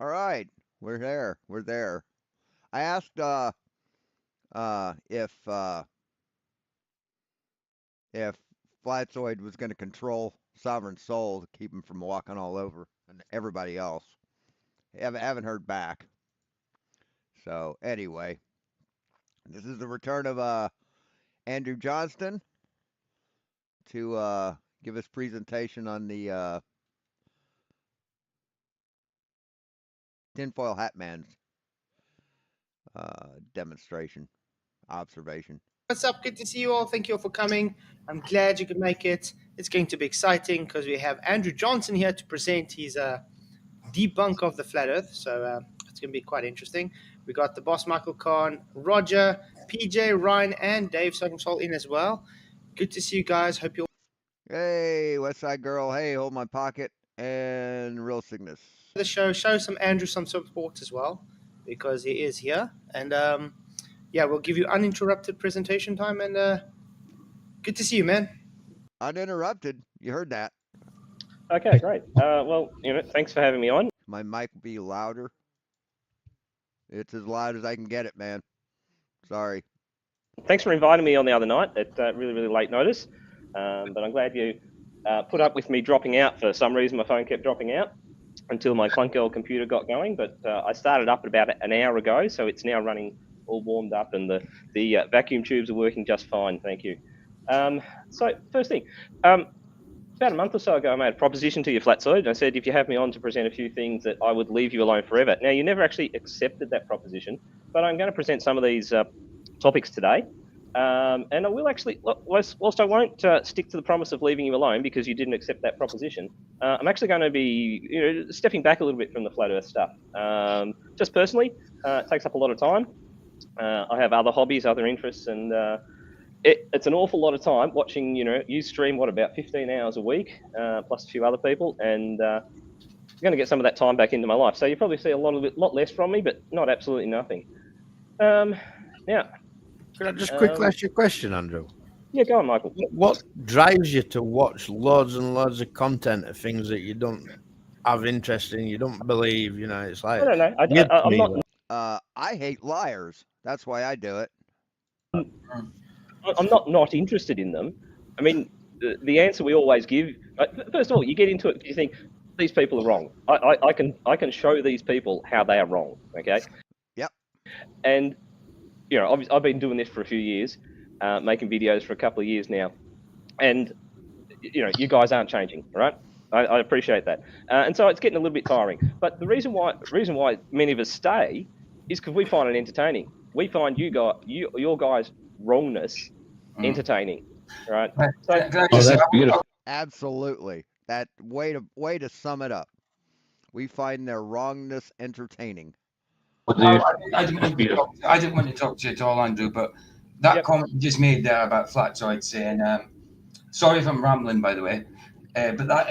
All right, we're there. We're there. I asked if Flatzoid was going to control Sovereign Soul to keep him from walking all over and everybody else. Haven't heard back. So anyway, this is the return of Andrew Johnston to give us presentation on the tinfoil hat man's demonstration observation. What's up? Good to see you all. Thank you all for coming. I'm glad you could make it. It's going to be exciting because we have Andrew Johnson here to present his debunk of the flat Earth. So it's going to be quite interesting. We got the boss Michael Kahn, Roger, PJ, Ryan, and Dave Soul in as well. Good to see you guys. Hope you all Hey, West Side Girl. Hey, hold my pocket and real sickness. the show. Show some Andrew some support as well because he is here. And yeah, we'll give you uninterrupted presentation time. And good to see you, man. Uninterrupted. You heard that. Okay, great. Well, thanks for having me on. My mic will be louder. It's as loud as I can get it, man. Sorry. Thanks for inviting me on the other night at really, really late notice. But I'm glad you put up with me dropping out. For some reason, my phone kept dropping out until my clunky old computer got going. But I started up about an hour ago, so it's now running all warmed up, and the vacuum tubes are working just fine. Thank you. So first thing, about a month or so ago, I made a proposition to you, Flatzoid. I said if you have me on to present a few things that I would leave you alone forever. Now, you never actually accepted that proposition, but I'm going to present some of these topics today. And I will actually, whilst I won't stick to the promise of leaving you alone because you didn't accept that proposition, I'm actually going to be stepping back a little bit from the flat Earth stuff. Just personally, it takes up a lot of time. I have other hobbies, other interests, and it's an awful lot of time watching, you stream, about 15 hours a week, plus a few other people, and I'm going to get some of that time back into my life. So you probably see a lot less from me, but not absolutely nothing. Now, could I just quickly ask you a question, Andrew? Yeah, go on, Michael. What drives you to watch loads and loads of content of things that you don't have interest in, you don't believe? It's like I don't know. I'm not. I hate liars. That's why I do it. I'm not interested in them. I mean, the answer we always give. First of all, you get into it. You think these people are wrong. I can show these people how they are wrong. Okay. Yep. And I've been doing this for a few years, making videos for a couple of years now, and you guys aren't changing, right? I appreciate that, and so it's getting a little bit tiring. But the reason why many of us stay is because we find it entertaining. We find your guys' wrongness entertaining, right? So, that's beautiful. Absolutely. That way to sum it up. We find their wrongness entertaining. I didn't want to talk to you at all, Andrew, but that comment you just made there about Flatzoid saying, sorry if I'm rambling, by the way, but that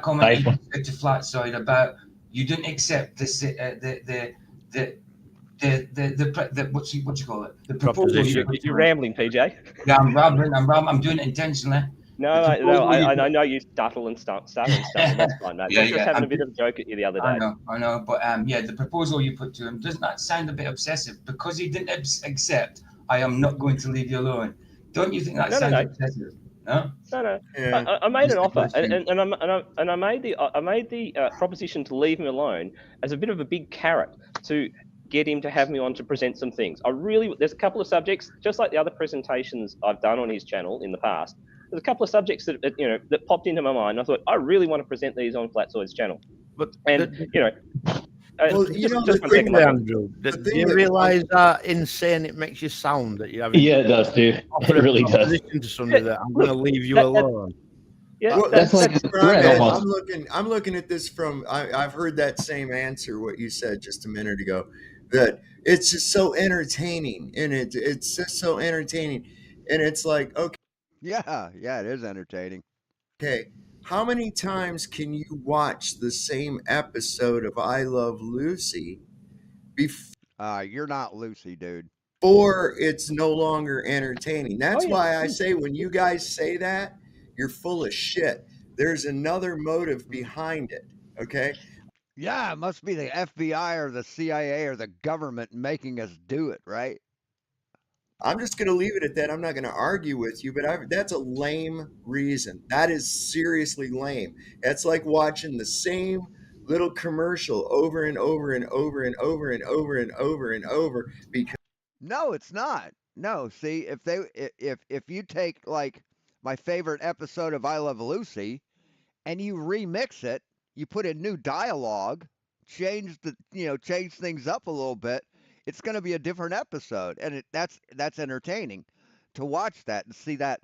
comment you made to Flatzoid about you didn't accept this the what you call it? The proposal. You're rambling, PJ. Yeah, I'm rambling. I'm doing it intentionally. No, I know you stuttle and stuff. That's fine, mate. Yeah, I was just having a bit of a joke at you the other day. I know, but yeah, the proposal you put to him, doesn't that sound a bit obsessive? Because he didn't accept, I am not going to leave you alone. Don't you think that sounds obsessive? No. Yeah. I made an offer, and I made the proposition to leave him alone as a bit of a big carrot to get him to have me on to present some things. There's a couple of subjects, just like the other presentations I've done on his channel in the past. There's a couple of subjects that popped into my mind. I thought I really want to present these on Flatzoid's channel. But Andrew, do you realise how insane it makes you sound that you have? Yeah, it does, dude. It really does. To somebody that I'm going to leave you alone. Yeah, well, that's like a threat almost. I'm looking at this from. I've heard that same answer. What you said just a minute ago, that it's just so entertaining, and it's just so entertaining, and it's like, okay. Yeah, it is entertaining. Okay, how many times can you watch the same episode of I Love Lucy you're not Lucy, dude. Before it's no longer entertaining? That's why I say when you guys say that, you're full of shit. There's another motive behind it. Okay. Yeah, it must be the FBI or the CIA or the government making us do it, right? I'm just going to leave it at that. I'm not going to argue with you, but that's a lame reason. That is seriously lame. That's like watching the same little commercial over and over and over and over and over and over and over because No, it's not. No, see, if you take like my favorite episode of I Love Lucy and you remix it, you put in new dialogue, change things up a little bit, it's going to be a different episode, and that's entertaining to watch that and see that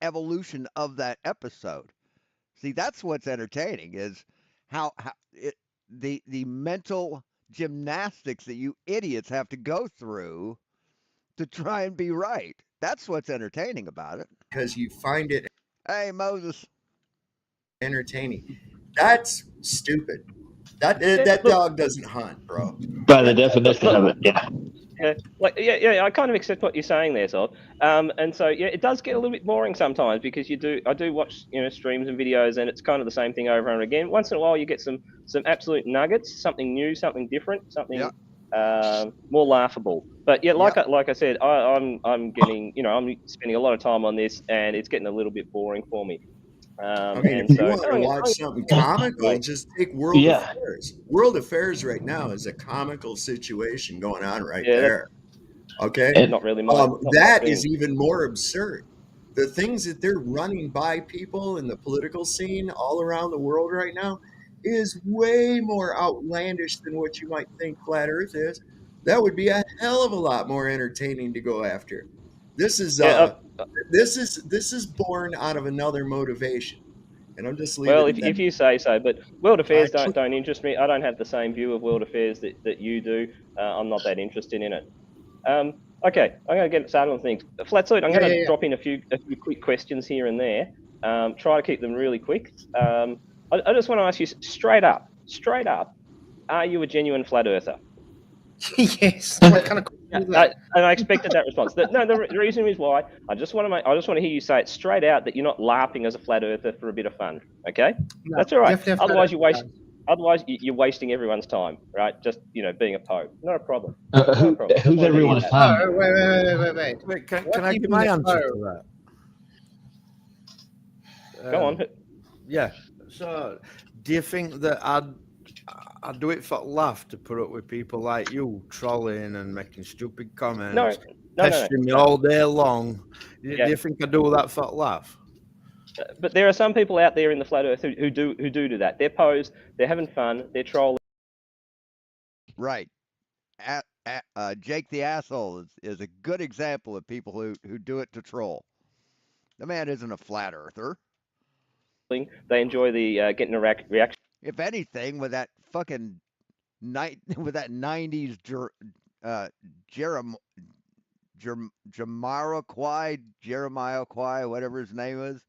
evolution of that episode. See, that's what's entertaining is the mental gymnastics that you idiots have to go through to try and be right. That's what's entertaining about it. you find it Hey, Moses. entertaining. That's stupid. That dog doesn't hunt, bro. By the definition of it, yeah. Yeah, I kind of accept what you're saying there, Sol. And so yeah, it does get a little bit boring sometimes because I do watch streams and videos, and it's kind of the same thing over and over again. Once in a while, you get some absolute nuggets, something new, something different, something more laughable. But yeah, like I said, I'm getting I'm spending a lot of time on this, and it's getting a little bit boring for me. If you want to watch something comical, just take World Affairs. World Affairs right now is a comical situation going on there. Okay, not really. That is even more absurd. The things that they're running by people in the political scene all around the world right now is way more outlandish than what you might think flat Earth is. That would be a hell of a lot more entertaining to go after. This is this is born out of another motivation, and I'm just leaving. Well, if you say so, but World Affairs don't interest me. I don't have the same view of World Affairs that you do. I'm not that interested in it. Okay, I'm going to get started on things. Flatzoid, I'm going to drop in a few quick questions here and there. Try to keep them really quick. I just want to ask you straight up, are you a genuine flat earther? Yes. What kind of and I expected that response. The reason is why I just want to hear you say it straight out that you're not LARPing as a flat earther for a bit of fun. Okay, that's all right. Otherwise, you're wasting everyone's time, right? Just being a pope, not a problem. Who's everyone's time? Oh, wait. Can I give my answer to that? Go on. Yeah. So, do you think that I'd do it for laugh to put up with people like you trolling and making stupid comments, pestering me all day long? Do you think I do that for laugh? But there are some people out there in the flat Earth who do that. They're posed, they're having fun, they're trolling. Right. Jake the Asshole is a good example of people who do it to troll. The man isn't a flat earther. They enjoy the getting a reaction. If anything, with that fucking with that 90s Jeremiah Quay, whatever his name is,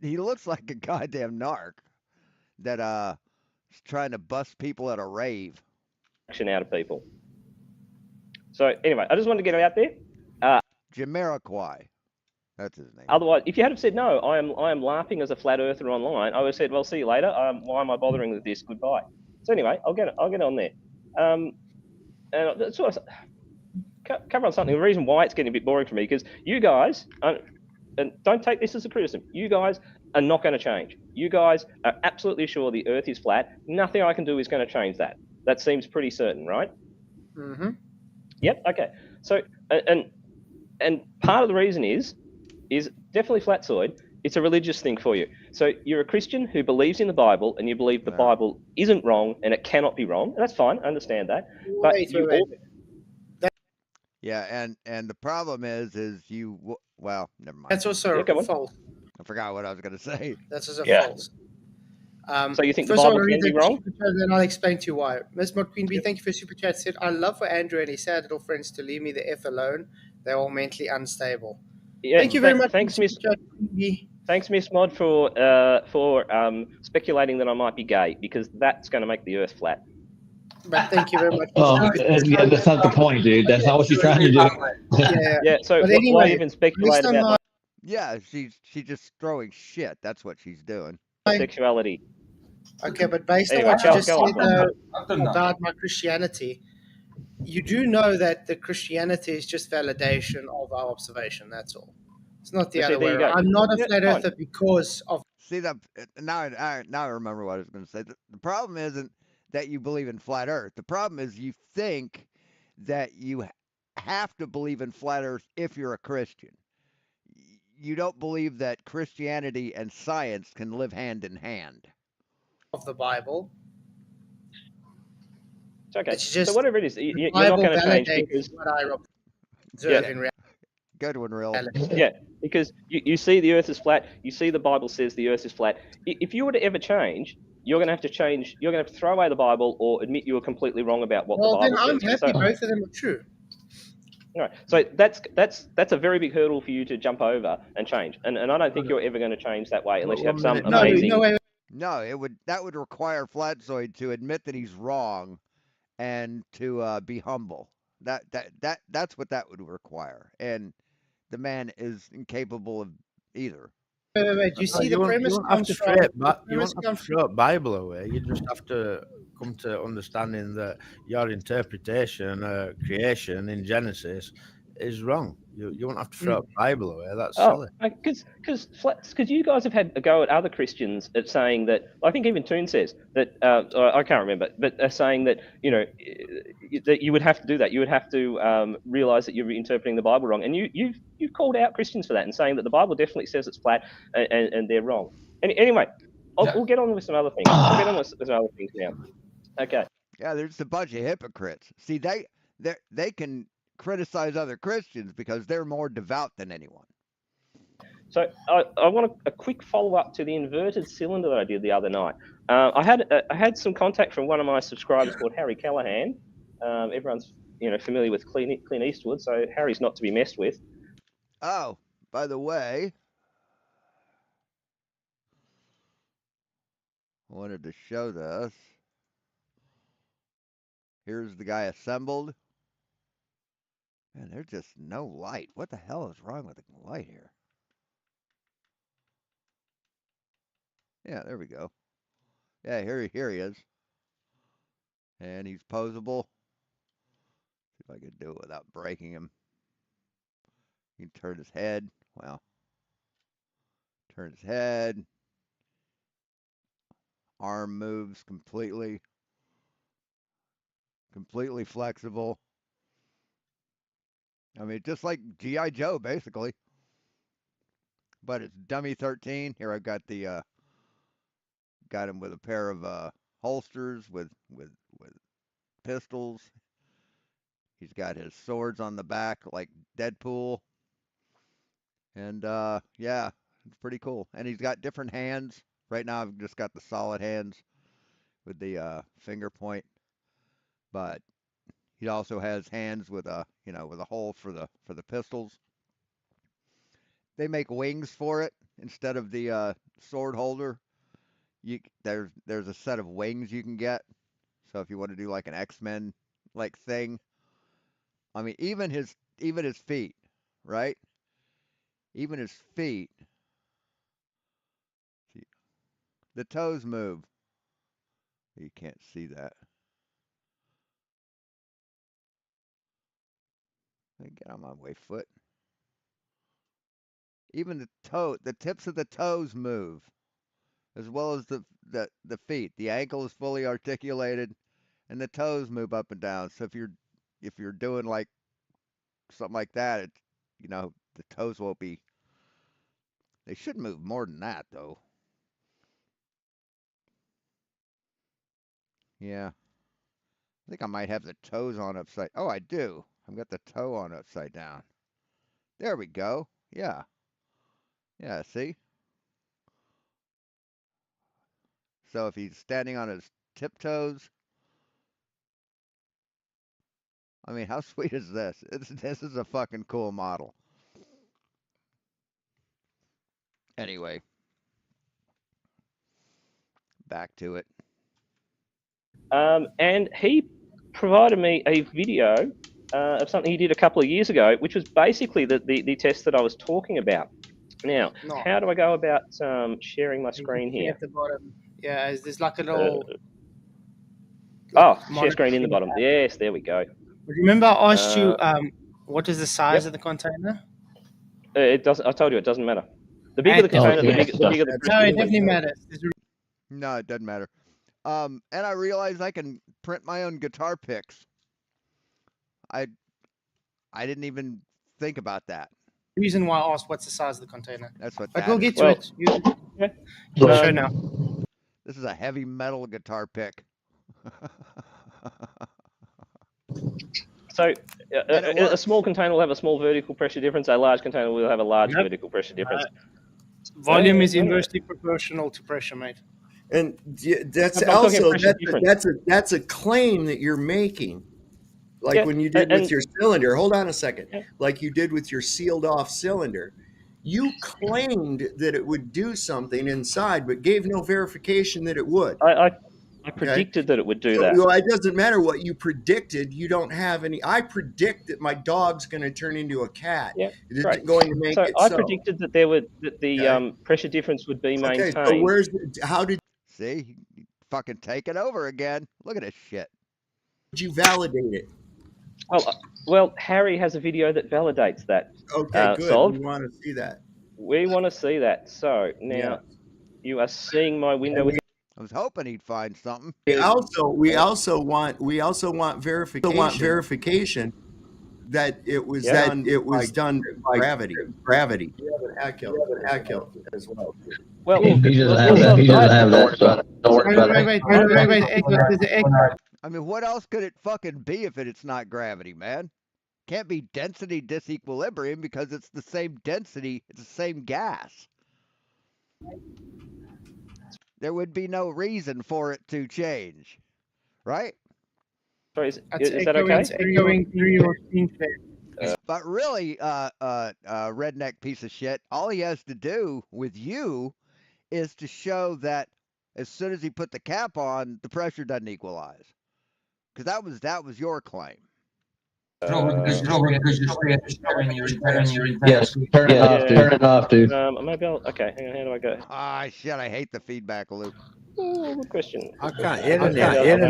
he looks like a goddamn narc that is trying to bust people at a rave. Action out of people. So anyway, I just wanted to get it out there. Jamiroquai. That's his name. Otherwise, if you had have said no, I am laughing as a flat earther online, I would have said, well, see you later. Why am I bothering with this? Goodbye. So anyway, I'll get on there. And sort of cover on something. The reason why it's getting a bit boring for me because you guys, and don't take this as a criticism, you guys are not going to change. You guys are absolutely sure the Earth is flat. Nothing I can do is going to change that. That seems pretty certain, right? Mm-hmm. Yep. Okay. So and part of the reason is definitely Flatzoid. It's a religious thing for you. So you're a Christian who believes in the Bible and you believe the Bible isn't wrong and it cannot be wrong. And that's fine. I understand that. But yeah, and the problem is you. Well, never mind. That's also false. I forgot what I was going to say. That's also false. So you think the Bible can be wrong? Then I'll explain to you why. Miss Mod Queen B, thank you for super chat. Said, I love for Andrew and his sad little friends to leave me the F alone. They're all mentally unstable. Yeah, thank you very much. Thanks, Miss Mod, for speculating that I might be gay because that's going to make the Earth flat. But thank you very much. That's not the point, dude. That's not what you're trying to do. Yeah. So why even speculating about? Yeah, she's just throwing shit. That's what she's doing. Sexuality. Okay, but based on Anyway, what you go- just go on, said, John. though, I've done that. about my Christianity, you do know that the Christianity is just validation of our observation. That's all. It's not the So see, other there way you go. around. I'm not a Yeah, flat fine. earther because of. See that now? Now I remember what I was going to say. The problem isn't that you believe in flat Earth. The problem is you think that you have to believe in flat Earth if you're a Christian. You don't believe that Christianity and science can live hand in hand. Of the Bible. It's okay. It's just so whatever it is, the you're not Bible going to change validates because what I observe Yeah. in reality. Good one, real. yeah, because you see the Earth is flat. You see the Bible says the Earth is flat. If you were to ever change, you're going to have to change. You're going to have to throw away the Bible or admit you were completely wrong about what Well, the then Bible I'm says. happy So, both of them are true. all right. So that's a very big hurdle for you to jump over and change. And I don't think you're ever going to change that way unless you have some amazing. No, that would require Flatzoid to admit that he's wrong and to be humble. That's what that would require. And the man is incapable of either. Wait. You see, the premise you won't have comes to from. you won't have to throw Bible away. You just have to come to understanding that your interpretation, creation in Genesis, is wrong. You won't have to throw Bible away. That's silly. Because you guys have had a go at other Christians at saying that. I think even Toon says that. I can't remember, but saying that that you would have to do that. You would have to realize that you're interpreting the Bible wrong, and you've called out Christians for that and saying that the Bible definitely says it's flat and they're wrong. Anyway, we'll get on with some other things. We'll get on with some other things now. Okay. Yeah, there's a bunch of hypocrites. See, they can criticize other Christians because they're more devout than anyone. So I want a quick follow-up to the inverted cylinder that I did the other night. I had some contact from one of my subscribers called Harry Callahan. Everyone's familiar with Clint Eastwood, so Harry's not to be messed with. Oh, by the way, I wanted to show this. Here's the guy assembled. Man, there's just no light. What the hell is wrong with the light here? Yeah, there we go. Yeah, here he is. And he's posable. See if I can do it without breaking him. You can turn his head. Well, turn his head. Arm moves completely. Completely flexible. I mean, just like G.I. Joe, basically. But it's dummy 13. Here I've got the got him with a pair of holsters with pistols. He's got his swords on the back like Deadpool. And yeah, it's pretty cool. And he's got different hands. Right now I've just got the solid hands with the finger point. But he also has hands with a with a hole for the pistols. They make wings for it instead of the sword holder. There's a set of wings you can get. So if you want to do like an X-Men like thing, I mean even his feet, right? Even his feet. See, the toes move. You can't see that. Get on my way, foot. Even the tips of the toes move, as well as the feet. The ankle is fully articulated, and the toes move up and down. So if you're doing like something like that, the toes won't be. They should move more than that, though. Yeah, I think I might have the toes on upside. Oh, I do. I've got the toe on upside down. There we go. Yeah. Yeah, see? So if he's standing on his tiptoes, I mean, how sweet is this? This is a fucking cool model. Anyway, back to it. And he provided me a video of something he did a couple of years ago, which was basically the test that I was talking about. Now, No. how do I go about sharing my You screen can see here? at the bottom. Yeah, there's like a little. Share monitor screen in the bottom. Yes, there we go. Remember, I asked you what is the size of the container? It doesn't. I told you it doesn't matter. The bigger the container, the bigger the pressure. No, it definitely matters. No, it doesn't matter. And I realized I can print my own guitar picks. I didn't even think about that. Reason why I asked what's the size of the container. That's what. But that we'll is. get to it. You show now. This is a heavy metal guitar pick. So a small container will have a small vertical pressure difference. A large container will have a large vertical pressure difference. Volume is inversely proportional to pressure, mate. And that's also that's a claim that you're making, like when you did with your cylinder. Hold on a second, like you did with your sealed off cylinder. You claimed that it would do something inside, but gave no verification that it would. I predicted that it would do that. Well, it doesn't matter what you predicted. You don't have any. I predict that my dog's going to turn into a cat. Yeah, it isn't going to make it I predicted that the pressure difference would be maintained. Okay, so how did see? You fucking take it over again. Look at this shit. Did you validate it? Well, Harry has a video that validates that. Okay, good. Solved. We want to see that. We want to see that. So now you are seeing my window with. I was hoping he'd find something. We also want verification that it was done by gravity. You have an ACL as well. Well, he doesn't have that. He doesn't have that. So don't worry about it. I mean, what else could it fucking be if it's not gravity, man? Can't be density disequilibrium because it's the same density. It's the same gas. There would be no reason for it to change, right? Sorry, is that okay? It's echoing through your screen. But really, redneck piece of shit, all he has to do with you is to show that as soon as he put the cap on, the pressure doesn't equalize. Because that was your claim. Yes, turn it off, dude. Maybe okay, hang on, how do I go? Ah, shit, I hate the feedback loop. Oh, good question. I can't hear in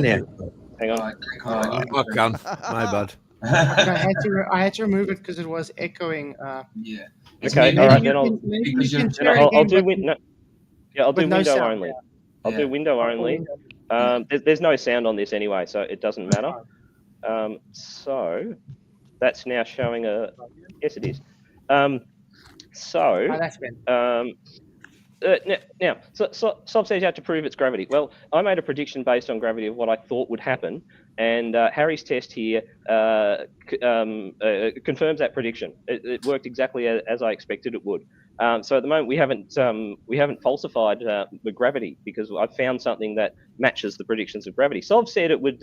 there. Hang on. I can. My bad. I had to remove it because it was echoing. Yeah. Okay, all right, then I'll do window. Yeah, I'll do window only. I'll do window only. There's no sound on this anyway, so it doesn't matter. So that's now showing a. Yes, it is. Now, Sob says you have to prove it's gravity. Well, I made a prediction based on gravity of what I thought would happen, and Harry's test here confirms that prediction. It worked exactly as I expected it would. So at the moment we haven't falsified the gravity because I've found something that matches the predictions of gravity. Sob said it would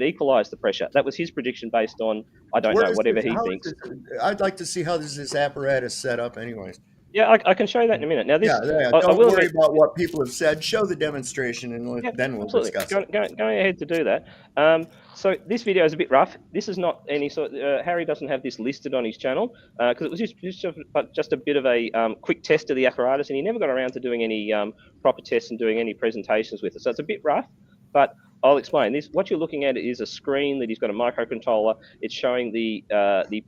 equalize the pressure. That was his prediction based on I don't know whatever he thinks. I'd like to see how this apparatus set up, anyways. Yeah, I can show you that in a minute. Now, this don't worry about what people have said. Show the demonstration, and then we'll discuss it. Going ahead to do that. So this video is a bit rough. This is not any sort. Harry doesn't have this listed on his channel because it was just a bit of a quick test of the apparatus, and he never got around to doing any proper tests and doing any presentations with it. So it's a bit rough, but I'll explain this. What you're looking at is a screen that he's got a microcontroller. It's showing the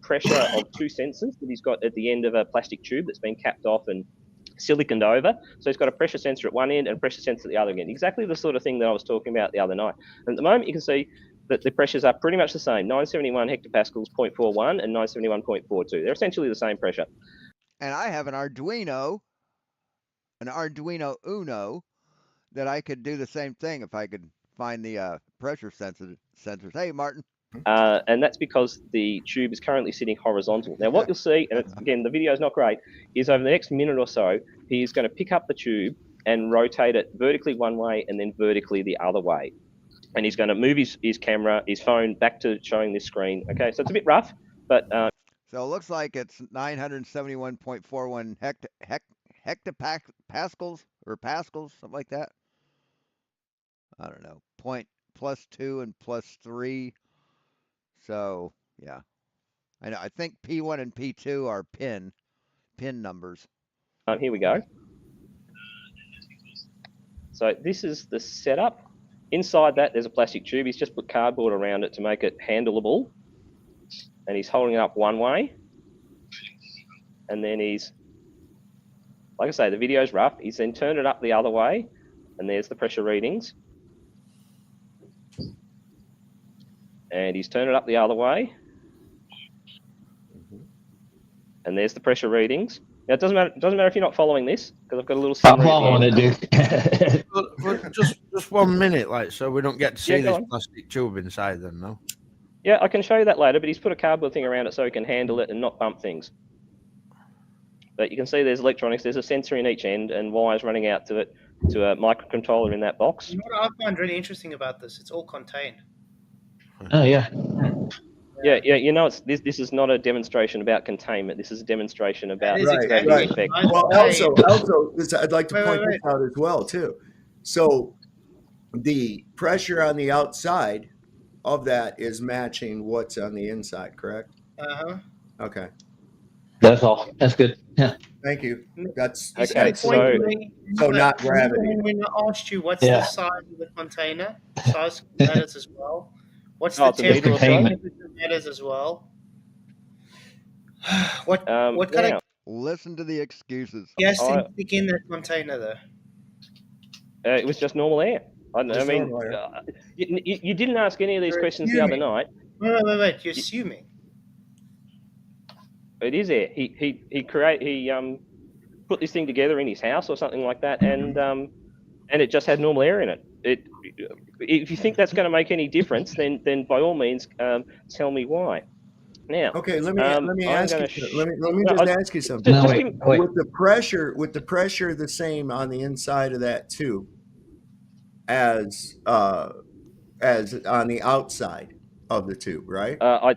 pressure of two sensors that he's got at the end of a plastic tube that's been capped off and siliconed over. So he's got a pressure sensor at one end and a pressure sensor at the other end. Exactly the sort of thing that I was talking about the other night. And at the moment, you can see that the pressures are pretty much the same: 971 hectopascals 0.41 and 971.42. They're essentially the same pressure. And I have an Arduino Uno, that I could do the same thing if I could find the pressure sensors. Hey, Martin. And that's because the tube is currently sitting horizontal. Now, what you'll see, and again, the video is not great, is over the next minute or so, he's going to pick up the tube and rotate it vertically one way and then vertically the other way. And he's going to move his camera, his phone, back to showing this screen. Okay, so it's a bit rough, but... So it looks like it's 971.41 hectopascals or pascals, something like that. I don't know, +2 and +3. So yeah, I know. I think P1 and P2 are pin numbers. Here we go. So this is the setup. Inside that, there's a plastic tube. He's just put cardboard around it to make it handleable. And he's holding it up one way. And then he's, like I say, the video's rough. He's then turned it up the other way. And there's the pressure readings. And he's turned it up the other way. And there's the pressure readings. Now, it doesn't matter if you're not following this, because I've got a little I'm summary. following it, dude. But just 1 minute, like, so we don't get to see this plastic tube inside then, no? Yeah, I can show you that later, but he's put a cardboard thing around it so he can handle it and not bump things. But you can see there's electronics, there's a sensor in each end and wires running out to it, to a microcontroller in that box. You know what I find really interesting about this? It's all contained. Oh, yeah. Yeah, you know, this is not a demonstration about containment. This is a demonstration about right. effect. Well, also, I'd like to point this out as well too. So, the pressure on the outside of that is matching what's on the inside, correct? Okay. That's all. That's good. Yeah. Thank you. That's okay. So not gravity. When I asked you what's the size of the container, size matters as well. What's the temperature matters as well. What kind of listen to the excuses? gas did you stick in that container though? It was just normal air. I mean, you didn't ask any of these questions the other night. Wait. You're assuming. It is air. He put this thing together in his house or something like that, and it just had normal air in it. If you think that's going to make any difference, then by all means tell me why. Now, okay, let me ask you something. Wait. With the pressure the same on the inside of that tube as on the outside of the tube, right? I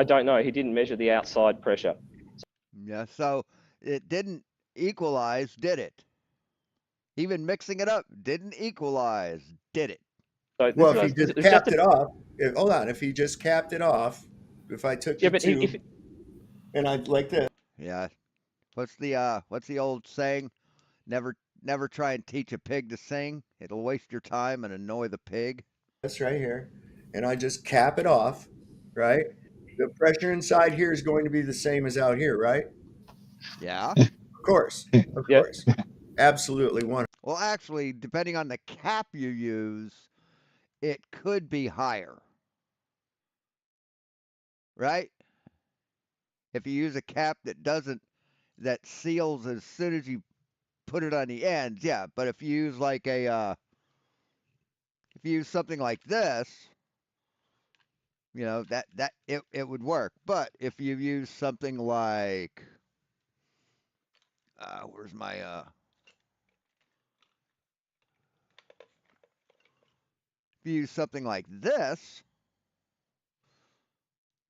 don't know. He didn't measure the outside pressure. Yeah, so it didn't equalize, did it? Even mixing it up didn't equalize, did it? So well, if he just capped it off, if he just capped it off, if I took the tube and I like this. Yeah. What's the old saying? Never try and teach a pig to sing. It'll waste your time and annoy the pig. That's right here. And I just cap it off, right? The pressure inside here is going to be the same as out here, right? Yeah. Of course. Of course. Absolutely. Well, actually, depending on the cap you use, it could be higher. Right? If you use a cap that seals as soon as you put it on the ends, yeah. But if you use if you use something like this, you know, that it would work. But if you use something like where's my if you use something like this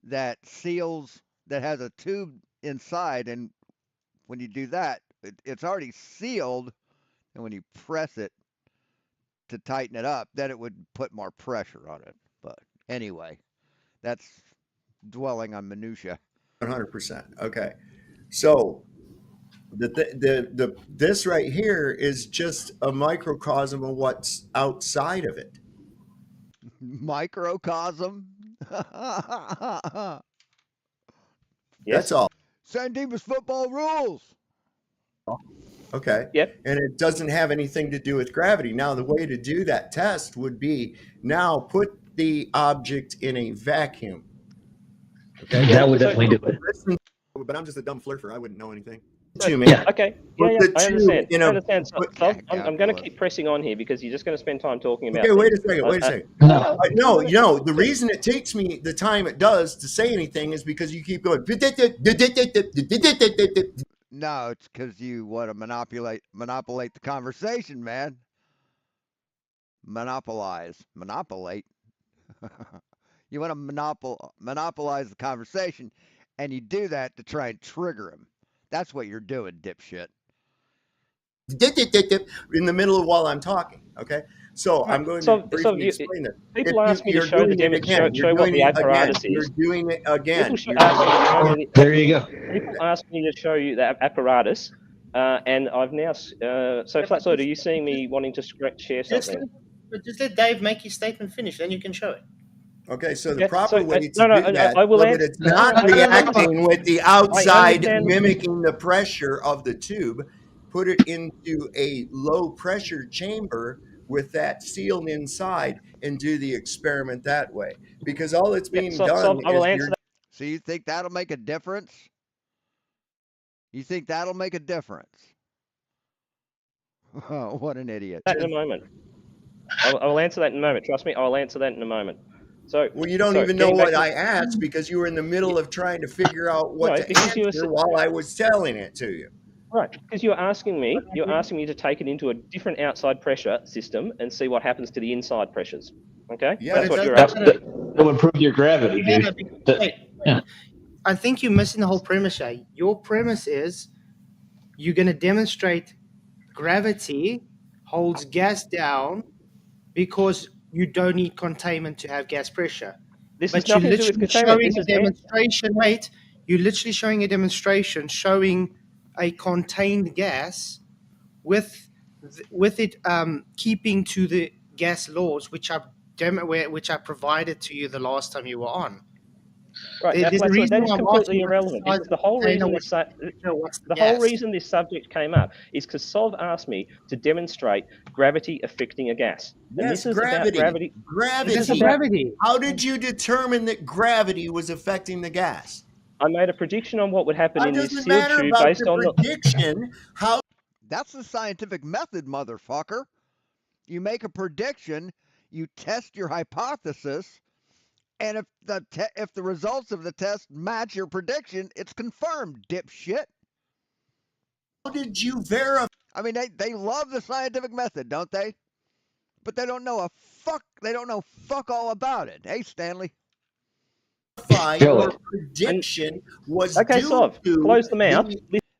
that seals, that has a tube inside, and when you do that, it's already sealed, and when you press it to tighten it up, then it would put more pressure on it. But anyway, that's dwelling on minutia. 100%. Okay, so this right here is just a microcosm of what's outside of it. Microcosm. That's all. San Dimas football rules. Okay. Yep. And it doesn't have anything to do with gravity. Now, the way to do that test would be now put the object in a vacuum. Okay. That would definitely do it. But I'm just a dumb flirter. I wouldn't know anything. Yeah. Okay. Yeah, I understand. I understand. So I'm going to keep pressing on here because you're just going to spend time talking about. Okay, wait a second. No. The reason it takes me the time it does to say anything is because you keep going. No, it's because you want to monopolize the conversation, man. Monopolize. You want to monopolize the conversation, and you do that to try and trigger him. That's what you're doing, dipshit. In the middle of while I'm talking, okay? So I'm going to briefly explain it. People ask me to show what the apparatus is. You're doing it again. There you go. People ask me to show you the apparatus, And I've now. So Flatzoid, are you seeing me wanting to share something? Just let Dave make his statement finish, then you can show it. Okay, so the proper way to no, do that, I will so that it's not reacting with the outside mimicking the pressure of the tube, put it into a low pressure chamber with that sealed inside and do the experiment that way. Because all it's being done I will is answer that. So you think that'll make a difference? You think that'll make a difference? Oh, what an idiot. That in a moment. I will answer that in a moment. Trust me, I'll answer that in a moment. So, well, you don't even know what I asked because you were in the middle of trying to figure out what to answer while I was telling it to you. Right, because you're asking me to take it into a different outside pressure system and see what happens to the inside pressures. Okay? Yeah, that's what you're asking. That will improve your gravity, dude. Yeah. I think you're missing the whole premise, Shay. Your premise is you're going to demonstrate gravity holds gas down because you don't need containment to have gas pressure. This is nothing to do with containment. You're literally showing a demonstration showing a contained gas with it keeping to the gas laws, which I provided to you the last time you were on. Right, that is completely irrelevant because the whole reason this subject came up is because Sov asked me to demonstrate gravity affecting a gas. And yes, this is gravity. About gravity. Gravity. How did you determine that gravity was affecting the gas? I made a prediction on what would happen in this sealed tube based on the prediction. That's the scientific method, motherfucker. You make a prediction, you test your hypothesis, and if the results of the test match your prediction, it's confirmed, dipshit. How did you verify? I mean, they love the scientific method, don't they? But they don't know They don't know fuck all about it. Hey, Stanley. Your prediction was okay. So close the mouth.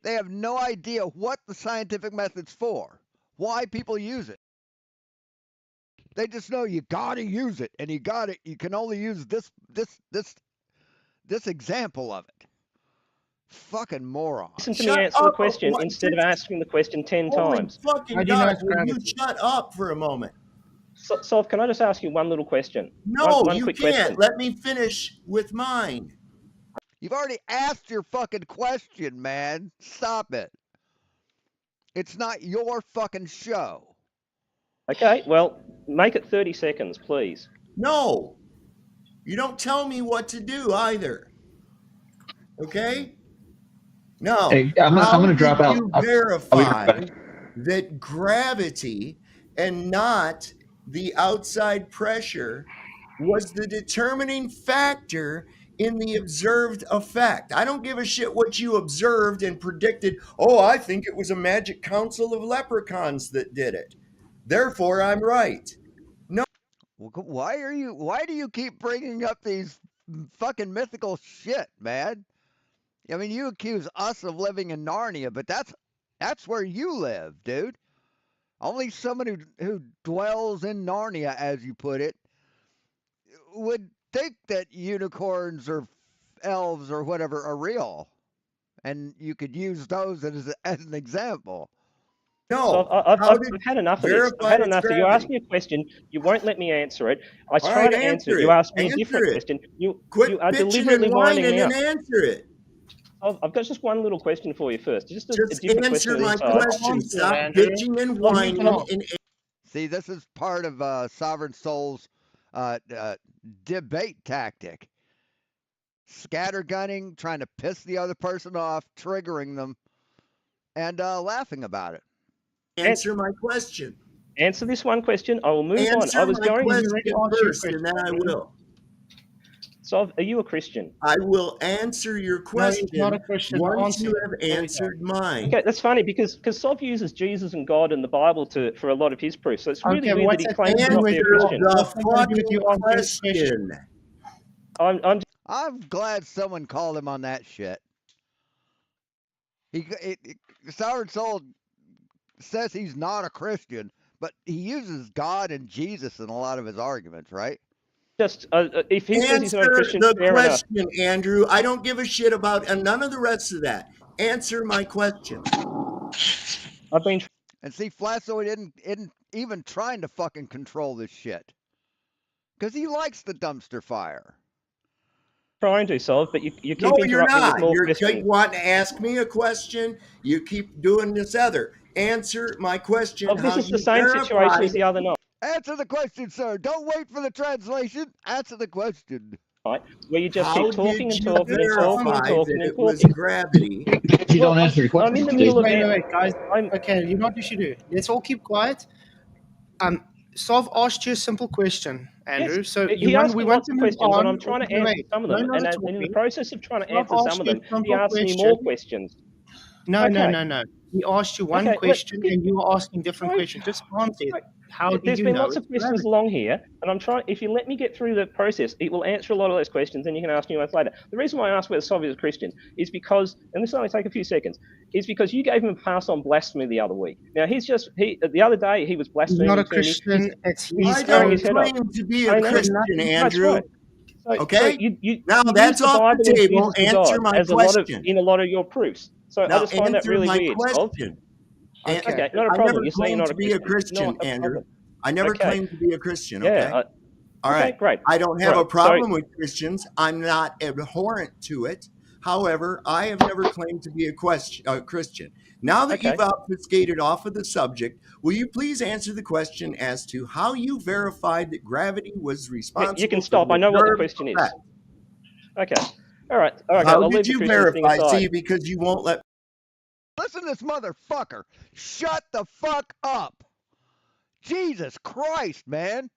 They have no idea what the scientific method's for, why people use it. They just know you gotta use it, and you can only use this example of it. Fucking moron. Listen to me answer the question instead of asking the question 10 times. Fucking God, will you shut up for a moment? So can I just ask you one little question? No, you can't. Question. Let me finish with mine. You've already asked your fucking question, man. Stop it. It's not your fucking show. Okay, well, make it 30 seconds, please. No. You don't tell me what to do either. Okay? No. Hey, I'm going to drop out. You verify that gravity and not the outside pressure was the determining factor in the observed effect. I don't give a shit what you observed and predicted. Oh, I think it was a magic council of leprechauns that did it. Therefore, I'm right. No. Why do you keep bringing up these fucking mythical shit, man? I mean, you accuse us of living in Narnia, but that's where you live, dude. Only someone who dwells in Narnia, as you put it, would think that unicorns or elves or whatever are real, and you could use those as an example. No, so I've had enough of this. I've had enough. So you ask me a question, you won't let me answer it. I try to answer it. You ask me a different question. You are deliberately winding me up. Answer it. I've got just one little question for you first. Just answer my question. Stop bitching and whining. See, this is part of Sovereign Soul's debate tactic. Scattergunning, trying to piss the other person off, triggering them, and laughing about it. Answer my question. Answer this one question. I will move on. I was going to first, and then I will. So, are you a Christian? I will answer your question. No, not a Christian. Once you have answered mine. Okay, that's funny because Sov uses Jesus and God and the Bible for a lot of his proofs. So it's really weird that he claims to not be a Christian. The question. I'm glad someone called him on that shit. Sovereign Soul says he's not a Christian, but he uses God and Jesus in a lot of his arguments, right? Just if he says he's not a Christian, the question, Andrew. I don't give a shit about none of the rest of that. Answer my question. I've been And see, Flatzoid isn't even trying to fucking control this shit. Because he likes the dumpster fire. trying to solve, but you keep No, you're interrupting with not. more You questions. keep wanting to ask me a question. You keep doing this other. Answer my question. Oh, this how is the you same situation as verified the other night, Answer the question, sir. Don't wait for the translation. Answer the question. where you just How keep talking did and you talking and talking and verify talking that and it was talking. gravity? You don't answer your I'm in question. the middle of Wait, guys. Okay, you know what you should do? Let's all keep quiet. Sov asked you a simple question, Andrew. Yes, So he asked me want lots to of move questions, on. and I'm trying to answer some of them. No, And not in the talking. process of trying to Sov answer some asked of you a them, he simple asked me question. more questions. No, Okay. no. He asked you one Okay, question, and you were asking different Sorry. questions. Just answer it. How do There's you been know lots of it's questions gravity? along here, and I'm trying. If you let me get through the process, it will answer a lot of those questions, and you can ask new ones later. The reason why I asked whether Sov is a Christian is because, and this will only take a few seconds, is because you gave him a pass on blasphemy the other week. Now the other day he was He's blaspheming not a to me. Christian. He's I throwing don't his head up. claim to be I a know. Christian, That's Andrew. right. So Okay? you Now use that's the off Bible the and table. Jesus as Answer God my as question. in a lot of your proofs. So I Now just find that answer really my weird, Sov. question. Okay, not a I problem. never You're saying you're claimed not to a be a Christian. Christian, Not a Andrew. problem. I never Okay. claimed to be a Christian, Yeah. okay? All okay, right. great. I don't have a Right, problem with Christians. I'm not abhorrent to it. However, I have never claimed to be a Christian. Now that you've obfuscated off of the subject, will you please answer the question as to how you verified that gravity was responsible? You can stop. For I know what the observed question is. effect? Okay. All right. Okay. How I'll did leave the you Christian thing verify? aside. See, because you won't let. Listen to this motherfucker. Shut the fuck up. Jesus Christ, man.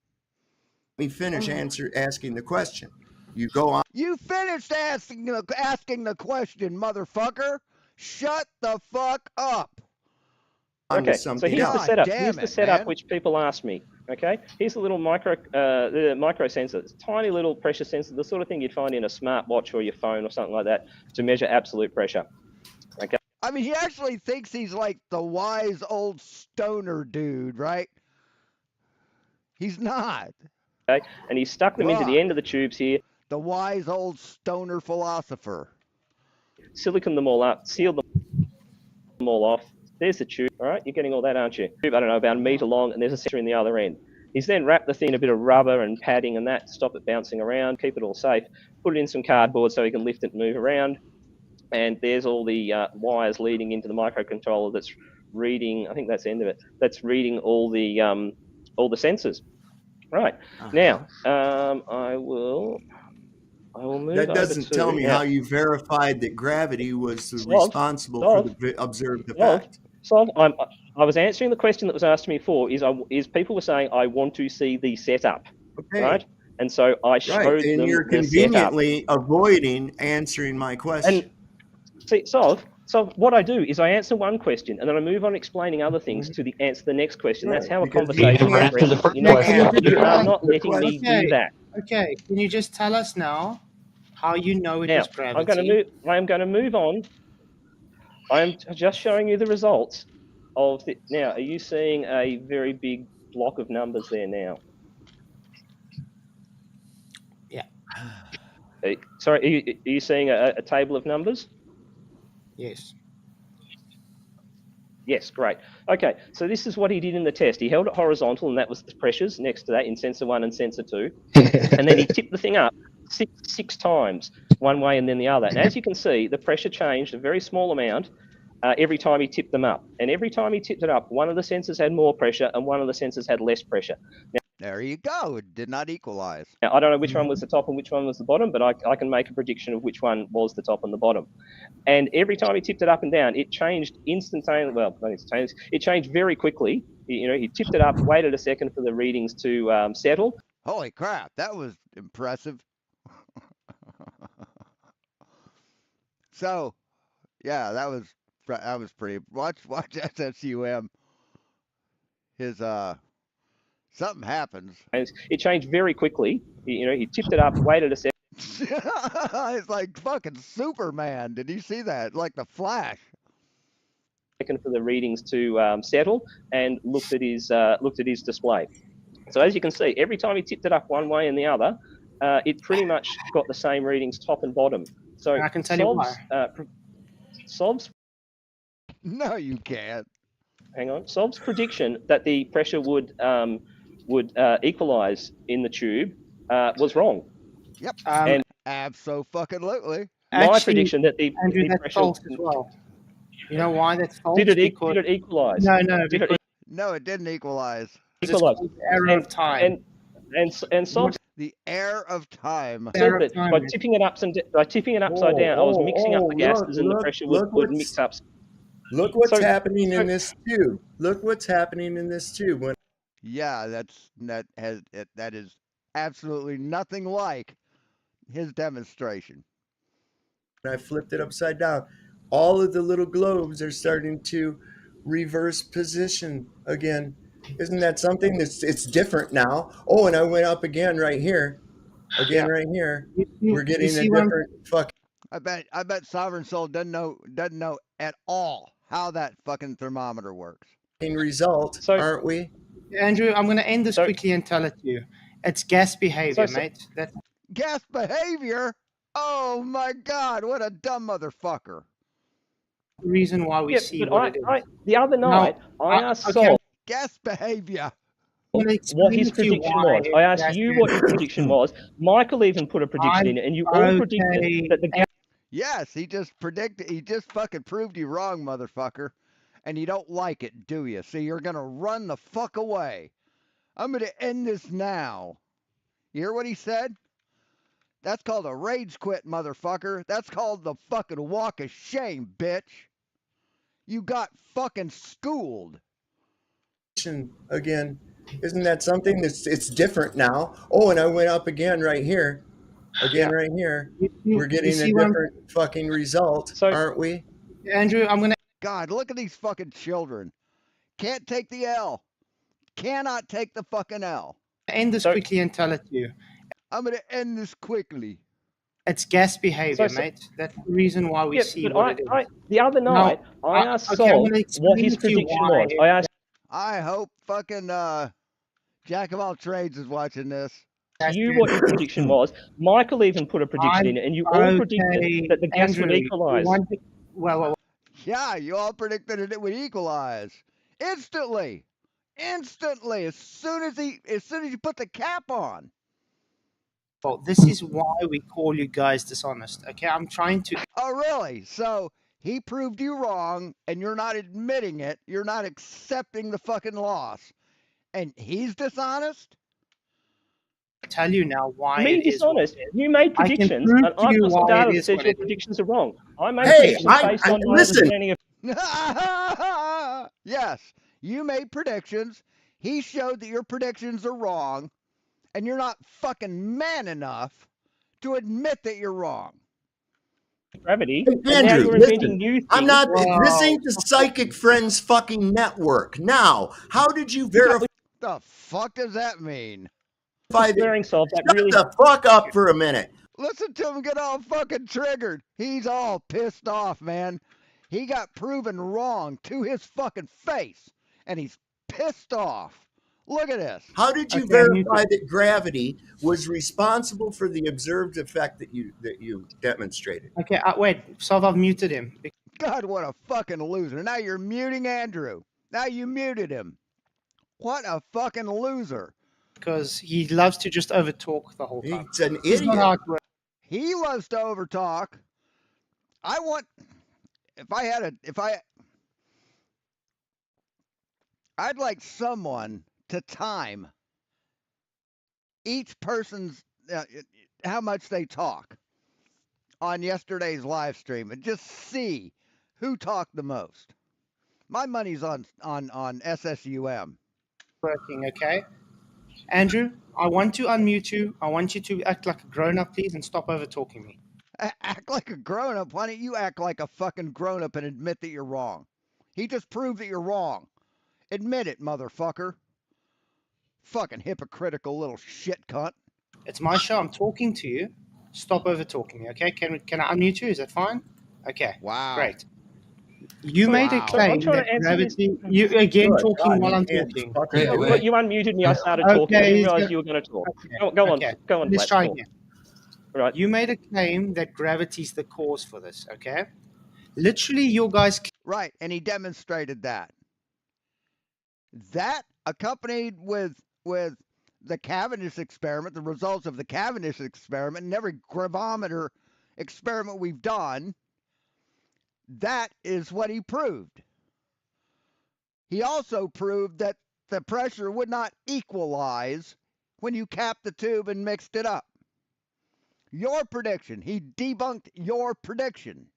Me finish asking the question. You go on. You finished asking the question, motherfucker. Shut the fuck up. Okay, so here's the setup. Here's the setup man. which people ask me. Okay, here's a little micro sensor. It's a tiny little pressure sensor, the sort of thing you'd find in a smartwatch or your phone or something like that to measure absolute pressure. Okay. I mean, he actually thinks he's like the wise old stoner dude, right? He's not. Okay, and he stuck them into the end of the tubes here. The wise old stoner philosopher. Silicon them all up, sealed them all off. There's the tube. All right, you're getting all that, aren't you? I don't know, about a meter long, and there's a sensor in the other end. He's then wrapped the thing in a bit of rubber and padding and that to stop it bouncing around, keep it all safe. Put it in some cardboard so he can lift it and move around. And there's all the wires leading into the microcontroller that's reading. I think that's the end of it. That's reading all the sensors. Right. Now, I will move. That doesn't tell me how you verified that gravity was responsible for the observed effect. So I was answering the question that was asked to me before. Is people were saying I want to see the setup, right? And so I showed them and you're conveniently avoiding answering my question. And see, so what I do is I answer one question and then I move on explaining other things to answer the next question. That's how a conversation progresses. You are not letting me do that. Okay, can you just tell us now how you know it is gravity? I am going to move on. I am just showing you the results of the. Now, are you seeing a very big block of numbers there now? Yeah. Sorry, are you seeing a table of numbers? Yes. Yes, great. Okay, so this is what he did in the test. He held it horizontal, and that was the pressures next to that in sensor 1 and sensor 2. And then he tipped the thing up six times, one way and then the other. And as you can see, the pressure changed a very small amount every time he tipped them up. And every time he tipped it up, one of the sensors had more pressure and one of the sensors had less pressure. Now, there you go. It did not equalize. Now, I don't know which one was the top and which one was the bottom, but I can make a prediction of which one was the top and the bottom. And every time he tipped it up and down, it changed instantaneously. Well, it changed very quickly. He tipped it up, waited a second for the readings to settle. Holy crap, that was impressive. So, yeah, that was pretty. Watch SSUM. His something happens. It changed very quickly. He tipped it up, waited a second. It's like fucking Superman. Did you see that? Like the Flash. Second for the readings to settle, and looked at his display. So as you can see, every time he tipped it up one way and the other, it pretty much got the same readings top and bottom. So I can tell you why. Sobs. No, you can't. hang on. Sob's prediction that the pressure would equalize in the tube was wrong. Yep. And Abso-fucking-lutely. my prediction that the that's pressure false as well. You know why that's false? did it equalize? No, Did No, it didn't equalize. it's called error of time. And Sob The air of time. said that by tipping it upside down, I was mixing up the gases and the pressure would mix up. Look what's happening in this tube. Look what's happening in this tube. Yeah, that is absolutely nothing like his demonstration. When I flipped it upside down, all of the little globes are starting to reverse position again. Isn't that something? It's different now. Oh, and I went up again right here. Right here. We're getting a different fucking. I bet Sovereign Soul doesn't know at all how that fucking thermometer works. Result, aren't we? Andrew, I'm going to end this quickly and tell it to you. It's gas behavior, mate. That's gas behavior? Oh my God, what a dumb motherfucker. The reason why we see what it is. The other night, I asked Sol gas behavior. What his prediction was. I asked you what your prediction was. Michael even put a prediction in it, and you all predicted that the gas. Yes, he just fucking proved you wrong, motherfucker. And you don't like it, do you? So you're gonna run the fuck away. I'm gonna end this now. You hear what he said? That's called a rage quit, motherfucker. That's called the fucking walk of shame, bitch. You got fucking schooled. Again, isn't that something? It's different now. Oh, and I went up again right here. Right here. We're getting a different fucking result, aren't we? Andrew, I'm gonna. God, look at these fucking children. Can't take the L. Cannot take the fucking L. End this quickly and tell it to you. I'm going to end this quickly. It's gas behavior, mate. That's the reason why we see what it is. The other night, I asked Sol what his prediction was. I asked. I hope fucking Jack of all trades is watching this. You what your prediction was. Michael even put a prediction in it, and you all predicted that the gas would equalize. Well. Yeah, you all predicted it would equalize instantly. As soon as you put the cap on. Well, this is why we call you guys dishonest. Okay, I'm trying to. Oh, really? So he proved you wrong, and you're not admitting it. You're not accepting the fucking loss, and he's dishonest. Tell you now why me it dishonest. You made predictions, and I've got some data that says your predictions are wrong. I made predictions based on my understanding of. Yes, you made predictions. He showed that your predictions are wrong, and you're not fucking man enough to admit that you're wrong. Gravity. Hey, Andrew, listen, I'm not. This ain't the Psychic Friends fucking network. Now, how did you verify? The fuck does that mean? Shut the fuck up for a minute. Listen to him get all fucking triggered. He's all pissed off, man. He got proven wrong to his fucking face, and he's pissed off. Look at this. How did you verify that gravity was responsible for the observed effect that you demonstrated? Okay, wait. So I've muted him. God, what a fucking loser. Now you're muting Andrew. Now you muted him. What a fucking loser. Because he loves to just overtalk the whole time. He's an idiot. He loves to overtalk. I'd like someone to time each person's how much they talk on yesterday's live stream and just see who talked the most. My money's on SSUM. Working, okay? Andrew, I want to unmute you. I want you to act like a grown-up, please, and stop over-talking me. Act like a grown-up? Why don't you act like a fucking grown-up and admit that you're wrong? He just proved that you're wrong. Admit it, motherfucker. Fucking hypocritical little shit cunt. It's my show. I'm talking to you. Stop over-talking me, okay? Can I unmute you? Is that fine? Okay. Wow. Great. You made a claim that gravity. You again talking while I'm talking. But you unmuted me. I started talking. I didn't realize you were going to talk. Okay. Go on. Let's try again. Right. You made a claim that gravity's the cause for this. Okay. Literally, your guys. Right, and he demonstrated that. That accompanied with the Cavendish experiment, the results of the Cavendish experiment, and every gravimeter experiment we've done, that is what he proved. He also proved that the pressure would not equalize when you capped the tube and mixed it up. Your prediction. He debunked your prediction.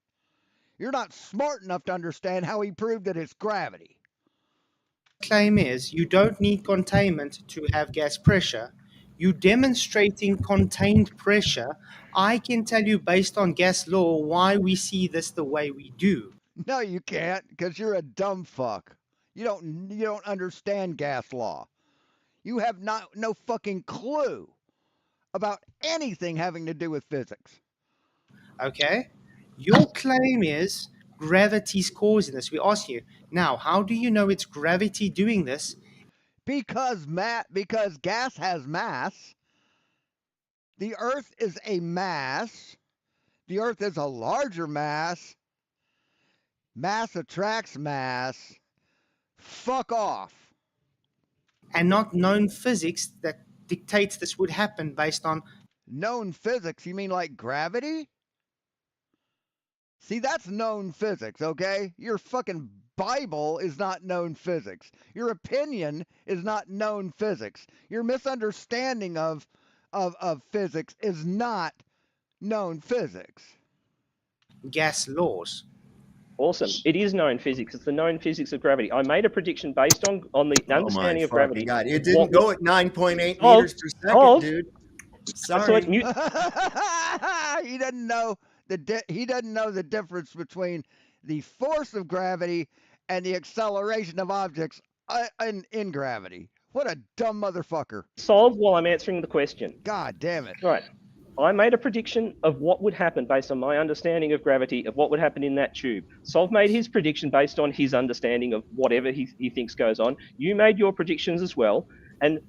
You're not smart enough to understand how he proved that it's gravity. Claim is you don't need containment to have gas pressure. You demonstrating contained pressure. I can tell you based on gas law why we see this the way we do. No, you can't, because you're a dumb fuck. You don't understand gas law. You have no fucking clue about anything having to do with physics. Okay? Your claim is gravity's causing this. We ask you, now, how do you know it's gravity doing this? Because gas has mass. The Earth is a mass. The Earth is a larger mass. Mass attracts mass. Fuck off. And not known physics that dictates this would happen based on Known physics? You mean like gravity? See, that's known physics, okay? Your fucking Bible is not known physics. Your opinion is not known physics. Your misunderstanding of physics is not known physics. gas laws. Awesome. It is known physics. It's the known physics of gravity. I made a prediction based on the understanding of gravity. God. It didn't go at 9.8 meters per second, dude. Sorry. So it's mute. He doesn't know the difference between the force of gravity and the acceleration of objects in gravity. What a dumb motherfucker. Solve while I'm answering the question. God damn it. Right. I made a prediction of what would happen based on my understanding of gravity, of what would happen in that tube. Solve made his prediction based on his understanding of whatever he thinks goes on. You made your predictions as well. And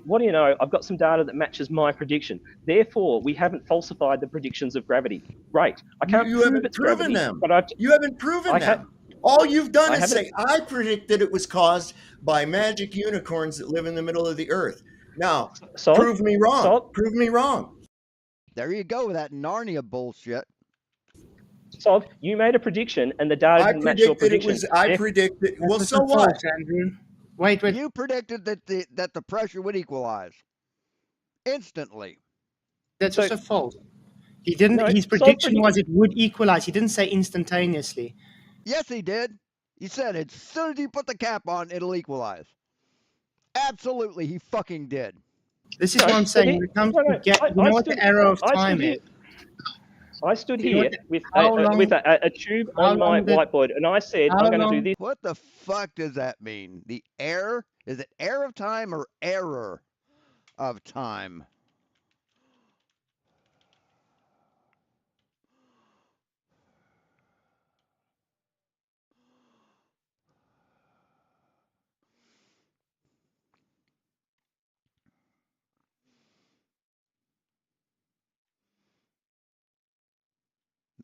what do you know? I've got some data that matches my prediction. Therefore, we haven't falsified the predictions of gravity. Great. I can't prove it's gravity, them. But you haven't proven them. All you've done is say, I predicted it was caused by magic unicorns that live in the middle of the earth. Now, prove me wrong. Prove me wrong. There you go with that Narnia bullshit. So you made a prediction and the data didn't match your prediction. I predicted. Well, so what? Andrew. Wait. You predicted that the pressure would equalize instantly. That's also false. He didn't. No, his prediction was it would equalize. He didn't say instantaneously. Yes, he did. He said as soon as you put the cap on, it'll equalize. Absolutely, he fucking did. This is what I'm saying. When it comes to you know what the arrow of time is? I stood here with a tube on my whiteboard, and I said, I'm going to do this. What the fuck does that mean? The air? Is it air of time or error of time?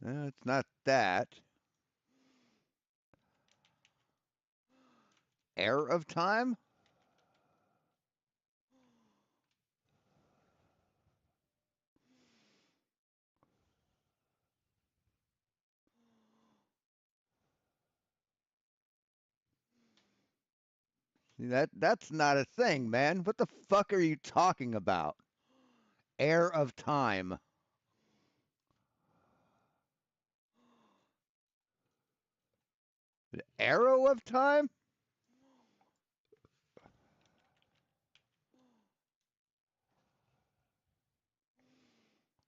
No, it's not that. Air of time? See, that's not a thing, man. What the fuck are you talking about? Air of time. The arrow of time?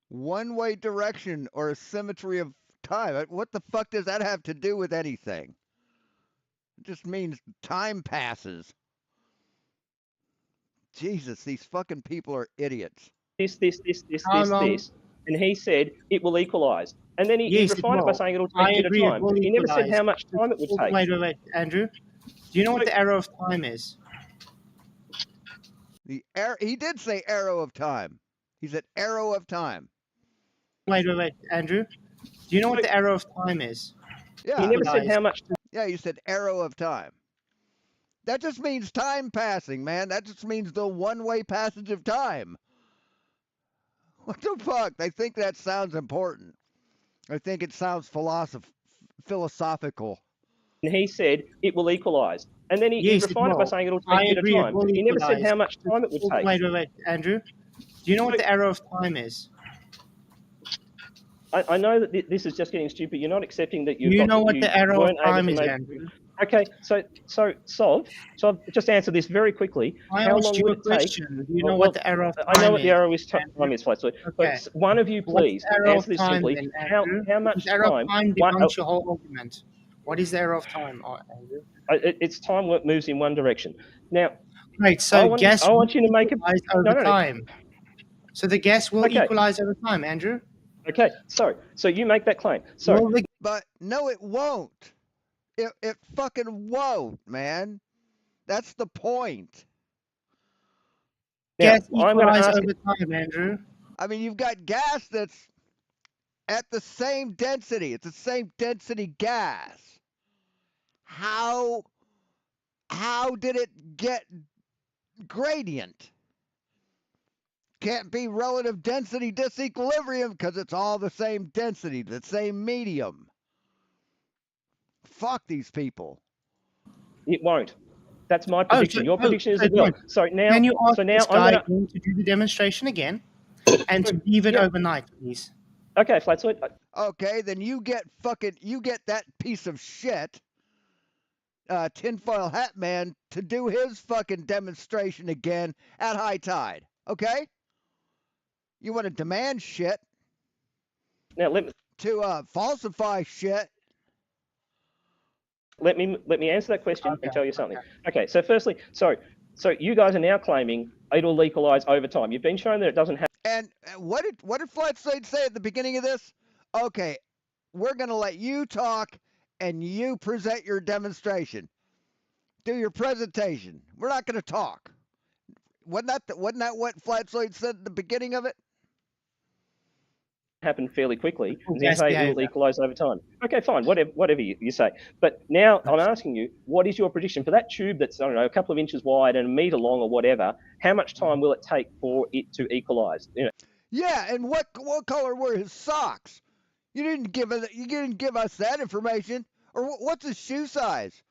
One-way direction or a symmetry of time. What the fuck does that have to do with anything? It just means time passes. Jesus, these fucking people are idiots. This. And he said it will equalize. And then he refined it by saying it'll take a bit of time. He never said how much time it would take. Wait, Andrew. Do you know what the arrow of time is? He did say arrow of time. He said arrow of time. Wait, Andrew. Do you know what the arrow of time is? Yeah. He never said how much. Yeah, you said arrow of time. That just means time passing, man. That just means the one-way passage of time. What the fuck? They think that sounds important. I think it sounds philosophical. And he said it will equalise. And then he Yes, it refined it by will. saying it'll take I a bit of agree, it time. will He never said equalise. how much time it would take. Wait, Andrew. Do you know what the arrow of time is? I know that this is just getting stupid. You're not accepting that you've You got know what you the arrow of weren't able time to is, make. Andrew? Okay, so Solve, just answer this very quickly. I How asked long you would a it take? question. Do you know what the arrow of time is? I know what the arrow is. Time is, Flatzoid. Okay. But one of you, What's please, the arrow answer of this time simply. then, How Andrew? much The arrow time? of time debunks your whole argument. What is the arrow of time, Andrew? It's time what moves in one direction. Now, Right, so gas I want you to make it over time. So the gas will equalize over time, Andrew. Okay, so you make that claim. So, but no, it won't. It fucking won't, man. That's the point. Gas equalize over time, Andrew. I mean, you've got gas that's at the same density. It's the same density gas. How did it get gradient? Can't be relative density disequilibrium because it's all the same density, the same medium. Fuck these people. It won't. That's my prediction. Your prediction is it will. So now, can you ask this guy I'm to do the demonstration again and to leave it overnight, please? Okay, Flatzoid. Okay, then you get that piece of shit, tinfoil hat man, to do his fucking demonstration again at high tide. Okay? You want to demand shit? Now let me falsify shit. Let me answer that question and tell you something. Okay, so firstly, so you guys are now claiming it'll equalize over time. You've been shown that it doesn't happen. And what did Flatzoid say at the beginning of this? Okay, we're gonna let you talk and you present your demonstration. Do your presentation. We're not gonna talk. Wasn't that what Flatzoid said at the beginning of it? Happen fairly quickly. It will equalize over time. Okay, fine, whatever you say. But now I'm asking you, what is your prediction for that tube that's, I don't know, a couple of inches wide and a meter long or whatever? How much time will it take for it to equalize? You know. Yeah, and what color were his socks? You didn't give us that information. Or what's his shoe size?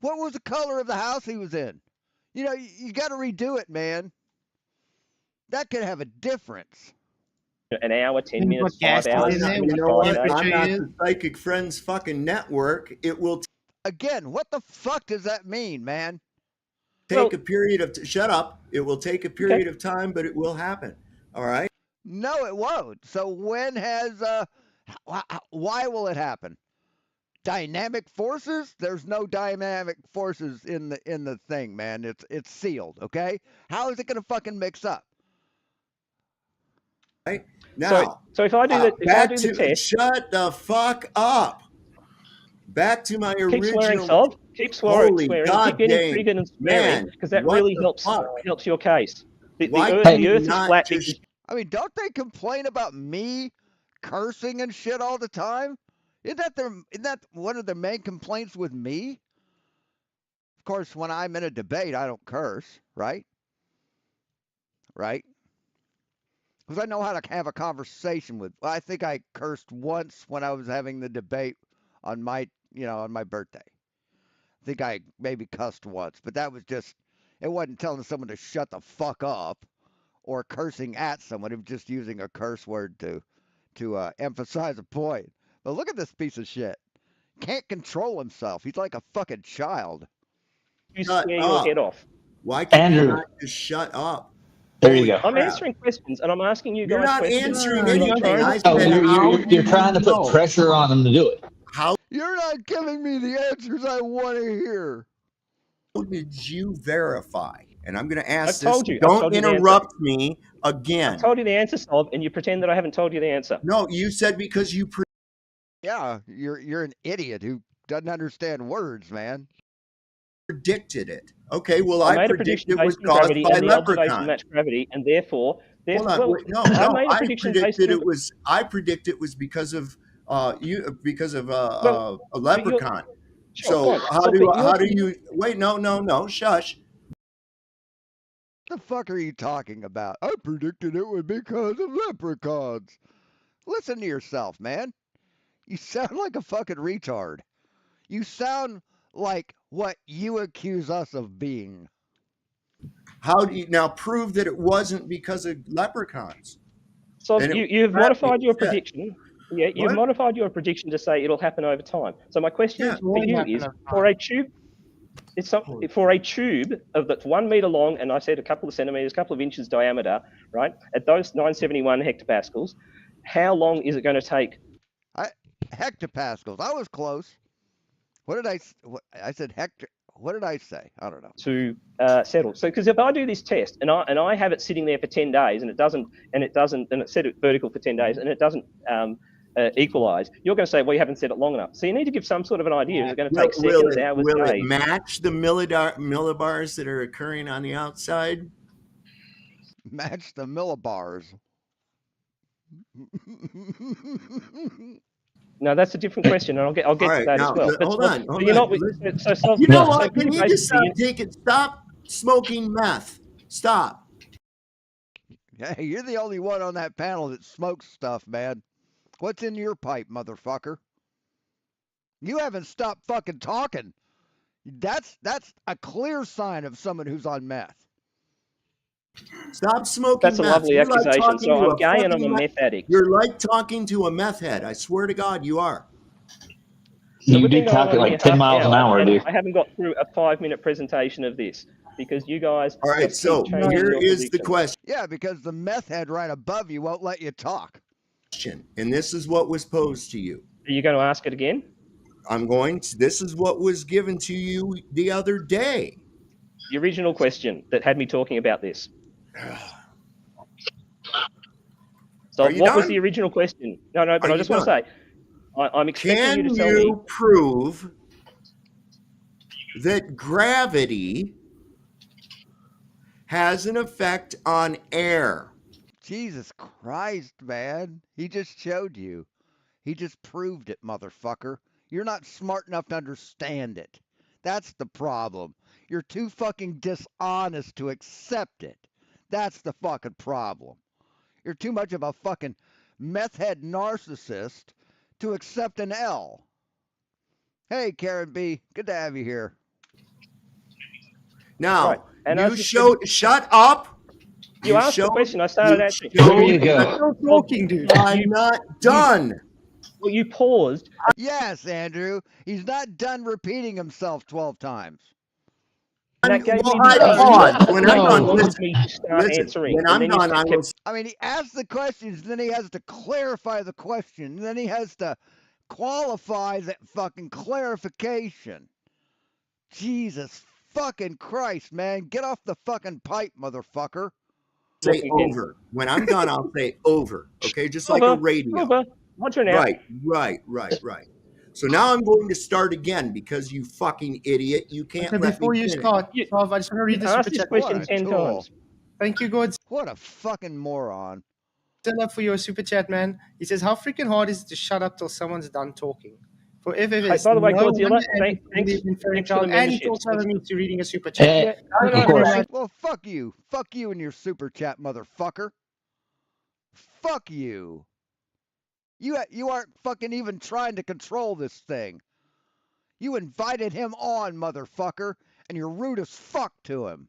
What was the color of the house he was in? You know, you got to redo it, man. That could have a difference. An hour, 10 minutes, 5 hours. You know what? I'm not the Psychic Friends fucking network. It will. Again, what the fuck does that mean, man? Take a period of shut up. It will take a period of time, but it will happen. All right. No, it won't. So when why will it happen? Dynamic forces? There's no dynamic forces in the thing, man. It's sealed, okay? How is it gonna fucking mix up? Right? Now, so if I do the test, shut the fuck up. Back to my original. Keep swearing, Sob. Keep swearing. Keep getting triggered and swearing because that really helps your case. The earth is flat. I mean, don't they complain about me cursing and shit all the time? Isn't that one of their main complaints with me? Of course, when I'm in a debate, I don't curse, right? Right? Because I know how to have a conversation with. Well, I think I cursed once when I was having the debate on my birthday. I think I maybe cussed once, but that was just. It wasn't telling someone to shut the fuck up, or cursing at someone. It was just using a curse word to emphasize a point. But look at this piece of shit. Can't control himself. He's like a fucking child. You scare your head off. Why can't you not just shut up? There you go. I'm answering questions, and I'm asking you guys. You're not questions. answering anything. You're trying to put pressure on them to do it. How? You're not giving me the answers I want to hear. How did you verify? And I'm going to ask this. Told you. Don't interrupt me again. I told you the answer, Sob, and you pretend that I haven't told you the answer. No, you said because you. Yeah, you're an idiot who doesn't understand words, man. Predicted it. Okay, well, I made predicted it was caused gravity, by and the observation leprechaun. matched gravity, and therefore No, I predicted it was. I predicted it was because of a leprechaun. Sure, So fine. how Well, do but how do you're- you wait? No, shush. The fuck are you talking about? I predicted it would be because of leprechauns. Listen to yourself, man. You sound like a fucking retard. You sound like what you accuse us of being. How do you now prove that it wasn't because of leprechauns? So And you've that modified being your said- prediction. Yeah, you've What? modified your prediction to say it'll happen over time. So my question Yeah. for you is, for a tube, for a tube that's 1 meter long, and I said a couple of centimeters, a couple of inches diameter, right? At those 971 hectopascals, how long is it going to take? Hectopascals. I was close. What did I said hector. What did I say? I don't know. To settle. So, because if I do this test and I have it sitting there for 10 days and it's set it vertical for 10 days and it doesn't equalize, you're going to say, well, you haven't set it long enough. So you need to give some sort of an idea. Is it going to take seconds, hours, will days? it match the millibars that are occurring on the outside? Match the millibars. No, that's a different question, and I'll get Right, to that now, as well. hold on. You're not. So You know so what? Can you just basically, stop smoking meth? Stop. Hey, you're the only one on that panel that smokes stuff, man. What's in your pipe, motherfucker? You haven't stopped fucking talking. That's a clear sign of someone who's on meth. Stop smoking That's a meth. lovely You're like accusation. talking So to I'm gay and I'm a meth addict. You're like talking to a meth head. I swear to God, you are. So You we've do been going talk on at here like 10 half miles an hour, hour, and dude. I haven't got through a 5-minute presentation of this because you guys. All right, just so keep changing here your is the predictions. question. Yeah, because the meth head right above you won't let you talk. And this is what was posed to you. Are you going to ask it again? This is what was given to you the other day. The original question that had me talking about this. So Are you what was done? the original question? No, but Are I you just want to say, I'm expecting you Can to tell me. you prove that gravity has an effect on air? Jesus Christ, man. He just showed you. He just proved it, motherfucker. You're not smart enough to understand it. That's the problem. You're too fucking dishonest to accept it. That's the fucking problem. You're too much of a fucking meth head narcissist to accept an L. Hey, Karen B. Good to have you here. Now, Right. And you showed. Shut up. You asked the question. I started answering. There you go. Still talking, dude. I'm not done. Well, you paused. Yes, Andrew. He's not done repeating himself 12 times. That gave Well, me the I paused. When I'm No. done, wanted listen, me to start listen. answering. When and I'm then you done, I will. I mean, he asks the questions, then he has to clarify the question, and then he has to qualify that fucking clarification. Jesus fucking Christ, man. Get off the fucking pipe, motherfucker. Say over. When I'm done, I'll say over. Okay, just like a radio. Over. Roger now. Right. So now I'm going to start again because you fucking idiot. You can't So let before me you finish. start, Sav, I just want to read You the asked super this chat. question What a 10 tool. times. Thank you, Godzilla, What a fucking moron. for your super chat, man. He says, "How freaking hard is it to shut up till someone's done talking?" For FFS, By the way, no Godzilla, wonder thanks Andy for the and he membership. also admits to reading a super chat. Eh, Yeah, Thank no, you of very course. much. Well, fuck you. Fuck you and your super chat, motherfucker. Fuck you. You aren't fucking even trying to control this thing. You invited him on, motherfucker, and you're rude as fuck to him.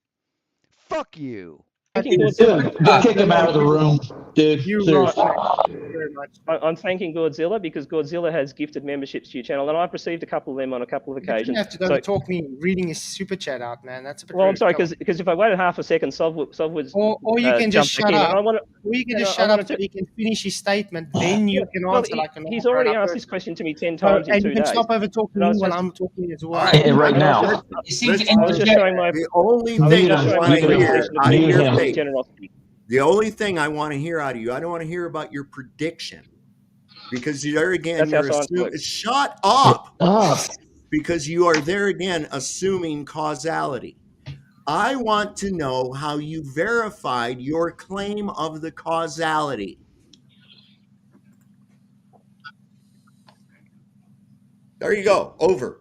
Fuck you. Thanking Godzilla. Dude, kick him out of the room, dude. You Seriously. rock, man. Thank you very much. I'm thanking Godzilla because Godzilla has gifted memberships to your channel, and I've received a couple of them on a couple of You didn't occasions. have to So, talk me reading his super chat out, man. That's a bit well, I'm rude. sorry, Come on. because if I waited half a second, Sov would Or you can just jump back shut in, and I up. want to. Or you can you just know, I shut up wanted so to- he can finish his statement. Then you can Well, answer like a he's normal already grown-up asked this person. question to me 10 So, times in and 2 you can days. stop over talking And I me was while just- I'm talking as well. Hey, right And I was now. just- You seem to I was just interject. showing my The only Mute thing him, I want mute to him. hear appreciation of out of Mute your him. face, generosity. the only thing I want to hear out of you, I don't want to hear about your prediction. Because there again, That's how you're science assuming. works. Shut up! Oh, Because you are there again assuming causality. I want to know how you verified your claim of the causality. There you go. Over.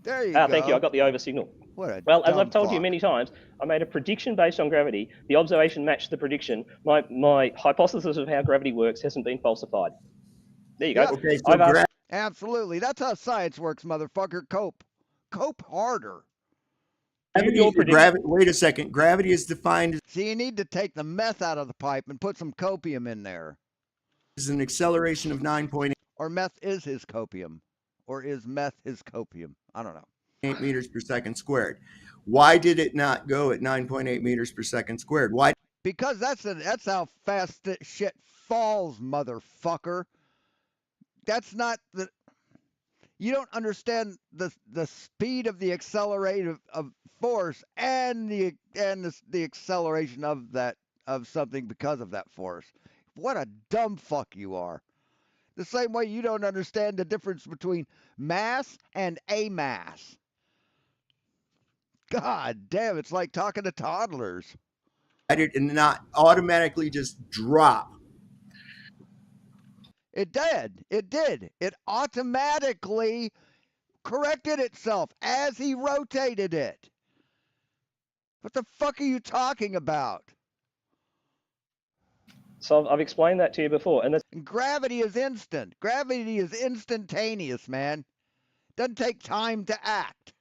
There you go. Thank you. I got the over signal. Well, as I've told you many times, I made a prediction based on gravity. The observation matched the prediction. My hypothesis of how gravity works hasn't been falsified. There you go. Okay, so absolutely. That's how science works, motherfucker. Cope harder. Gravity, wait a second. Gravity is defined as... See, you need to take the meth out of the pipe and put some copium in there. Is an acceleration of 9.8. Or meth is his copium. Or is meth his copium? I don't know. 8 meters per second squared. Why did it not go at 9.8 meters per second squared? Why? Because that's how fast that shit falls, motherfucker. That's not the... You don't understand the speed of the accelerative of force and the acceleration of something because of that force. What a dumb fuck you are. The same way you don't understand the difference between mass and a mass. God damn, it's like talking to toddlers. I did not automatically just drop. It did. It automatically corrected itself as he rotated it. What the fuck are you talking about? So I've explained that to you before. And gravity is instant. Gravity is instantaneous, man. Doesn't take time to act.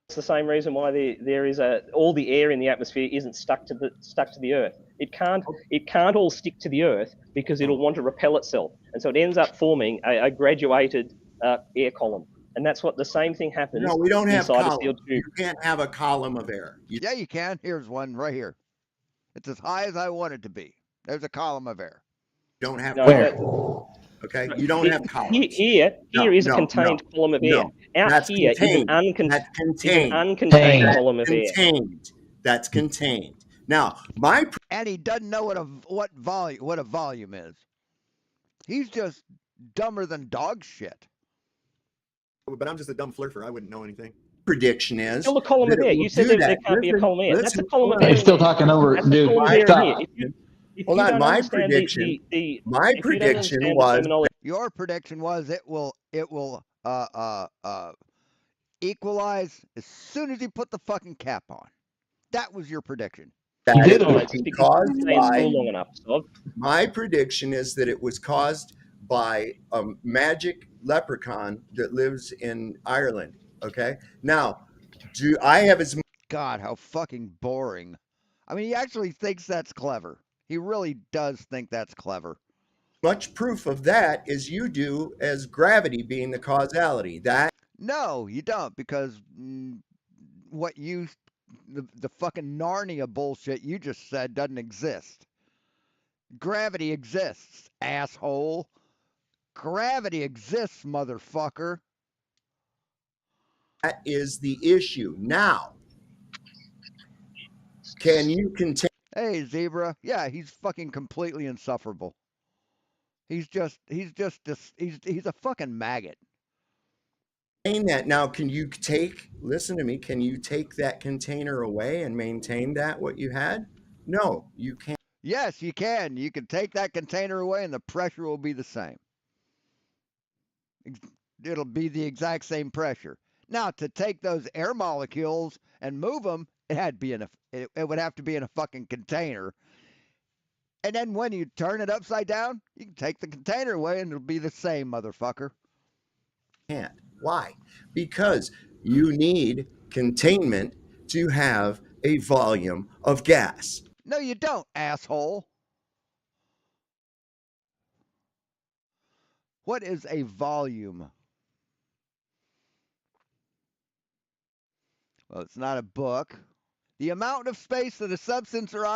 It's the same reason why there is all the air in the atmosphere isn't stuck to the Earth. It can't all stick to the Earth because it'll want to repel itself, and so it ends up forming a graduated air column. And that's what the same thing happens. No, we don't have column. You can't have a column of air. Yeah, you can. Here's one right here. It's as high as I want it to be. There's a column of air. You don't have Okay, you don't have columns. Here is a contained column of air. Out here is an uncontained column of air. That's contained. Now, and he doesn't know what a volume is. He's just dumber than dog shit. But I'm just a dumb flirter. I wouldn't know anything. Prediction is still a column of air. You said there can't be a column of air. That's a column of air. He's still talking over, dude. Stop. Hold on, my prediction was your prediction was it will equalize as soon as you put the fucking cap on. That was your prediction. That it was caused by, long enough, my prediction is that it was caused by a magic leprechaun that lives in Ireland. Okay, now I have his... God, how fucking boring. I mean, he actually thinks that's clever. He really does think that's clever. Much proof of that is you do as gravity being the causality. No, you don't, because the fucking Narnia bullshit you just said doesn't exist. Gravity exists, asshole. Gravity exists, motherfucker. That is the issue. Now, can you contain... Hey, Zebra. Yeah, he's fucking completely insufferable. He's a fucking maggot. That now, can you listen to me, can you take that container away and maintain what you had? No, you can't. Yes, you can. You can take that container away and the pressure will be the same. It'll be the exact same pressure. Now, to take those air molecules and move them, it would have to be in a fucking container. And then when you turn it upside down, you can take the container away and it'll be the same, motherfucker. Can't. Why? Because you need containment to have a volume of gas. No, you don't, asshole. What is a volume? Well, it's not a book. The amount of space that a substance or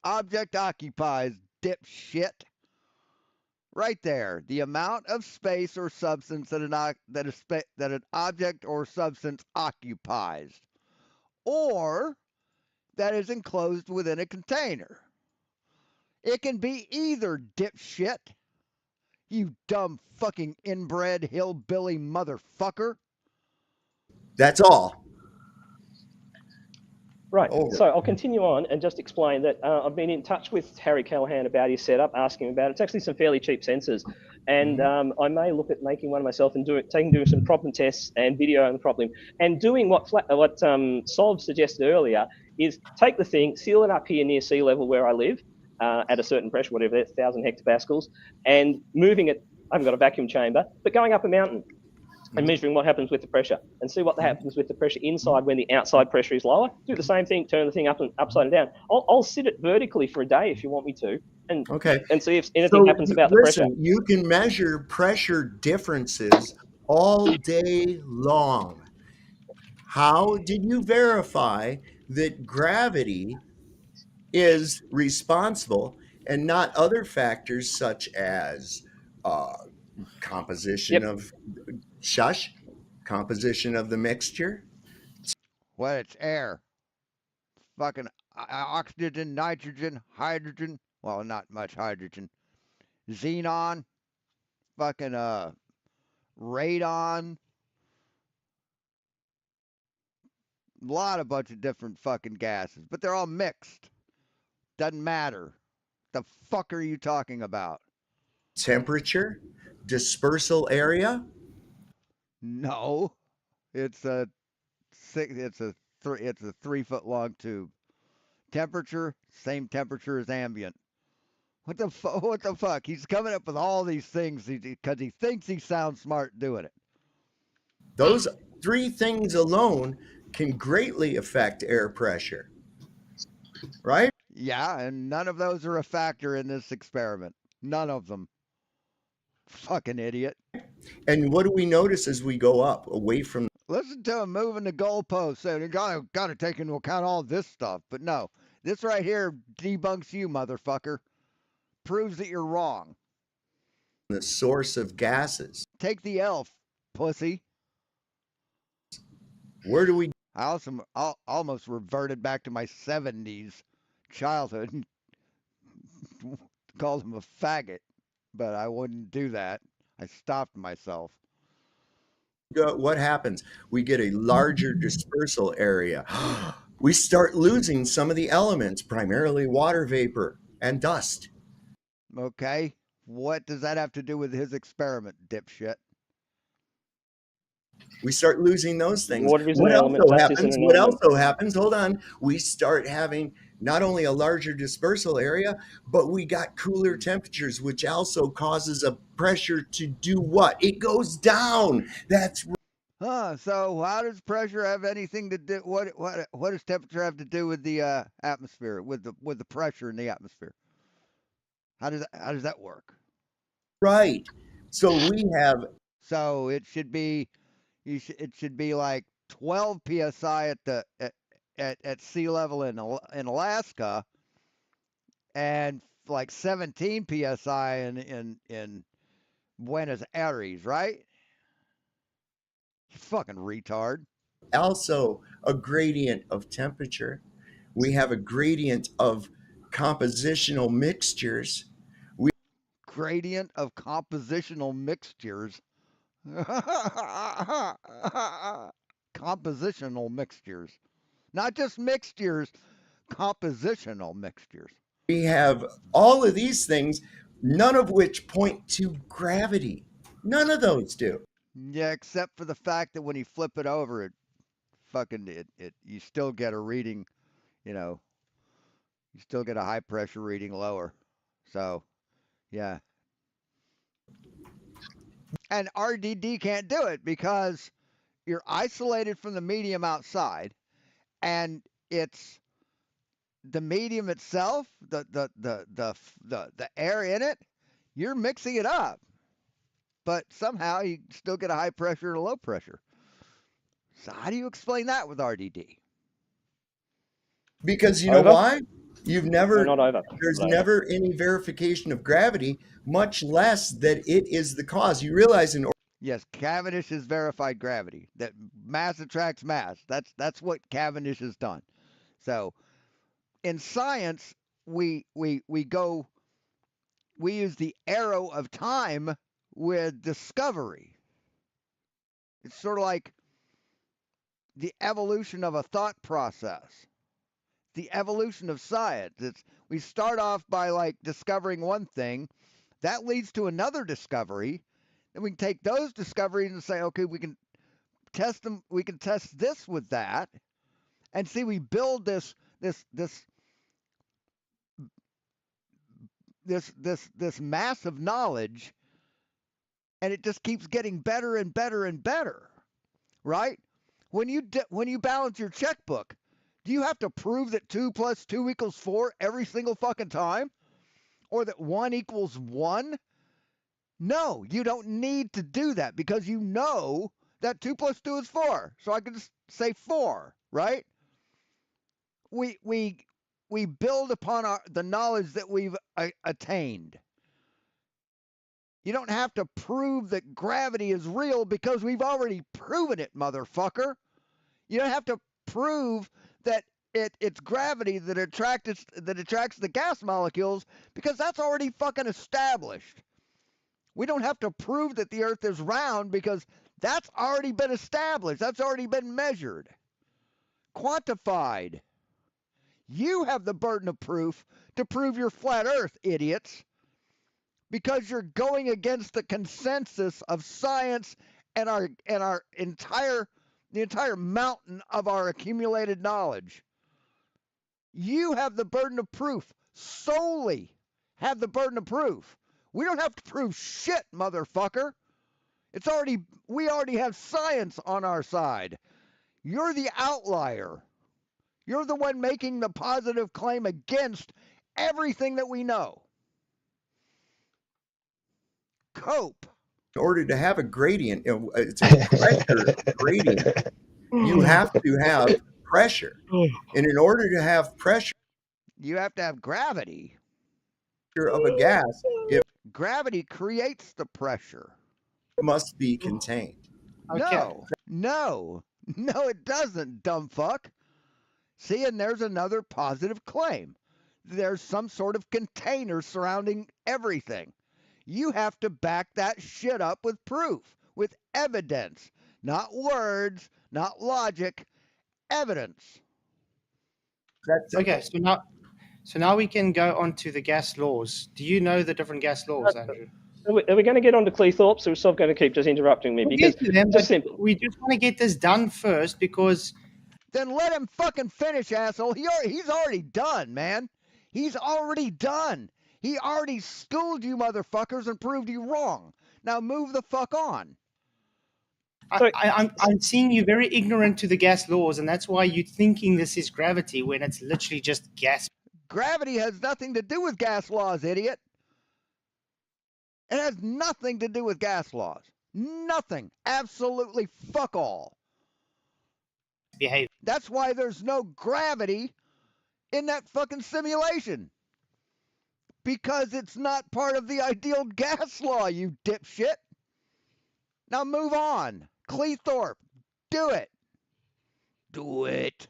object occupies, dipshit. Right there. The amount of space or substance that an object or substance occupies. Or that is enclosed within a container. It can be either, dipshit. You dumb fucking inbred hillbilly motherfucker. That's all. Right. Over. So I'll continue on and just explain that I've been in touch with Harry Callahan about his setup, asking him about it. It's actually some fairly cheap sensors, and I may look at making one myself and doing some problem tests and video on the problem, and doing what Solv suggested earlier is take the thing, seal it up here near sea level where I live, at a certain pressure, whatever that's 1,000 hectopascals, and moving it. I haven't got a vacuum chamber, but going up a mountain and measuring what happens with the pressure and see what happens with the pressure inside when the outside pressure is lower. Do the same thing, turn the thing upside and down. I'll sit it vertically for a day if you want me to, and see if anything happens about the pressure. You can measure pressure differences all day long. How did you verify that gravity is responsible and not other factors such as composition of composition of the mixture? Well, it's air. Fucking oxygen, nitrogen, hydrogen. Well, not much hydrogen. Xenon. Fucking radon. A bunch of different fucking gases, but they're all mixed. Doesn't matter. The fuck are you talking about? Temperature, dispersal area. No, it's a 3-foot long tube. Temperature, same temperature as ambient. What the fuck? What the fuck? He's coming up with all these things because he thinks he sounds smart doing it. Those 3 things alone can greatly affect air pressure, right? Yeah, and none of those are a factor in this experiment. None of them. Fucking idiot. And what do we notice as we go up away from? Listen to him moving the goalposts, and you gotta take into account all this stuff. But no, this right here debunks you, motherfucker. Proves that you're wrong. The source of gases. Take the L, pussy. Where do we? I almost reverted back to my 70s childhood and called him a faggot, but I wouldn't do that. I stopped myself. What happens? We get a larger dispersal area. We start losing some of the elements, primarily water vapor and dust. Okay, what does that have to do with his experiment, dipshit? We start losing those things. What also happens? Hold on. We start having not only a larger dispersal area, but we got cooler temperatures, which also causes a pressure to do what? It goes down. That's So how does pressure have anything to do? What does temperature have to do with the atmosphere? With the pressure in the atmosphere? How does that work? Right. So we have. So it should be. It should be like 12 psi at sea level in Alaska, and like 17 psi in Buenos Aires, right? You fucking retard. Also a gradient of temperature. We have a gradient of compositional mixtures. Gradient of compositional mixtures. Compositional mixtures. Not just mixtures, compositional mixtures. We have all of these things, none of which point to gravity. None of those do. Yeah, except for the fact that when you flip it over, you still get a reading, you still get a high pressure reading lower. So, yeah. And RDD can't do it because you're isolated from the medium outside, and it's the medium itself, the air in it, you're mixing it up. But somehow you still get a high pressure and a low pressure. So how do you explain that with RDD? Because you know why? You've never, not over. There's never any verification of gravity, much less that it is the cause. You realize Yes, Cavendish has verified gravity, that mass attracts mass. That's what Cavendish has done. So in science, we use the arrow of time with discovery. It's sort of like the evolution of a thought process. the evolution of science. We start off by like discovering one thing, that leads to another discovery, and we can take those discoveries and say, okay, we can test them. We can test this with that, and see, we build this mass of knowledge, and it just keeps getting better and better and better, right? When you balance your checkbook, do you have to prove that 2 + 2 = 4 every single fucking time, or that 1 = 1? No, you don't need to do that, because you know that 2 + 2 is 4. So I can just say 4, right? We build upon the knowledge that we've attained. You don't have to prove that gravity is real, because we've already proven it, motherfucker. You don't have to prove that it's gravity that attracts the gas molecules, because that's already fucking established. We don't have to prove that the Earth is round, because that's already been established. That's already been measured, quantified. You have the burden of proof to prove you're flat Earth, idiots, because you're going against the consensus of science and the entire mountain of our accumulated knowledge. You have the burden of proof, solely have the burden of proof. We don't have to prove shit, motherfucker. We already have science on our side. You're the outlier. You're the one making the positive claim against everything that we know. Cope. In order to have a gradient, it's a pressure gradient. You have to have pressure. And in order to have pressure, you have to have gravity of a gas. Gravity creates the pressure. It must be contained. Okay. No, it doesn't, dumb fuck. See, and there's another positive claim. There's some sort of container surrounding everything. You have to back that shit up with proof, with evidence, not words, not logic, evidence. Okay, so now we can go on to the gas laws. Do you know the different gas laws, Andrew? Are we going to get on to Cleethorpes, or are we still going to keep just interrupting me? Because we just want to get this done first, because... Then let him fucking finish, asshole. He's already done, man. He's already done. He already schooled you motherfuckers and proved you wrong. Now move the fuck on. I'm seeing you very ignorant to the gas laws, and that's why you're thinking this is gravity when it's literally just gas. Gravity has nothing to do with gas laws, idiot. It has nothing to do with gas laws. Nothing. Absolutely fuck all. Behavior. That's why there's no gravity in that fucking simulation. Because it's not part of the ideal gas law, you dipshit. Now move on. Cleethorpe, do it. Do it.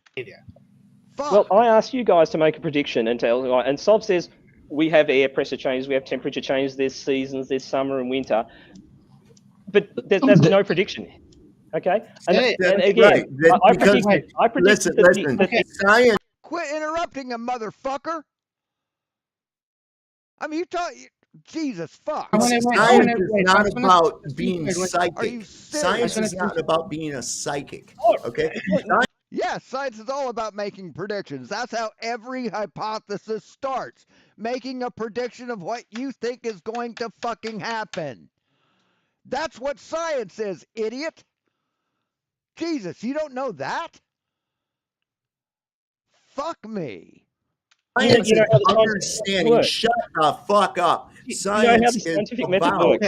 Fuck. Well, I asked you guys to make a prediction and Sob says we have air pressure changes, we have temperature changes, there's seasons, there's summer and winter. But there's no prediction. Okay? And again, right. I predict listen. Science. Quit interrupting him, motherfucker. I mean, Jesus fuck. Science is not about being psychic. Science is not about being a psychic. Okay? Yeah, science is all about making predictions. That's how every hypothesis starts. Making a prediction of what you think is going to fucking happen. That's what science is, idiot. Jesus, you don't know that? Fuck me. Science is understanding. Shut the fuck up. Science is about...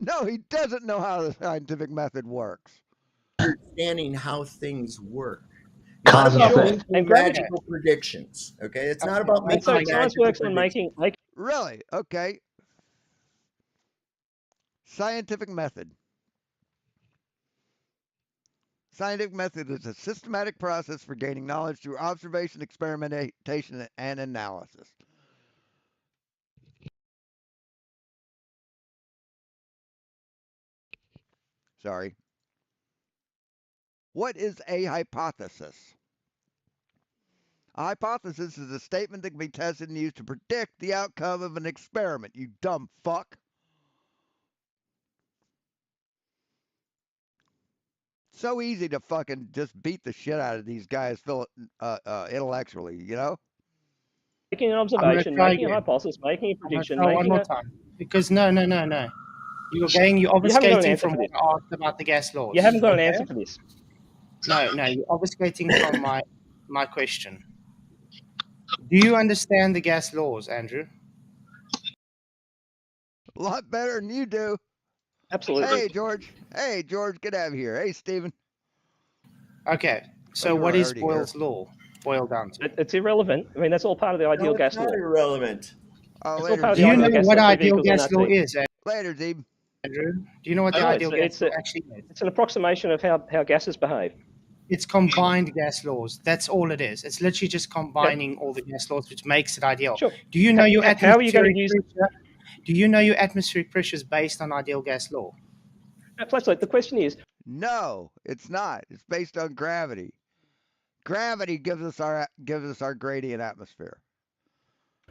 No, he doesn't know how the scientific method works. Understanding how things work. Not about magical predictions. Okay, it's not about making science works on making. Really? Okay. Scientific method. Scientific method is a systematic process for gaining knowledge through observation, experimentation, and analysis. Sorry. What is a hypothesis? A hypothesis is a statement that can be tested and used to predict the outcome of an experiment, you dumb fuck. So easy to fucking just beat the shit out of these guys intellectually, you know? Making an I'm gonna observation, try making a again. hypothesis, making a I'm gonna prediction, try one making more a... time. Because no. You're You haven't got an obfuscating answer from for what this. I asked about the gas laws. You haven't got an okay? answer for this. No, you're obfuscating from my question. Do you understand the gas laws, Andrew? A lot better than you do. Absolutely. Hey, George, get out of here. Hey, Stephen. Okay, so you were what is already Boyle's law boiled down to? It's irrelevant. I mean, that's all part of the ideal No, gas it's not law. irrelevant. Oh, It's all later, part of Do the you ideal know gas what law. ideal equals gas law NRT. is, Later, Zeb. Andrew? Do you know what the No, ideal gas law it's actually is? It's an approximation of how gases behave. It's combined gas laws. That's all it is. It's literally just combining all the gas laws, which makes it ideal. Sure. Do you know your How are you going to atmospheric use... pressure? Do you know your atmospheric pressure is based on ideal gas law? Flatzoid, the question is... No, it's not. It's based on gravity. Gravity gives us our gradient atmosphere.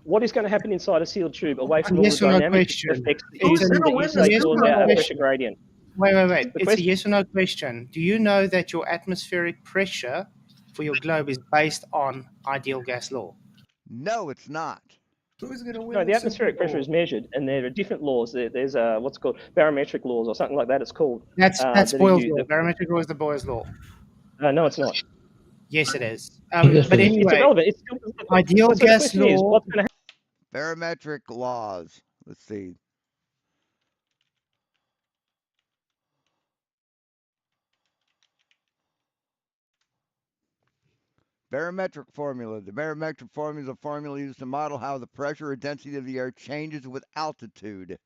What is going to happen inside a sealed tube away from all Yes the or no dynamic question. effects It's that a you say yes or cause no our question. pressure gradient? Wait. The It's a question... yes or no question. Do you know that your atmospheric pressure for your globe is based on ideal gas law? No, it's not. Who's going to win? No, the atmospheric pressure is measured, and there are different laws. There's what's called barometric laws or something like that. It's called. That's that are Boyle's used. law. Barometric law is the Boyle's law. No, it's not. Yes, it is. Yes, But it is. It's anyway, irrelevant. It's still, ideal so the gas question is, law. what's going to happen? Barometric laws. Let's see. Barometric formula. The barometric formula is a formula used to model how the pressure or density of the air changes with altitude.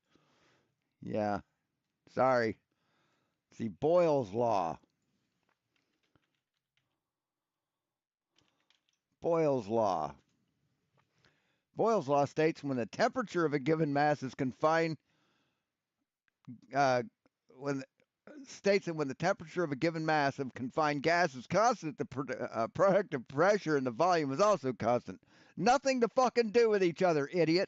Yeah. Sorry. See, Boyle's law. Boyle's law. Boyle's law states when the temperature of a given mass is confined, states that when the temperature of a given mass of confined gas is constant, the productive pressure in the volume is also constant. Nothing to fucking do with each other, idiot.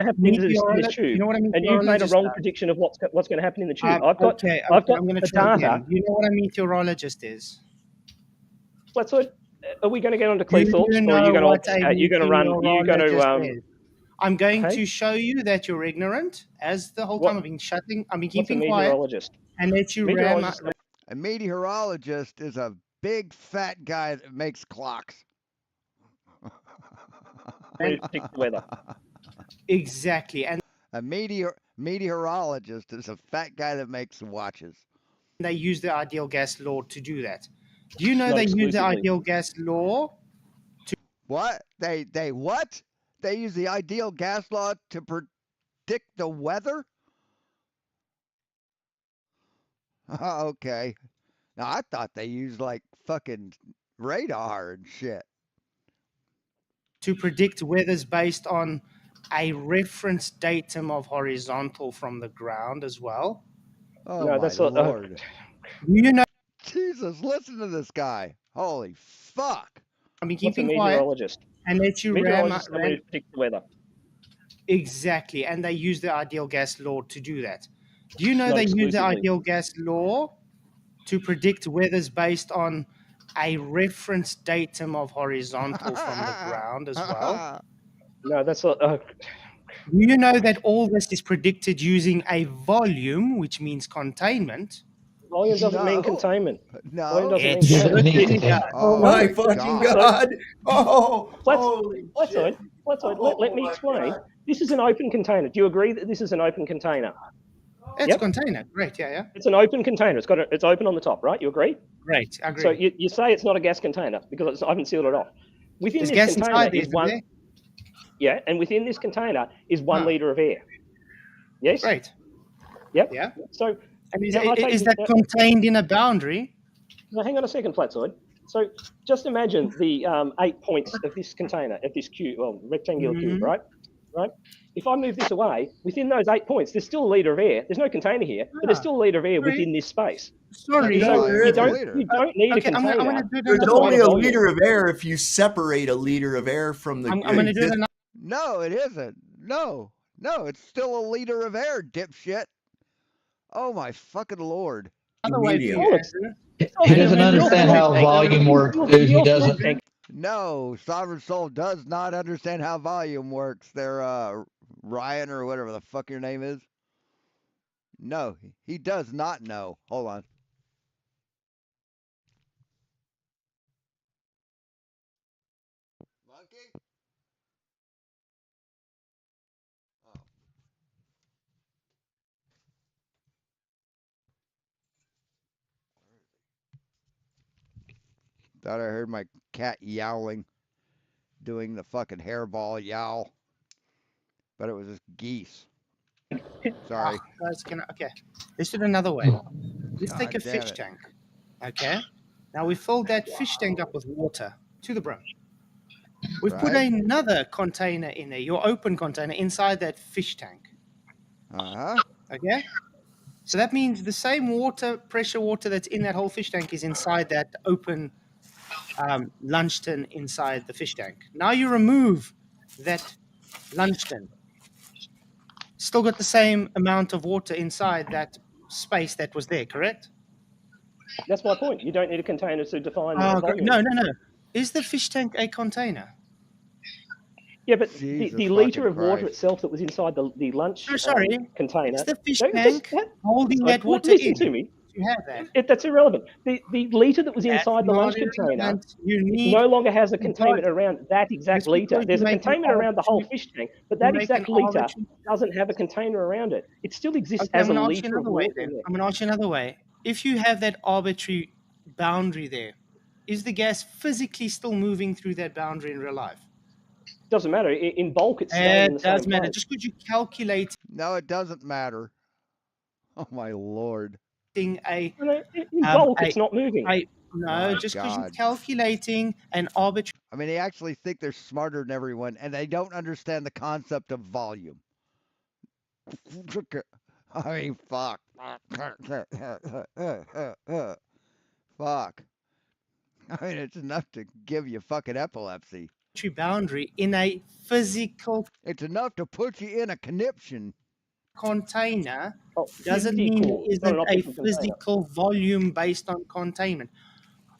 Happen in this tube, you know what a and you've made a meteorologist wrong does? prediction of what's going to happen in the tube. I'm I've got going to the try data. again. You know what a meteorologist is? Flatzoid, are we going to get onto Cleethorpes, or are you going to run? You're going to. I'm going to show you that you're ignorant. As the whole time I've been keeping quiet, and let you ram. A meteorologist is a big fat guy that makes clocks. Predict the weather. Exactly, and a meteorologist is a fat guy that makes watches. They use the ideal gas law to do that. Do you know they use the ideal gas law to what? They what? They use the ideal gas law to predict the weather? Okay. Now I thought they used like fucking radar and shit. To predict weather's based on a reference datum of horizontal from the ground as well. Oh no, my Lord. You know, Jesus, listen to this guy. Holy fuck. I mean, keeping quiet and let you ram. Predict the weather. Exactly, and they use the ideal gas law to do that. Do you know they use the ideal gas law to predict weather's based on a reference datum of horizontal from the ground as well? No, that's not. Do you know that all this is predicted using a volume, which means containment? Volume doesn't mean containment. No, it should mean. Oh my fucking God! Oh, Flatzoid, let me explain. This is an open container. Do you agree that this is an open container? It's a container. Great, yeah. It's an open container. It's open on the top, right? You agree? Great, I agree. So you say it's not a gas container because I haven't sealed it off. Within this gas container is one. Yeah, and within this container is 1 liter of air. Yes. Right. Yep. Yeah. So. I mean, is that contained in a boundary? Now, hang on a second, Flatzoid. So just imagine the 8 points of this container, of this cube, rectangular cube, right? right? If I move this away, within those 8 points, there's still a litre of air. There's no container here, but there's still a litre of air within this space. Sorry. That's So why you it's a don't liter. you don't need a container. I'm gonna do it There's another only way. a volume. liter of air if you separate a liter of air from the. I'm gonna do it another. No, it isn't. No, it's still a liter of air, dipshit. Oh my fucking lord. Another way for Medium. you, Andrew. He doesn't understand how volume works, dude. He doesn't. No, Sovereign Soul does not understand how volume works. They're Ryan or whatever the fuck your name is. No, he does not know. Hold on. Monkey? Oh. Thought I heard my cat yowling, doing the fucking hairball yowl. But it was just geese. Sorry. Guys, okay. Let's do it another way. Let's take a God damn fish it. tank. Okay. Now we filled that fish tank up with water to the brim. We've put Right. another container in there, your open container, inside that fish tank. Uh-huh. Okay. So that means the same water, pressure water that's in that whole fish tank is inside that open lunch tin inside the fish tank. Now you remove that lunch tin. Still got the same amount of water inside that space that was there, correct? That's my point. You don't need a container to define the Oh, volume. no. Is the fish tank a container? Yeah, but Jesus the litre fucking of water Christ. itself that was inside the lunch Oh, sorry. container. It's the fish Don't tank just- holding that water Listen in. to me. You have that. That's irrelevant. The litre that was That's inside the not lunch container irrelevant. You need no longer has a because- containment around that exact Just litre. because There's you a make an containment around the whole arbitrary- fish tank, but that make exact an litre arbitrary- doesn't have a container around it. It still exists Okay, as I'm a going to ask you litre of another way water. then. I'm going to ask you another way. If you have that arbitrary boundary there, is the gas physically still moving through that boundary in real life? Doesn't matter. In bulk, it's staying in the It does same matter. place. Just because you calculate No, it doesn't matter. Oh my lord. a In bulk, it's not moving. no, My just because you're God. calculating an arbitrary I mean, they actually think they're smarter than everyone, and they don't understand the concept of volume. I mean, fuck. Fuck. I mean, it's enough to give you fucking epilepsy. boundary in a physical It's enough to put you in a conniption. container Oh, doesn't physical, mean it not an isn't a optical container. physical volume based on containment.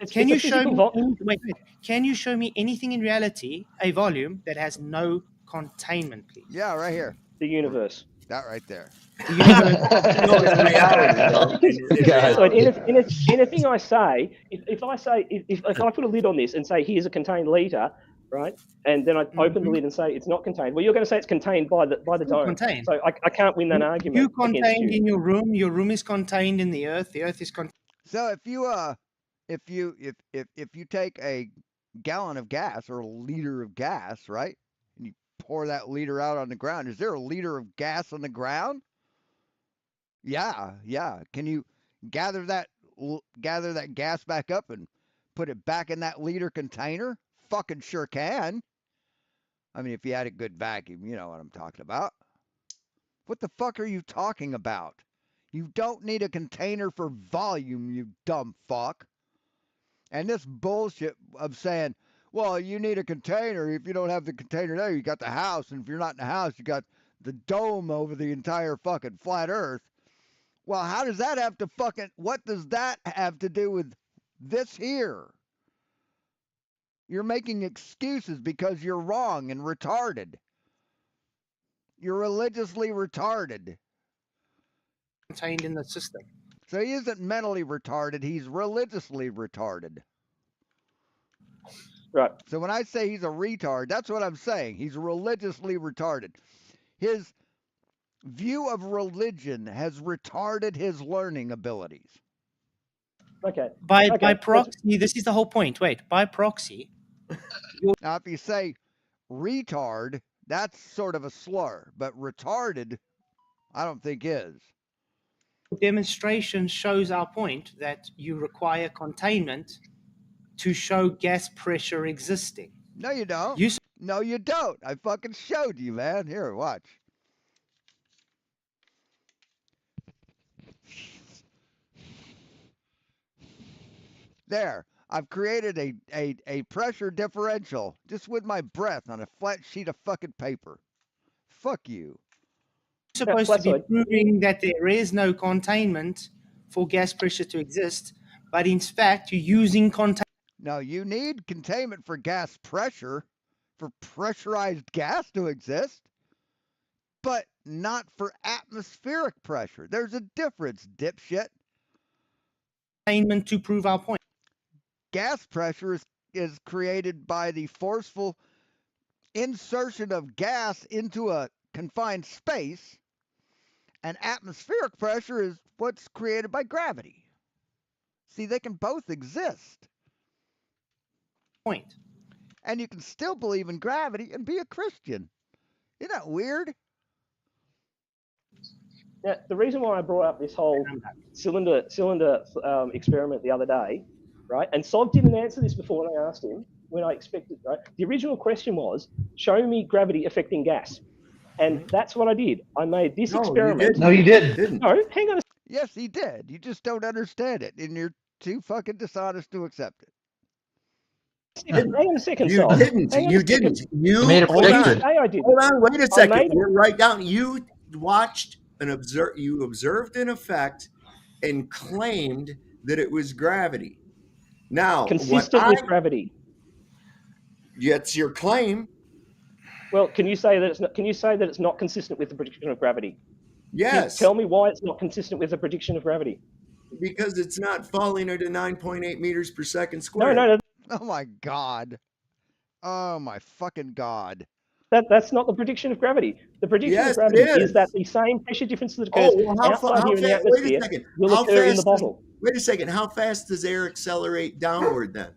It's Can a you show physical me wait, can you show me anything in reality, a volume that has no containment, please? Yeah, right here. the universe. That right there. The universe- No, in reality, though. In Guys. So reality. anything I say, if I put a lid on this and say here's a contained litre, right, and then I open the lid and say it's not contained, well, you're going to say it's contained by the dome. contained. So I can't win that argument. You against contained you. in your room is contained in the earth is contained. So if you take a gallon of gas or a liter of gas, right, and you pour that liter out on the ground, is there a liter of gas on the ground? Yeah. Can you gather that gas back up and put it back in that liter container? Fucking sure can. I mean, if you had a good vacuum, you know what I'm talking about. What the fuck are you talking about? You don't need a container for volume, you dumb fuck. And this bullshit of saying, well, you need a container. If you don't have the container there, you got the house. And if you're not in the house, you got the dome over the entire fucking flat earth. Well, how does that have to what does that have to do with this here? You're making excuses because you're wrong and retarded. You're religiously retarded. contained in the system. So he isn't mentally retarded, he's religiously retarded. Right. So when I say he's a retard, that's what I'm saying. He's religiously retarded. His view of religion has retarded his learning abilities. Okay. By proxy, this is the whole point. Wait, by proxy. Now, if you say retard, that's sort of a slur, but retarded, I don't think is. Demonstration shows our point that you require containment to show gas pressure existing. No, you don't. No, you don't. I fucking showed you, man. Here, watch. There. I've created a pressure differential just with my breath on a flat sheet of fucking paper. Fuck you. Supposed to be proving that there is no containment for gas pressure to exist, but in fact you're using containment. No, you need containment for gas pressure, for pressurized gas to exist, but not for atmospheric pressure. There's a difference, dipshit. Containment to prove our point. Gas pressure is created by the forceful insertion of gas into a confined space, and atmospheric pressure is what's created by gravity. See, they can both exist. Point. And you can still believe in gravity and be a Christian. Isn't that weird? Now, the reason why I brought up this whole cylinder experiment the other day, right? And Sov didn't answer this before when I asked him, when I expected, right? The original question was, show me gravity affecting gas. And that's what I did. I made this experiment. No, you didn't. No, hang on a Yes, he did. You just don't understand it, and you're too fucking dishonest to accept it. second. Hang on a second, You Sov. didn't. Hang on You a second. didn't. You made a hold prediction. on. I did. Hold on. Wait a second. made it. We're right down. You watched and observed. You observed an effect and claimed that it was gravity. Now, Consistent with gravity. It's your claim. Well, can you say that it's not? Can you say that it's not consistent with the prediction of gravity? Yes. Tell me why it's not consistent with the prediction of gravity. Because it's not falling at a 9.8 meters per second squared. No. Oh my God. Oh my fucking God. That's not the prediction of gravity. The prediction Yes, of gravity it is that the same pressure difference that occurs outside here in the atmosphere will occur in the bottle. Wait a second. How fast does air accelerate downward then?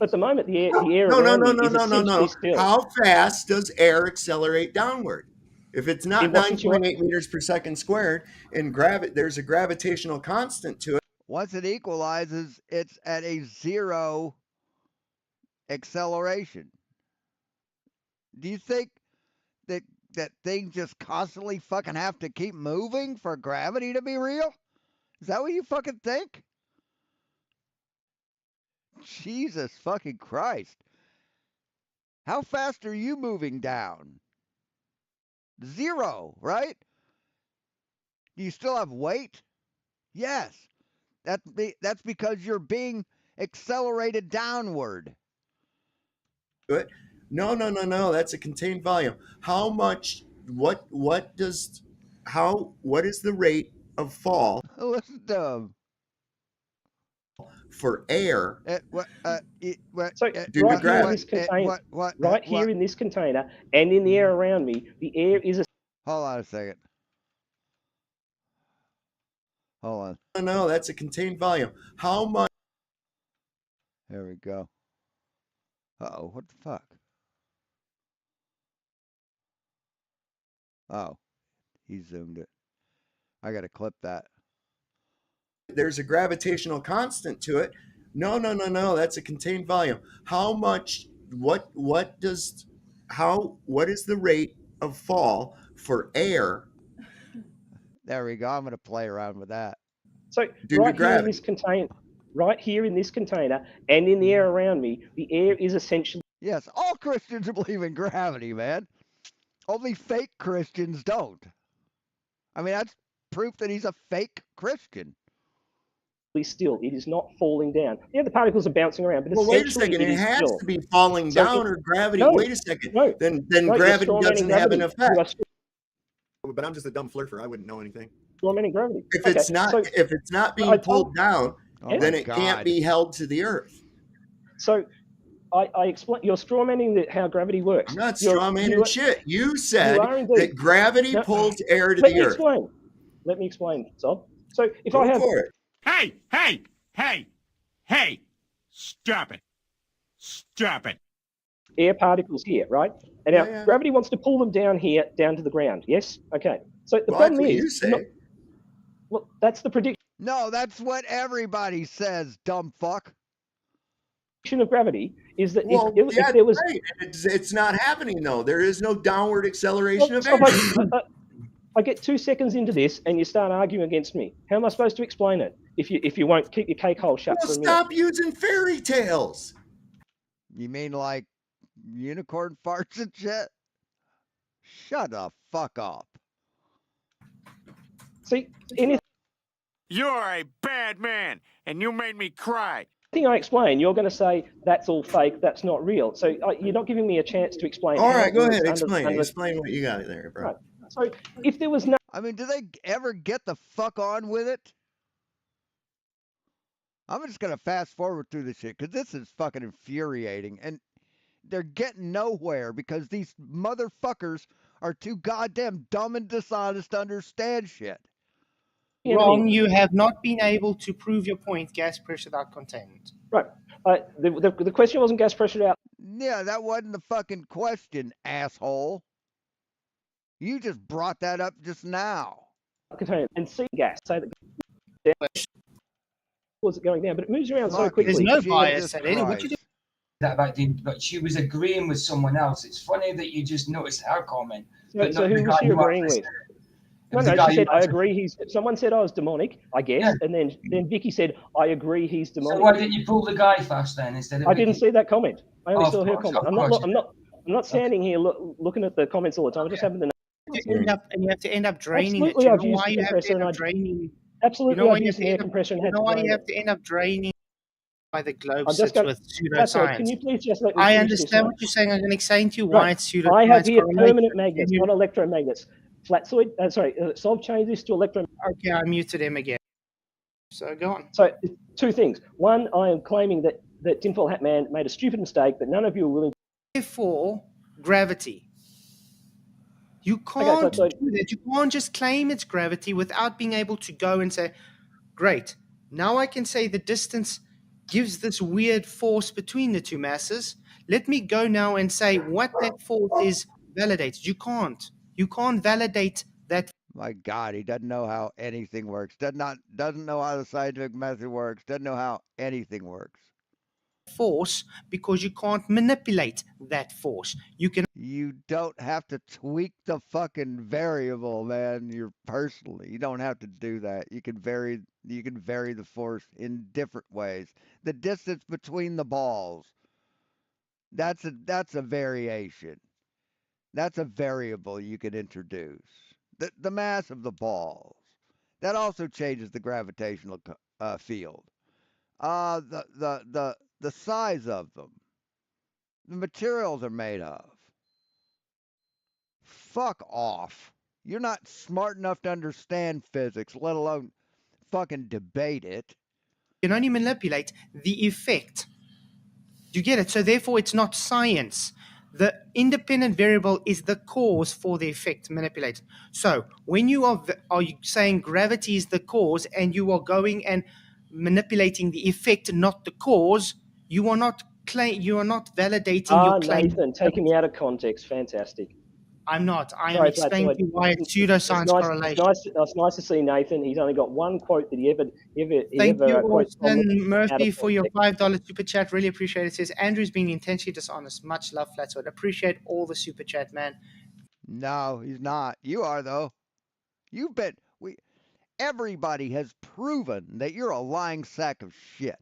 At the moment, the air No. around me is essentially still. How fast does air accelerate downward? If it's not In what 9.8 meters per second squared, and there's a gravitational constant to it. Once it equalizes, it's at a zero acceleration. Do you think that things just constantly fucking have to keep moving for gravity to be real? Is that what you fucking think? Jesus fucking Christ. How fast are you moving down? Zero, right? Do you still have weight? Yes. That's because you're being accelerated downward. Good. No. That's a contained volume. How much? What is the rate of fall Listen to him. for air? So right here in this container and in the air around me, the air is a. Hold on a second. Hold on. No, that's a contained volume. How much? There we go. Uh-oh, what the fuck? Oh, he zoomed it. I gotta clip that. There's a gravitational constant to it. No. That's a contained volume. How much? What is the rate of fall for air? There we go. I'm gonna play around with that. So right here in this container and in the air around me, the air is essentially. Yes, all Christians believe in gravity, man. Only fake Christians don't. I mean, that's proof that he's a fake Christian. Still, it is not falling down. Yeah, the particles are bouncing around, but wait a second. It has to be falling down, or gravity. No, wait a second. No, then gravity doesn't have an effect. But I'm just a dumb flirter. I wouldn't know anything. Gravity. If it's not being pulled down, then it can't be held to the earth. So I explain. You're strawmanning how gravity works. I'm not strawmanning shit. You said that gravity pulls air to the earth. Let me explain, Sob. So if Go I have. for it. Hey! Stop it! Stop it! Air particles here, right? And now gravity wants to pull them down here, down to the ground. Yes? Okay. So the problem is. You say. Well, that's the prediction. No, that's what everybody says, dumb fuck. of gravity is that Well, if there was... right. It's not happening, though. There is no downward acceleration of So air. I get 2 seconds into this and you start arguing against me. How am I supposed to explain it if you won't keep your cake hole shut Well, for a minute? stop using fairy tales. You mean like unicorn farts and shit? Shut the fuck up. See, anything You're a bad man, and you made me cry. I explain, you're going to say that's all fake, that's not real. So you're not giving me a chance to explain. All right, go ahead. Explain what you got there, bro. Right. So if there was no... I mean, do they ever get the fuck on with it? I'm just going to fast forward through this shit because this is fucking infuriating. And they're getting nowhere because these motherfuckers are too goddamn dumb and dishonest to understand shit. Wrong. You have not been able to prove your point. Gas pressure without containment. Right. The question wasn't gas pressure out. Yeah, that wasn't the fucking question, asshole. You just brought that up just now. Containment and see gas. Say that was it going down, but it moves around so quickly. There's no bias at any. What you do? But she was agreeing with someone else. It's funny that you just noticed her comment. So who was she agreeing with? No, she said, I agree someone said I was demonic, I guess, yeah. And then Vicky said, I agree he's demonic. So why didn't you pull the guy first then instead of I didn't see that comment. I only saw her course, comment. I'm not standing here looking at the comments all the time. I'm just having the... You have to end up draining Absolutely, it. I've used the compressor and draining. Absolutely, I've used the air compressor and had to why drain you have it. to end up draining by the globe I'm just sits with pseudoscience. Can you please just let me I understand what you're saying. I'm going to explain to you why it's pseudoscience. I have here permanent magnets, not electromagnets. Flatzoid, Solve changed this to electro. Okay, I muted him again. So go on. So 2 things. One, I am claiming that Tinfoil Hat Man made a stupid mistake, but none of you are willing. Therefore, gravity. You can't do that. You can't just claim it's gravity without being able to go and say, great, now I can say the distance gives this weird force between the 2 masses. Let me go now and say what that force is validated. You can't. You can't validate that. My God, he doesn't know how anything works. Doesn't know how the scientific method works. Doesn't know how anything works. Force because you can't manipulate that force. You don't have to tweak the fucking variable, man. You don't have to do that. You can vary the force in different ways. The distance between the balls. That's a variation. That's a variable you can introduce. The mass of the balls. That also changes the gravitational field. The size of them. The materials they're made of. Fuck off. You're not smart enough to understand physics, let alone fucking debate it. You can only manipulate the effect. You get it? So therefore it's not science. The independent variable is the cause for the effect manipulated. So when you are you saying gravity is the cause and you are going and manipulating the effect, not the cause, you are not validating your claim. Nathan, taking me out of context. Fantastic. I'm not. I am explaining to you why it's pseudoscience correlation. It's nice to see Nathan. He's only got one quote that he ever Thank you, quotes Austin Murphy, for your $5 super chat. Really appreciate it. It says, Andrew's being intentionally dishonest. Much love, Flatzoid. Appreciate all the super chat, man. No, he's not. You are, though. Everybody has proven that you're a lying sack of shit.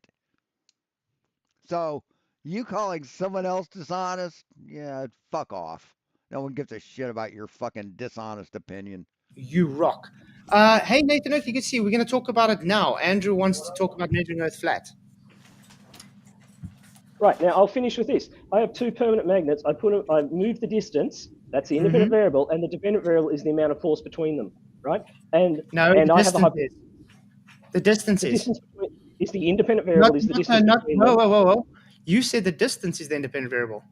So, you calling someone else dishonest? Yeah, fuck off. No one gives a shit about your fucking dishonest opinion. You rock. Hey, Nathan, if you can see, we're going to talk about it now. Andrew wants to talk about measuring Earth flat. Right, now I'll finish with this. I have 2 permanent magnets. I move the distance. That's the independent variable, and the dependent variable is the amount of force between them, right? And the distance is the independent variable. Whoa. You said the distance is the independent variable.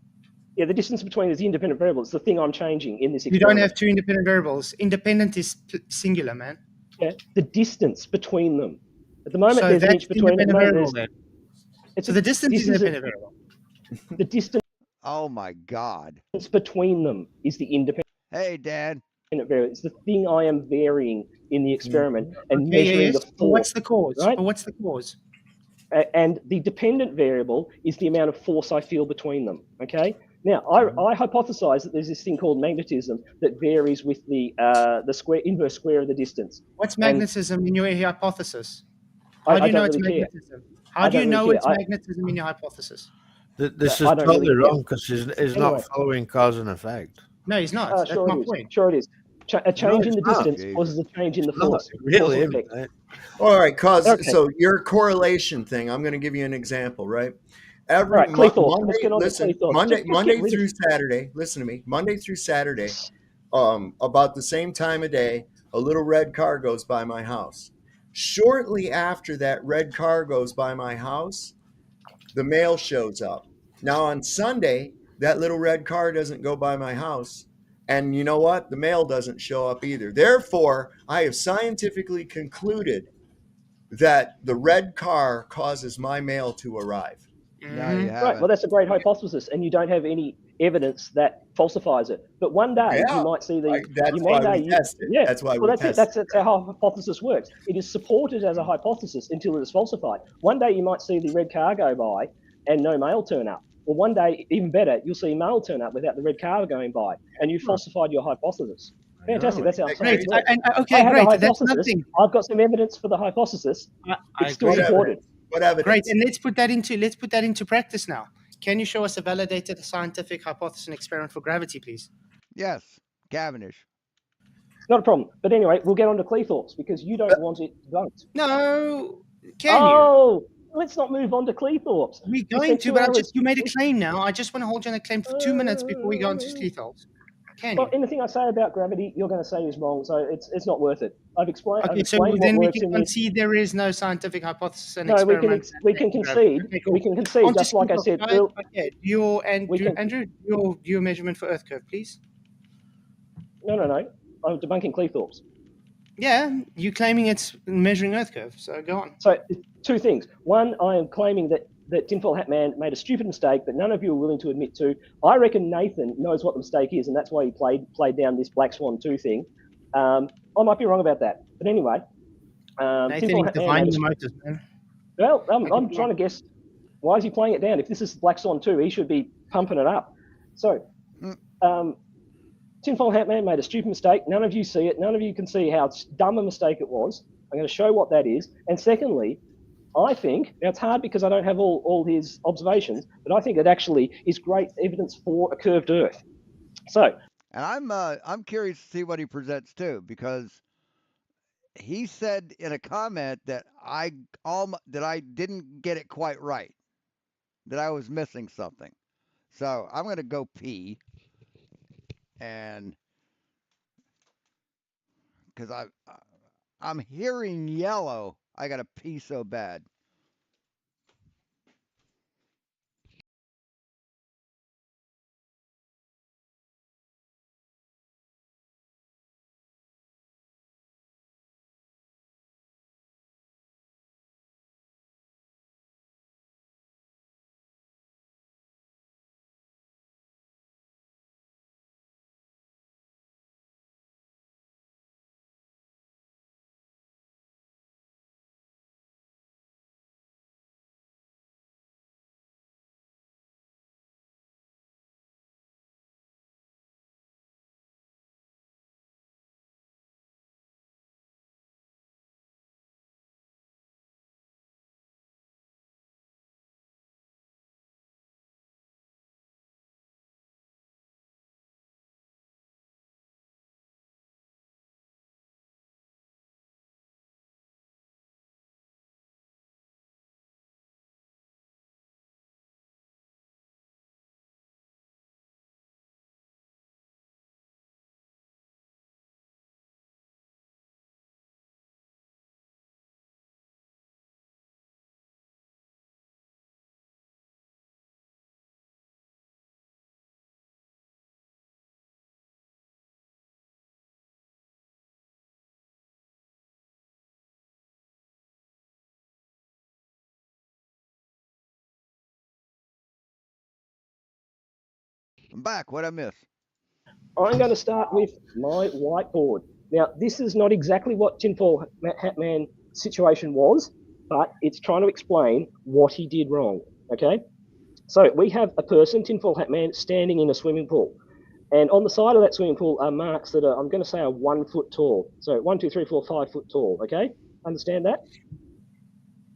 Yeah, the distance between is the independent variable. It's the thing I'm changing in this experiment. You don't have 2 independent variables. Independent is singular, man. Yeah, the distance between them. At the moment, there's an inch between them. So the distance is independent variable. The distance. Oh my God. Between them is the independent. Hey, Dan. Variable. It's the thing I am varying in the experiment and measuring the force. What's the cause? Right? But what's the cause? And the dependent variable is the amount of force I feel between them. Okay. Now, I hypothesize that there's this thing called magnetism that varies with the inverse square of the distance. What's magnetism in your hypothesis? How How do you know really it's care. magnetism? How do you know it's magnetism in your hypothesis? This is totally wrong because he's not following cause and effect. No, he's not. That's my point. Sure it is. A change in the distance causes a change in the force. Really? All right, cause so your correlation thing. I'm going to give you an example, right? Every Monday through Saturday. Listen to me. Monday through Saturday, about the same time of day, a little red car goes by my house. Shortly after that red car goes by my house, the mail shows up. Now on Sunday, that little red car doesn't go by my house. And you know what? The mail doesn't show up either. Therefore, I have scientifically concluded that the red car causes my mail to arrive. Right. Well, that's a great hypothesis, and you don't have any evidence that falsifies it. But one day you might see the. That's why we test it. Yeah. That's why well, we that's test it. That's how hypothesis works. It is supported as a hypothesis until it is falsified. One day you might see the red car go by and no mail turn up. Or one day, even better, you'll see mail turn up without the red car going by, and you falsified your hypothesis. Fantastic. That's how great. Great. That's nothing. I've got some evidence for the hypothesis. It's still supported. What evidence? Great. And let's put that into practice now. Can you show us a validated scientific hypothesis and experiment for gravity, please? Yes, Cavendish. Not a problem. But anyway, we'll get on to Cleethorpes because you don't want it dunked. No. Can you? Let's not move on to Cleethorpes. We're going to, but you made a claim now. I just want to hold you on a claim for 2 minutes before we go on to Cleethorpes. Well, anything I say about gravity, you're going to say is wrong, so it's not worth it. I've explained. Okay, so then we can concede there is no scientific hypothesis and experiment. No, we can concede. Okay, cool. We can concede, just like I said. Okay, Andrew, your measurement for Earth curve, please. No. I'm debunking Cleethorpes. Yeah, you're claiming it's measuring Earth curve, so go on. So, two things. One, I am claiming that Tinfoil Hat Man made a stupid mistake that none of you are willing to admit to. I reckon Nathan knows what the mistake is, and that's why he played down this Black Swan 2 thing. I might be wrong about that. But anyway. Nathan is divining the motives, man. Well, I'm trying to guess. Why is he playing it down? If this is Black Swan 2, he should be pumping it up. So, Tinfoil Hat Man made a stupid mistake. None of you see it. None of you can see how dumb a mistake it was. I'm going to show what that is. And secondly, I think, now it's hard because I don't have all his observations, but I think it actually is great evidence for a curved Earth. So, and I'm curious to see what he presents too, because he said in a comment that I didn't get it quite right, that I was missing something. So I'm going to go pee, and because I'm hearing yellow. I got to pee so bad. I'm back. What'd I miss? I'm going to start with my whiteboard. Now, this is not exactly what Tinfoil Hat Man situation was, but it's trying to explain what he did wrong. Okay, so we have a person, tinfoil hat man, standing in a swimming pool, and on the side of that swimming pool are marks that are, I'm going to say, are 1 foot tall. So 1, 2, 3, 4, 5 foot tall. Okay, understand that?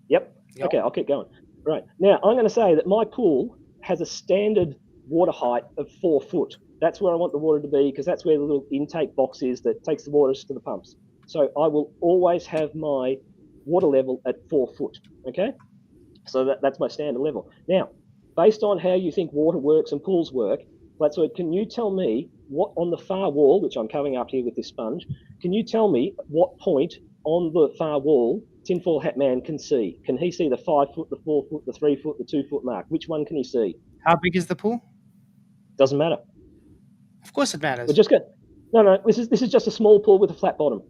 Yep. Okay, I'll keep going. Right now, I'm going to say that my pool has a standard water height of 4 foot. That's where I want the water to be, because that's where the little intake box is that takes the water to the pumps. So I will always have my water level at 4 foot, okay? So that's my standard level. Now, based on how you think water works and pools work, Flatzoid, can you tell me what on the far wall, which I'm covering up here with this sponge, can you tell me what point on the far wall tinfoil hat man can see? Can he see the 5 foot, the 4 foot, the 3 foot, the 2 foot mark? Which one can he see? How big is the pool? Doesn't matter. Of course it matters. We're just going. No. This is just a small pool with a flat bottom.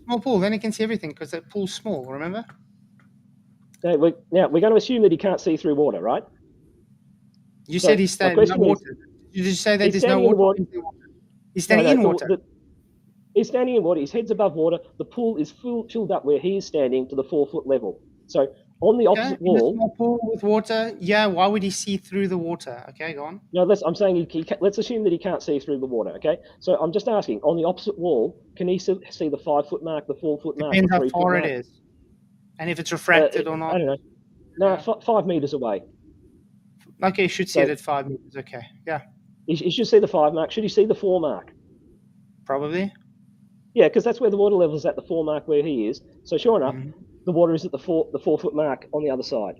Small pool, then he can see everything because that pool's small. Remember? Now we're going to assume that he can't see through water, right? You said he's standing in water. Did you say that there's no water? He's standing in water. He's standing in water. His head's above water. The pool is filled up where he is standing to the 4 foot level. So on the opposite wall, in a small pool with water. Yeah, why would he see through the water? Okay, go on. No, I'm saying let's assume that he can't see through the water. Okay, so I'm just asking, on the opposite wall, can he see the 5 foot mark, the 4 foot mark? Depends how far it is, and if it's refracted or not. I don't know. No, 5 meters away. Okay, you should see it at 5 meters. Okay, yeah. You should see the 5 mark. Should he see the 4 mark? Probably. Yeah, because that's where the water level is at, the 4 mark where he is. So sure enough, the water is at the 4 foot mark on the other side.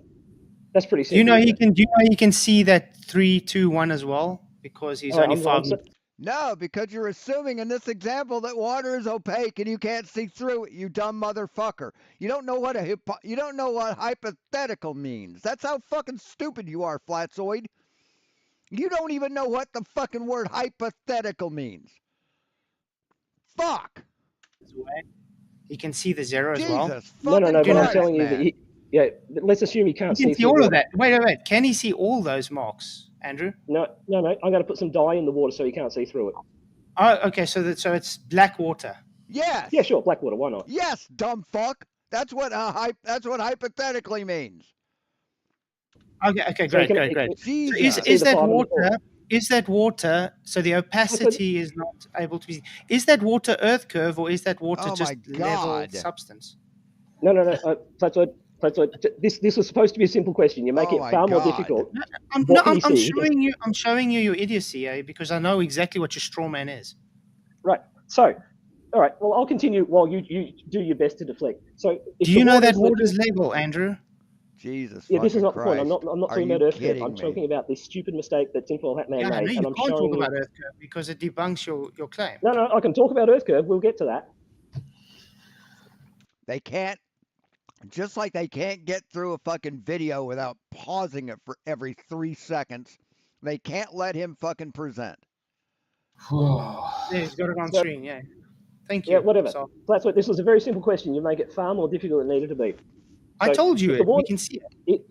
That's pretty simple. Do you know he can see that 3, 2, 1 as well, because he's only 5 meters. No, because you're assuming in this example that water is opaque and you can't see through it, you dumb motherfucker. You don't know what hypothetical means. That's how fucking stupid you are, Flatzoid. You don't even know what the fucking word hypothetical means. Fuck. He can see the zero as well. No. But I'm telling you that let's assume he can't see. He can see all of that. Wait. Can he see all those marks, Andrew? No. I'm going to put some dye in the water so he can't see through it. Oh, okay. So it's black water. Yes. Yeah, sure. Black water. Why not? Yes, dumb fuck. That's what hypothetically means. Okay. Great. Jesus. So is that water? Is that water? So the opacity is not able to be. Is that water earth curve or is that water just level substance? No. Flatzoid, this was supposed to be a simple question. You're making it far more difficult. I'm showing you your idiocy, because I know exactly what your straw man is. Right. So, all right. Well, I'll continue while you do your best to deflect. So, do you know that water's level, Andrew? Jesus. Yeah, this is not the point. I'm not talking about earth curve. I'm me? talking about this stupid mistake that tinfoil hat man made. No, you and I'm can't showing talk about earth curve because it debunks your claim. No, I can talk about earth curve. We'll get to that. They can't, just like they can't get through a fucking video without pausing it for every 3 seconds. They can't let him fucking present. Yeah, he's got it on screen. Yeah. Thank you. Yeah, whatever. So that's what. This was a very simple question. You make it far more difficult than it needed to be. I told you it. We can see it.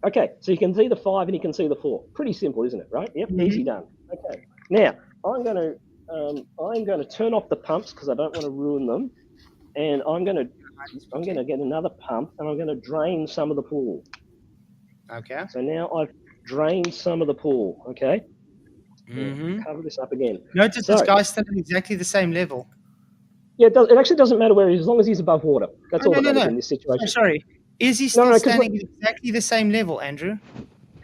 Okay, so you can see the 5 and you can see the 4. Pretty simple, isn't it? Right? Yep, easy done. Okay. Now I'm going to turn off the pumps because I don't want to ruin them, and I'm going to get another pump and I'm going to drain some of the pool. Okay. So now I've drained some of the pool. Okay. Cover this up again. Notice this guy's still at exactly the same level. Yeah, it actually doesn't matter where he is as long as he's above water. That's all that matters in this situation. Sorry. Is he still standing at exactly the same level, Andrew?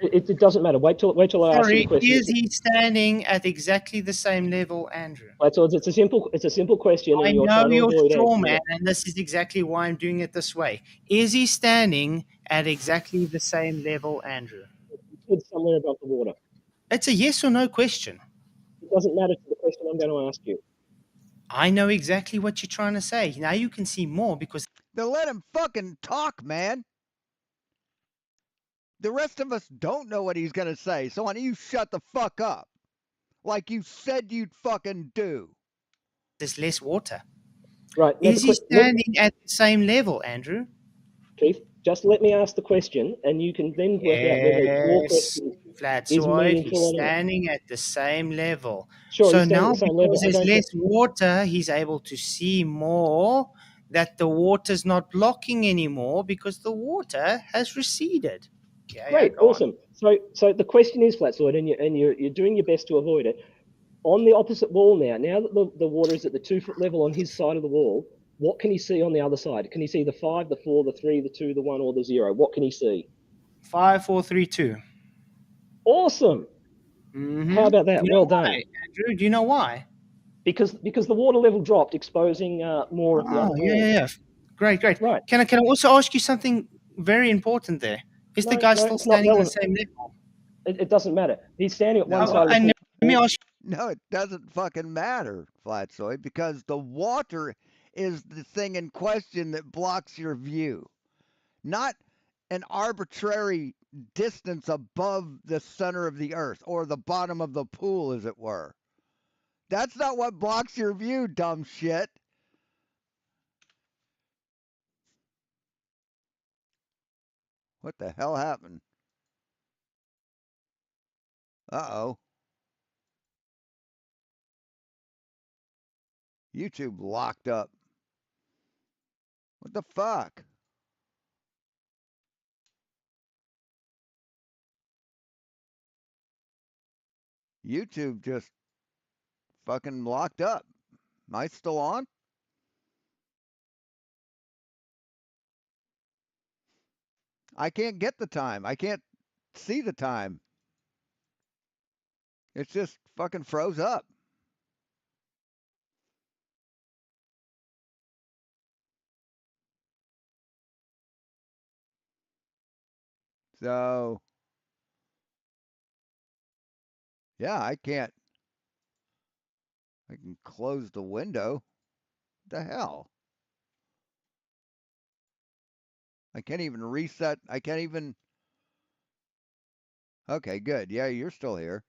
It doesn't matter. Wait till I ask you the question. Is he standing at exactly the same level, Andrew? Right, so it's a simple question. I know you're straw man, and this is exactly why I'm doing it this way. Is he standing at exactly the same level, Andrew? It's somewhere above the water. It's a yes or no question. It doesn't matter to the question I'm going to ask you. I know exactly what you're trying to say. Now you can see more because... Then let him fucking talk, man. The rest of us don't know what he's going to say, so why don't you shut the fuck up? Like you said you'd fucking do. There's less water. Right. Is he standing at the same level, Andrew? Keith, just let me ask the question, and you can then work out whether your question Flatzoid, he's standing at the same level. Sure, so now because there's less water, he's able to see more that the water's not blocking anymore because the water has receded. Yeah, Great, go on. awesome. So the question is, Flatzoid, and you're doing your best to avoid it. On the opposite wall now that the water is at the 2-foot level on his side of the wall, what can he see on the other side? Can he see the 5, the 4, the 3, the 2, the 1, or the 0? What can he see? 5, 4, 3, 2. Awesome. Mm-hmm. How about that? Well done. Andrew, do you know why? Because the water level dropped, exposing more of the other wall. Yeah. Great. Right. Can I also ask you something very important there? Is the guy still standing on the same level? It doesn't matter. He's standing at one side of the pool. Let me ask you. No, it doesn't fucking matter, Flatzoid, because the water is the thing in question that blocks your view, not an arbitrary distance above the center of the earth or the bottom of the pool, as it were. That's not what blocks your view, dumb shit. What the hell happened? Uh-oh. YouTube locked up. What the fuck? YouTube just fucking locked up. Am I still on? I can't get the time. I can't see the time. It's just fucking froze up. So, yeah, I can't. I can close the window. What the hell? I can't even reset. I can't even. Okay, good. Yeah, you're still here.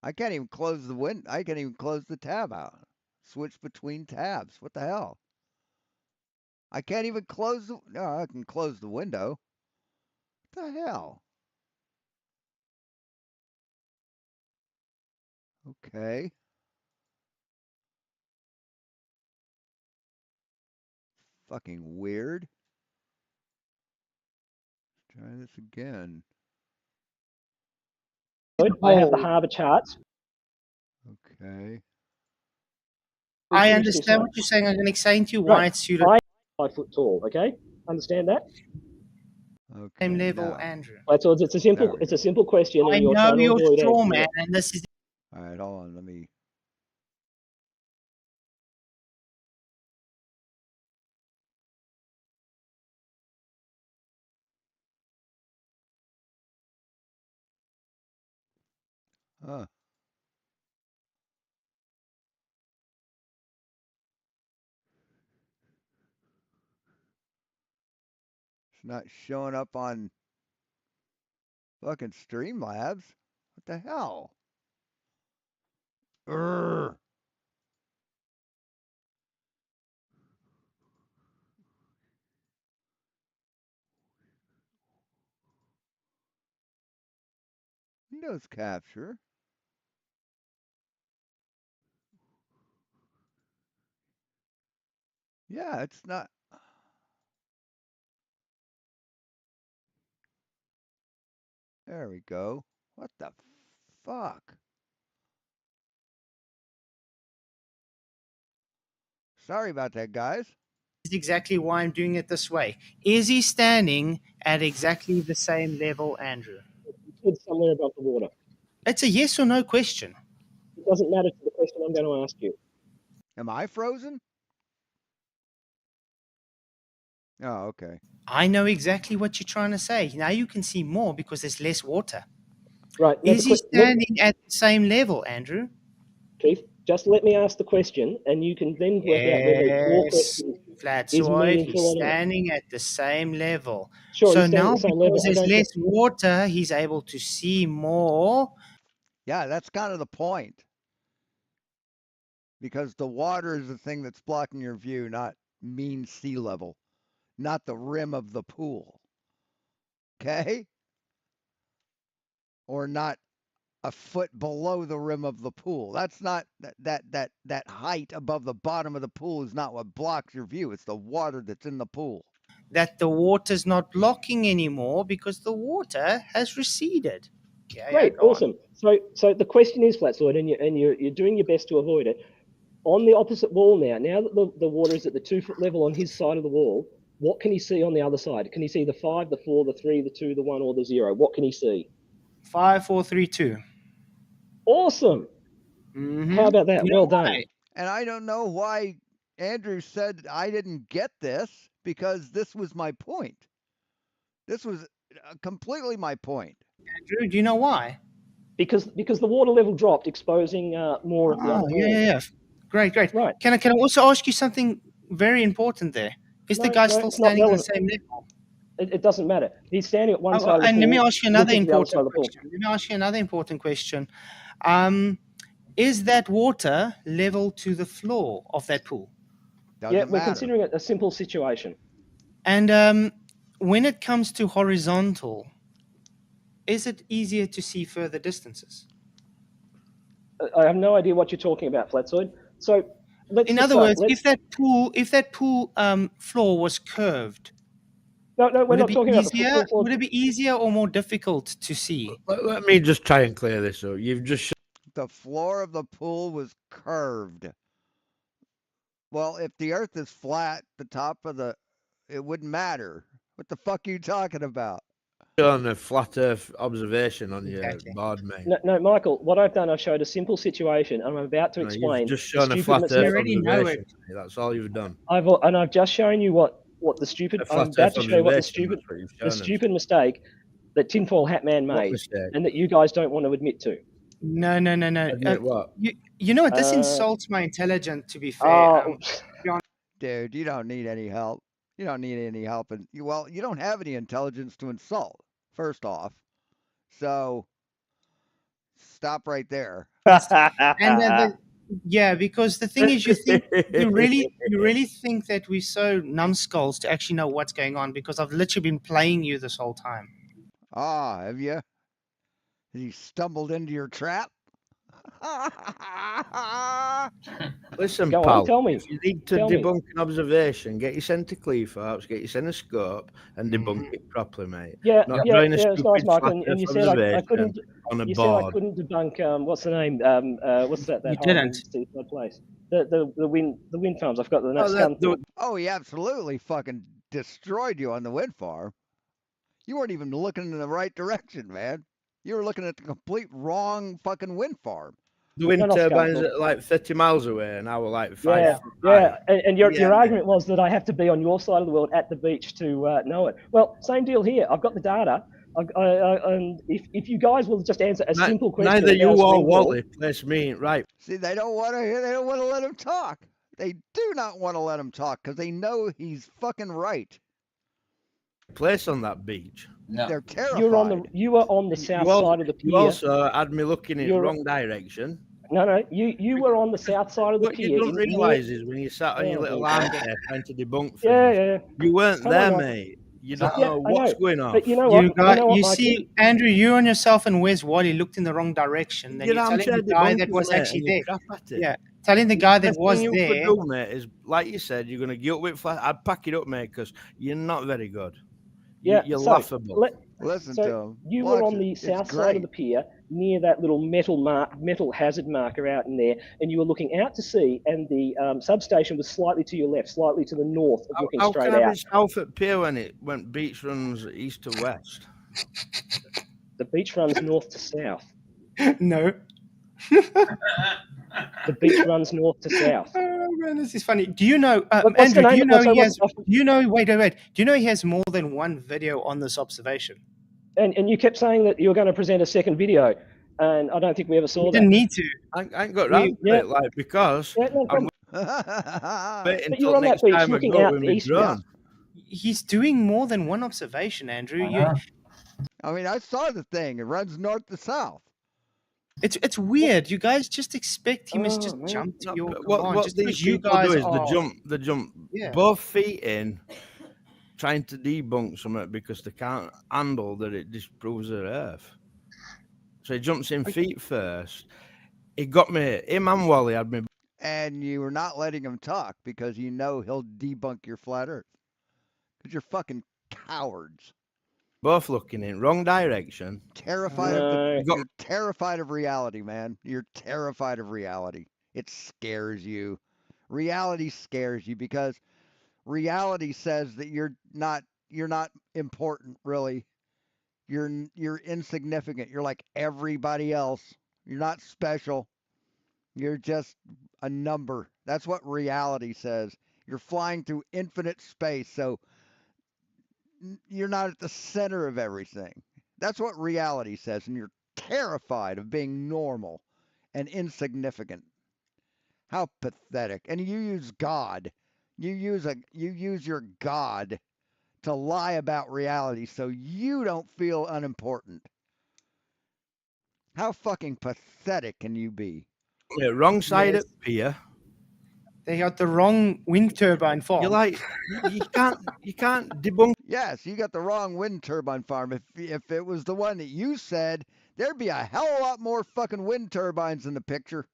I can't even close the window. I can't even close the tab out. Switch between tabs. What the hell? I can't even close the. No, I can close the window. What the hell? Okay. Fucking weird. Try this again. I have the harbour charts. Okay. I understand what you're saying. I'm going to explain to you why it's suited. 5 foot tall. Okay, understand that? Okay. Same level, now. Andrew. Right, so it's a simple question. I and you're know trying to you're avoid straw answering man, it. and this is. All right, hold on. Let me. Huh. It's not showing up on fucking Streamlabs. What the hell? Urgh. Windows capture. Yeah, it's not. There we go. What the fuck? Sorry about that, guys. Is exactly why I'm doing it this way. Is he standing at exactly the same level, Andrew? It's somewhere above the water. It's a yes or no question. It doesn't matter to the question I'm going to ask you. Am I frozen? Oh, okay. I know exactly what you're trying to say. Now you can see more because there's less water. Right. Is he standing at the same level, Andrew? Keith, just let me ask the question, and you can then work out whether your question is meaningful he's or not. standing at the same level. Sure, so he's standing now, at the same because level. there's less water, he's able to see more. Yeah, that's kind of the point. Because the water is the thing that's blocking your view, not mean sea level, not the rim of the pool. Okay? Or not a foot below the rim of the pool. That's not that height above the bottom of the pool is not what blocks your view. It's the water that's in the pool. That the water's not blocking anymore because the water has receded. Yeah, Great, go on. awesome. So the question is, Flatzoid, and you're doing your best to avoid it. On the opposite wall now that the water is at the 2 foot level on his side of the wall, what can he see on the other side? Can he see the 5, the 4, the 3, the 2, the 1, or the 0? What can he see? 5, 4, 3, 2. Awesome. Mm-hmm. How about that? Well done. And I don't know why Andrew said I didn't get this, because this was my point. This was completely my point. Andrew, do you know why? Because the water level dropped, exposing more of the other wall. Yeah. Great. Right. Can I also ask you something very important there? Is the guy still standing on the same level? It doesn't matter. He's standing at one side of the pool. And let me ask you another important question. Is that water level to the floor of that pool? We're considering it a simple situation. And when it comes to horizontal, is it easier to see further distances? I have no idea what you're talking about, Flatzoid. So, in other words, if that pool floor was curved, no, we're not talking about the pool floor. Would it be easier or more difficult to see? Let me just try and clear this up. You've just the floor of the pool was curved. Well, if the earth is flat, the top of it wouldn't matter. What the fuck are you talking about? On a flat earth observation on your board, mate. No, Michael, what I've done, I've showed a simple situation, and I'm about to explain. You've just shown a flat earth observation. That's all you've done. I've just shown you what the stupid. I'm about to show you what the stupid mistake that Tinfoil Hat Man made, and that you guys don't want to admit to. No. Admit what? You know what? This insults my intelligence. To be fair, dude, you don't need any help. You don't need any help, and you don't have any intelligence to insult. First off, so stop right there. And because the thing is, you really think that we're so numbskulls to actually know what's going on, because I've literally been playing you this whole time. Ah, have you? Have you stumbled into your trap? Listen, Go pal, on, tell me. If you need to debunk an observation, get your centre cleafhops, get your centre scope, and debunk it properly, mate. It's nice, Michael. And you said I couldn't. On a you board. said I couldn't debunk. What's the name? What's that? You didn't. Place. The wind farms. I've got the next. Oh, he absolutely fucking destroyed you on the wind farm. You weren't even looking in the right direction, man. You were looking at the complete wrong fucking wind farm. The wind turbines are like 30 miles away, and I were like 5. And your argument was that I have to be on your side of the world at the beach to know it. Well, same deal here. I've got the data. And if you guys will just answer a simple question. Neither you or Wally place me right. See, they don't want to let him talk. They do not want to let him talk because they know he's fucking right. Place on that beach. No. They're terrified. You were on the south side of the pier. You also had me looking in the wrong direction. No. You were on the south side of the pier. What you don't realise is when you sat on your little armchair trying to debunk things, you weren't there, mate. You don't know what's going on. But you know what? You see, Andrew, you and yourself and Wes Wally looked in the wrong direction. Then you're telling the guy that was actually there. Yeah, telling the guy that was there. What you could do, mate, is like you said, you're going to get up with flat. I'd pack it up, mate, because you're not very good. You're laughable. Listen to him. You were on the south side of the pier, near that little metal hazard marker out in there, and you were looking out to sea, and the substation was slightly to your left, slightly to the north, of looking straight out. How can I be south at pier when it went beach runs east to west? The beach runs north to south. No. The beach runs north to south. Oh man, this is funny. Do you know, Andrew? Do you know he has? Do you know? Wait. Do you know he has more than one video on this observation? And you kept saying that you were going to present a second video, and I don't think we ever saw that. Didn't need to. I ain't got round to it, like, because I'm waiting until next time I go with my drone. He's doing more than one observation, Andrew. I mean, I saw the thing. It runs north to south. It's weird. You guys just expect him to just jump to your command. What these people do is they jump both feet in, trying to debunk something because they can't handle that it disproves their Earth. So he jumps in feet first. He got me. Him and Wally had me. And you were not letting him talk because you know he'll debunk your flat Earth. Because you're fucking cowards. Both looking in wrong direction. Terrified of you're terrified of reality, man. You're terrified of reality. It scares you. Reality scares you because reality says that you're not important, really. You're insignificant. You're like everybody else. You're not special. You're just a number. That's what reality says. You're flying through infinite space, so you're not at the center of everything. That's what reality says, and you're terrified of being normal and insignificant. How pathetic. And you use God. You use your God to lie about reality so you don't feel unimportant. How fucking pathetic can you be? Yeah, wrong side of pier. They got the wrong wind turbine farm. You're like, you can't debunk. Yes, you got the wrong wind turbine farm. If it was the one that you said, there'd be a hell of a lot more fucking wind turbines in the picture.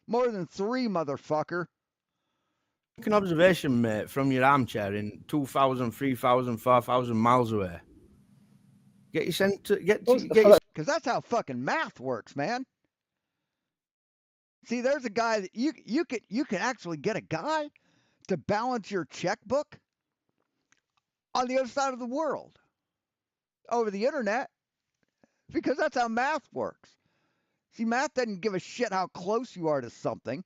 More than 3, motherfucker. An observation, mate, from your armchair in 2,000, 3,000, 4,000 miles away. Get you sent to get because that's how fucking math works, man. See, there's a guy that you can actually get a guy to balance your checkbook on the other side of the world over the internet because that's how math works. See, math doesn't give a shit how close you are to something.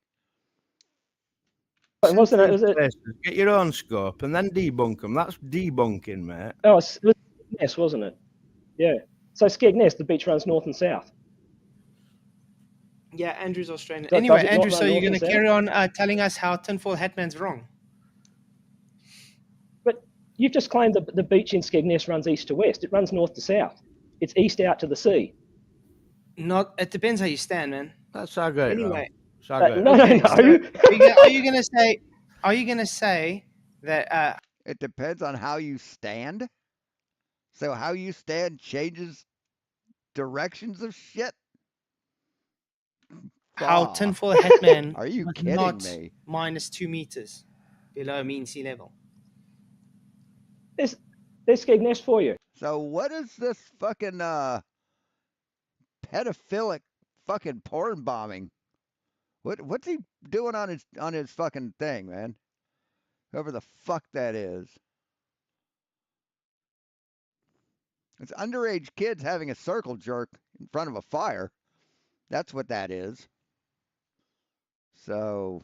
It wasn't it? Was it? Get your own scope and then debunk them. That's debunking, mate. Oh, it was Skegness, wasn't it? Yeah. So Skegness, the beach runs north and south. Yeah, Andrew's Australian. Anyway, Andrew, so you're going to carry on telling us how Tinfoil Hatman's wrong. But you've just claimed that the beach in Skegness runs east to west. It runs north to south. It's east out to the sea. Not. It depends how you stand, man. That's our great. Anyway. No. So are you going to say? Are you going to say that? It depends on how you stand. So how you stand changes directions of shit. How Tinfoil Hatman are you kidding me? Minus 2 meters below mean sea level. There's Skegness for you. So what is this fucking pedophilic fucking porn bombing? What's he doing on his fucking thing, man? Whoever the fuck that is. It's underage kids having a circle jerk in front of a fire. That's what that is. So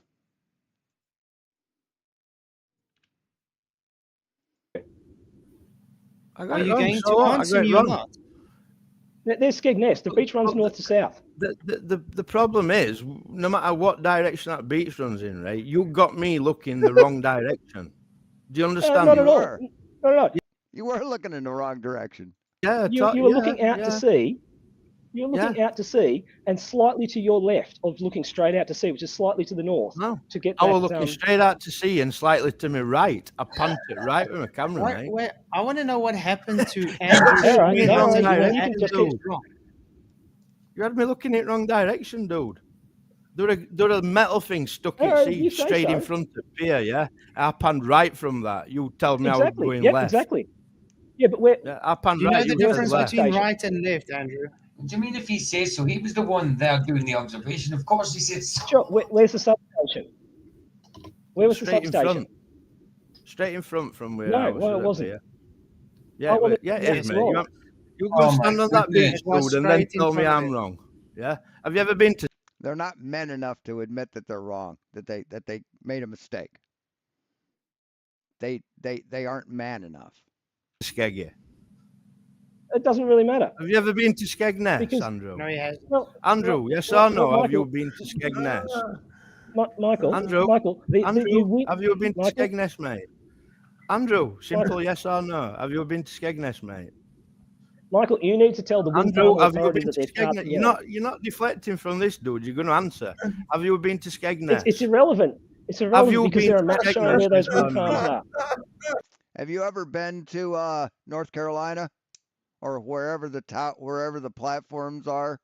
are you going to answer me or not? There's Skegness. The beach runs north to south. The problem is, no matter what direction that beach runs in, right, you got me looking the wrong direction. Do you understand? Not at all. No. You were looking in the wrong direction. Yeah, you were looking out to sea. You're looking out to sea and slightly to your left of looking straight out to sea, which is slightly to the north. No. To get I was looking straight out to sea and slightly to my right. I punted it right with my camera, mate. Wait, I want to know what happened to Andrew. You had me looking in the wrong direction, dude. There a metal thing stuck in sea straight in front of pier, yeah? I panned right from that. You told me I was going left. Exactly. Yeah, but I panned right. You know the difference between right and left, Andrew? Do you mean if he says so? He was the one there doing the observation. Of course he said so. Sure. Where's the substation? Where was the substation? Straight in front from where I was. No, it wasn't. Here. Yeah, it is, mate. You go stand on that beach, dude, and then tell me I'm wrong. Yeah? Have you ever been to... They're not men enough to admit that they're wrong, that they made a mistake. They aren't man enough. Skeggy. It doesn't really matter. Have you ever been to Skegness, Andrew? No, he hasn't. Well, Andrew, yes or no? Have you been to Skegness? Michael, Andrew, Michael, have you been to Skegness, mate? Andrew, simple yes or no? Have you been to Skegness, mate? Michael, you need to tell the Andrew, have you been to Skegness? You're not deflecting from this, dude. You're going to answer. Have you been to Skegness? It's irrelevant. It's irrelevant because there are maps showing where those wind farms are. Have you ever been to North Carolina or wherever the platforms are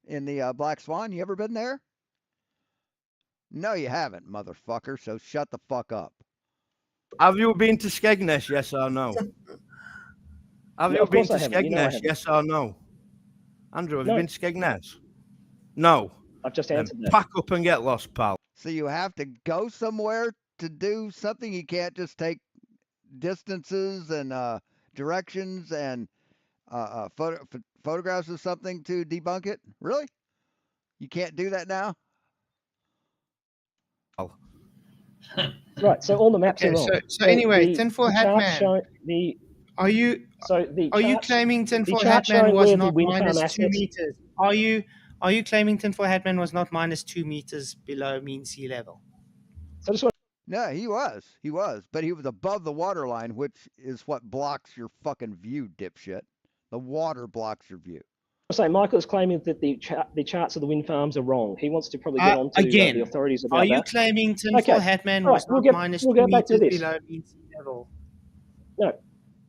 in the Black Swan. You ever been there? No, you haven't, motherfucker. So shut the fuck up. Have you been to Skegness? Yes or no? Have you been to Skegness? Yes or no? Andrew, have you been to Skegness? No. I've just answered that. Pack up and get lost, pal. So you have to go somewhere to do something. You can't just take distances and directions and photographs of something to debunk it. Really? You can't do that now? Right. So all the maps are wrong. So anyway, tinfoil hat man. Are you claiming tinfoil hat man was not minus 2 meters? Are you claiming tinfoil hat man was not minus 2 meters below mean sea level? So no, he was, but he was above the water line, which is what blocks your fucking view, dipshit. The water blocks your view. So Michael is claiming that the charts of the wind farms are wrong. He wants to probably get on to the authorities about that. Are you claiming tinfoil hat man was not minus 2 meters below mean sea level? No.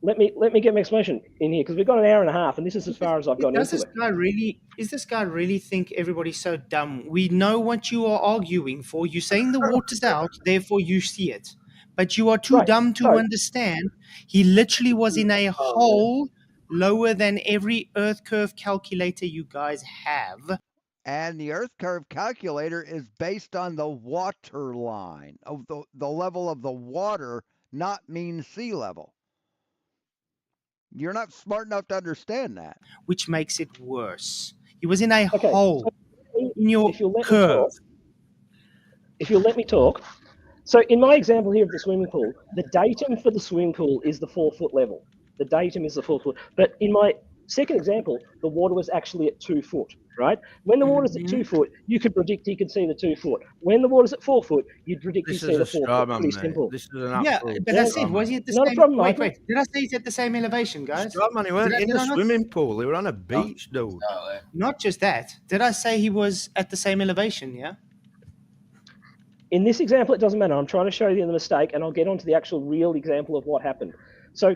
Let me get my explanation in here because we've got an hour and a half, and this is as far as I've gone into it. Does this guy really think everybody's so dumb? We know what you are arguing for. You're saying the water's out, therefore you see it. But you are too dumb to understand. He literally was in a hole lower than every earth curve calculator you guys have. And the earth curve calculator is based on the water line, of the level of the water, not mean sea level. You're not smart enough to understand that. Which makes it worse. He was in a hole in your curve. If you'll let me talk. So in my example here of the swimming pool, the datum for the swimming pool is the 4 foot level. The datum is the 4 foot. But in my second example, the water was actually at 2 foot, right? When the water's at 2 foot, you could predict you could see the 2 foot. When the water's at 4 foot, you'd predict you see the 4 foot. Pretty simple. This is an but I said, was he at the same? Wait. Did I say he's at the same elevation, guys? Strawman, he weren't in a swimming pool. He were on a beach, dude. Not just that. Did I say he was at the same elevation? Yeah. In this example, it doesn't matter. I'm trying to show you the mistake, and I'll get on to the actual real example of what happened. So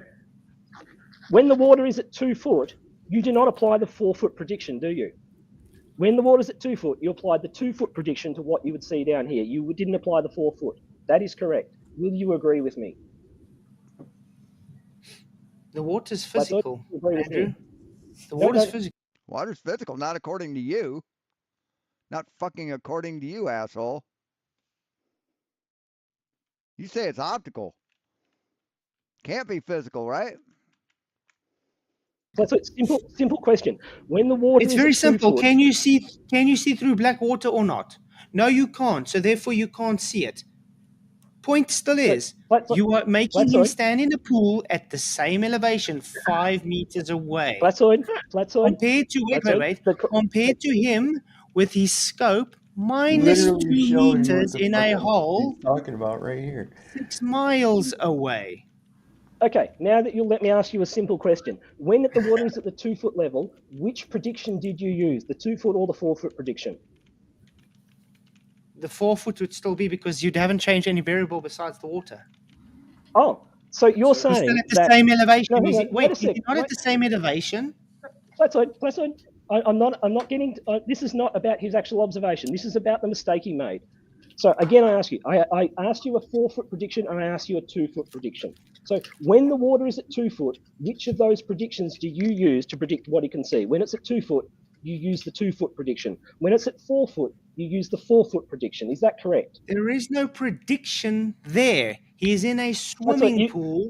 when the water is at 2 foot, you do not apply the 4 foot prediction, do you? When the water's at 2 foot, you applied the 2 foot prediction to what you would see down here. You didn't apply the 4 foot. That is correct. Will you agree with me? The water's physical, Andrew. The water's physical. Water's physical, not according to you. Not fucking according to you, asshole. You say it's optical. Can't be physical, right? That's a simple question. When the water it's very simple. Can you see through black water or not? No, you can't. So therefore, you can't see it. Point still is you are making him stand in a pool at the same elevation, 5 meters away. Flatzoid. Compared to him with his scope minus 2 meters in a hole. Talking about right here, 6 miles away. Okay, now that you'll let me ask you a simple question. When the water is at the 2 foot level, which prediction did you use? The 2 foot or the 4 foot prediction? The 4 foot would still be because you haven't changed any variable besides the water. Oh, so you're saying he's still at the same elevation. Is he not at the same elevation? Flatzoid. I'm not getting. This is not about his actual observation. This is about the mistake he made. So again, I ask you. I asked you a 4 foot prediction, and I asked you a 2 foot prediction. So when the water is at 2 foot, which of those predictions do you use to predict what he can see? When it's at 2 foot, you use the 2 foot prediction. When it's at 4 foot, you use the 4 foot prediction. Is that correct? There is no prediction there. He is in a swimming pool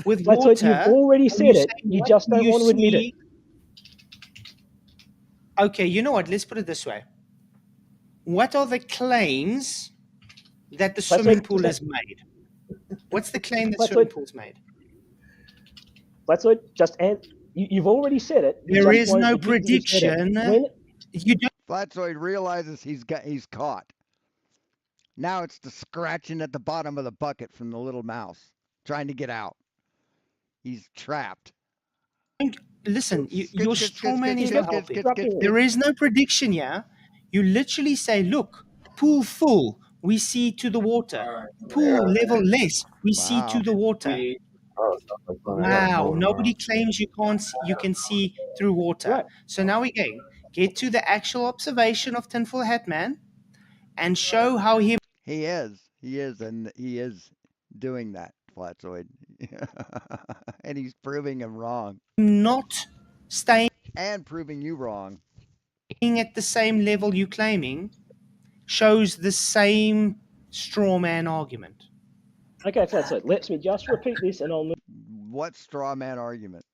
with water. You've already said it. You just don't want to admit it. Okay, you know what? Let's put it this way. What are the claims that the swimming pool has made? What's the claim that swimming pool's made? Flatzoid, you've already said it. There is no prediction. Flatzoid realizes he's caught. Now it's the scratching at the bottom of the bucket from the little mouse trying to get out. He's trapped. Listen, your strawman is not helping. There is no prediction here. You literally say, look, pool full, we see to the water. Pool level less, we see to the water. Wow, nobody claims you can't. You can see through water. Right. So now again, get to the actual observation of Tinfoil Hat Man, and show how he He is, and he is doing that, Flatzoid, and he's proving him wrong, not staying and proving you wrong. at the same level you claiming shows the same straw man argument. Okay, Flatzoid, let me just repeat this and I'll move. What straw man argument?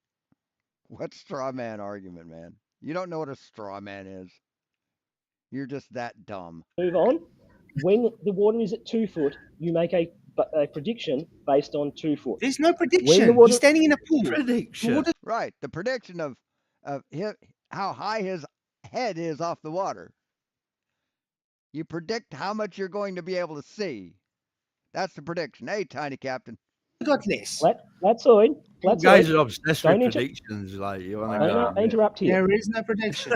What straw man argument, man? You don't know what a straw man is. You're just that dumb. Move on. When the water is at 2 foot, you make a prediction based on 2 foot. There's no prediction. He's standing in a pool. Prediction. Right. The prediction of how high his head is off the water. You predict how much you're going to be able to see. That's the prediction. Hey, Tiny Captain. Got less. Flatzoid. You guys are obsessed with predictions. Like you want to Don't interrupt here. There is no prediction.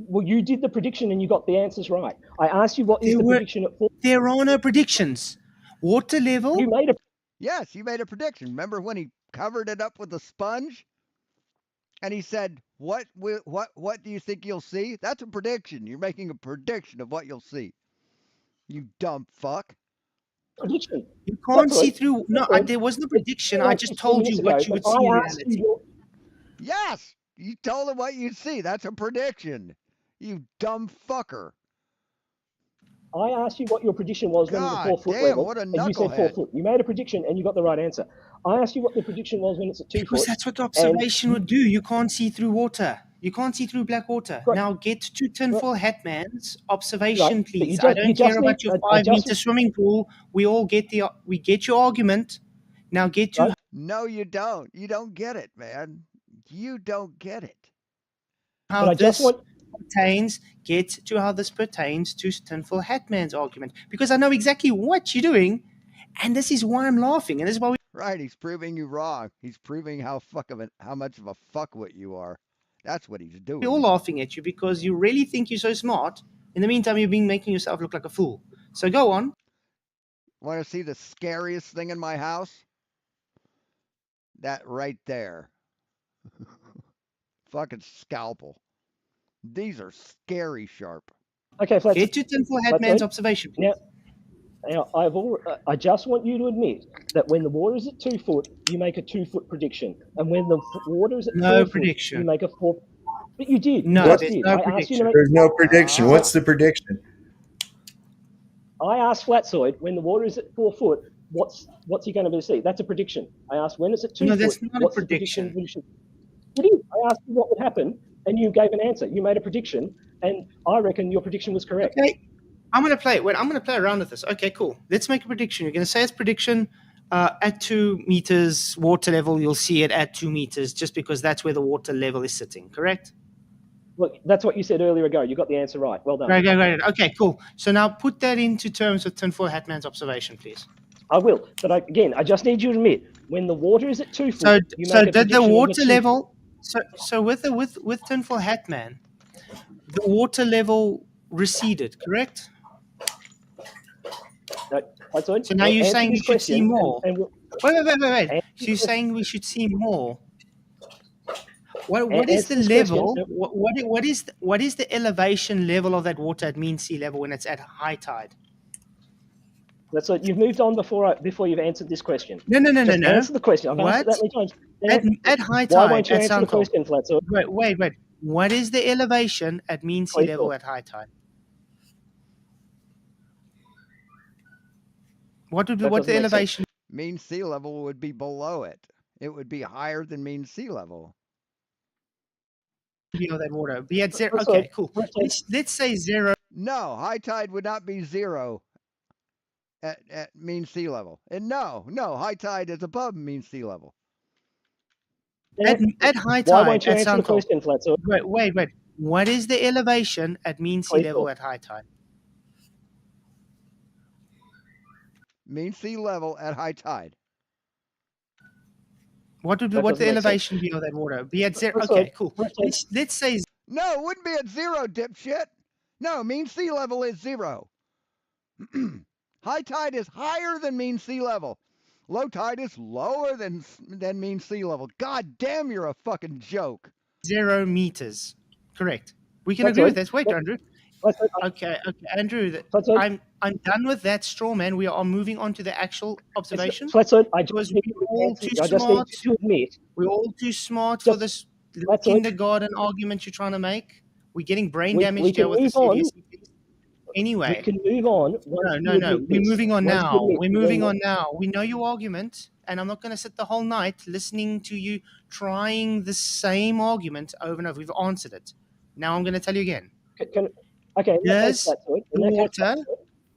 Well, you did the prediction and you got the answers right. I asked you what is the prediction at 4. There are no predictions. Water level. You made a. Yes, you made a prediction. Remember when he covered it up with a sponge? And he said, what do you think you'll see? That's a prediction. You're making a prediction of what you'll see. You dumb fuck. Prediction. You can't see through. No, there was no prediction. I just told you what you would see in reality. Yes, you told him what you'd see. That's a prediction. You dumb fucker. I asked you what your prediction was when it was 4 foot level, what a and you said 4 foot. You made a prediction and you got the right answer. I asked you what the prediction was when it's at 2 foot. Because that's what the observation would do. You can't see through water. You can't see through black water. Right. Now get to Tinfoil Hat Man's observation, Right. please. I don't care about your 5-meter swimming pool. We all get we get your argument. Now get to. Right. No, you don't. You don't get it, man. You don't get it. How this pertains. Get to how this pertains to Tinfoil Hat Man's argument, because I know exactly what you're doing, and this is why I'm laughing, and this is why we. Right, he's proving you wrong. He's proving how much of a fuckwit you are. That's what he's doing. We're all laughing at you because you really think you're so smart. In the meantime, you're making yourself look like a fool. So go on. Want to see the scariest thing in my house? That right there. Fucking scalpel. These are scary sharp. Okay, Fletcher. Get to Tinfoil Hat Man's observation, please. Now, I just want you to admit that when the water is at 2 foot, you make a 2 foot prediction, and when the water is at 4 prediction. foot, you make a 4. But you did. No, there's no prediction. There's no prediction. What's the prediction? I asked Flatzoid when the water is at 4 foot, what's he going to be see? That's a prediction. I asked when it's at 2 foot. No, that's not what's a prediction. It is. I asked you what would happen, and you gave an answer. You made a prediction, and I reckon your prediction was correct. Okay. I'm going to play. Wait, I'm going to play around with this. Okay, cool. Let's make a prediction. You're going to say it's prediction at 2 meters water level. You'll see it at 2 meters just because that's where the water level is sitting. Correct? Look, that's what you said earlier ago. You got the answer right. Well done. Right. Okay, cool. So now put that into terms of Tinfoil Hat Man's observation, please. I will, but I just need you to admit when the water is at 2 foot. So did the water level? So with Tinfoil Hat Man, the water level receded, correct? No, so now you're saying we should see more. Wait. So you're saying we should see more. What is the level? What is the elevation level of that water at mean sea level when it's at high tide? That's what you've moved on before you've answered this question. No. Answer the question. What? At high tide. Why won't you answer the question, Flatzoid? Wait. What is the elevation at mean sea level at high tide? What's the elevation? Mean sea level would be below it. It would be higher than mean sea level. That water be at 0. Okay, cool. Let's say 0. No, high tide would not be 0 at mean sea level. And no, high tide is above mean sea level. At high tide. Why won't you answer the question, Flatzoid? Wait. What is the elevation at mean sea level at high tide? Mean sea level at high tide. What would the elevation be of that water? Be at 0. Okay, cool. Let's say. No, it wouldn't be at 0, dipshit. No, mean sea level is 0. High tide is higher than mean sea level. Low tide is lower than mean sea level. God damn, you're a fucking joke. 0 meters. Correct. We can agree with this. Wait, Andrew. Okay, Andrew. I'm done with that straw man. We are moving on to the actual observation. Flatzoid, to admit. We're all too smart for this kindergarten argument you're trying to make. We're getting brain damage here with this idiocy. Anyway. We can move on. No. We're moving on now. We're moving on now. We know your argument, and I'm not going to sit the whole night listening to you trying the same argument over and over. We've answered it. Now I'm going to tell you again. Okay. Does the water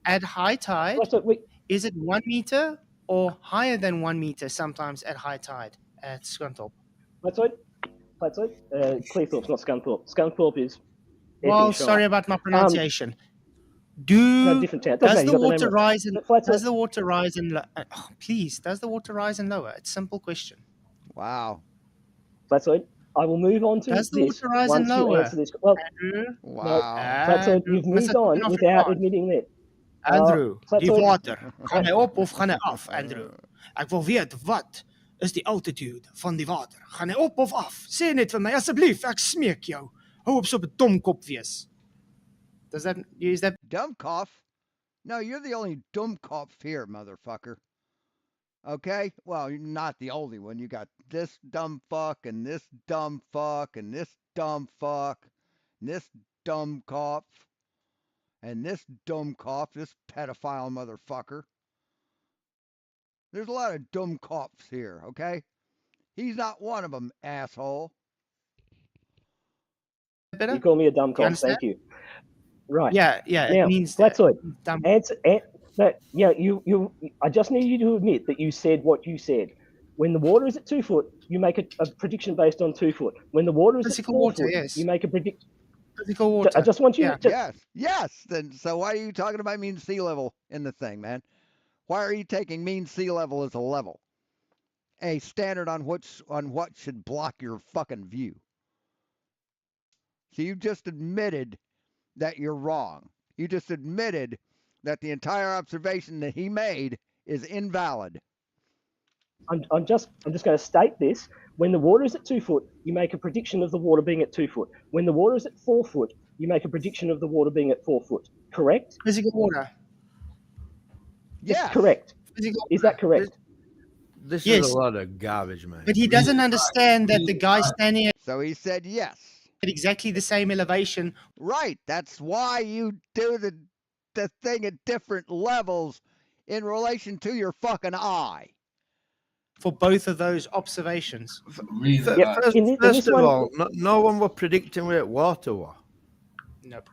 at high tide, is it 1 meter or higher than 1 meter sometimes at high tide at Scunthorpe? Flatzoid? Cleethorpe's not Scunthorpe. Scunthorpe is... Well, sorry about my pronunciation. Does the water rise and please, does the water rise and lower? It's a simple question. Wow. Flatzoid, I will move on to does the water rise and lower? Well, wow. Flatzoid, you've moved on without admitting that. Andrew, die water, gaan hy op of gaan hy af, Andrew? Ek wil weet, wat is die altitude van die water? Gaan hy op of af? Sê net vir my asseblief, ek smeek jou. Hou op so 'n domkop wees. Does that use that? Dumb cough? No, you're the only dumb cough here, motherfucker. Okay? Well, you're not the only one. You got this dumb fuck and this dumb fuck and this dumb fuck and this dumb cough and this dumb cough, this pedophile motherfucker. There's a lot of dumb coughs here, okay? He's not one of them, asshole. You call me a dumb cough, thank you. Right. Yeah. Now, it means Flatzoid. I just need you to admit that you said what you said. When the water is at 2 foot, you make a prediction based on 2 foot. When the water is at 4 foot, you make a prediction. Physical water. I just want you to... Yes. Then so why are you talking about mean sea level in the thing, man? Why are you taking mean sea level as a level? A standard on what should block your fucking view. So you just admitted that you're wrong. You just admitted that the entire observation that he made is invalid. I'm just going to state this. When the water is at 2 foot, you make a prediction of the water being at 2 foot. When the water is at 4 foot, you make a prediction of the water being at 4 foot. Correct? Physical water. Yes. Correct. Is that correct? This is a lot of garbage, man. But he doesn't understand that the guy standing So he said yes. At exactly the same elevation. Right. That's why you do the thing at different levels in relation to your fucking eye. For both of those observations. First of all, no one was predicting where water was. Nope.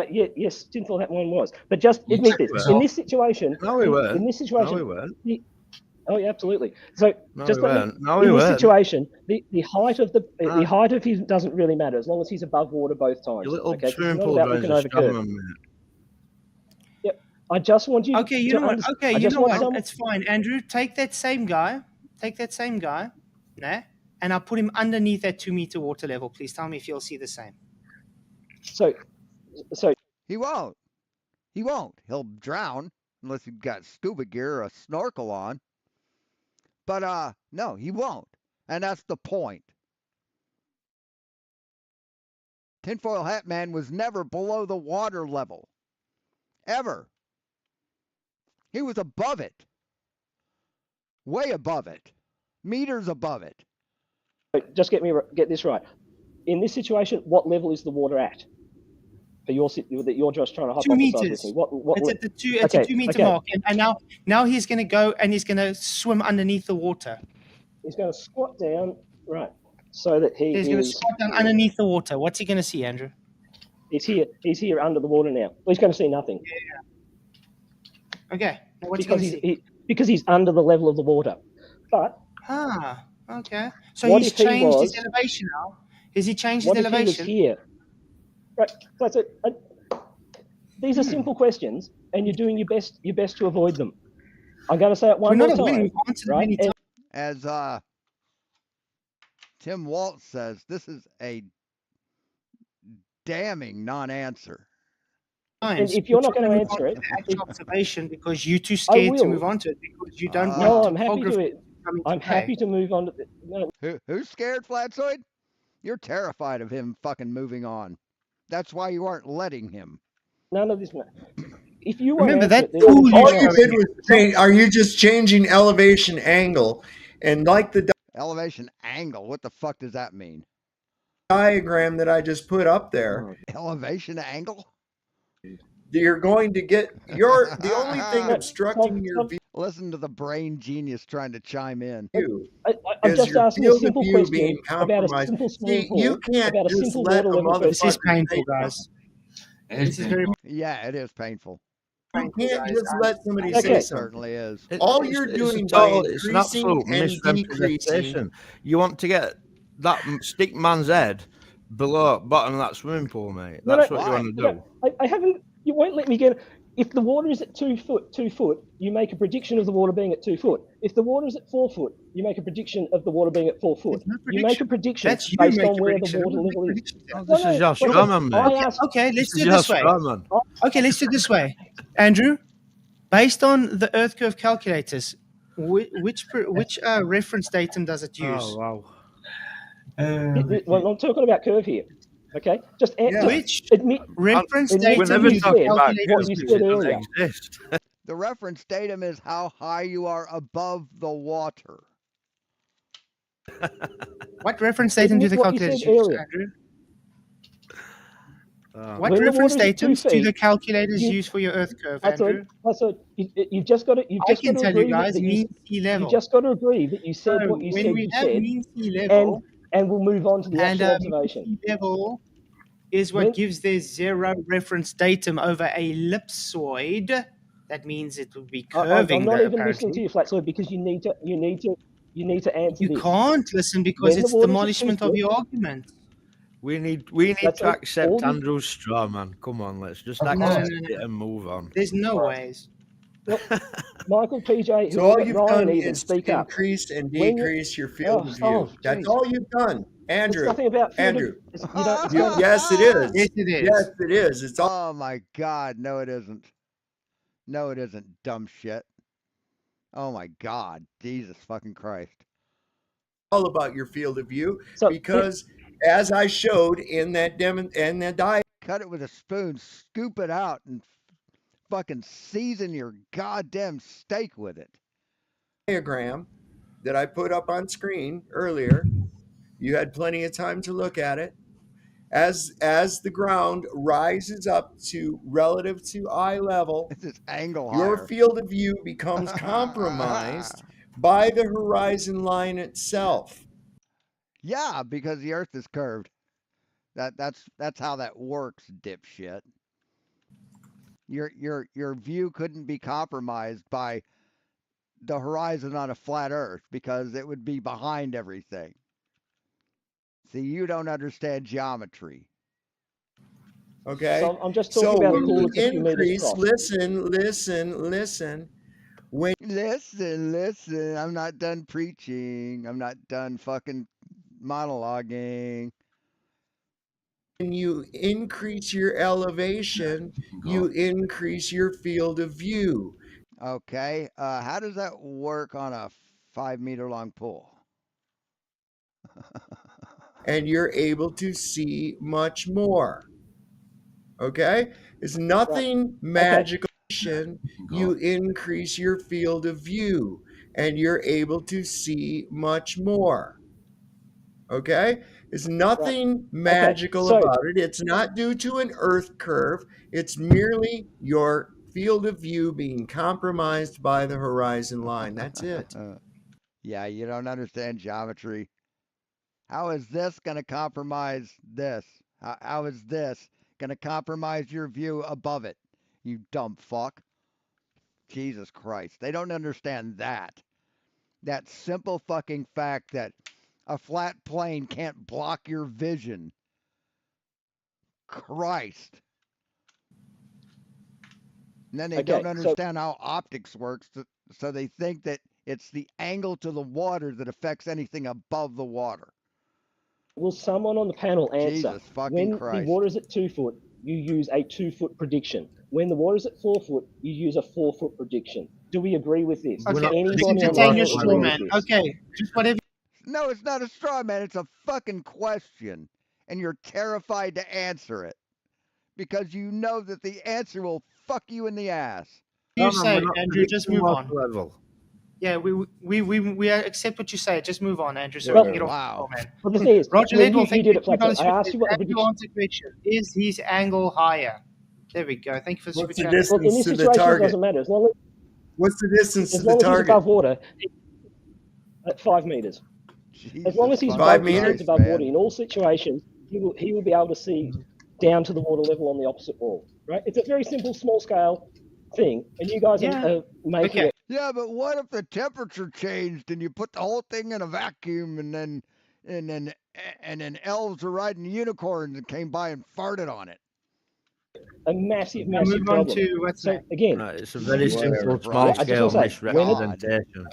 Yes, Tinfoil Hat one was. But just admit this. In this situation... No, we weren't. In this situation... No, we weren't. Oh, yeah, absolutely. So, no, just in this situation, the height of the height of his doesn't really matter as long as he's above water both times. You little okay? It's not about looking over curve. Yep. I just want you. Okay, you know what? Okay, you know what? It's fine, Andrew. Take that same guy, nah, and I'll put him underneath that 2 meter water level. Please tell me if you'll see the same. So he won't. He won't. He'll drown unless you've got scuba gear or a snorkel on. But no, he won't. And that's the point. Tinfoil Hat Man was never below the water level. Ever. He was above it. Way above it. Meters above it. Just get this right. In this situation, what level is the water at? For your that you're just trying to hypothesize 2 meters. With me. What, it's at the 2 meter mark, and now he's going to go and he's going to swim underneath the water. He's going to squat down, right? So that he's going to squat down underneath the water. What's he going to see, Andrew? He's here under the water now. Well, he's going to see nothing. Yeah. Okay. Now what's he going to see? Because he's under the level of the water. But okay. So he's changed his elevation now. Has he changed his elevation? What if he was here? Right, that's it. These are simple questions, and you're doing your best to avoid them. I'm going to say it one more time. Right? As Tim Waltz says, this is a damning non-answer. And if you're not going to answer it, actual observation because you're too scared to move on to it because you don't No, want I'm happy to it. I'm happy to move on to no. Who's scared, Flatzoid? You're terrified of him fucking moving on. That's why you aren't letting him. None of this. If you remember that, all you did was change. Are you just changing elevation angle? And like the elevation angle, what the fuck does that mean? Diagram that I just put up there. Elevation angle? You're going to get the only thing obstructing your view. Listen to the brain genius trying to chime in. I'm just asking a simple question about a simple swimming pool. You can't about a just simple let water a level. This is painful, guys. This is very. Yeah, it is painful. You can't just let somebody say It something. certainly is. All you're doing by increasing and decreasing. Misrepresentation. You want to get that stick man's head below bottom of that swimming pool, mate. That's what you want to do. I haven't. You won't let me get. If the water is at 2 foot, you make a prediction of the water being at 2 foot. If the water is at 4 foot, you make a prediction of the water being at 4 foot. You make a prediction based on where the water level is. This is your strawman, mate. Okay, let's do it this way. Okay, let's do it this way. Andrew, based on the Earth curve calculators, which reference datum does it use? Oh, wow. Well, I'm talking about curve here. Okay, just which admit reference datum you said what you said earlier. The reference datum is how high you are above the water. What reference datum do the calculators use, Andrew? What reference datum do the calculators use for your Earth curve, Andrew? You've just got to. I can tell you guys, mean sea level. You just got to agree that you said what you said. When we have mean sea level, and we'll move on to the actual observation. Mean sea level is what gives their zero reference datum over a ellipsoid. That means it would be curving. I'm not even listening to you, Flatzoid, because you need to answer this. You can't listen because it's demolishment of your argument. We need to accept Andrew's straw, man. Come on, let's just accept it and move on. There's no ways. Well, Michael, PJ, so all you've done is speak increase and decrease your field of view. That's all you've done, Andrew. Nothing about Andrew. Yes, it is. Yes, it is. Yes, it is. It's all. Oh my God, no, it isn't. No, it isn't. Dumb shit. Oh my God, Jesus fucking Christ. All about your field of view because, as I showed in that diagram, cut it with a spoon, scoop it out, and fucking season your goddamn steak with it. Diagram that I put up on screen earlier. You had plenty of time to look at it. As the ground rises up to relative to eye level, this angle your higher. field of view becomes compromised by the horizon line itself. Yeah, because the Earth is curved. That's how that works, dipshit. Your view couldn't be compromised by the horizon on a flat Earth because it would be behind everything. See, you don't understand geometry. Okay. So I'm just talking about when you increase. Listen. Listen. I'm not done preaching. I'm not done fucking monologuing. When you increase your elevation, you increase your field of view. Okay. How does that work on a 5-meter long pool? And you're able to see much more. Okay? It's nothing magical. You increase your field of view and you're able to see much more. Okay? There's nothing magical about it. It's not due to an Earth curve. It's merely your field of view being compromised by the horizon line. That's it. Yeah, you don't understand geometry. How is this going to compromise this? How is this going to compromise your view above it? You dumb fuck. Jesus Christ. They don't understand that. That simple fucking fact that a flat plane can't block your vision. Christ. And then they don't understand how optics works, so they think that it's the angle to the water that affects anything above the water. Will someone on the panel answer? Jesus fucking Christ. The water is at 2 foot, you use a 2-foot prediction. When the water is at 4 foot, you use a 4-foot prediction. Do we agree with this? Okay, Anybody on entertain the your line straw agree man. with this? Okay, just whatever. No, it's not a straw man. It's a fucking question. And you're terrified to answer it because you know that the answer will fuck you in the ass. You say, Andrew, just move on. Level. Yeah, we accept what you say. Just move on, Andrew. So Well, we can get off wow. the call, man. Well, the thing is, Roger when Lidwell, you did it, Flatzoid, I asked you what the Andrew prediction. answered the question. Is his angle higher? There we go. Thank you for the super What's the chat. Well, in distance this to the situation, it target? doesn't matter. As long What's the distance to as, the long as he's target? above water, at 5 meters. As long as he's 5 meters above water, in all situations, he will be able to see down to the water level on the opposite wall. Right? It's a very simple, small scale thing, and you guys are making it. Yeah, but what if the temperature changed and you put the whole thing in a vacuum and then elves are riding unicorns and came by and farted on it? A massive Move on problem. to what's So next. again, It's a very simple, I small just scale wanna say, misrepresentation.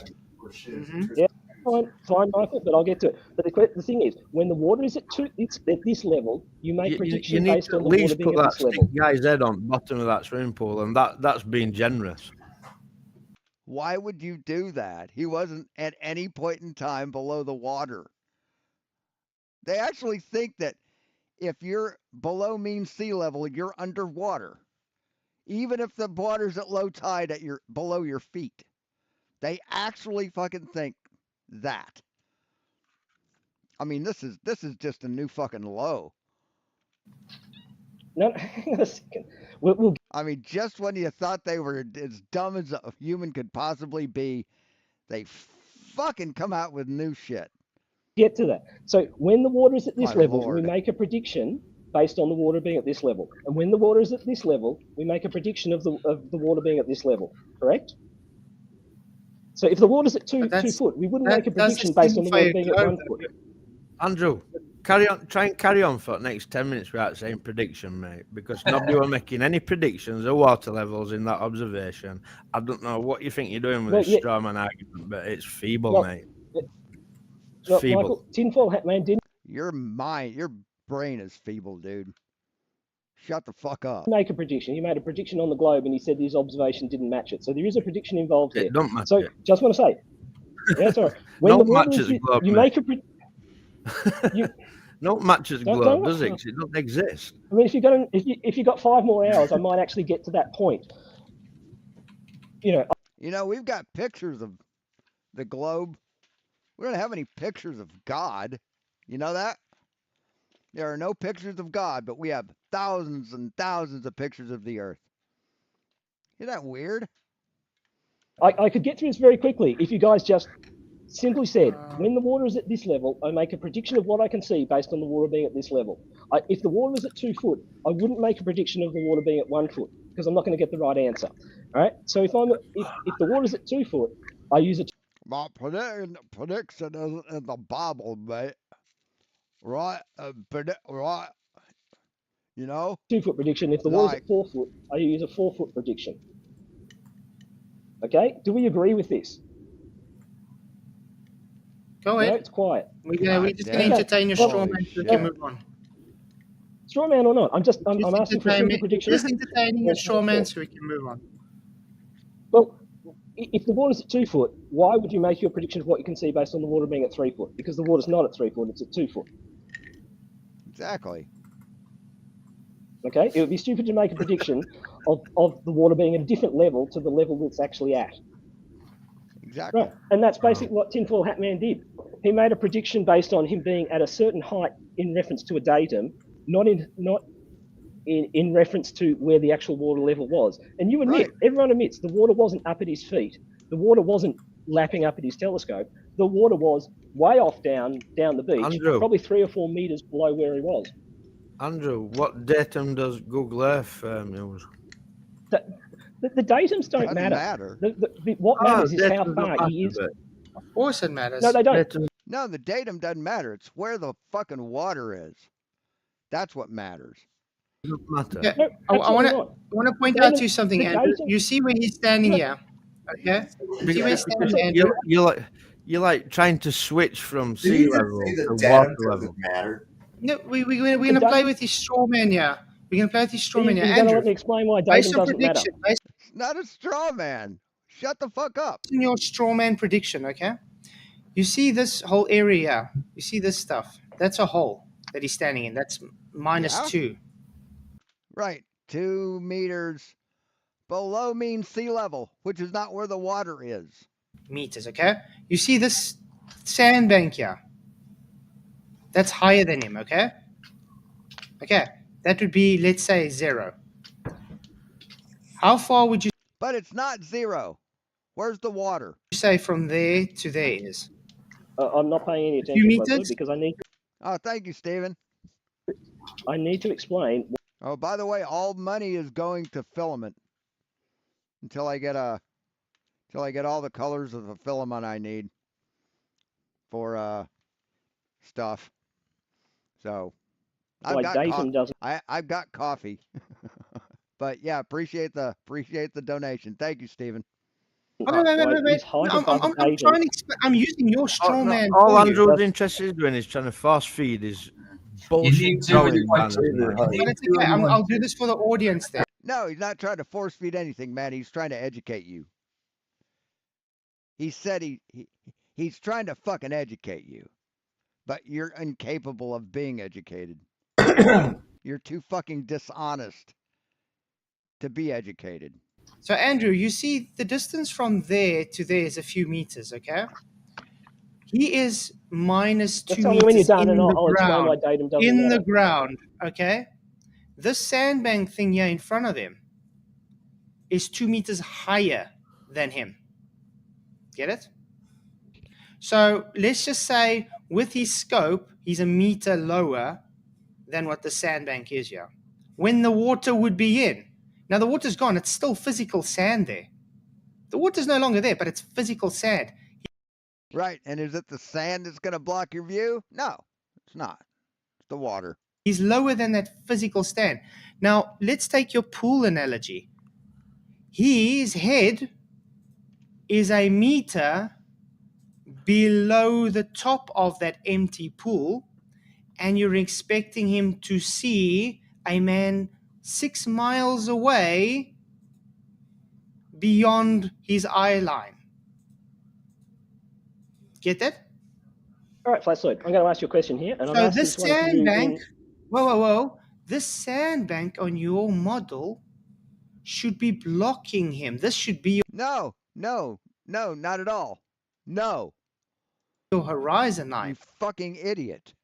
Yeah, fine, Michael, but I'll get to it. But the thing is, when the water is it's at this level, you make You predictions need based to on at the water least being put at that this level. stick guy's head on the bottom of that swimming pool, and that's being generous. Why would you do that? He wasn't at any point in time below the water. They actually think that if you're below mean sea level, you're underwater. Even if the water's at low tide at below your feet. They actually fucking think that. I mean, this is just a new fucking low. No, hang on a second. We'll I mean, just when you thought they were as dumb as a human could possibly be, they fucking come out with new shit. get to that. So when the water is at this My level, Lord. we make a prediction based on the water being at this level. And when the water is at this level, we make a prediction of the water being at this level. Correct? So if the water's at 2 foot, we wouldn't make a prediction based on the water being at 1 foot. Andrew, try and carry on for the next 10 minutes without saying prediction, mate, because nobody was making any predictions of water levels in that observation. I don't know what you think you're doing with this straw man argument, but it's feeble, mate. It's feeble. Michael, tinfoil hat man didn't Your brain is feeble, dude. Shut the fuck up. make a prediction. He made a prediction on the globe, and he said his observation didn't match it. So there is a prediction involved here. It don't match so it. just want to say, yeah, that's all right. When No the water matches is, globe, you mate. make a No matches Don't- globe, don't- does it? 'Cause it doesn't exist. I mean, if you got 5 more hours, I might actually get to that point. You know, we've got pictures of the globe. We don't have any pictures of God. You know that? There are no pictures of God, but we have thousands and thousands of pictures of the earth. Isn't that weird? I could get through this very quickly if you guys just simply said, when the water is at this level, I make a prediction of what I can see based on the water being at this level. If the water is at 2 foot, I wouldn't make a prediction of the water being at 1 foot because I'm not going to get the right answer. All right. So if the water is at 2 foot, I use a My prediction is in the Bible, mate. Right? Right? You know? 2 foot prediction. If the water's at 4 foot, I use a 4 foot prediction. Okay. Do we agree with this? Go ahead. No, it's quiet. We're just going to entertain your straw man so we can move on. Straw man or not? I'm asking for a simple prediction. Just entertaining your straw man so we can move on. Well, if the water's at 2 foot, why would you make your prediction of what you can see based on the water being at 3 foot? Because the water's not at 3 foot, it's at 2 foot. Exactly. Okay? It would be stupid to make a prediction of the water being at a different level to the level it's actually at. Exactly. Right. And that's basically what Tinfoil Hat Man did. He made a prediction based on him being at a certain height in reference to a datum, not in reference to where the actual water level was. And you admit, everyone admits, the water wasn't up at his feet. The water wasn't lapping up at his telescope. The water was way off down the beach, Andrew. probably 3 or 4 meters below where he was. Andrew, what datum does Google Earth use? The datums don't matter. What matters is how far he is. Of course it matters. No, they don't. No, the datum doesn't matter. It's where the fucking water is. That's what matters. It doesn't matter. Yeah. I want to point out to you something, Andrew. You see where he's standing here, okay? You see where he's standing, Andrew? You're like trying to switch from sea level to water level. Matter. No, we're going to play with his straw man here. We're gonna play with these straw man. You're going to Andrew, let me explain why based datum on doesn't matter. prediction, based It's not a straw man. Shut the fuck up. on your straw man prediction, okay? You see this whole area. You see this stuff. That's a hole that he's standing in. That's -2. Right. 2 meters below mean sea level, which is not where the water is. Meters, okay? You see this sandbank here. That's higher than him, okay? Okay. That would be, let's say, 0. How far would you But it's not 0. Where's the water? say from there to there is? I'm not paying any few attention, Flatzoid, meters? because I need Thank you, Stephen. to explain. Oh, by the way, all money is going to filament until I get all the colors of the filament I need for stuff. So Why datum doesn't. I've got coffee. But yeah, appreciate the donation. Thank you, Stephen. Wait. I'm using your straw man. All Andrew's interested in doing is trying to force feed his bullshit. But it's okay. I'll do this for the audience then. No, he's not trying to force feed anything, man. He's trying to educate you. He said he's trying to fucking educate you, but you're incapable of being educated. You're too fucking dishonest to be educated. So, Andrew, you see the distance from there to there is a few meters, okay? He is -2 Tell me when you're meters done, in and I'll the explain why ground. datum doesn't In matter. the ground, okay? This sandbank thing here in front of him is 2 meters higher than him. Get it? So let's just say with his scope, he's a meter lower than what the sandbank is here. When the water would be in. Now the water's gone. It's still physical sand there. The water's no longer there, but it's physical sand. Right. And is it the sand that's going to block your view? No, it's not. It's the water. He's lower than that physical sand. Now, let's take your pool analogy. His head is a meter below the top of that empty pool, and you're expecting him to see a man 6 miles away beyond his eye line. Get that? All right, Flatzoid, I'm going to ask you a question here. And So this sandbank, whoa. This sandbank on your model should be blocking him. This should be No, not at all. No. Your horizon line. You fucking idiot.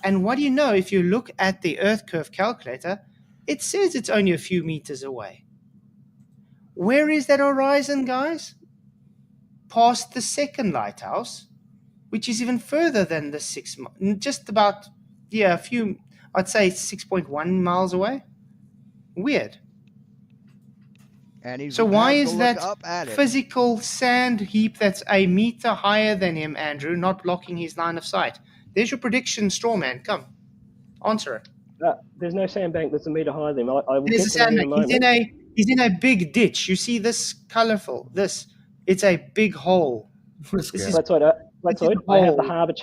And what do you know? If you look at the Earth curve calculator, it says it's only a few meters away. Where is that horizon, guys? Past the second lighthouse, which is even further than the 6 miles. Just about, a few, I'd say 6.1 miles away. Weird. And he's so why is that that physical sand heap that's a meter higher than him, Andrew, not blocking his line of sight? There's your prediction, Strawman. Come, answer it. There's no sandbank that's a meter higher than him. I will There's get a to that in a sandbank. moment. He's in a big ditch. You see this colorful? It's a big hole. Flatzoid, I have the harbour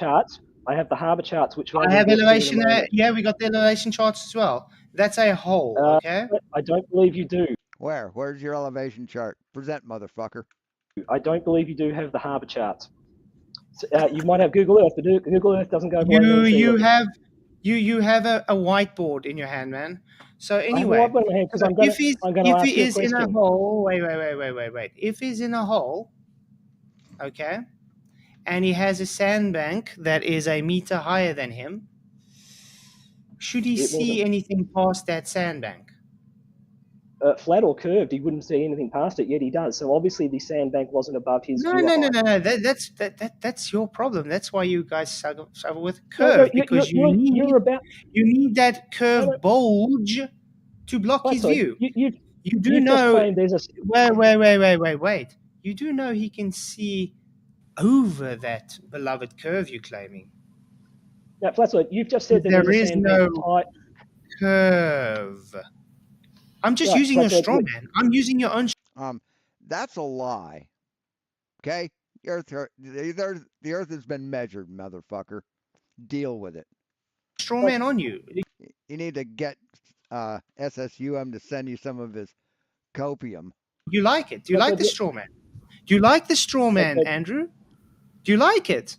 charts. Which I have elevation. Yeah, we got the elevation charts as well. That's a hole. Okay. I don't believe you do. Where's your elevation chart? Present, motherfucker. I don't believe you do have the harbour charts. You might have Google Earth, but Google Earth doesn't go. You have a whiteboard in your hand, man. So anyway, if he is in a hole, wait. If he's in a hole, okay, and he has a sandbank that is a meter higher than him, should he see anything past that sandbank? Flat or curved, he wouldn't see anything past it, yet he does. So obviously the sandbank wasn't above his. No. That's your problem. That's why you guys struggle with curve, because you need that curve bulge to block his view. You do know. Wait. You do know he can see over that beloved curve you're claiming. Now, Flatzoid, you've just said that there is no curve. I'm just using your straw man. I'm using your own. That's a lie. Okay, the Earth has been measured, motherfucker. Deal with it. Straw man on you. You need to get SSUM to send you some of his copium. You like it? Do you like the straw man? Do you like the straw man, Andrew? Do you like it?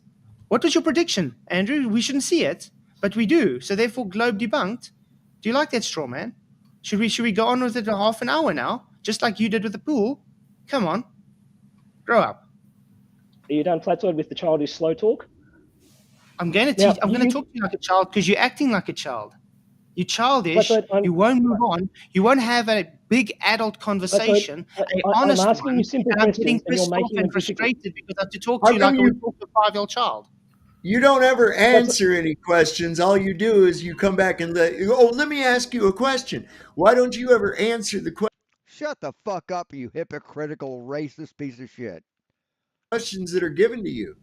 What was your prediction, Andrew? We shouldn't see it, but we do. So therefore, globe debunked. Do you like that straw man? Should we go on with it a half an hour now, just like you did with the pool? Come on, grow up. Are you done, Flatzoid, with the childish slow talk? I'm going to teach. I'm going to talk to you like a child because you're acting like a child. You're childish. You won't move on. You won't have a big adult conversation, an honest I'm asking one. you simple and I'm questions, getting and you're pissed off making and them difficult. frustrated because I have to talk to you like I would talk to a 5-year-old child. You don't ever answer any questions. All you do is you come back and let me ask you a question. Why don't you ever answer the Shut the fuck up, you hypocritical, racist piece of shit. questions that are given to you?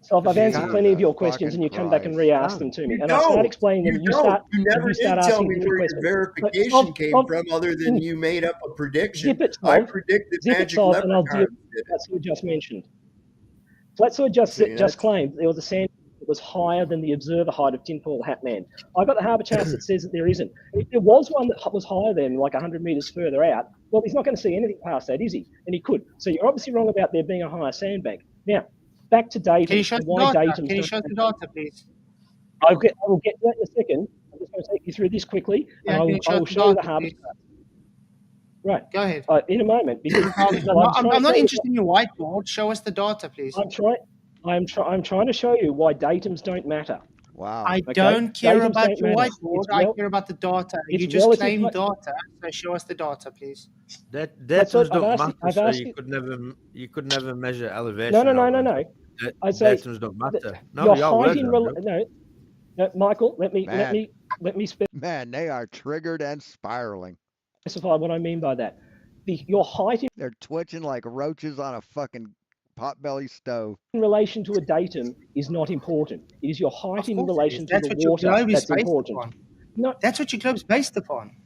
So if I've answered Jesus plenty of your questions and you come back and re-ask them to me, and I start explaining them, you start did tell asking me different where your questions. verification came from, other than you made up a prediction. I predicted magic and I'll deal leprechauns. with Flatzoid just mentioned. Flatzoid just claimed there was a sand that was higher than the observer height of Tinfoil Hat Man. I got the harbour charts that says that there isn't. If there was one that was higher than, like 100 metres further out, well, he's not going to see anything past that, is he? And he could. So you're obviously wrong about there being a higher sandbank. Now, back to datum. Can you show the data? Can you show the data, please? I will get to that in a second. I'm just going to take you through this quickly, and I will show you the harbour chart. Right. Go ahead. In a moment, because I'm not interested in your whiteboard. Show us the data, please. I'm trying to show you why datums don't matter. Wow. I don't care about your whiteboard. I care about the data. You just claim data, so show us the data, please. Datums don't matter, so you could never measure elevation. No. I say datums don't matter. No, Michael, let me Man, they are triggered and spiraling. Specify what I mean by that. Your height They're twitching like roaches on a fucking potbelly stove. In relation to a datum is not important. It is your height in relation to the water that's important. No, that's what your globe's based upon.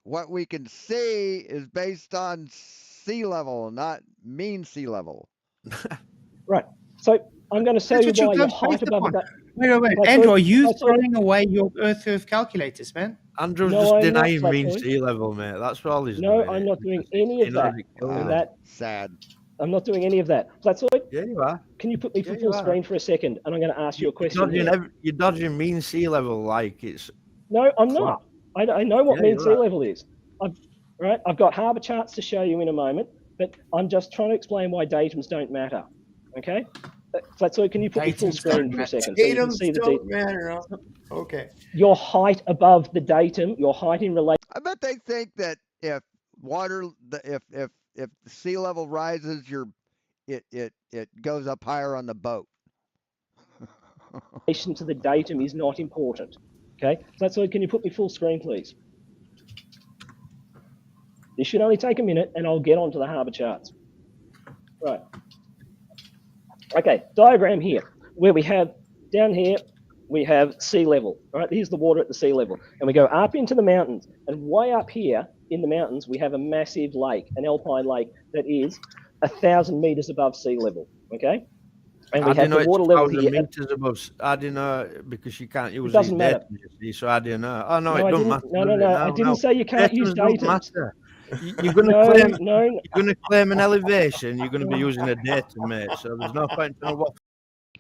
What we can see is based on sea level, not mean sea level. Right. So I'm going to show you why your height above that. Wait. Andrew, are you throwing away your Earth calculators, man? Andrew's just denying mean sea level, mate. That's all he's doing. No, I'm not doing any of that. Sad. I'm not doing any of that. Flatzoid? Yeah, you are. Can you put me full screen for a second? And I'm going to ask you a question. You're dodging mean sea level like it's... No, I'm not. I know what mean sea level is. I've got harbour charts to show you in a moment, but I'm just trying to explain why datums don't matter. Okay? Flatzoid, can you put me full screen for a second? So you can see don't matter. Okay. Your height above the datum, your height in relation. I bet they think that if sea level rises, it goes up higher on the boat. Relation to the datum is not important. Okay, Flatzoid, can you put me full screen, please? This should only take a minute, and I'll get onto the harbour charts. Right. Okay, diagram here, where we have, down here, we have sea level. All right, here's the water at the sea level. And we go up into the mountains, and way up here in the mountains, we have a massive lake, an alpine lake, that is 1,000 metres above sea level, okay? And we have the water level here. Meters above. I don't know, because you can't use it doesn't matter. Data, so I don't know. Oh, no, it doesn't matter. No, I didn't say you can't use data. You're going to claim an elevation, you're going to be using a datum, mate, so there's no point in what.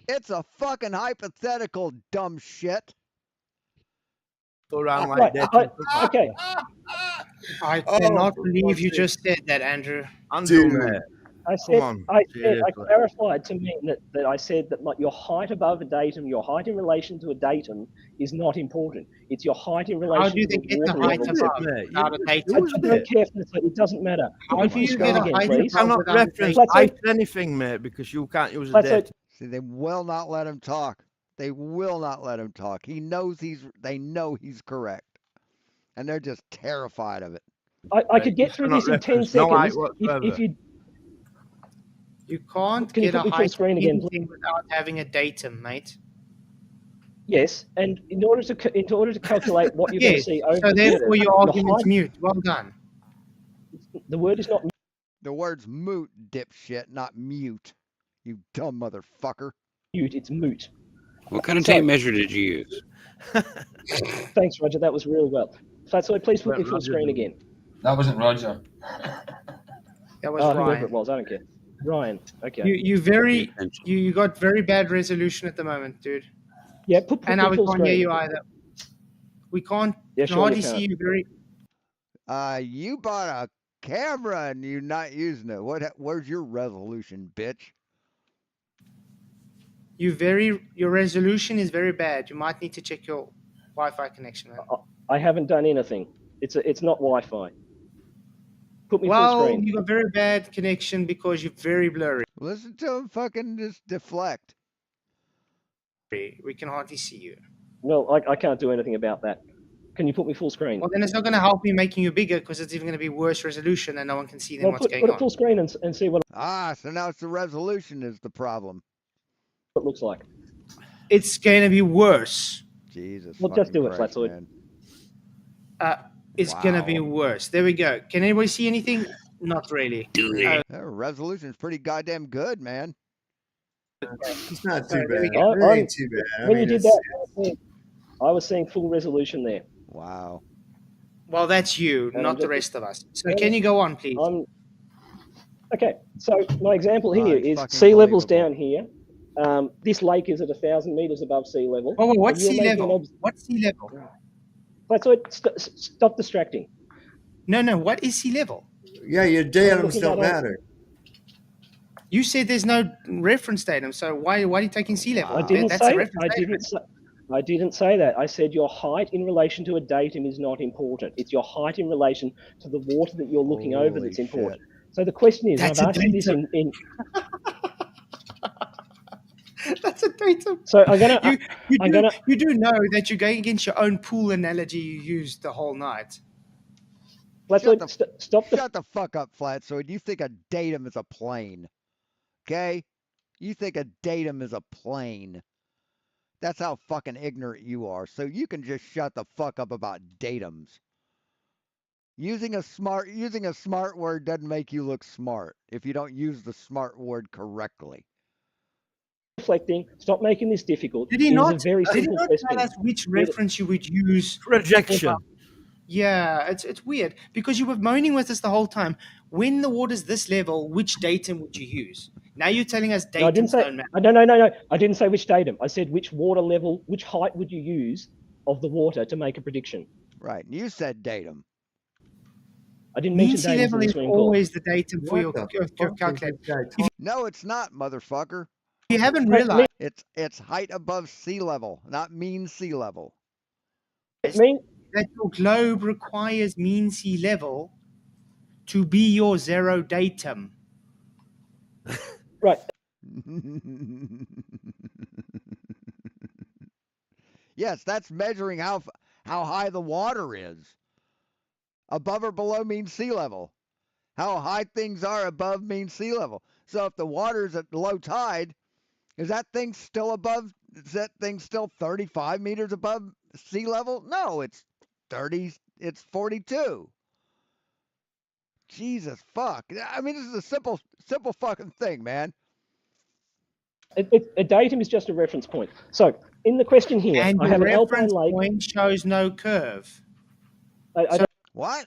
It's a fucking hypothetical, dumb shit. Go around like that. Okay. I cannot believe you just said that, Andrew. Mate. I clarified to mean that I said that your height above a datum, your height in relation to a datum is not important. It's your height in relation to How do you think it's the height above a datum? I don't care if it doesn't matter. How do you get a height above? You cannot reference height anything, mate, because you can't use a datum. See, they will not let him talk. They will not let him talk. They know he's correct. And they're just terrified of it. I could get through this in 10 seconds if you... You can't get a height without having a datum, mate. Yes, and in order to calculate what you're going to see over so therefore your argument's mute. Well done. The word is not. The word's moot, dipshit, not mute. You dumb motherfucker. Mute. It's moot. What kind of tape measure did you use? Thanks, Roger. That was really well. Flatzoid, please put me full screen again. That wasn't Roger. That was Whoever Ryan. it was, I don't care. Ryan. Okay. You got very bad resolution at the moment, dude. Yeah, put and me now we full can't screen. hear you either. We can't. Yeah, can sure, hardly you see you very. You bought a camera and you're not using it. Where's your resolution, bitch? Your resolution is very bad. You might need to check your Wi-Fi connection. Man. I haven't done anything. It's not Wi-Fi. Put me full Well, screen. you got very bad connection because you're very blurry. Listen to him fucking just deflect. We can hardly see you. Well, I can't do anything about that. Can you put me full screen? Well, then it's not going to help me making you bigger because it's even going to be worse resolution and no one can see then what's going put on. it full screen and see what So now it's the resolution is the problem. it looks like. It's going to be worse. Jesus. Well, just do it, Flatzoid. It's going to be worse. There we go. Can anybody see anything? Not really. Resolution's pretty goddamn good, man. It's not too bad. It ain't too bad. When you did that, I was seeing full resolution there. Wow. Well, that's you, not the rest of us. So can you go on, please? Okay, so my example here is sea levels down here. This lake is at 1,000 meters above sea level. Oh, what's sea level? What's sea level? Stop distracting. No. What is sea level? Yeah, your datums don't matter. You said there's no reference datum, so why are you taking sea level? I didn't say that. I said your height in relation to a datum is not important. It's your height in relation to the water that you're looking over that's important. So the question is, I've asked you this in That's a datum. So you do know that you're going against your own pool analogy you used the whole night. Shut the fuck up, Flatzoid. You think a datum is a plane. Okay? You think a datum is a plane. That's how fucking ignorant you are. So you can just shut the fuck up about datums. Using a smart word doesn't make you look smart if you don't use the smart word correctly. Reflecting. Stop making this difficult. Did he not tell us which reference you would use? Projection. Yeah, it's weird because you were moaning with us the whole time. When the water's this level, which datum would you use? Now you're telling us datums don't matter. No. I didn't say which datum. I said which water level, which height would you use of the water to make a prediction? Right. You said datum. I didn't mention sea level is always the datum for your calculator. No, it's not, motherfucker. You haven't realized it's height above sea level, not mean sea level. That your globe requires mean sea level to be your zero datum. Right. Yes, that's measuring how high the water is. Above or below mean sea level. How high things are above mean sea level. So if the water's at low tide, is that thing still 35 meters above sea level? No, it's 42. Jesus fuck. I mean, this is a simple fucking thing, man. A datum is just a reference point. So in the question here, and I have an alpine lake. Point shows no curve. What?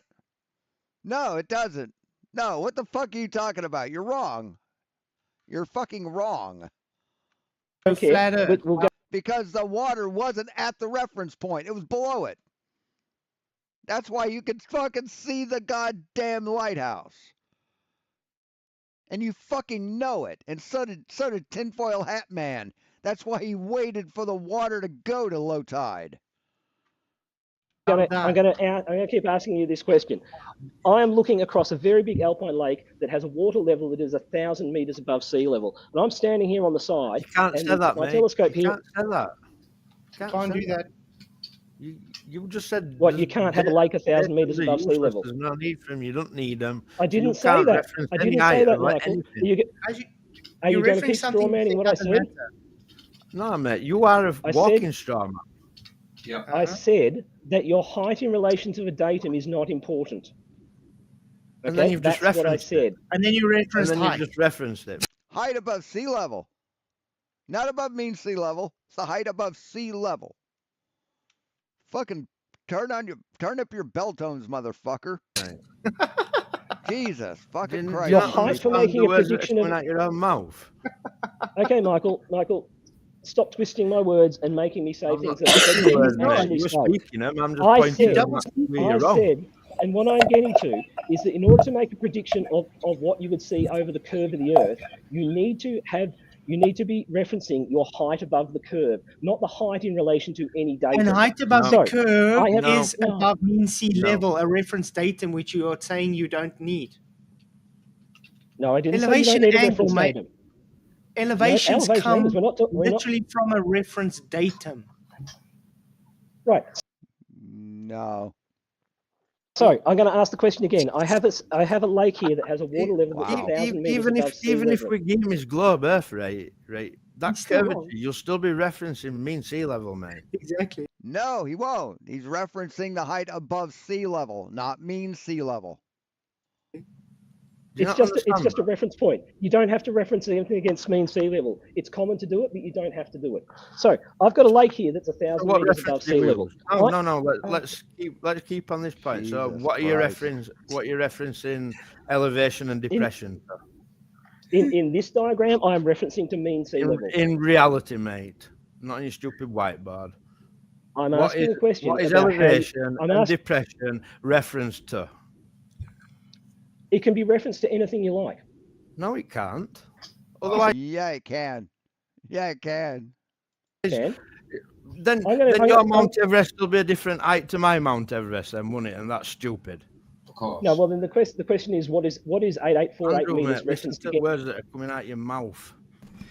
No, it doesn't. No, what the fuck are you talking about? You're wrong. You're fucking wrong. Okay, because the water wasn't at the reference point. It was below it. That's why you could fucking see the goddamn lighthouse. And you fucking know it. And so did Tinfoil Hat Man. That's why he waited for the water to go to low tide. I'm gonna keep asking you this question. I am looking across a very big alpine lake that has a water level that is 1,000 meters above sea level, and I'm standing here on the side. You can't say that, my mate. telescope you here. Can't say that. Can't do that. You just said what? You can't have a lake 1,000 meters above sea level. There's no need for them. You don't need them. I didn't say that. I didn't say that, Michael. Are you going to keep straw manning what I said? No, mate. You are a walking straw man. Yeah. I said that your height in relation to the datum is not important. Okay? And then you've just That's what I referenced said. And then you referenced and then height. you just referenced it. Height above sea level. Not above mean sea level. It's the height above sea level. Fucking turn up your bell tones, motherfucker. Jesus fucking Christ. Your height for making a prediction of out your own mouth. Okay, Michael, stop twisting my words and making me say things that You're speaking them. I'm just I pointing said, and what I'm getting to is that in order to make a prediction of what you would see over the curve of the Earth, you need to be referencing your height above the curve, not the height in relation to any datum. And height above the curve is above mean sea level, a reference datum which you are saying you don't need. No, I didn't elevation say you don't need a angle, reference mate. datum. Elevations elevation come angles, literally from a reference datum. Right. No. So I'm going to ask the question again. I have a lake here that has a water level that's 1,000 meters above sea level. Even if we give him his globe Earth, right, that curvature, you'll still be referencing mean sea level, mate. Exactly. No, he won't. He's referencing the height above sea level, not mean sea level. It's just a reference point. You don't have to reference anything against mean sea level. It's common to do it, but you don't have to do it. So I've got a lake here that's 1,000 meters above sea level. No. Let's keep on this point. Jesus so what are you referencing? Elevation and depression. In this diagram, I am referencing to mean sea level. In reality, mate, not in your stupid whiteboard. I'm asking a question. What is elevation and depression referenced to? It can be referenced to anything you like. No, it can't. Otherwise, yeah, it can. Yeah, it can. Then your Mount Everest will be a different height to my Mount Everest, then, won't it? And that's stupid. Of course. No, well then the question is what is 8848 Andrew, meters mate, referenced to words that are coming out your mouth.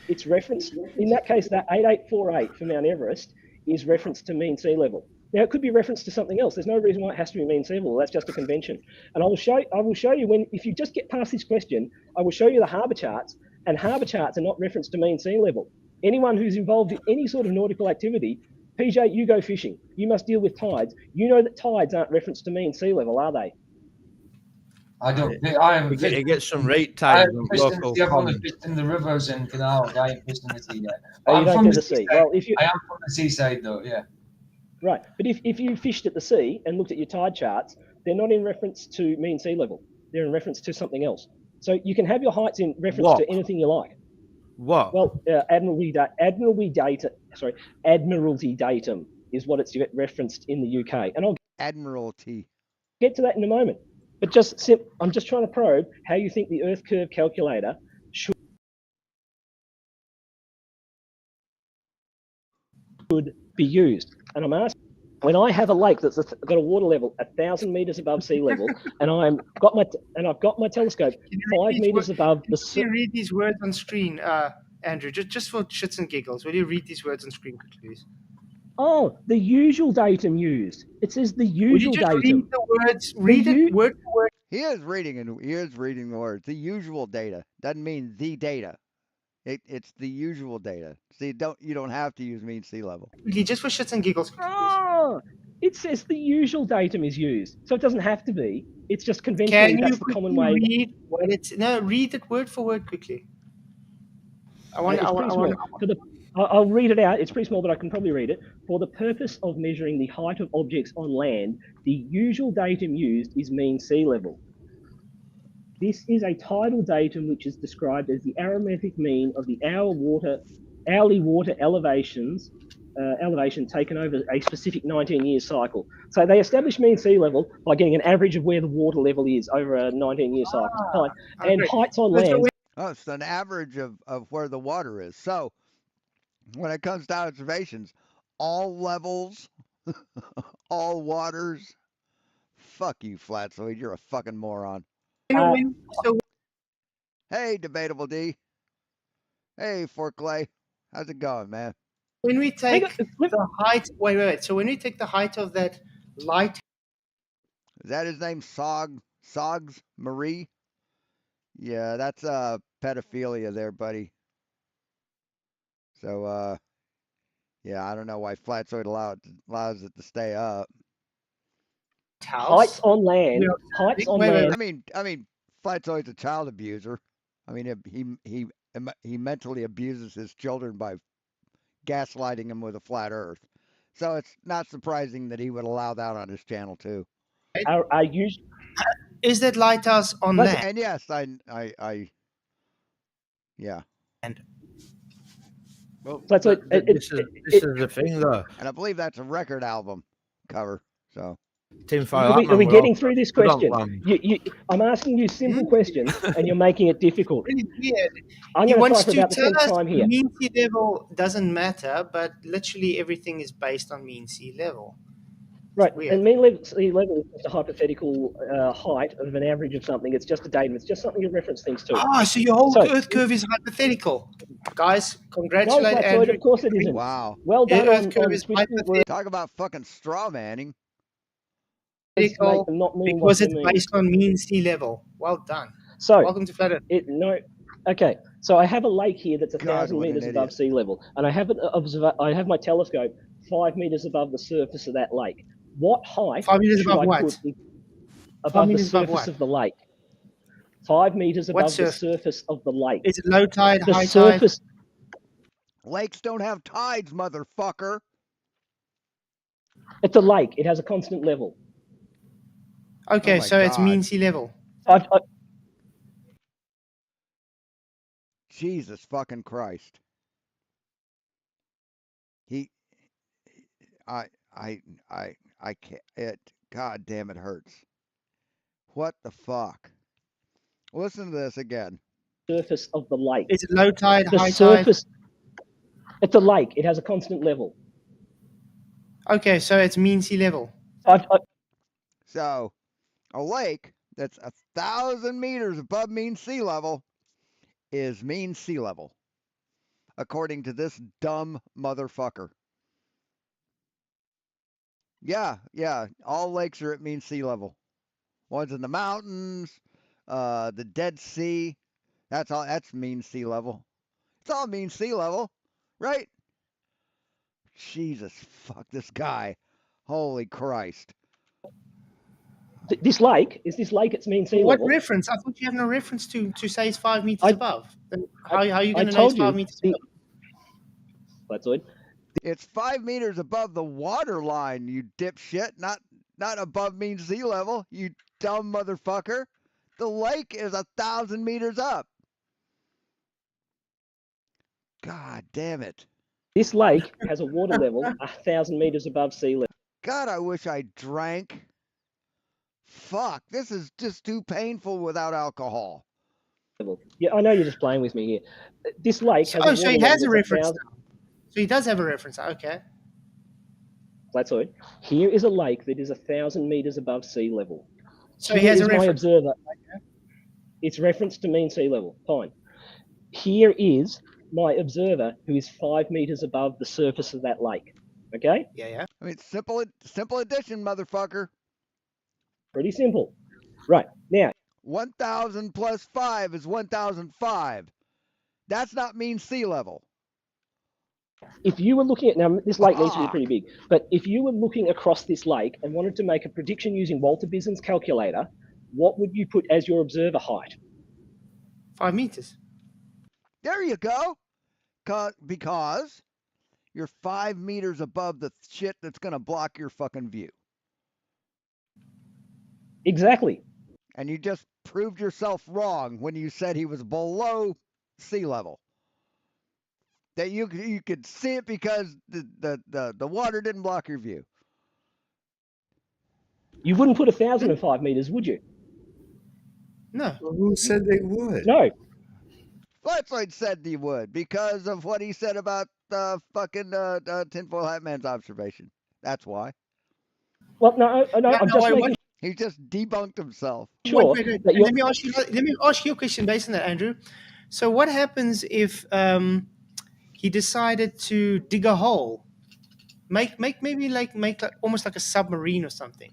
It's referenced in that case. That 8848 for Mount Everest is referenced to mean sea level. Now it could be referenced to something else. There's no reason why it has to be mean sea level. That's just a convention. And I will show you if you just get past this question, I will show you the harbour charts, and harbour charts are not referenced to mean sea level. Anyone who's involved in any sort of nautical activity, PJ, you go fishing. You must deal with tides. You know that tides aren't referenced to mean sea level, are they? I don't. I haven't. You get some rate tides on local. I've only fished in the rivers and canals. I ain't fished in the sea yet. Oh, you don't do the sea. Well, I am from the seaside, though. Yeah. Right, but if you fished at the sea and looked at your tide charts, they're not in reference to mean sea level. They're in reference to something else. So you can have your heights in reference to anything you like. What? Well, Admiralty datum is what it's referenced in the UK, and I'll Admiralty. Get to that in a moment. But I'm just trying to probe how you think the Earth curve calculator should be used. And I'm asking, when I have a lake that's got a water level 1,000 meters above sea level, and I've got my telescope 5 meters above the sea. Can you read these words on screen, Andrew? Just for shits and giggles, will you read these words on screen quickly, please? Oh, the usual datum used. It says the usual datum. Read the words. Read it word for word. He is reading the words. The usual data doesn't mean the data. It's the usual data. So you don't have to use mean sea level. Just for shits and giggles. Oh, it says the usual datum is used, so it doesn't have to be. It's just conventionally that's the common way. Read what it's read it word for word quickly. I'll read it out. It's pretty small, but I can probably read it. For the purpose of measuring the height of objects on land, the usual datum used is mean sea level. This is a tidal datum which is described as the arithmetic mean of the hourly water elevation taken over a specific 19-year cycle. So they establish mean sea level by getting an average of where the water level is over a 19-year cycle. And heights on land. Oh, it's an average of where the water is. So when it comes to observations, all levels, all waters, fuck you, Flatzoid. You're a fucking moron. Hey, Debatable D. Hey, Forklay. How's it going, man? When we take the height, wait. So when we take the height of that light, is that his name? Sogs Marie? Yeah, that's pedophilia there, buddy. So yeah, I don't know why Flatzoid allows it to stay up. Heights on land. Heights on land. I mean, Flatzoid's a child abuser. I mean, he he mentally abuses his children by gaslighting them with a flat Earth. So it's not surprising that he would allow that on his channel too. Are you? Is that lighthouse on land? And yes, yeah. Well, That's like this is the thing, though. And I believe that's a record album cover. So, are we getting through this question? I'm asking you simple questions, and you're making it difficult. Yeah. I'm He going wants to to try for about the tell 10th us time here. mean sea level doesn't matter, but literally everything is based on mean sea level. Right, and mean sea level is just a hypothetical height of an average of something. It's just a datum. It's just something you reference things to. Oh, so your whole Earth curve is hypothetical. Guys, congratulate Andrew. Of course it isn't. Wow. Well done Earth on curve is hypothetical. Talk about fucking straw manning. Because it's based on mean sea level. Well done. So, welcome to Flat Earth. Okay, so I have a lake here that's 1,000 meters above sea level, and I have my telescope 5 meters above the surface of that lake. What height? 5 meters above what? Above the surface of the lake. 5 meters above the surface of the lake. Is it low tide, high tide? Lakes don't have tides, motherfucker. It's a lake. It has a constant level. Okay, so it's mean sea level. Jesus fucking Christ. I can't. God damn, it hurts. What the fuck? Listen to this again. Surface of the lake. Is it low tide, high tide? It's a lake. It has a constant level. Okay, so it's mean sea level. So, a lake that's 1,000 meters above mean sea level is mean sea level, according to this dumb motherfucker. Yeah, all lakes are at mean sea level. One's in the mountains, the Dead Sea. That's mean sea level. It's all mean sea level, right? Jesus, fuck this guy. Holy Christ. This lake, its mean sea level? What reference? I thought you have no reference to say it's 5 meters above. Then how are you going to know it's 5 meters above? Flatzoid. It's 5 meters above the water line, you dipshit, not above mean sea level, you dumb motherfucker. The lake is 1,000 meters up. God damn it. This lake has a water level 1,000 meters above sea level. God, I wish I drank. Fuck, this is just too painful without alcohol. Yeah, I know you're just playing with me here. This lake has a water so he has a level reference. So he does have a reference. Okay. Flatzoid. Here is a lake that is 1,000 meters above sea level. So he has a reference. My observer. Okay. It's referenced to mean sea level. Fine. Here is my observer who is 5 meters above the surface of that lake. Okay? Yeah. I mean, simple addition, motherfucker. Pretty simple. Right. Now, 1,000 plus 5 is 1,005. That's not mean sea level. If you were looking at, now this lake needs to be pretty big, but if you were looking across this lake and wanted to make a prediction using Walter Bison's calculator, what would you put as your observer height? 5 meters. There you go. Because you're 5 meters above the shit that's going to block your fucking view. Exactly. And you just proved yourself wrong when you said he was below sea level. That you could see it because the water didn't block your view. You wouldn't put 1,005 meters, would you? No. Well, who said they would? No. Flatzoid said he would because of what he said about fucking Tinfoil Hat Man's observation. That's why. Well, no, I'm just making... He just debunked himself. Sure. Wait. Let me ask you a question based on that, Andrew. So what happens if he decided to dig a hole, make almost like a submarine or something,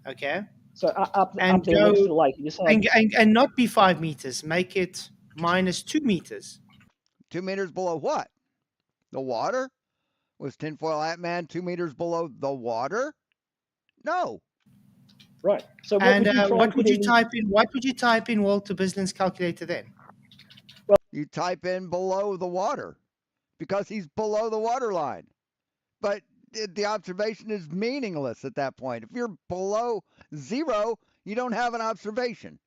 okay? So up there next to the lake, you decide... and not be 5 meters, make it minus 2 meters. 2 meters below what? The water? Was Tinfoil Hat Man 2 meters below the water? No. Right. So what would you type in? What would you type in Walter Bison's calculator then? Well, You type in below the water because he's below the water line. But the observation is meaningless at that point. If you're below 0, you don't have an observation.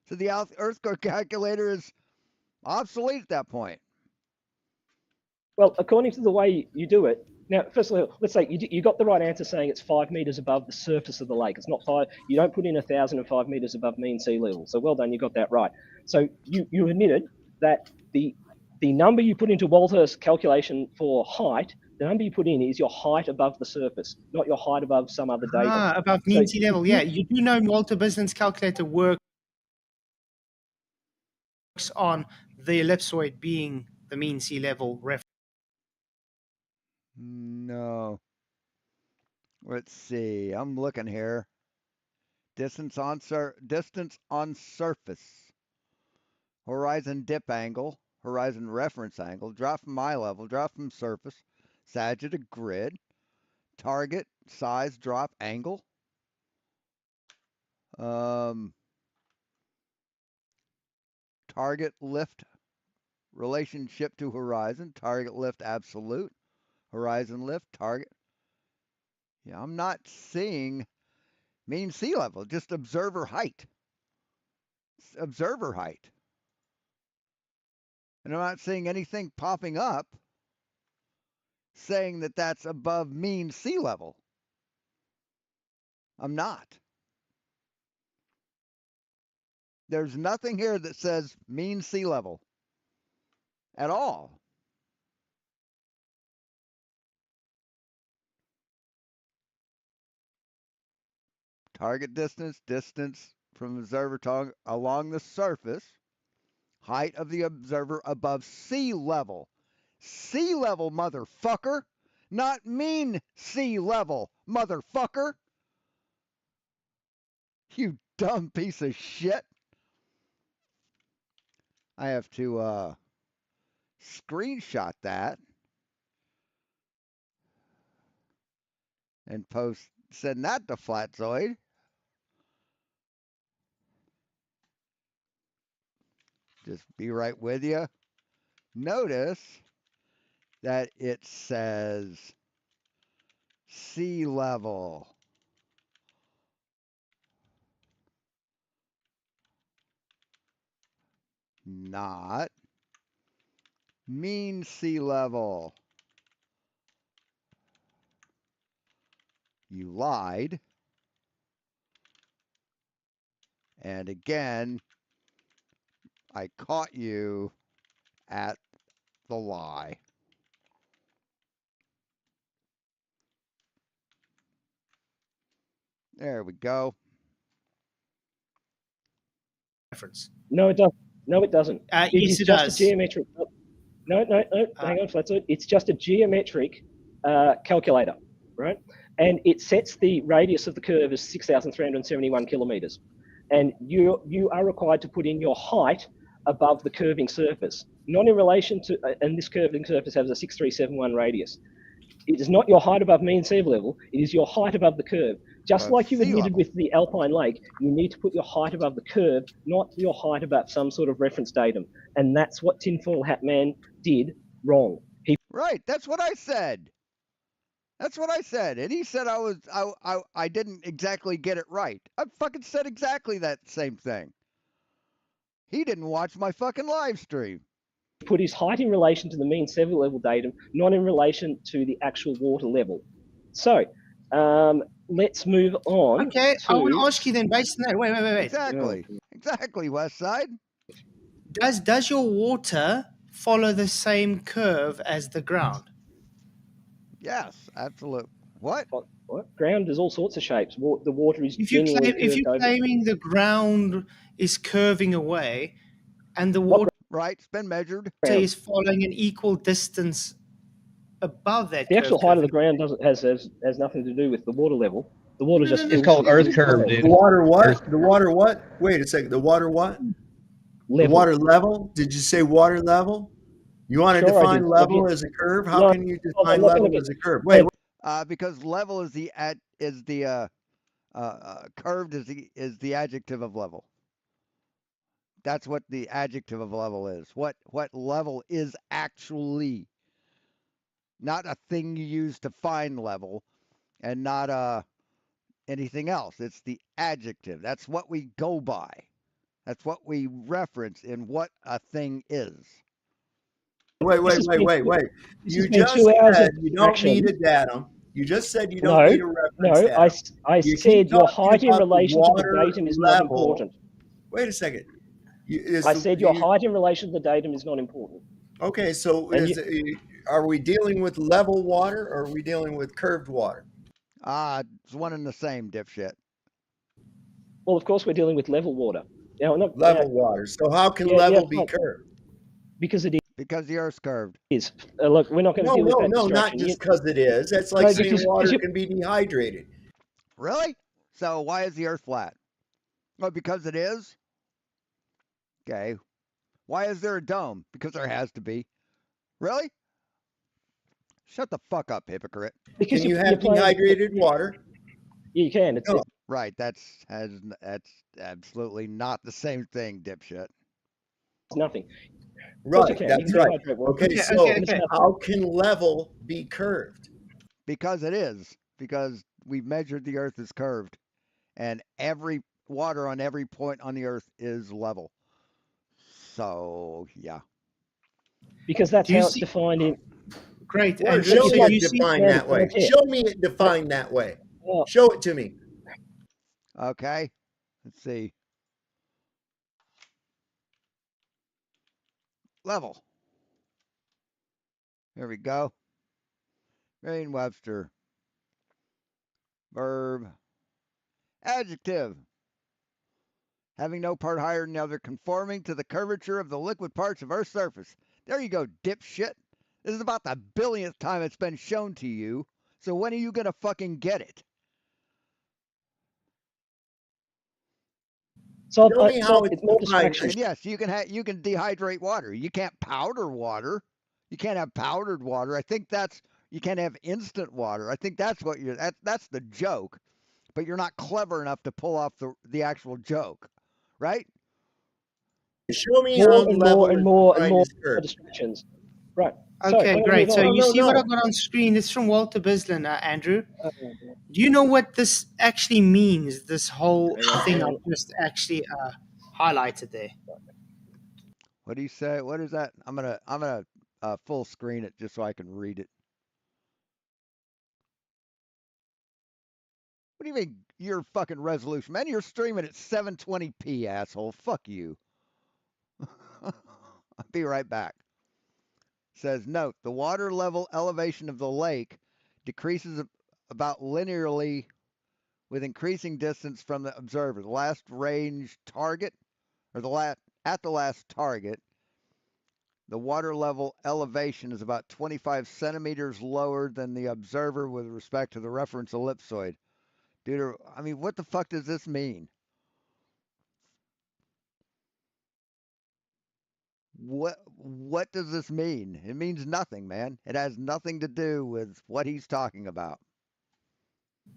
So the earthquake calculator is obsolete at that point. Well, according to the way you do it, now, first of all, let's say you got the right answer saying it's 5 meters above the surface of the lake. It's not 5. You don't put in 1,005 meters above mean sea level. So well done, you got that right. So you admitted that the number you put into Walter's calculation for height, the number you put in is your height above the surface, not your height above some other data. Above mean sea level. Yeah, you do know Walter Bison's calculator works on the ellipsoid being the mean sea level reference. No. Let's see. I'm looking here. Distance on surface. Horizon dip angle. Horizon reference angle. Drop from eye level. Drop from surface. Sagittal grid. Target size drop angle. Target lift relationship to horizon. Target lift absolute. Horizon lift. Target. Yeah, I'm not seeing mean sea level, just observer height. Observer height. And I'm not seeing anything popping up saying that that's above mean sea level. I'm not. There's nothing here that says mean sea level at all. Target distance, distance from observer target along the surface, height of the observer above sea level. Sea level, motherfucker, not mean sea level, motherfucker. You dumb piece of shit. I have to screenshot that and send that to Flatzoid. Just be right with you. Notice that it says sea level. Not mean sea level. You lied. And again, I caught you at the lie. There we go. Reference. No, it doesn't. No, it doesn't. Yes, it just does. a geometric. No. Hang on, Flatzoid. It's just a geometric calculator, right? And it sets the radius of the curve as 6,371 kilometers. And you are required to put in your height above the curving surface, not in relation to, and this curving surface has a 6,371 radius. It is not your height above mean sea level, it is your height above the curve. Just like you admitted with the Alpine Lake, you need to put your height above the curve, not your height above some sort of reference datum. And that's what Tinfoil Hat Man did wrong. Right, that's what I said. That's what I said. And he said I didn't exactly get it right. I fucking said exactly that same thing. He didn't watch my fucking live stream. Put his height in relation to the mean sea level datum, not in relation to the actual water level. So, let's move on. Okay, I want to ask you then, based on that. Wait. Exactly, Westside. Does your water follow the same curve as the ground? Yes, absolutely. What? Ground is all sorts of shapes. The water is if you're claiming the ground is curving away, and the water it's been measured is following an equal distance above that. The actual height of the ground has nothing to do with the water level. The water just it's called earth curve, dude. The water what? The water what? Wait a second. The water what? The water level? Did you say water level? You want to define level as a curve? How can you define level as a curve? Wait. Because level is curved is the adjective of level. That's what the adjective of level is. What level is actually, not a thing you use to find level, and not anything else. It's the adjective. That's what we go by. That's what we reference in what a thing is. Wait. You just said you don't need a datum. You just said you don't need a reference datum. I said your height in relation to the datum is not important. Wait a second. I said your height in relation to the datum is not important. Okay, so are we dealing with level water or are we dealing with curved water? It's one and the same, dipshit. Well, of course we're dealing with level water. Now, level water. So how can level be curved? Because it is. Because the Earth's curved. Is look, we're not going to deal with that. No, not just because it is. That's like saying water can be dehydrated. Really? So why is the Earth flat? Well, because it is. Okay. Why is there a dome? Because there has to be. Really? Shut the fuck up, hypocrite. Because can you have dehydrated water? Yeah, you can. It's right. That's absolutely not the same thing, dipshit. It's nothing. Right, that's right. Okay, so how can level be curved? Because it is. Because we've measured the Earth is curved. And every water on every point on the Earth is level. So, yeah. Because that's how it's defined in... Great. Well, show me it defined that way. Show me it defined that way. Show it to me. Okay. Let's see. Level. Here we go. Merriam-Webster. Verb. Adjective. Having no part higher than the other, conforming to the curvature of the liquid parts of Earth's surface. There you go, dipshit. This is about the billionth time it's been shown to you. So when are you going to fucking get it? So it's more distraction. And yes, you can dehydrate water. You can't powder water. You can't have powdered water. I think you can't have instant water. I think that's what that's the joke. But you're not clever enough to pull off the actual joke, right? Show me how more and more distractions. Right. Okay, great. So you see what I've got on screen? It's from Walter Bislin, Andrew. Do you know what this actually means? This whole thing I just actually highlighted there. What do you say? What is that? I'm gonna full screen it just so I can read it. What do you mean your fucking resolution? Man, you're streaming at 720p, asshole. Fuck you. I'll be right back. Says, note, the water level elevation of the lake decreases about linearly with increasing distance from the observer. The last range target, or at the last target, the water level elevation is about 25 centimeters lower than the observer with respect to the reference ellipsoid. Dude, I mean, what the fuck does this mean? What does this mean? It means nothing, man. It has nothing to do with what he's talking about.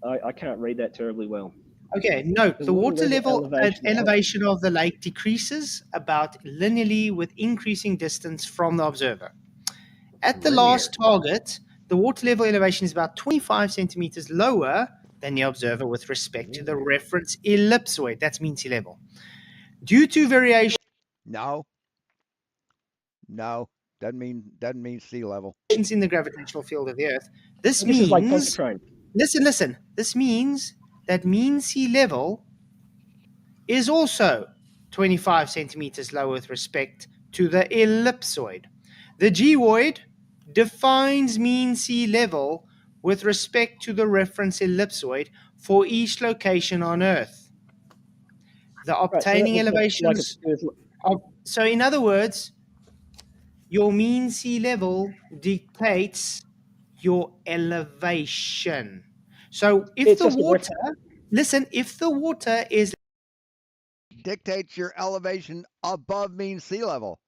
I can't read that terribly well. Okay, note, the water level elevation of the lake decreases about linearly with increasing distance from the observer. At the last target, the water level elevation is about 25 centimeters lower than the observer with respect to the reference ellipsoid. That's mean sea level. Due to variation... No, doesn't mean sea level. In the gravitational field of the Earth. This means, like positron. Listen. This means that mean sea level is also 25 centimeters lower with respect to the ellipsoid. The geoid defines mean sea level with respect to the reference ellipsoid for each location on Earth. The obtaining elevations... So in other words, your mean sea level dictates your elevation. So if the water, if the water is... Dictates your elevation above mean sea level.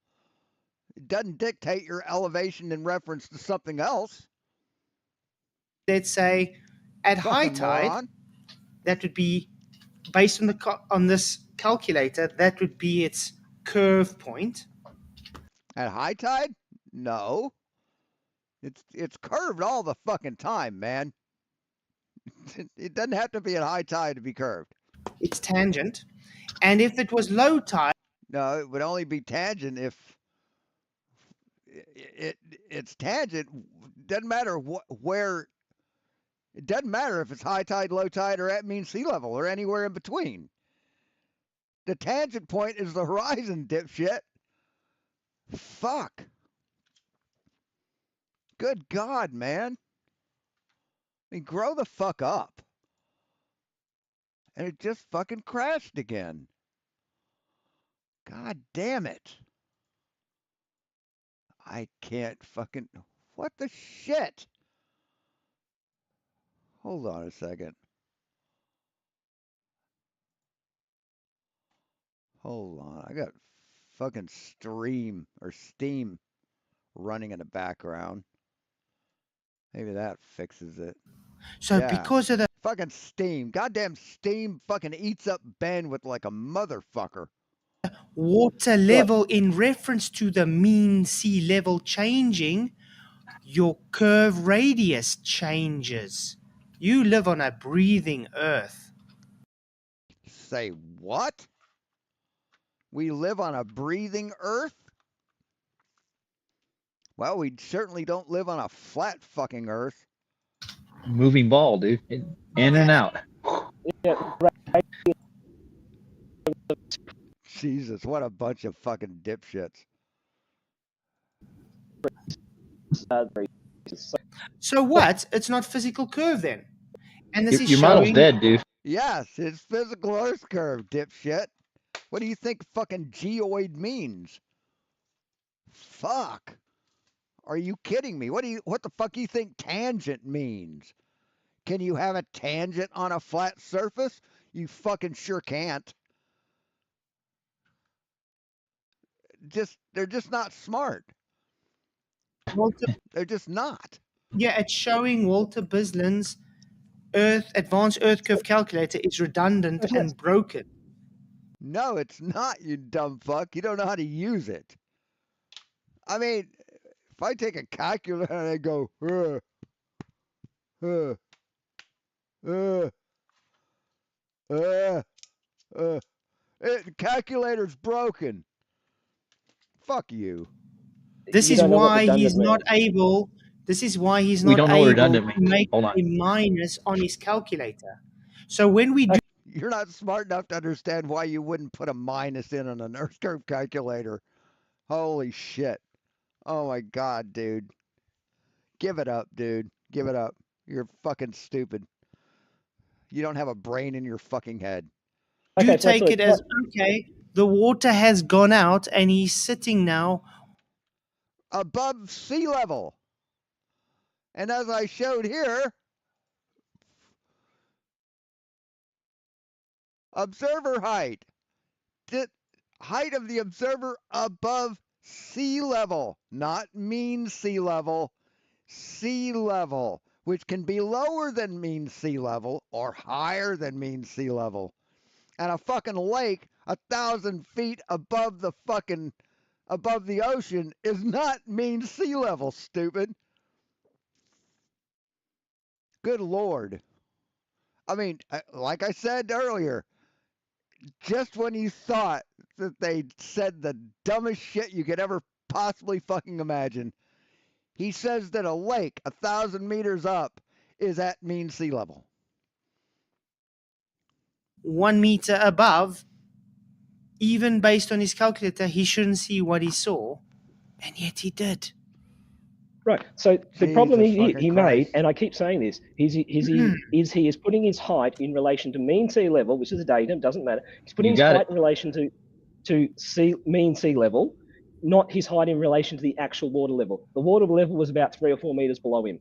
It doesn't dictate your elevation in reference to something else. Let's say at high tide, that would be, based on this calculator, that would be its curve point. At high tide? No. It's curved all the fucking time, man. It doesn't have to be at high tide to be curved. It's tangent. And if it was low tide... No, it would only be tangent if it's tangent. Doesn't matter where. It doesn't matter if it's high tide, low tide, or at mean sea level, or anywhere in between. The tangent point is the horizon, dipshit. Fuck. Good God, man. I mean, grow the fuck up. And it just fucking crashed again. God damn it. I can't fucking... What the shit? Hold on a second. Hold on. I got fucking Steam running in the background. Maybe that fixes it. So because of the... Fucking Steam. Goddamn Steam fucking eats up bandwidth like a motherfucker. Water level in reference to the mean sea level changing, your curve radius changes. You live on a breathing earth. Say what? We live on a breathing earth? Well, we certainly don't live on a flat fucking earth. Moving ball, dude. In and out. Jesus, what a bunch of fucking dipshits. So what? It's not physical curve then. And this is your showing... model's dead, dude. Yes, it's physical earth curve, dipshit. What do you think fucking geoid means? Fuck. Are you kidding me? What the fuck do you think tangent means? Can you have a tangent on a flat surface? You fucking sure can't. They're just not smart. They're just not. Yeah, it's showing Walter Bislin's advanced Earth curve calculator is redundant and broken. No, it's not, you dumb fuck. You don't know how to use it. I mean, if I take a calculator and I go, the calculator's broken. Fuck you. This is why he's not able. This is why he's not able to make a minus on his calculator. So when we do, you're not smart enough to understand why you wouldn't put a minus in on an Earth curve calculator. Holy shit. Oh my God, dude. Give it up, dude. Give it up. You're fucking stupid. You don't have a brain in your fucking head. You take it as, okay, the water has gone out and he's sitting now above sea level. And as I showed here, observer height. Height of the observer above sea level, not mean sea level, which can be lower than mean sea level or higher than mean sea level. And a fucking lake 1,000 feet above the ocean is not mean sea level, stupid. Good Lord. I mean, like I said earlier, just when you thought that they said the dumbest shit you could ever possibly fucking imagine, he says that a lake 1,000 meters up is at mean sea level. 1 meter above, even based on his calculator, he shouldn't see what he saw, and yet he did. Right. So the problem he made, and I keep saying this, he is putting his height in relation to mean sea level, which is a datum, doesn't matter. He's putting his height in relation to mean sea level, not his height in relation to the actual water level. The water level was about 3 or 4 meters below him.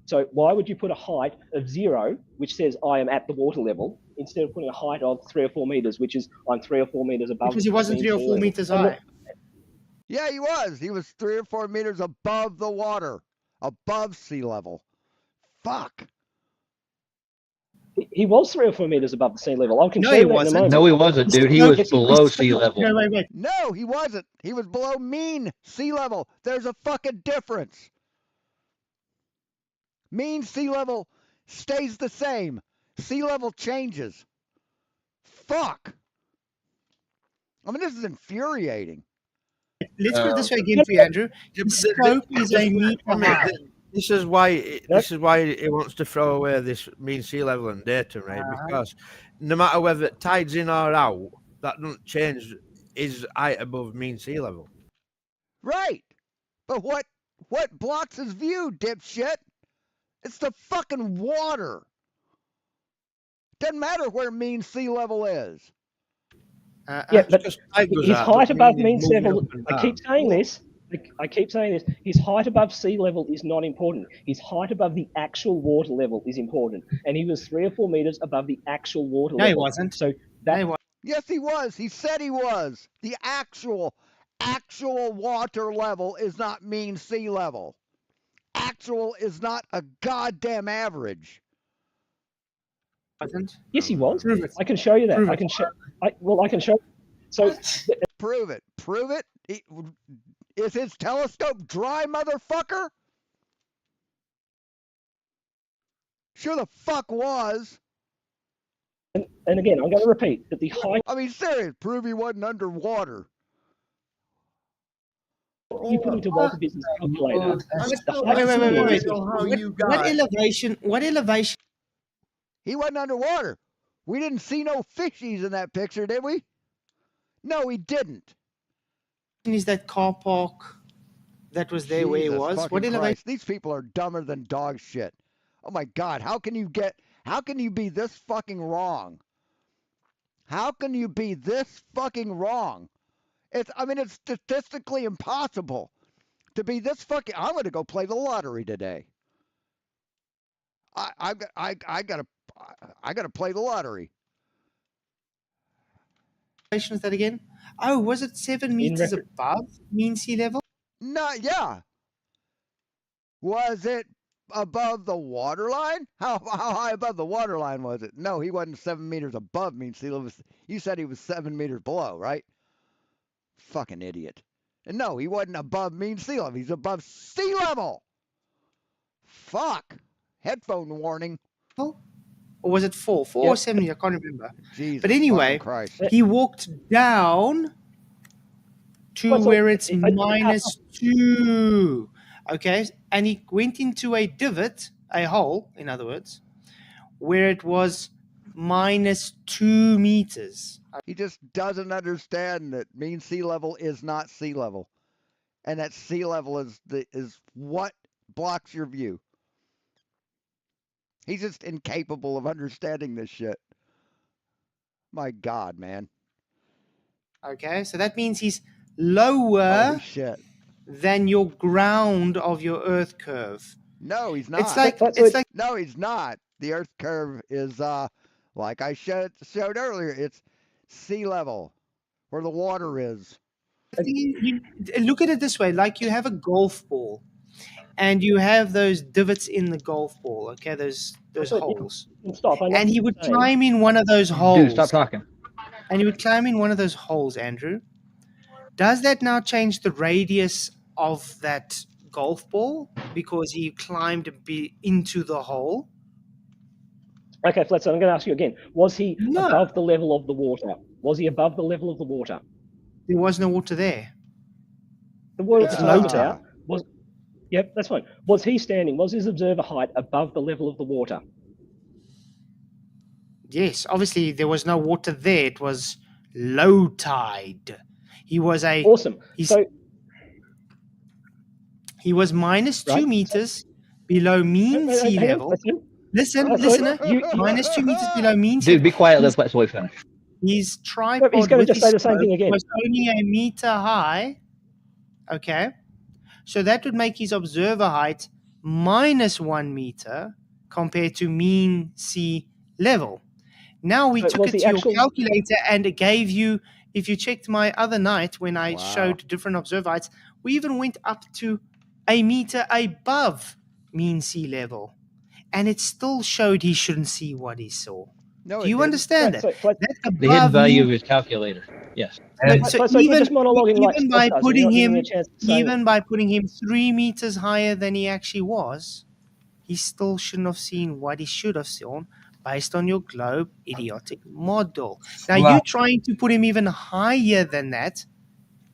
So why would you put a height of 0, which says I am at the water level, instead of putting a height of 3 or 4 meters, which is I'm 3 or 4 meters above? Because he wasn't 3 or 4 meters high. Yeah, he was. He was 3 or 4 meters above the water, above sea level. Fuck. He was 3 or 4 meters above the sea level. I can No, show he you that in a wasn't. moment. No, he wasn't, dude. He was below sea level. No, wait. No, he wasn't. He was below mean sea level. There's a fucking difference. Mean sea level stays the same. Sea level changes. Fuck. I mean, this is infuriating. Let's put it this way again for you, Andrew. Scope is a meter high. This is why he wants to throw away this mean sea level and data, right? Because no matter whether it tides in or out, that doesn't change his height above mean sea level. Right. But what blocks his view, dipshit? It's the fucking water. Doesn't matter where mean sea level is. Yeah, but his height above mean sea level, I keep saying this. His height above sea level is not important. His height above the actual water level is important. And he was 3 or 4 meters above the actual water level. No, he wasn't. So that Yes, he was. He said he was. The actual water level is not mean sea level. Actual is not a goddamn average. Wasn't? Yes, he was. I can show you that. I can show. I can show. So prove it. Prove it. Is his telescope dry, motherfucker? Sure the fuck was. And again, I'm going to repeat that the height. I mean, serious. Prove he wasn't underwater. You put into Walter Business calculator. Wait. What elevation? He wasn't underwater. We didn't see no fishies in that picture, did we? No, we didn't. Is that car park that was there where he was? What elevation? Christ. These people are dumber than dog shit. Oh my God, how can you be this fucking wrong? How can you be this fucking wrong? It's statistically impossible to be this fucking. I'm going to go play the lottery today. I gotta play the lottery. Is that again? Oh, was it 7 meters above mean sea level? No, yeah. Was it above the water line? How high above the water line was it? No, he wasn't 7 meters above mean sea level. You said he was 7 meters below, right? Fucking idiot. And no, he wasn't above mean sea level. He's above sea level. Fuck. Headphone warning. Or was it 4? 4 or 7? I can't remember. Jesus, but anyway, he walked down to where it's -2. Okay, and he went into a divot, a hole, in other words, where it was -2 meters. He just doesn't understand that mean sea level is not sea level, and that sea level is what blocks your view. He's just incapable of understanding this shit. My God, man. Okay, so that means he's lower than your ground of your Earth curve. No, he's not. It's like no, he's not. The Earth curve is like I showed earlier. It's sea level, where the water is. You look at it this way: like you have a golf ball. And you have those divots in the golf ball, okay? Those holes. And he would climb in one of those holes. Dude, stop talking. And he would climb in one of those holes, Andrew. Does that now change the radius of that golf ball because he climbed into the hole? Okay, Flatzoid, I'm going to ask you again. Was he above the level of the water? Was he above the level of the water? There was no water there. The water was low down. Yep, that's fine. Was he standing? Was his observer height above the level of the water? Yes, obviously there was no water there. It was low tide. He was awesome. He was -2 meters below mean sea level. Listen, listener. -2 meters below mean sea level. Dude, be quiet. Let's Flatzoid finish. His tripod he's going to just say the same thing again. Was only a meter high. Okay. So that would make his observer height -1 meter compared to mean sea level. Now we took it to your calculator and it gave you, if you checked my other night when I showed different observer heights, we even went up to a meter above mean sea level. and it still showed he shouldn't see what he saw. No, do you understand that? That's the hidden above value me. of his calculator. Yes. So even by putting him, by putting him 3 meters higher than he actually was, he still shouldn't have seen what he should have seen based on your globe idiotic model. Now you trying to put him even higher than that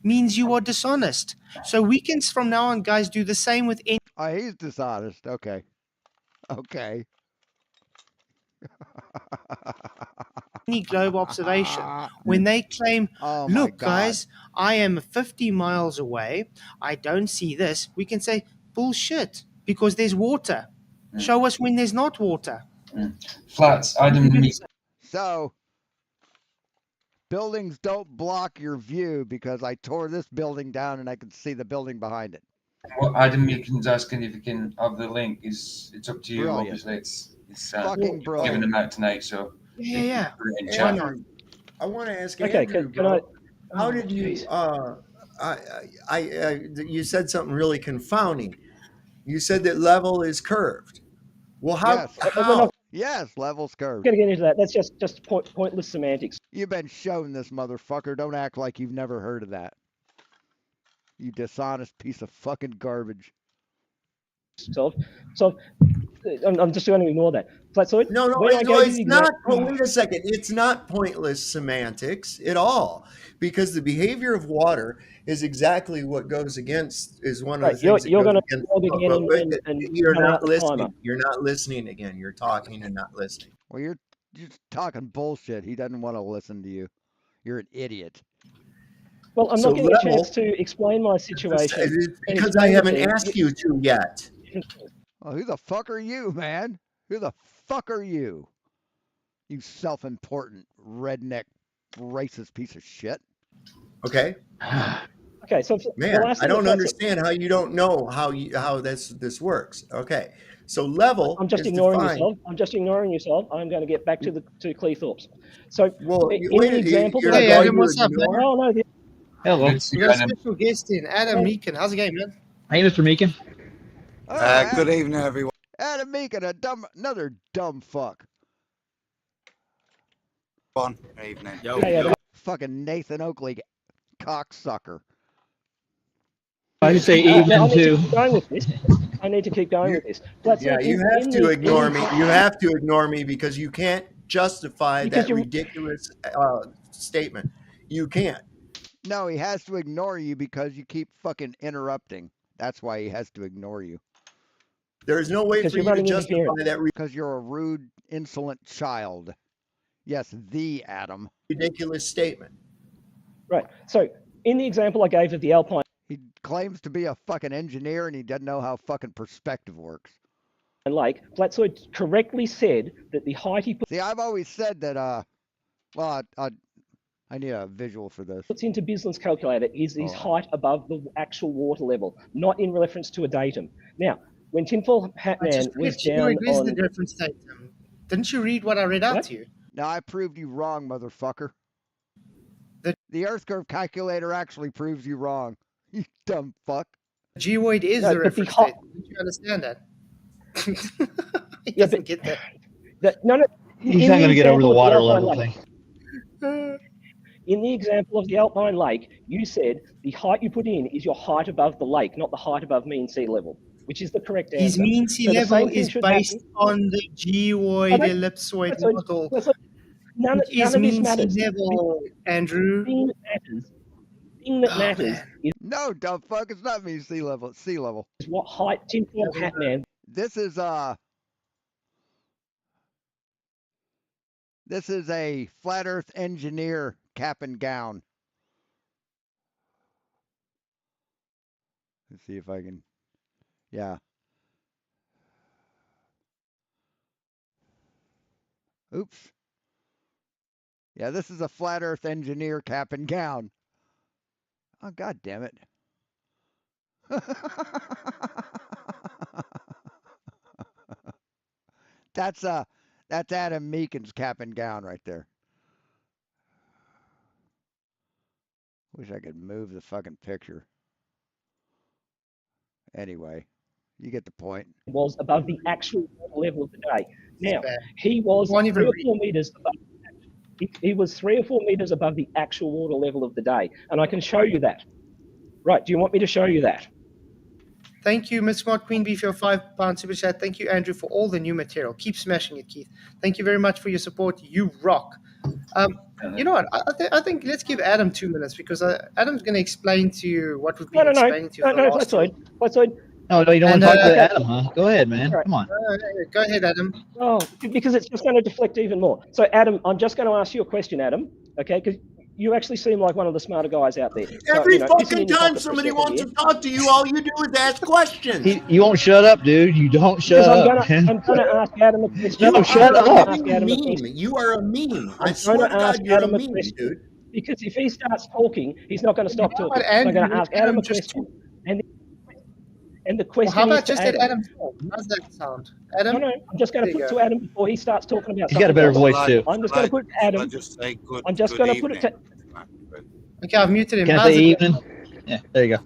means you are dishonest. So we can from now on, guys, do the same with any. Oh, he's dishonest. Okay. Okay. Any globe observation. When they claim, Oh my look, God. guys, I am 50 miles away, I don't see this, we can say, bullshit, because there's water. Show us when there's not water. Flats, So, buildings don't block your view because I tore this building down and I could see the building behind it. What Adam Meakin's asking if you can have the link it's up to you. Brilliant. Obviously, it's fucking brilliant. giving them out tonight, so yeah. Why not? I want to ask Okay, Andrew, can I? how did you? You said something really confounding. You said that level is curved. Well, how? Yes. How? Yes, level's curved. I'm going to get into that. That's just pointless semantics. You've been shown this, motherfucker. Don't act like you've never heard of that. You dishonest piece of fucking garbage. So I'm just going to ignore that. Flatzoid? No, it's not. Well, wait a second. It's not pointless semantics at all, because the behavior of water is exactly what goes against. Is one of the things you're going to you're not listening. You're not listening again. You're talking and not listening. Well, you're talking bullshit. He doesn't want to listen to you. You're an idiot. Well, I'm not getting a chance to explain my situation. Because I haven't asked you to yet. Well, who the fuck are you, man? Who the fuck are you? You self-important redneck racist piece of shit. Okay. Okay, so man, I don't understand how you don't know how this works. Okay, so level. I'm just ignoring yourself. I'm just ignoring yourself. I'm going to get back to Cleethorpes. So, well, in the example, hey Adam, what's up, man? Oh no. Hello. We got a special guest in, Adam Meakin. How's it going, man? Hey, Mr. Meakin. Good evening, everyone. Adam Meakin, another dumb fuck. Good evening. Hey, fucking Nathan Oakley, cocksucker. I just say evening too. I need to keep going with this. You have to ignore me. You have to ignore me because you can't justify that ridiculous statement. You can't. No, he has to ignore you because you keep fucking interrupting. That's why he has to ignore you. There's no way for you to justify that. Because you're a rude, insolent child. Yes, the Adam. Ridiculous statement. Right. So, in the example I gave of the Alpine, he claims to be a fucking engineer and he doesn't know how fucking perspective works. Lake, Flatzoid correctly said that the height he puts. See, I've always said that. Well, I need a visual for this. Puts into Bisland's calculator is his height above the actual water level, not in reference to a datum. Now, when Tinfoil Hat Man was down on the difference datum. Didn't you read what I read out to you? No, I proved you wrong, motherfucker. The Earth curve calculator actually proves you wrong. You dumb fuck. Geoid is the reference date. Did you understand that? He doesn't get that. No. He's not going to get over the water level thing. In the example of the Alpine Lake, you said the height you put in is your height above the lake, not the height above mean sea level, which is the correct answer. His mean sea level is based on the geoid ellipsoid model. None of this matters. Level, Andrew. The thing that matters is no, dumb fuck. It's not mean sea level. It's sea level. Is what height Tinfoil Hat Man. This is a flat Earth engineer cap and gown. Let's see if I can. Yeah. Oops. Yeah, this is a flat Earth engineer cap and gown. Oh, God damn it. That's Adam Meakin's cap and gown right there. Wish I could move the fucking picture. Anyway, You get the point. Was above the actual water level of the day. Now, he was 3 or 4 meters above. He was 3 or 4 meters above the actual water level of the day, and I can show you that. Right? Do you want me to show you that? Thank you, Miss Smart Queen Bee, for your £5 super chat. Thank you, Andrew, for all the new material. Keep smashing it, Keith. Thank you very much for your support. You rock. You know what? I think let's give Adam 2 minutes because Adam's going to explain to you what we've been explaining to you. No, Flatzoid. No, you don't want to talk to Adam, huh? Go ahead, man. Right. Come on. Go ahead, Adam. Oh, because it's just going to deflect even more. So, Adam, I'm just going to ask you a question, Adam. Okay, because you actually seem like one of the smarter guys out there. Every fucking time somebody wants to talk to you, all you do is ask questions. You won't shut up, dude. You don't shut up. I'm going to ask Adam a question. No, shut up. You are a meme. I I'm swear going to to ask God, you're Adam a a meme, question. dude. Because if he starts talking, he's not going to stop talking. So I'm going to ask Adam a question. And the question How about is to just let Adam talk? How's that sound? Adam? No, I'm just going to put it to Adam before he starts talking about He's got a better voice, too. I'm just going to put it to Adam. I'm just going to put it to... Okay, I've muted him. Can I say evening? Yeah, there you go.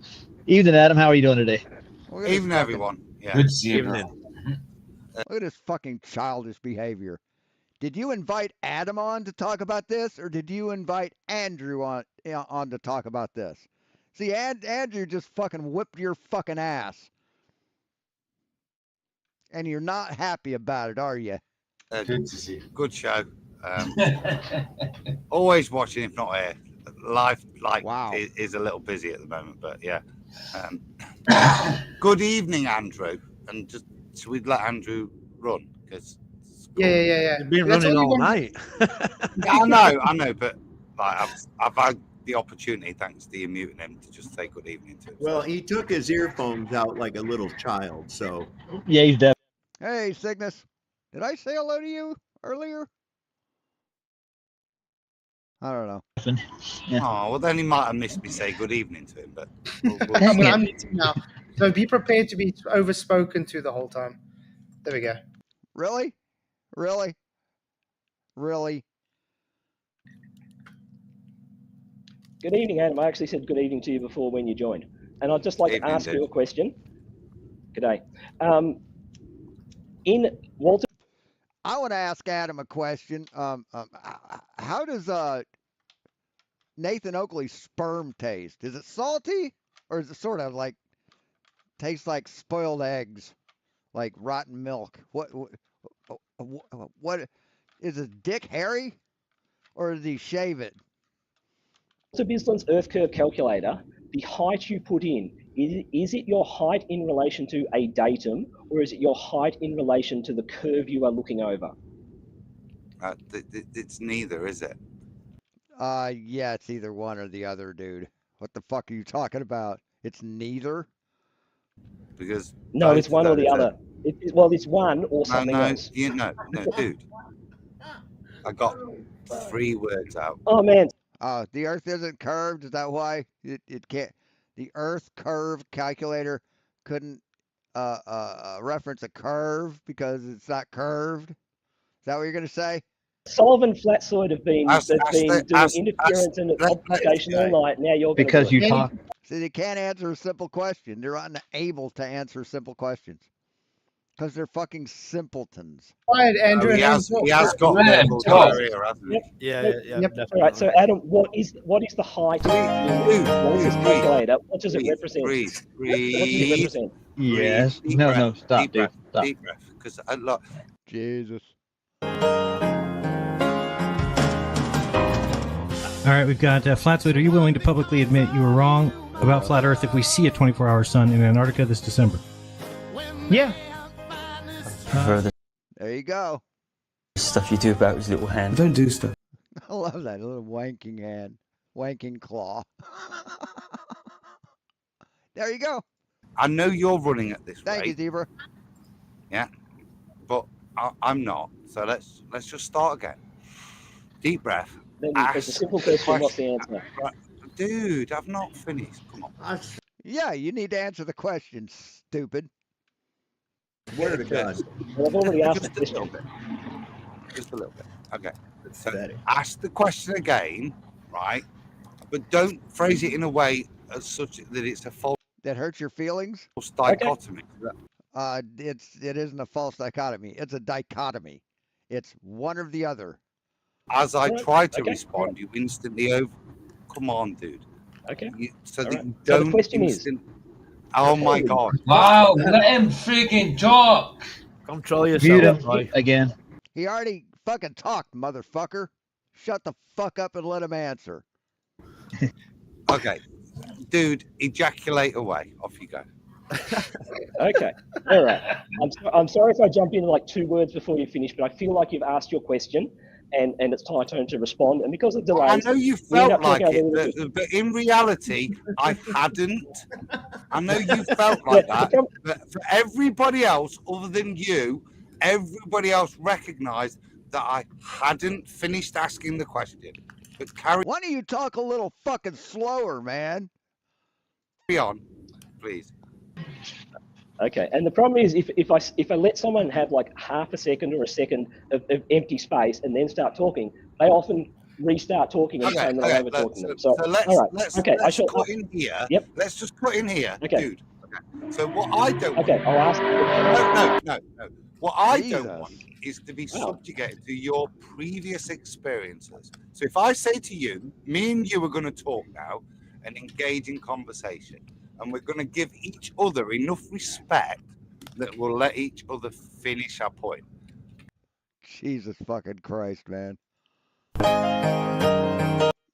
Evening, Adam. How are you doing today? Evening, everyone. Yeah. Good to see you. Look at this fucking childish behavior. Did you invite Adam on to talk about this, or did you invite Andrew on to talk about this? See, Andrew just fucking whipped your fucking ass. And you're not happy about it, are you? Good to see you. Good show. Always watching, if not here. Life is a little busy at the moment, but yeah. Good evening, Andrew. And just should we let Andrew run? Because yeah. You've been running all night. I know, but like I've had the opportunity, thanks to you muting him, to just say good evening to him. Well, he took his earphones out like a little child, so. Yeah, he's deaf. Hey, Cygnus. Did I say hello to you earlier? I don't know. Yeah. Oh, well, then he might have missed me say good evening to him, but I'm muting now. So be prepared to be overspoken to the whole time. There we go. Really? Really? Really? Good evening, Adam. I actually said good evening to you before when you joined. And I'd just like to ask you a question. G'day. In Walter... I want to ask Adam a question. How does Nathan Oakley's sperm taste? Is it salty, or is it sort of like tastes like spoiled eggs, like rotten milk? What is his dick hairy, or does he shave it? Walter Bisland's Earth curve calculator, the height you put in, is it your height in relation to a datum, or is it your height in relation to the curve you are looking over? It's neither, is it? Yeah, it's either one or the other, dude. What the fuck are you talking about? It's neither? Because no, it's one or the other. Well, it's one or something else. No, dude. I got 3 words out. Oh, man. The Earth isn't curved. Is that why it can't? The Earth curve calculator couldn't reference a curve because it's not curved. Is that what you're gonna say? Sullivan Flatzoid have been doing interference and obfuscation all night. Now you're because you talk. See, they can't answer a simple question. They're unable to answer simple questions because they're fucking simpletons. All right, Andrew. He has got verbal diarrhea, hasn't he? Yeah. All right. So, Adam, what is the height? What is this calculator? What does it represent? Breathe. What does it represent? Yes. No. Stop, dude. Stop. Deep breath. Because I love. Jesus. All right, we've got Flatzoid. Are you willing to publicly admit you were wrong about flat Earth if we see a 24-hour sun in Antarctica this December? Yeah. Prefer the There you go. stuff you do about his little hand. Don't do stuff. I love that little wanking hand, wanking claw. There you go. I know you're running at this Thank you, Zebra. Yeah, but I'm not. So let's just start again. Deep breath. It's a simple question. What's the answer? Right. Dude, I've not finished. Come on. Yeah, you need to answer the question, stupid. Word of God. Well, I've already asked Just the question. Just a little bit. Okay. So ask the question again, right? But don't phrase it in a way as such that it's a false. That hurts your feelings? Dichotomy. It isn't a false dichotomy. It's a dichotomy. It's one or the other. As I try to respond, you instantly over. Come on, dude. Okay. So that you So the don't question instant. Oh my god. Wow, let him freaking talk. Control Mute yourself, him Roy. again. He already fucking talked, motherfucker. Shut the fuck up and let him answer. Okay. Dude, ejaculate away. Off you go. Okay. All right. I'm sorry if I jump in like 2 words before you finish, but I feel like you've asked your question, and it's my turn to respond. And because of delays, I know you we end felt up like talking it, over the- but in reality, I hadn't. I know you felt like that, but for everybody else other than you, everybody else recognised that I hadn't finished asking the question. But carry Why don't you talk a little fucking slower, man? on, please. Okay, and the problem is if I let someone have like half a second or a second of empty space and then start talking, they often restart talking and claim that I'm over talking them. So, all right, okay, I shall cut in here. Yep. Let's just cut in here, Okay. dude. Okay. So what I don't. Okay, I'll ask. No. What I Jesus. don't want is to be subjugated to your previous experiences. So if I say to you, me and you are going to talk now and engage in conversation, and we're going to give each other enough respect that we'll let each other finish our point. Jesus fucking Christ, man.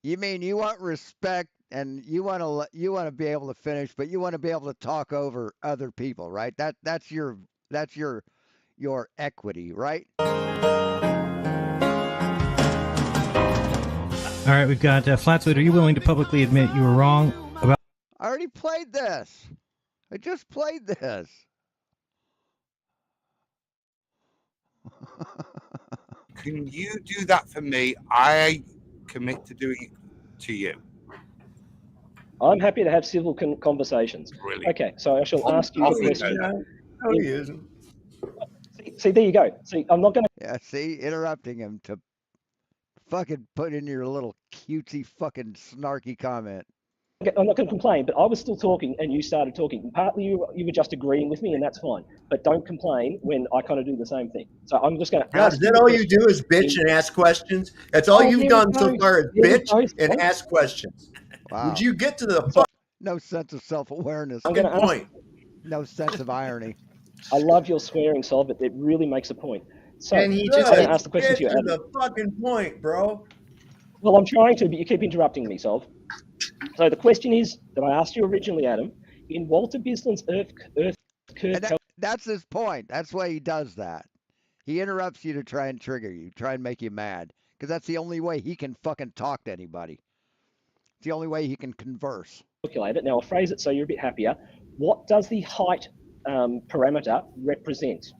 You mean you want respect and you want to be able to finish, but you want to be able to talk over other people, right? That's your equity, right? All right, we've got Flatzoid. Are you willing to publicly admit you were wrong about? I already played this. I just played this. Can you do that for me? I commit to doing it to you. I'm happy to have civil conversations. Really? Okay, so I shall ask you the question. No, he isn't. See, there you go. See, I'm not going to. Yeah, see, interrupting him to fucking put in your little cutesy fucking snarky comment. I'm not going to complain, but I was still talking and you started talking. Partly you were just agreeing with me, and that's fine. But don't complain when I kind of do the same thing. So I'm just going to God, ask. is that all you do is bitch and ask questions? That's all you've done so far is bitch and ask questions. Wow. Would you get to the No sense of self-awareness. I'm going to point? No sense of irony. I love your swearing, Sol, but it really makes a point. So And he I'm just going to ask the question Get to you, to Adam. the fucking point, bro. Well, I'm trying to, but you keep interrupting me, Sol. So the question is that I asked you originally, Adam, in Walter Bislin's Earth curve. That's his point. That's why he does that. He interrupts you to try and trigger you, try and make you mad, because that's the only way he can fucking talk to anybody. It's the only way he can converse. Calculate it. Now I'll phrase it so you're a bit happier. What does the height parameter represent?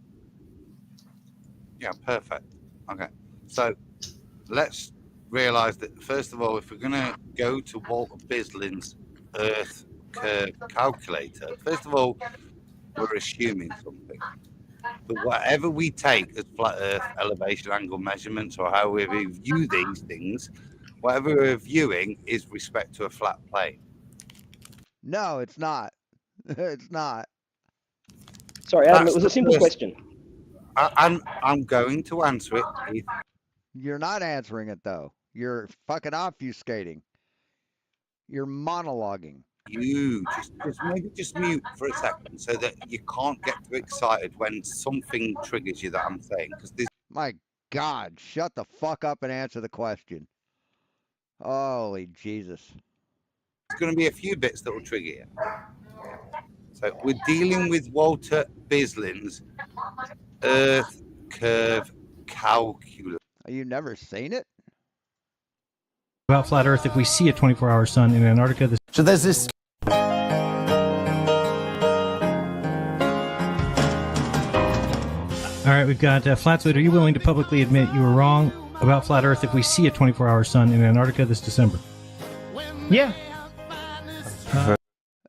Yeah, perfect. Okay. So let's realize that, first of all, if we're going to go to Walter Bislin's Earth curve calculator, first of all, we're assuming something. But whatever we take as flat Earth elevation angle measurements, or how we view these things, whatever we're viewing is respect to a flat plane. No, it's not. It's not. Sorry, Adam, it was a simple question. I'm going to answer it. You're not answering it, though. You're fucking obfuscating. You're monologuing. You just mute for a second so that you can't get too excited when something triggers you that I'm saying. Because this. My God, shut the fuck up and answer the question. Holy Jesus. There's going to be a few bits that will trigger you. So we're dealing with Walter Bislin's Earth curve calculus. Are you never seen it? About flat Earth, if we see a 24-hour sun in Antarctica, so there's this. All right, we've got Flatzoid. Are you willing to publicly admit you were wrong about flat Earth if we see a 24-hour sun in Antarctica this December? Yeah.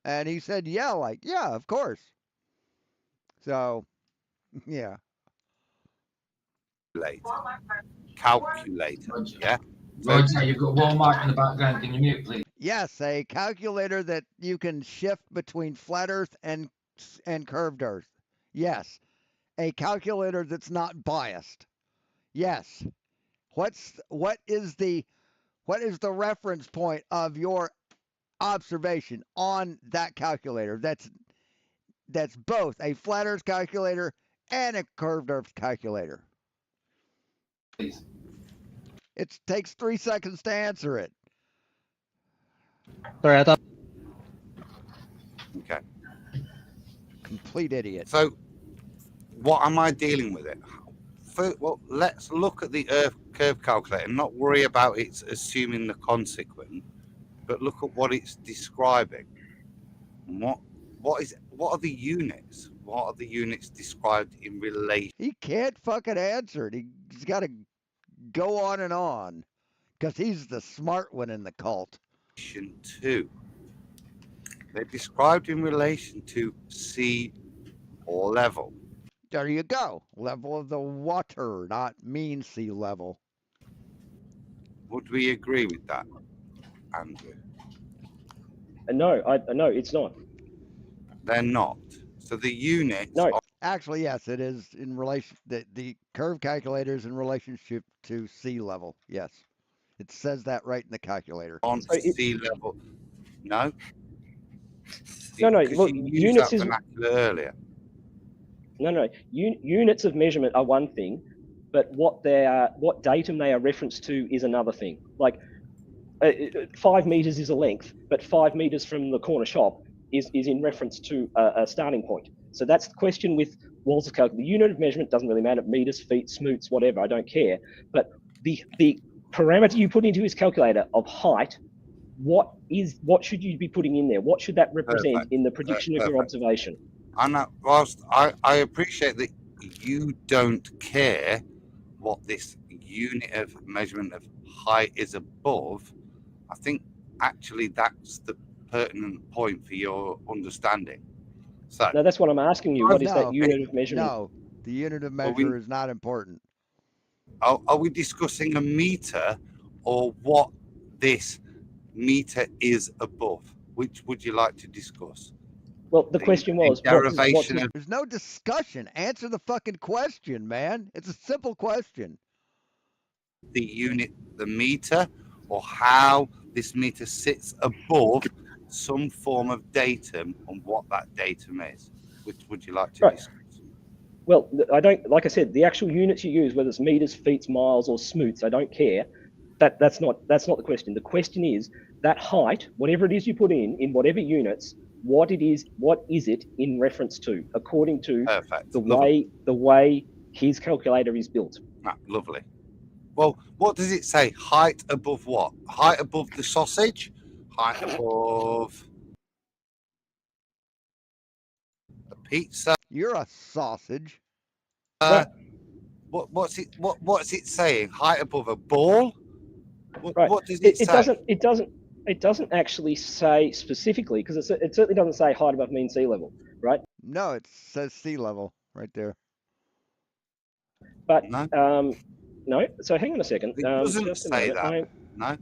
And he said, yeah, of course. So, yeah. Calculator, yeah? Roger, you've got Walmart in the background. Can you mute, please? Yes, a calculator that you can shift between flat Earth and curved Earth. Yes. A calculator that's not biased. Yes. What is the reference point of your observation on that calculator? That's both a flat Earth calculator and a curved Earth calculator. Please. It takes 3 seconds to answer it. Sorry, I thought. Okay. Complete idiot. So, what am I dealing with it? Well, let's look at the Earth curve calculator and not worry about it's assuming the consequent, but look at what it's describing. What are the units? What are the units described in relation? He can't fucking answer it. He's got to go on because he's the smart one in the cult. To they're described in relation to sea or level. There you go. Level of the water, not mean sea level. Would we agree with that, Andrew? No, no, it's not. They're not. So the units. No. Actually, yes, it is in relation. The curve calculator is in relationship to sea level. Yes, it says that right in the calculator. On sea level. No. No. Look, you units used is that vernacular earlier. No. Units of measurement are one thing, but what datum they are referenced to is another thing. Like 5 meters is a length, but 5 meters from the corner shop is in reference to a starting point. So that's the question with walls of calculation. The unit of measurement doesn't really matter, meters, feet, smoots, whatever, I don't care. But the parameter you put into his calculator of height, what should you be putting in there? What should that represent in the prediction of your observation? And whilst I appreciate that you don't care what this unit of measurement of height is above, I think actually that's the pertinent point for your understanding. So no, that's what I'm asking you. What is that unit of measurement? No, the unit of measure is not important. Are we discussing a meter or what this meter is above? Which would you like to discuss? Well, the question was, there's no discussion. Answer the fucking question, man. It's a simple question. The unit, the meter, or how this meter sits above some form of datum and what that datum is. Which would you like to discuss? Well, I don't. Like I said, the actual units you use, whether it's meters, feet, miles, or smoots, I don't care. That's not the question. The question is that height, whatever it is you put in whatever units, what is it in reference to, according to the way his calculator is built. Ah, lovely. Well, what does it say? Height above what? Height above the sausage? Height above the pizza? You're a sausage. What's it saying? Height above a ball? What does it say? It doesn't actually say specifically, because it certainly doesn't say height above mean sea level, right? No, it says sea level right there. But no. So hang on a second. It doesn't say that. No.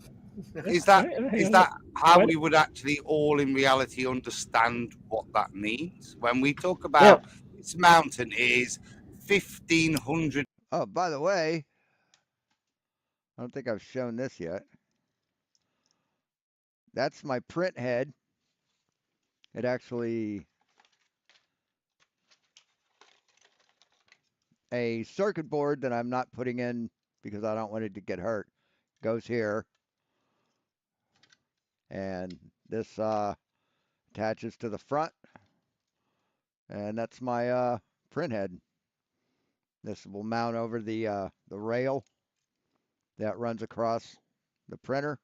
Is Hang that on. how we would actually all in reality understand what that means? When we talk about this mountain is 1,500. Oh, by the way, I don't think I've shown this yet. That's my print head. It actually a circuit board that I'm not putting in because I don't want it to get hurt goes here, and this attaches to the front, and that's my print head. This will mount over the rail that runs across the printer,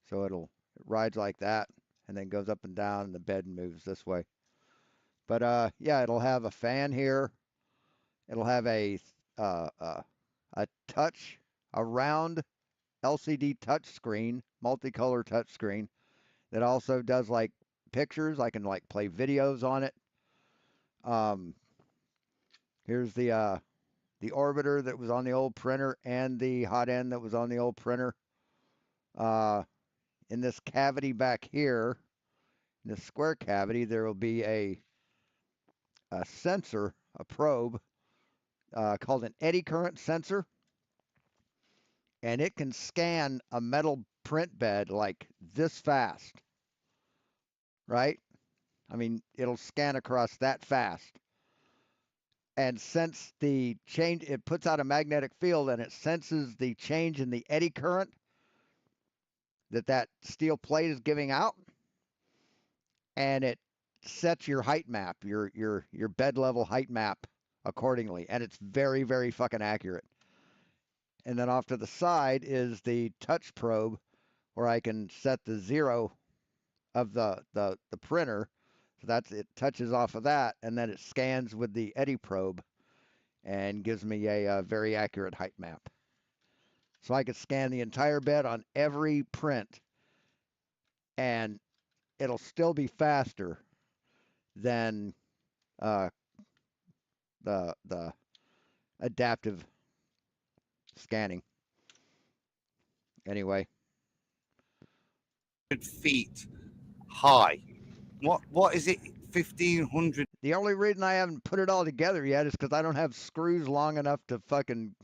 so it rides like that and then goes up and down, and the bed moves this way. But yeah, it'll have a fan here. It'll have a round LCD touch screen, multicolor touch screen that also does like pictures. I can like play videos on it. Here's the orbiter that was on the old printer and the hot end that was on the old printer. In this cavity back here, in this square cavity, there will be a sensor, a probe called an eddy current sensor, and it can scan a metal print bed like this fast, right? I mean, it'll scan across that fast. And since the change, it puts out a magnetic field and it senses the change in the eddy current that steel plate is giving out, and it sets your height map, your bed level height map accordingly, and it's very, very fucking accurate. And then off to the side is the touch probe, where I can set the zero of the printer. So it touches off of that, and then it scans with the eddy probe and gives me a very accurate height map. So I could scan the entire bed on every print, and it'll still be faster than the adaptive scanning. Anyway, feet high. What is it? 1,500. The only reason I haven't put it all together yet is because I don't have screws long enough to fucking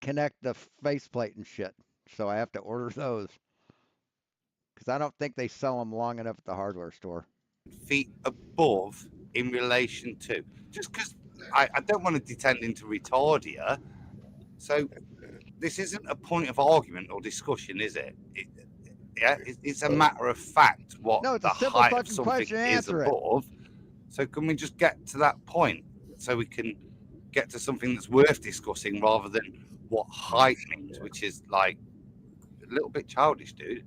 connect the faceplate and shit. So I have to order those, because I don't think they sell them long enough at the hardware store. Feet above in relation to, just because I don't want to descend into retard here. So this isn't a point of argument or discussion, is it? It's a matter of fact what no, it's the a simple height of fucking something question. is Answer above. So can we just get to that point so we can get to something that's worth discussing rather than what height means, which is like a little bit childish, dude.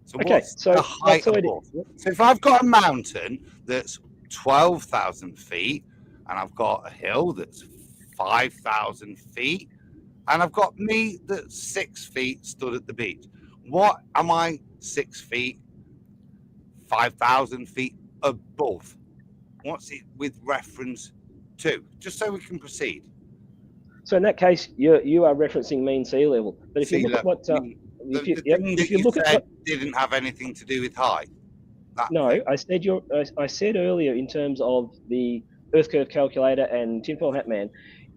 So okay, what's the height above? So if I've got a mountain that's 12,000 feet and I've got a hill that's 5,000 feet and I've got me that's 6 feet stood at the beach, what am I 6 feet, 5,000 feet above? What's it with reference to? Just so we can proceed. So in that case, you are referencing mean sea level. But if you look at what if you look at what didn't have anything to do with height. No, I said earlier in terms of the Earth curve calculator and tinfoil hat man,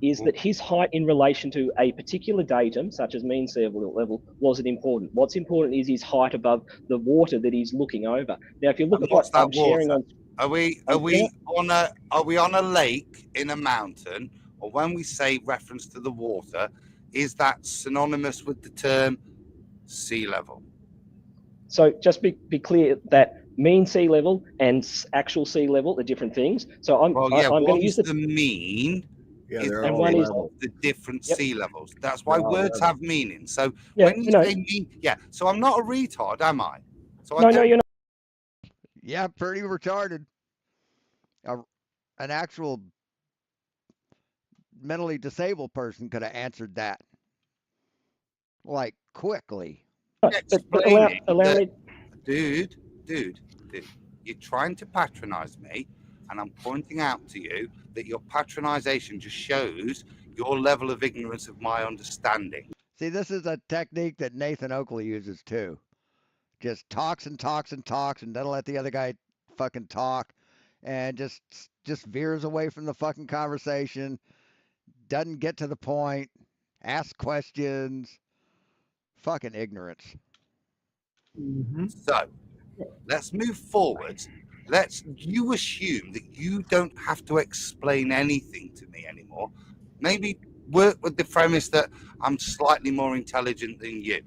is that his height in relation to a particular datum, such as mean sea level, wasn't important. What's important is his height above the water that he's looking over. Now, if you look at what I'm sharing on, are we on a lake in a mountain, or when we say reference to the water, is that synonymous with the term sea level? So just be clear that mean sea level and actual sea level are different things. So I'm going to use the mean. Yeah, and one is the different sea levels. That's why words have meaning. So when you say mean, so I'm not a retard, am I? So no, you're not. Yeah, pretty retarded. An actual mentally disabled person could have answered that, like, quickly. Allow me. Dude, you're trying to patronize me, and I'm pointing out to you that your patronization just shows your level of ignorance of my understanding. See, this is a technique that Nathan Oakley uses too. Just talks and talks and talks and doesn't let the other guy fucking talk, and just veers away from the fucking conversation, doesn't get to the point, asks questions. Fucking ignorance. Mm-hmm. So, let's move forward. You assume that you don't have to explain anything to me anymore. Maybe work with the premise that I'm slightly more intelligent than you.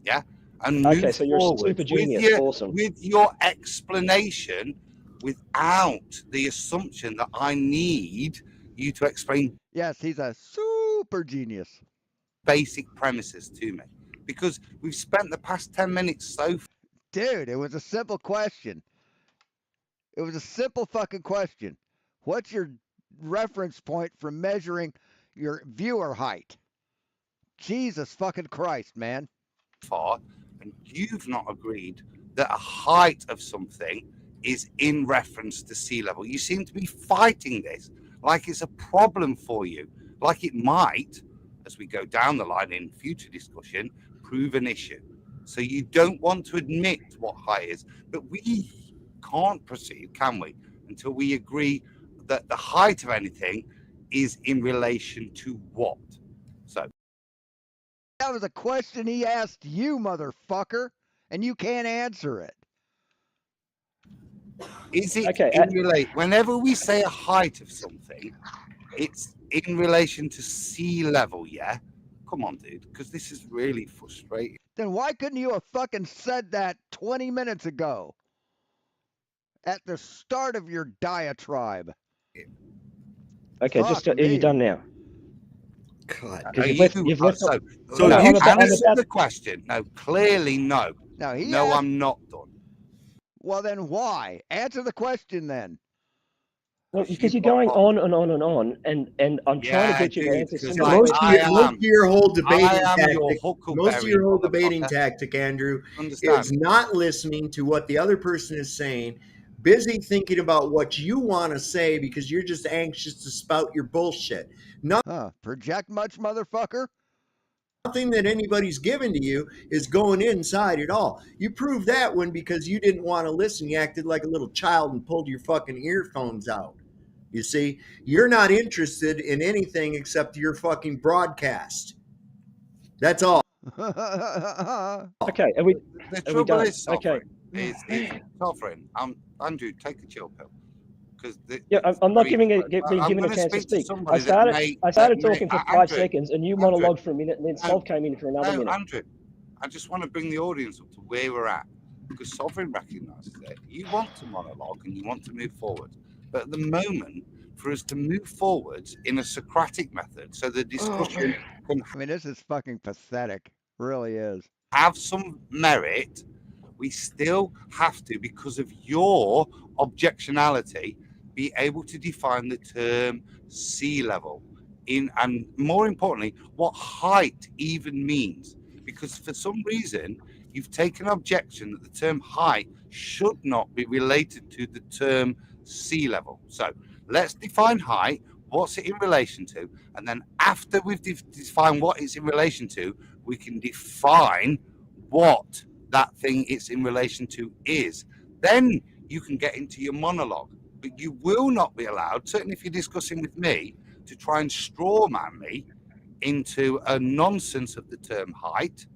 Yeah? And okay, so you're a super genius. Awesome. With your explanation, without the assumption that I need you to explain. Yes, he's a super genius. Basic premises to me. Because we've spent the past 10 minutes so far. Dude, it was a simple question. It was a simple fucking question. What's your reference point for measuring your viewer height? Jesus fucking Christ, man. Far, and you've not agreed that a height of something is in reference to sea level. You seem to be fighting this like it's a problem for you, like it might, as we go down the line in future discussion, prove an issue. So you don't want to admit what height is, but we can't proceed, can we, until we agree that the height of anything is in relation to what. So that was a question he asked you, motherfucker, and you can't answer it. Is it in relation? Whenever we say a height of something, it's in relation to sea level, yeah? Come on, dude, because this is really frustrating. Then why couldn't you have fucking said that 20 minutes ago? At the start of your diatribe. Okay, Fuck are you me. done now? God. You've left So no, you answered the question. No, clearly no. No, I'm not done. Well, then why? Answer the question then. Well, because you're going on and on and on, and I'm trying to get you to answer simple Most questions. of your whole debating tactic, tactic, Andrew, Understand. is not listening to what the other person is saying, busy thinking about what you want to say because you're just anxious to spout your bullshit. Project much, motherfucker? Nothing that anybody's given to you is going inside at all. You proved that one because you didn't want to listen. You acted like a little child and pulled your fucking earphones out. You see, you're not interested in anything except your fucking broadcast. That's all. Okay, are we? The are we trouble done? is suffering. Suffering. Andrew, take a chill pill. I'm not being given a chance to speak. I started talking for 5 seconds, and you monologued for a minute, and then Solve came in for another minute. Andrew, I just want to bring the audience up to where we're at, because Sovereign recognises that you want to monologue and you want to move forward. But at the moment, for us to move forward in a Socratic method, so the discussion can I mean, this is fucking pathetic. Really is. Have some merit, we still have to, because of your objectionality, be able to define the term sea level and more importantly, what height even means. Because for some reason, you've taken objection that the term height should not be related to the term sea level. So let's define height, what's it in relation to, and then after we've defined what it's in relation to, we can define what that thing it's in relation to is. Then you can get into your monologue, but you will not be allowed, certainly if you're discussing with me, to try and straw man me into a nonsense of the term height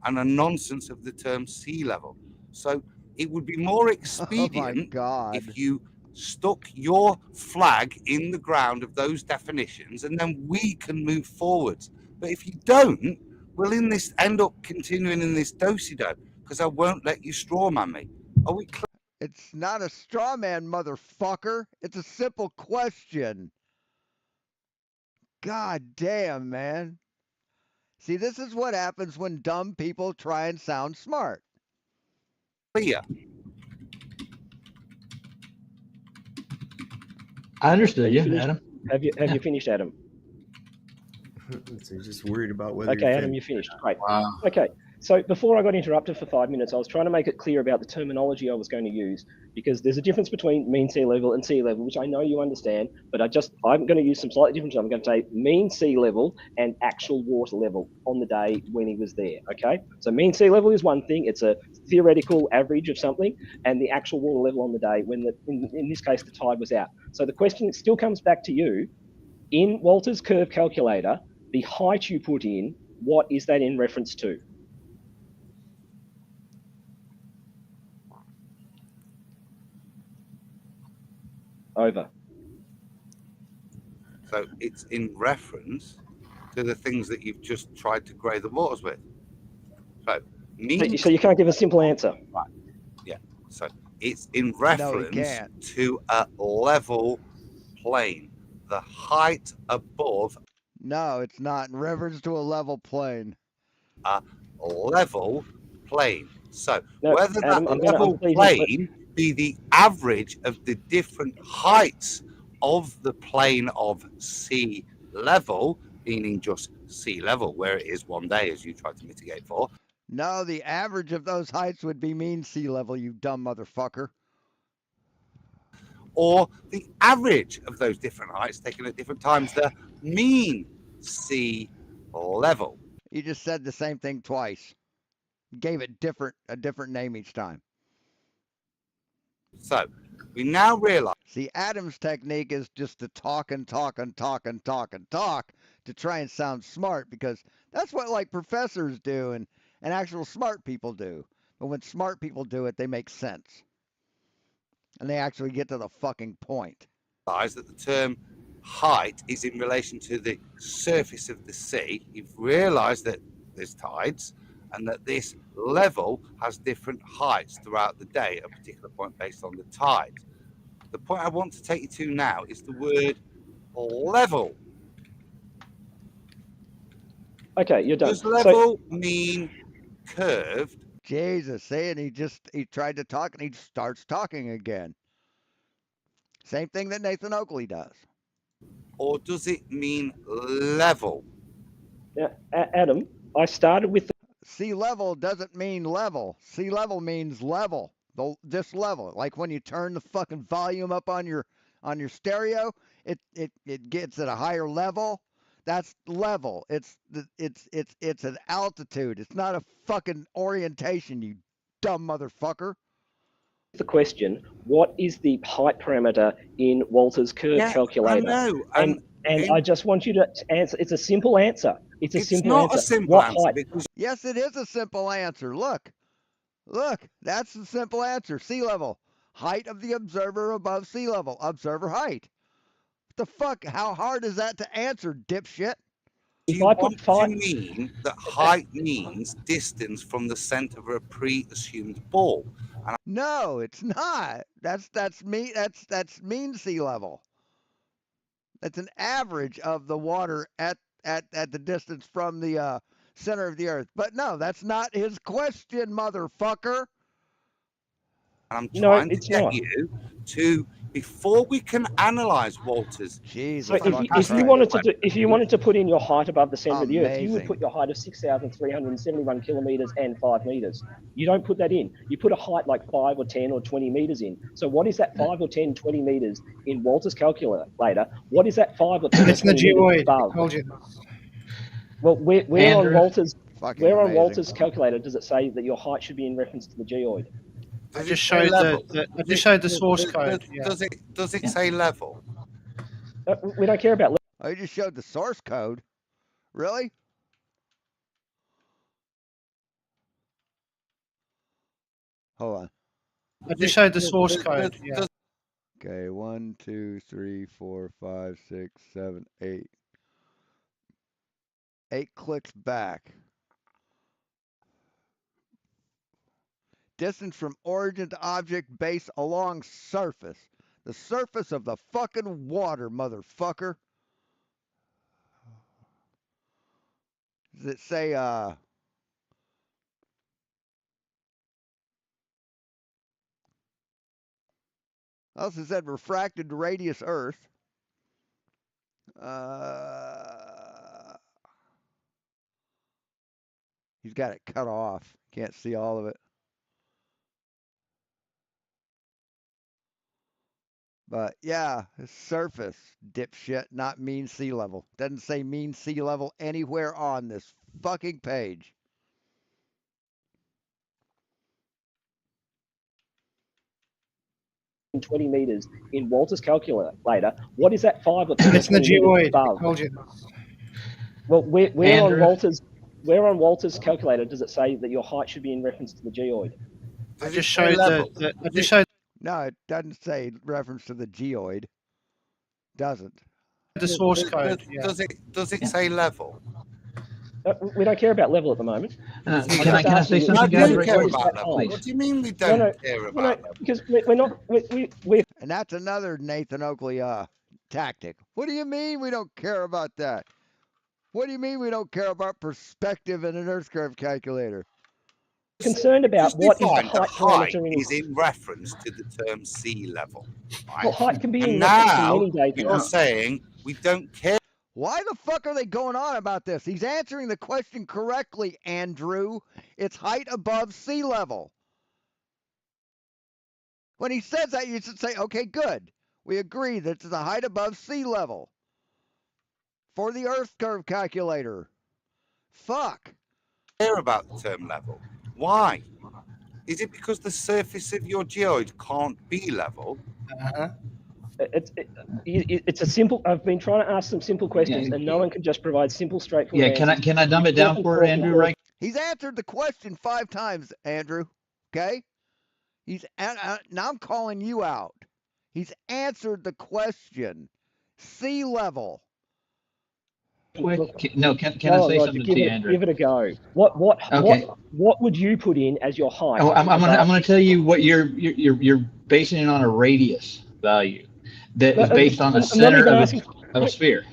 and a nonsense of the term sea level. So it would be more expedient if you stuck your flag in the ground of those definitions, and then we can move forwards. But if you don't, we'll end up continuing in this do-si-do, because I won't let you straw man me. Are we clear? It's not a straw man, motherfucker. It's a simple question. God damn, man. See, this is what happens when dumb people try and sound smart. Clear. I understood you, Adam. Have you finished, Adam? They're just worried about whether. Okay, Adam, you finished. Great. Okay. So before I got interrupted for 5 minutes, I was trying to make it clear about the terminology I was going to use, because there's a difference between mean sea level and sea level, which I know you understand, but I'm going to use some slightly different. I'm going to say mean sea level and actual water level on the day when he was there. Okay. So mean sea level is one thing. It's a theoretical average of something, and the actual water level on the day when in this case, the tide was out. So the question still comes back to you. In Walter's curve calculator, the height you put in, what is that in reference to? Over. So it's in reference to the things that you've just tried to grey the waters with. So you can't give a simple answer. Right. Yeah. So it's in reference to a level plane. The height above. No, it's not in reference to a level plane. A level plane. So whether that level plane be the average of the different heights of the plane of sea level, meaning just sea level, where it is one day, as you try to mitigate for. No, the average of those heights would be mean sea level, you dumb motherfucker. Or the average of those different heights taken at different times, the mean sea level. You just said the same thing twice. Gave it a different name each time. So we now realize. See, Adam's technique is just to talk and talk and talk and talk and talk to try and sound smart, because that's what like professors do and actual smart people do. But when smart people do it, they make sense. And they actually get to the fucking point. That the term height is in relation to the surface of the sea. You've realised that there's tides and that this level has different heights throughout the day at a particular point based on the tide. The point I want to take you to now is the word level. Okay, you're done. Does level mean curved? Jesus, see, and he tried to talk and he starts talking again. Same thing that Nathan Oakley does. Or does it mean level? Yeah, Adam, I started with sea level doesn't mean level. Sea level means level. This level. Like when you turn the fucking volume up on your stereo, it gets at a higher level. That's level. It's an altitude. It's not a fucking orientation, you dumb motherfucker. the question, what is the height parameter in Walter's curve calculator? I know. And I just want you to answer. It's a simple answer. It's a simple not answer. a simple what answer. Height? Yes, it is a simple answer. Look, that's the simple answer. Sea level. Height of the observer above sea level. Observer height. What the fuck? How hard is that to answer, dipshit? Do you want to mean that height means distance from the center of a pre-assumed ball? No, it's not. That's mean sea level. That's an average of the water at the distance from the center of the earth. But no, that's not his question, motherfucker. I'm trying to get you to, before we can analyze Walter's. Jesus. So if you wanted to put in your height above the center of the earth, you would put your height of 6,371 kilometers and 5 meters. You don't put that in. You put a height like 5 or 10 or 20 meters in. So what is that 5 or 10, 20 meters in Walter's calculator? What is that 5 or 10? It's the geoid. Told you. Well, where on Walter's amazing. calculator does it say that your height should be in reference to the geoid? I just showed the source code. Does it say level? We don't care about level. I just showed the source code. Really? Hold on. I just showed the source code. Yeah. Okay, 1, 2, 3, 4, 5, 6, 7, 8. 8 clicks back. Distance from origin to object base along surface. The surface of the fucking water, motherfucker. Does it say, also said refracted radius Earth. He's got it cut off. Can't see all of it. But yeah, surface, dipshit, not mean sea level. Doesn't say mean sea level anywhere on this fucking page. In 20 meters in Walter's calculator. What is that 5 or 10? It's the geoid. Told you. Well, where on Walter's calculator does it say that your height should be in reference to the geoid? I just showed No, it doesn't say reference to the geoid. Doesn't. The source code. Does it say level? We don't care about level at the moment. Can I say something? I do care about level. What do you mean we don't care about level? Because we're not. And that's another Nathan Oakley tactic. What do you mean we don't care about that? What do you mean we don't care about perspective in an Earth curve calculator? Concerned about what is the height parameter is in reference to the term sea level. Right? Well, height can be in reference to any data. You're saying we don't care. Why the fuck are they going on about this? He's answering the question correctly, Andrew. It's height above sea level. When he says that, you should say, okay, good. We agree that it's the height above sea level for the Earth curve calculator. Fuck. Care about the term level. Why? Is it because the surface of your geoid can't be level? It's a simple. I've been trying to ask some simple questions, and no one can just provide simple, straightforward answers. Can I dumb it down for Andrew? Right. He's answered the question 5 times, Andrew. Okay. Now I'm calling you out. He's answered the question. Sea level. Can I say something to you, Andrew? Give it a go. What would you put in as your height? Oh, I'm gonna tell you what you're basing it on a radius value that is based on the center of a sphere.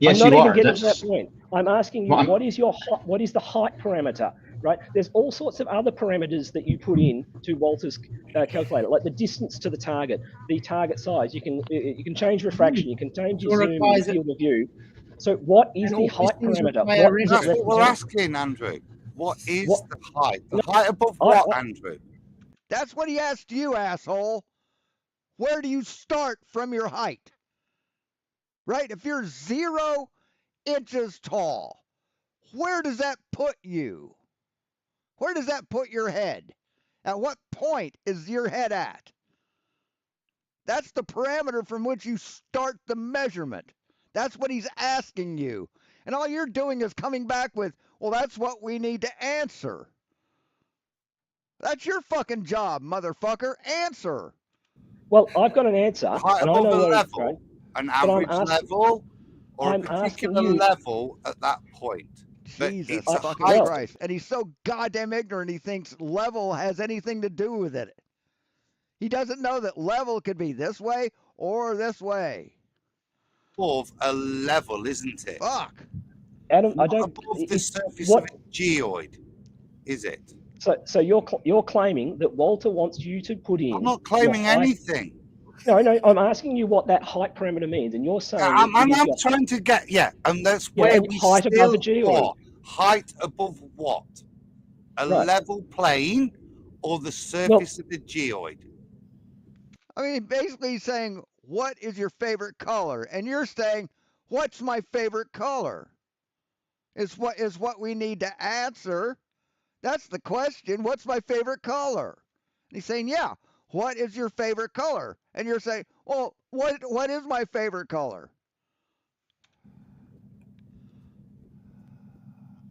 Yes, I'm not you even are. getting to that point. I'm asking you, what is the height parameter? Right? There's all sorts of other parameters that you put in to Walter's calculator, like the distance to the target size. You can change refraction. You can change your zoom and field of view. So what is the height parameter? That's what we're asking, Andrew. What is the height? The height above what, Andrew? That's what he asked you, asshole. Where do you start from your height? Right? If you're 0 inches tall, where does that put you? Where does that put your head? At what point is your head at? That's the parameter from which you start the measurement. That's what he's asking you. And all you're doing is coming back with, well, that's what we need to answer. That's your fucking job, motherfucker. Answer. Well, I've got an answer. Height and I know above a where level, an average level, or a particular level at that point. Jesus fucking Christ. And he's so goddamn ignorant, he thinks level has anything to do with it. He doesn't know that level could be this way or this way. Above a level, isn't it? Fuck. Adam, not above the surface of a geoid, is it? So you're claiming that Walter wants you to put in. I'm not claiming anything. No, I'm asking you what that height parameter means, and you're saying. I'm trying to get and that's where we height above the geoid. Height above what? A level plane or the surface of the geoid? I mean, basically he's saying, what is your favorite color? And you're saying, what's my favorite color? Is what we need to answer. That's the question. What's my favorite color? And he's saying, yeah, what is your favorite color? And you're saying, well, what is my favorite color?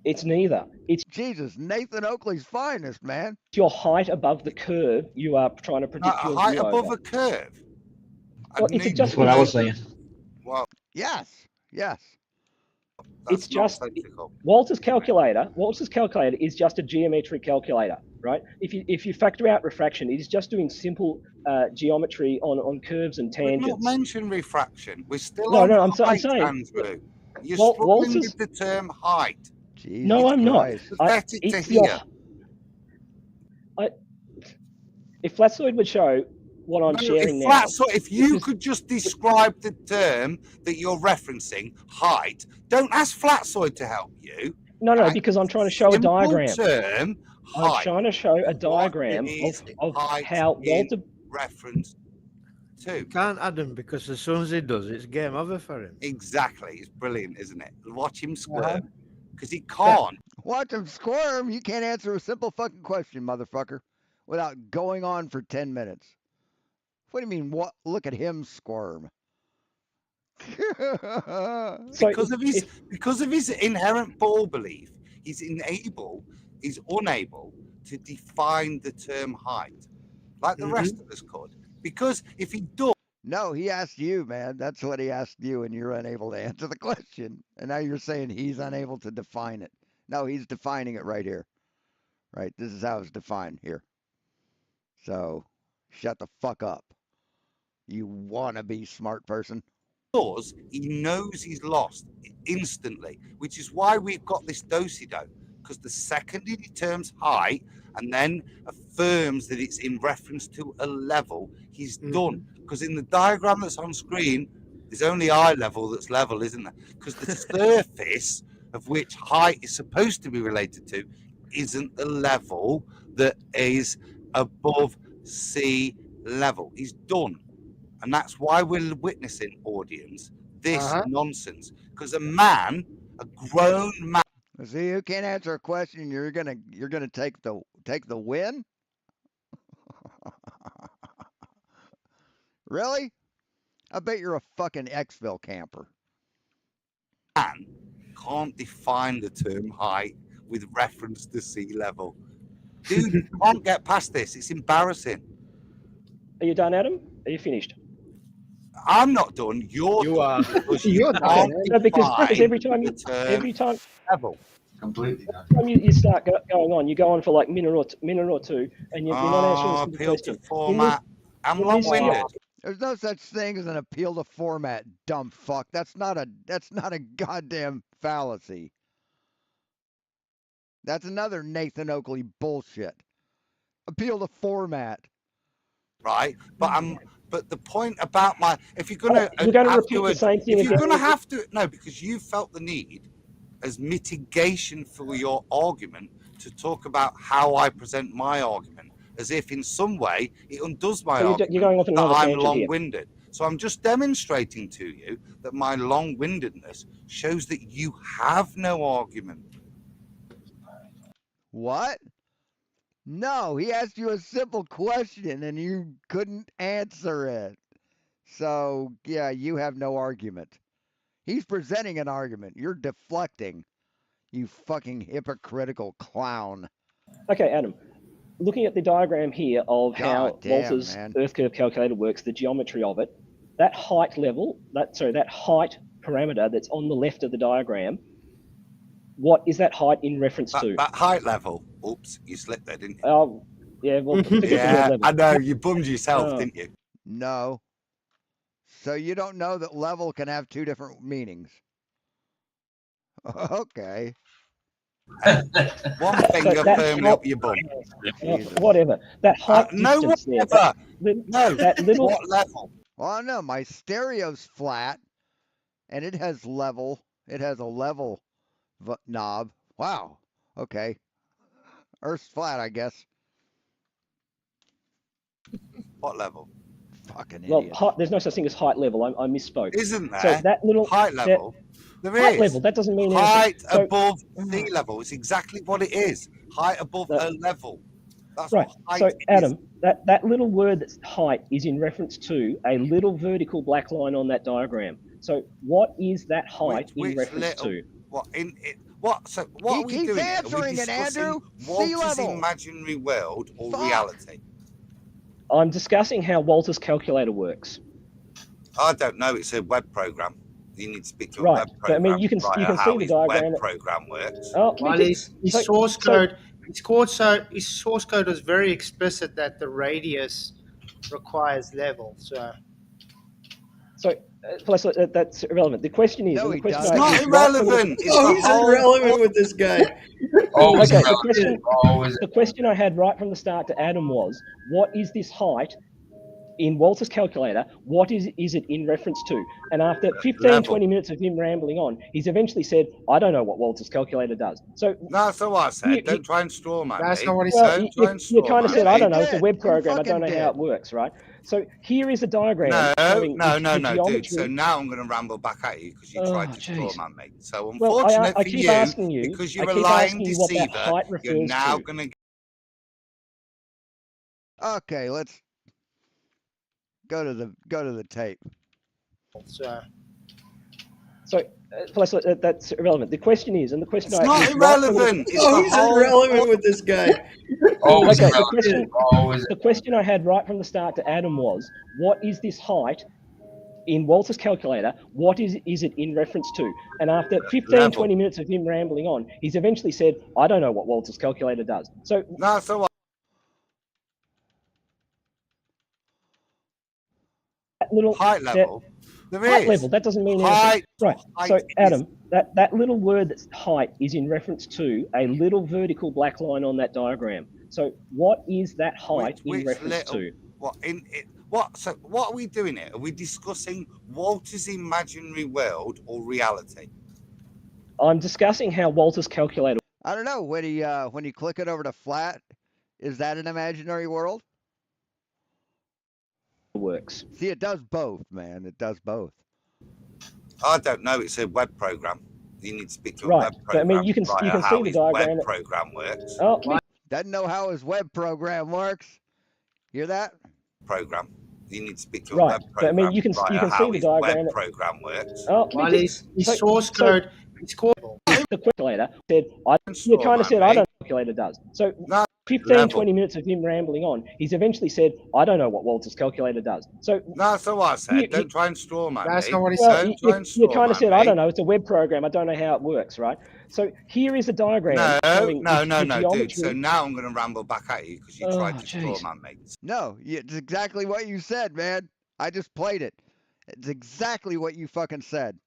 It's neither. It's Jesus, Nathan Oakley's finest, man. Your height above the curve you are trying to predict your height view above over. a curve. Well, it's just what I was saying. Well, yes. It's just Walter's calculator. Walter's calculator is just a geometric calculator, right? If you factor out refraction, it is just doing simple geometry on curves and tangents. We've not mentioned refraction. We're still no, on height, I'm saying, Andrew. You're struggling with the term height. Jesus no, I'm Christ. not. Pathetic to hear. If Flatzoid would show what I'm sharing now. If you could just describe the term that you're referencing, height, don't ask Flatzoid to help you. No, because I'm trying to show a diagram. Term, height. I'm trying to show a diagram of how Walter reference to. Can't add him because as soon as he does, it's game over for him. Exactly, it's brilliant, isn't it? Watch him squirm because he can't. Watch him squirm. You can't answer a simple fucking question, motherfucker, without going on for 10 minutes. What do you mean? What? Look at him squirm. Because of his inherent ball belief, he's unable to define the term height like the rest of us could. Because if he does, no, he asked you, man. That's what he asked you, and you're unable to answer the question. And now you're saying he's unable to define it. No, he's defining it right here. Right? This is how it's defined here. So, shut the fuck up. You wannabe smart person. He knows he's lost instantly, which is why we've got this do-si-do. Because the second he determines height and then affirms that it's in reference to a level, he's done. Because in the diagram that's on screen, there's only eye level that's level, isn't there? Because the surface of which height is supposed to be related to isn't the level that is above sea level. He's done. And that's why we're witnessing, audience, this nonsense. Because a grown man. See, you can't answer a question. You're gonna take the win. Really? I bet you're a fucking Xville camper. Man can't define the term height with reference to sea level. Dude, you can't get past this. It's embarrassing. Are you done, Adam? Are you finished? I'm not done. You're done. Because You're done. No, because every time level. Completely done. Every time you start going on, you go on for like minute or two, and you're not answering a simple question. Format. I'm long-winded. There's no such thing as an appeal to format, dumb fuck. That's not a goddamn fallacy. That's another Nathan Oakley bullshit. Appeal to format. Right, but the point about if you're gonna repeat the same thing if you're again. gonna have to because you felt the need as mitigation for your argument to talk about how I present my argument, as if in some way it undoes my argument you're going off that another I'm tangent long-winded. So I'm just demonstrating to you that my long-windedness shows that you have no argument. What? No, he asked you a simple question and you couldn't answer it. So, yeah, you have no argument. He's presenting an argument. You're deflecting. You fucking hypocritical clown. Okay, Adam. Looking at the diagram here of how Walter's Earth curve calculator works, the geometry of it, that height level, that height parameter that's on the left of the diagram, what is that height in reference to? That height level. Oops, you slipped there, didn't you? Oh, yeah. Well, yeah, I know. You bummed yourself, didn't you? No. So you don't know that level can have two different meanings. Okay. One finger firmly up your bum. Whatever. That height no, distance whatever. there. No. That little. What level? Well, I know my stereo's flat, and it has level. It has a level knob. Wow. Okay. Earth's flat, I guess. What level? Fucking idiot. Well, there's no such thing as height level. I misspoke. Isn't there? So that little height level. There is. Height level. That doesn't mean height anything. above sea level. It's exactly what it is. Height above a level. That's right. What so Adam, that little word that's height is in reference to a little vertical black line on that diagram. So what is that height in reference to? So what are we doing? Answering it, Andrew. Walter's imaginary world or reality? I'm discussing how Walter's calculator works. I don't know. It's a web program. You need to speak to a right. web program. But, I mean, you can see the diagram. Web program works. Oh, well, his source code. His source code was very explicit that the radius requires level. So that's irrelevant. The question is, no, it's not irrelevant. He's irrelevant with this guy. Okay, the question I had right from the start to Adam was, what is this height in Walter's calculator? What is it in reference to? And after 15, 20 minutes of him rambling on, he's eventually said, I don't know what Walter's calculator does. So that's what I said. Don't try and straw man. That's not what he said. You kind of said, I don't know. It's a web program. I don't know how it works, right? So here is a diagram. No, dude. So now I'm going to ramble back at you because you tried to straw man me. So unfortunate I for keep asking you, because you're a lying deceiver, you're now going to. Okay, let's go to the tape. So that's irrelevant. The question is, and the question it's not irrelevant. He's irrelevant with this guy. Okay, the question I had right from the start to Adam was, what is this height in Walter's calculator? What is it in reference to? And after 15, 20 minutes of him rambling on, he's eventually said, I don't know what Walter's calculator does. So what? That little height level. Height level. That doesn't mean anything. Right. So Adam, that little word that's height is in reference to a little vertical black line on that diagram. So what is that height in reference to? So what are we doing here? Are we discussing Walter's imaginary world or reality? I'm discussing how Walter's calculator. I don't know. When you click it over to flat, is that an imaginary world? Works. See, it does both, man. It does both. I don't know. It's a web program. You need to speak to a web program. But, I mean, you can see the diagram. Web program works. Oh, doesn't know how his web program works. Hear that? Program. You need to speak to a Right. web But I program. mean, you can see how the his diagram. web program works. Oh, Well, his source code, it's called the calculator said, you straw kind of man, said, I don't mate. know what the calculator does. So No, 15, level. 20 minutes of him rambling on, he's eventually said, I don't know what Walter's calculator does. So That's not what I said. Don't try and straw man That's me. not what he well, said. Don't try and you straw kind of man said, me. I don't know, it's a web program, I don't know how it works, right? So here is a diagram No, showing no, the no, no, geometry. dude. So now I'm going to ramble back at you because you tried to straw man me. No, it's exactly what you said, man. I just played it. It's exactly what you fucking said.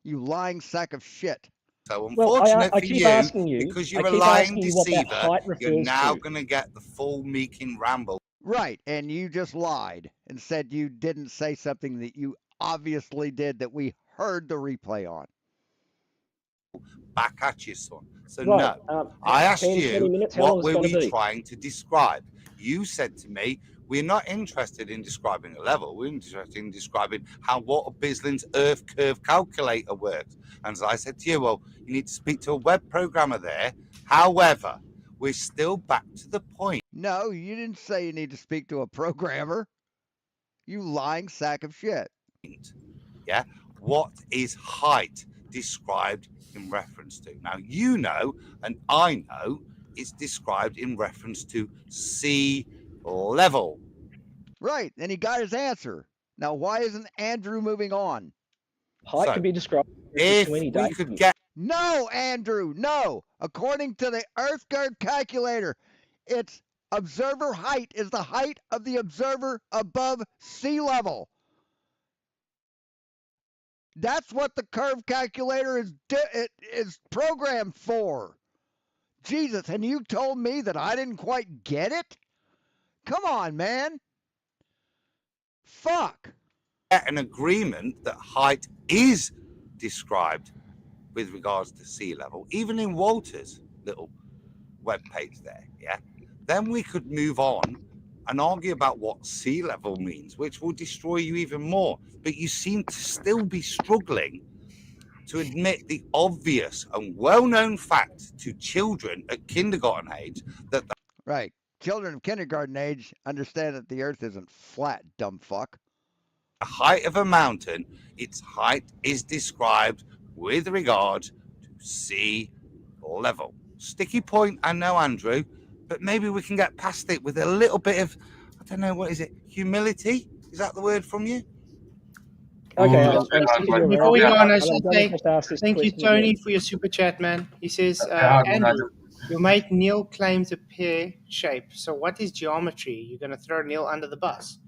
You lying sack of shit. So Well, unfortunate I for keep you, asking you, because you're I a keep lying asking you what that deceiver, height you're refers now to. going to get the full Meekin ramble. Right, and you just lied and said you didn't say something that you obviously did that we heard the replay on. Back at you, son. So Right, no, I asked 10, 20 you minutes, how long what is it were gonna we be? trying to describe. You said to me, we're not interested in describing a level. We're interested in describing how Walter Bislin's Earth curve calculator works. And so I said to you, well, you need to speak to a web programmer there. However, we're still back to the point. No, you didn't say you need to speak to a programmer. You lying sack of shit. Yeah, what is height described in reference to? Now, you know, and I know, it's described in reference to sea level. Right, and he got his answer. Now, why isn't Andrew moving on? Height So, can be described if to any we date. could get... No, Andrew, no. According to the Earth curve calculator, its observer height is the height of the observer above sea level. That's what the curve calculator is programmed for. Jesus, and you told me that I didn't quite get it? Come on, man. Fuck. An agreement that height is described with regards to sea level, even in Walter's little webpage there, yeah, then we could move on and argue about what sea level means, which will destroy you even more. But you seem to still be struggling to admit the obvious and well-known fact to children at kindergarten age that the right. Children of kindergarten age understand that the earth isn't flat, dumb fuck. The height of a mountain, its height is described with regard to sea level. Sticky point, I know, Andrew, but maybe we can get past it with a little bit of, I don't know, what is it, humility? Is that the word from you? Okay, before we go on, I should say thank thank you, Tony, for your super chat, man. He says, Andrew, your mate Neil claims a pear shape. So what is geometry? You're going to throw Neil under the bus.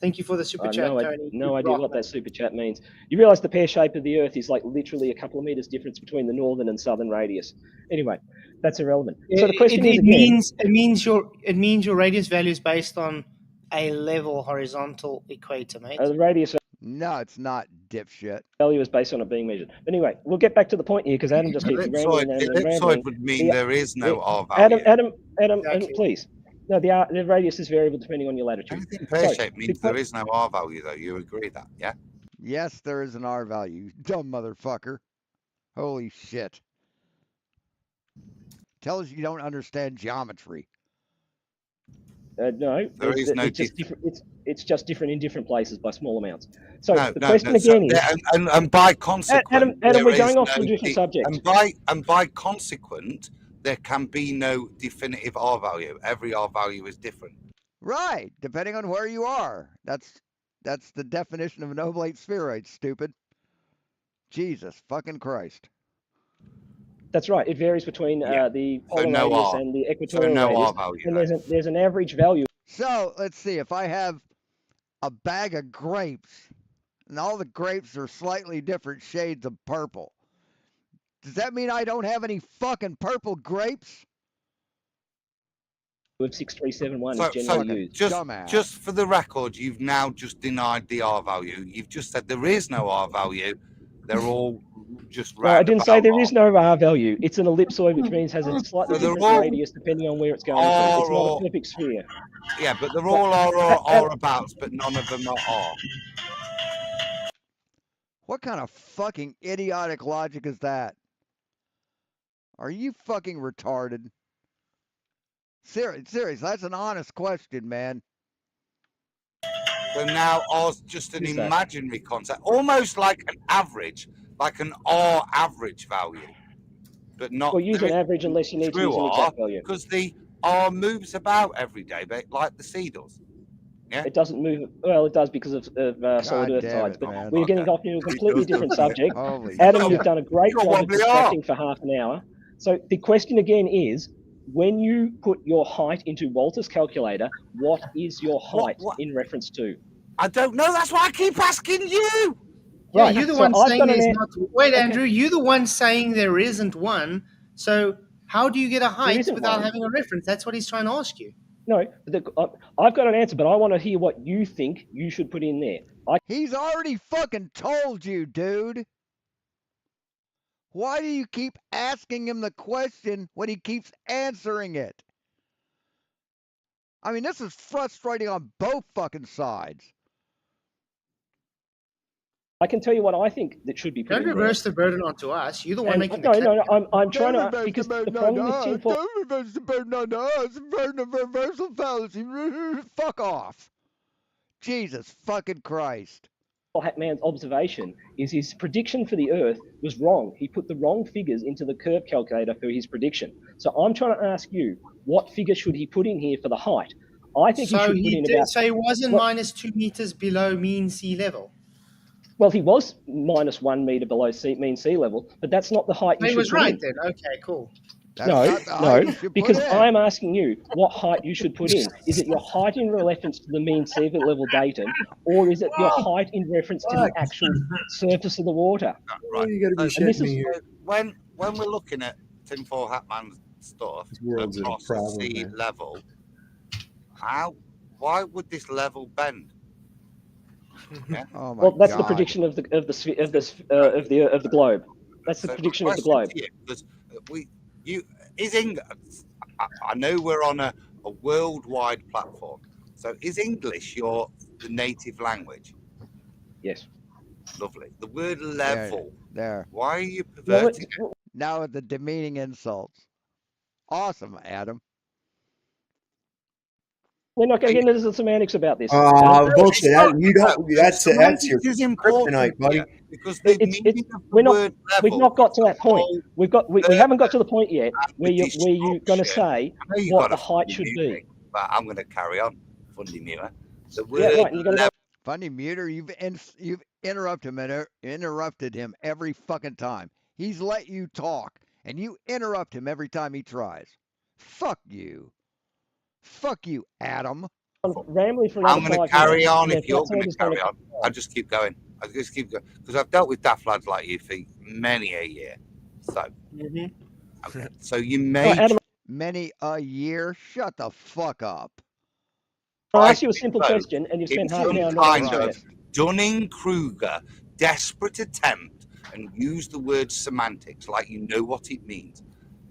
Thank you for the super chat, Tony. No idea what that super chat means. You realise the pear shape of the Earth is like literally a couple of meters difference between the northern and southern radius. Anyway, that's irrelevant. So the question is again, it means your radius value is based on a level horizontal equator, mate. The radius. No, it's not, dipshit. Value is based on it being measured. Anyway, we'll get back to the point here because Adam just keeps rambling and rambling. Ellipsoid would mean there is no R value. Adam, exactly. Please. No, the radius is variable depending on your latitude. Anything pear-shaped means there is no R value, though. You agree that, yeah? Yes, there is an R value, dumb motherfucker. Holy shit. Tells you don't understand geometry. No, there is no it's just different. It's just different in different places by small amounts. So the question so, again is, and by consequent, Adam, we're going off to a different subject. And by consequent, there can be no definitive R value. Every R value is different. Right, depending on where you are. That's the definition of an oblate spheroid, stupid. Jesus fucking Christ. That's right. It varies between the polar radius and the equatorial radius. R value, and there's an average value. So let's see. If I have a bag of grapes, and all the grapes are slightly different shades of purple, does that mean I don't have any fucking purple grapes? With 6371 is generally used. Just for the record, you've now just denied the R value. You've just said there is no R value. They're all just No, I didn't say there is no R value. It's an ellipsoid, which means has a slightly different radius depending on where it's going. So it's not a perfect sphere. Yeah, but they're all R abouts, but none of them are R. What kind of fucking idiotic logic is that? Are you fucking retarded? Serious, that's an honest question, man. So now R's just an Who's that? imaginary concept, almost like an average, like an R average value, but not. Well, use an average unless you need to use an exact value. Because the R moves about every day, but like the C does. Yeah. It doesn't move. Well, it does because of solid earth tides. But we're getting off into a completely different subject. Adam, you've done a great job of distracting for half an hour. So the question again is, when you put your height into Walter's calculator, what is your height in reference to? I don't know. That's why I keep asking you. Yeah, you're the one saying there's not. Wait, Andrew, you're the one saying there isn't one. So how do you get a height without having a reference? That's what he's trying to ask you. No, I've got an answer, but I want to hear what you think you should put in there. He's already fucking told you, dude. Why do you keep asking him the question when he keeps answering it? I mean, this is frustrating on both fucking sides. I can tell you what I think that should be put in there. Don't reverse the burden onto us. You're the one making the claim. No, I'm trying to, because the problem with tinfoil... Don't reverse the burden on us. Burden of reversal fallacy. Fuck off. Jesus fucking Christ. Hat Man's observation is his prediction for the Earth was wrong. He put the wrong figures into the curve calculator for his prediction. So I'm trying to ask you, what figure should he put in here for the height? I think he should put in about... So he wasn't minus 2 meters below mean sea level? Well, he was minus 1 meter below mean sea level, but that's not the height you should put in. He was right then. Okay, cool. No, because I'm asking you what height you should put in. Is it your height in reference to the mean sea level datum, or is it your height in reference to the actual surface of the water? Right. You got to be shitting me here. When we're looking at tinfoil hat man's stuff across the sea level, why would this level bend? Yeah. Oh my well, that's God. the prediction of the globe. That's the prediction of the globe. Because I know we're on a worldwide platform. So is English the native language? Yes. Lovely. The word level. There. Why are you perverting it? Now with the demeaning insults. Awesome, Adam. We're not going to get into the semantics about this. Bullshit. That's your kryptonite, buddy. Because we've not got to that point. We haven't got to the point yet where you're going to say what the height should be. But I'm going to carry on. Funny Muter. The word Funny Muter, you've interrupted him every fucking time. He's let you talk, and you interrupt him every time he tries. Fuck you. Fuck you, Adam. I'm going to carry on if you're going to carry on. I'll just keep going. Because I've dealt with daft lads like you for many a year. So, okay. So you may... Many a year? Shut the fuck up. I'll ask you a simple question, and you spend half an hour kind of Dunning-Kruger desperate attempt and use the word semantics like you know what it means.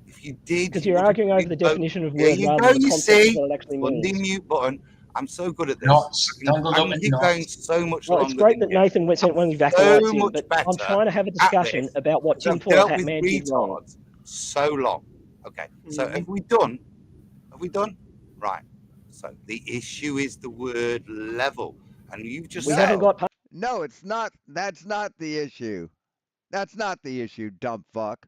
If you did... Because you're arguing over the definition of word rather than the concept of what it actually means. The mute button. I'm so good at this. I can keep going so much longer. It's great that Nathan went one of evacuates in, but I'm trying to have a discussion about what tinfoil hat man did wrong. So long. Okay. So have we done? Right. So the issue is the word level, and you've just said no, it's not. That's not the issue. That's not the issue, dumb fuck.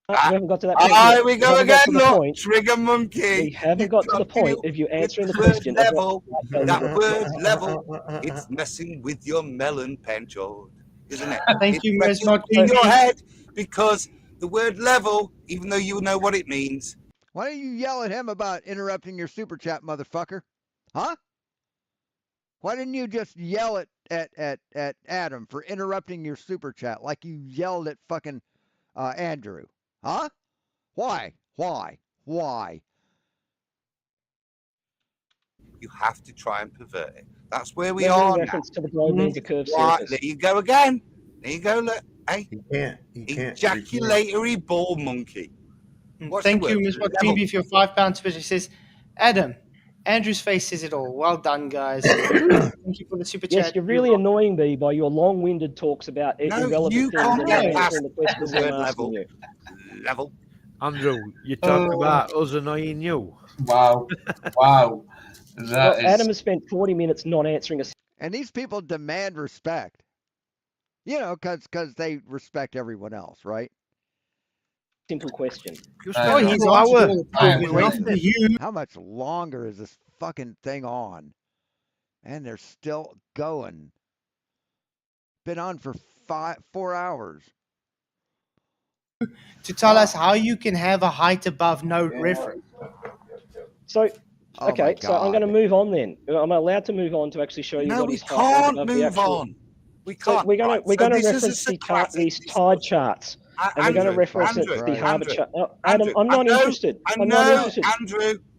We haven't got to that point yet. We go again, look, trigger monkey. We haven't got to the point of you answering the question. Level, that word level, it's messing with your melon penchant, isn't it? Thank you, Ms. In your head, because the word level, even though you know what it means. Why don't you yell at him about interrupting your super chat, motherfucker? Huh? Why didn't you just yell at Adam for interrupting your super chat like you yelled at fucking Andrew? Huh? Why? You have to try and pervert it. That's where we are now. To the globe means a curved surface. There you go again. There you go. Look, hey, you can't. Ejaculatory ball monkey. Thank you, Ms. McCreevy, for your £5 special. He says, Adam, Andrew's face says it all. Well done, guys. Thank you for the super chat. Yes, you're really annoying me by your long-winded talks about irrelevant things and answering the questions I'm asking you. Andrew, you talk about us annoying you. Wow. Well, Adam has spent 40 minutes not answering a. And these people demand respect. You know, because they respect everyone else, right? Simple question. How much longer is this fucking thing on? And they're still going. Been on for 4 hours. To tell us how you can have a height above node reference. So, okay, so I'm going to move on then. I'm allowed to move on to actually show you what his height is above the actual. We can't. So we're going to reference these tide charts, and we're going to reference the Harvard chart. Adam, I'm not interested. I'm not interested.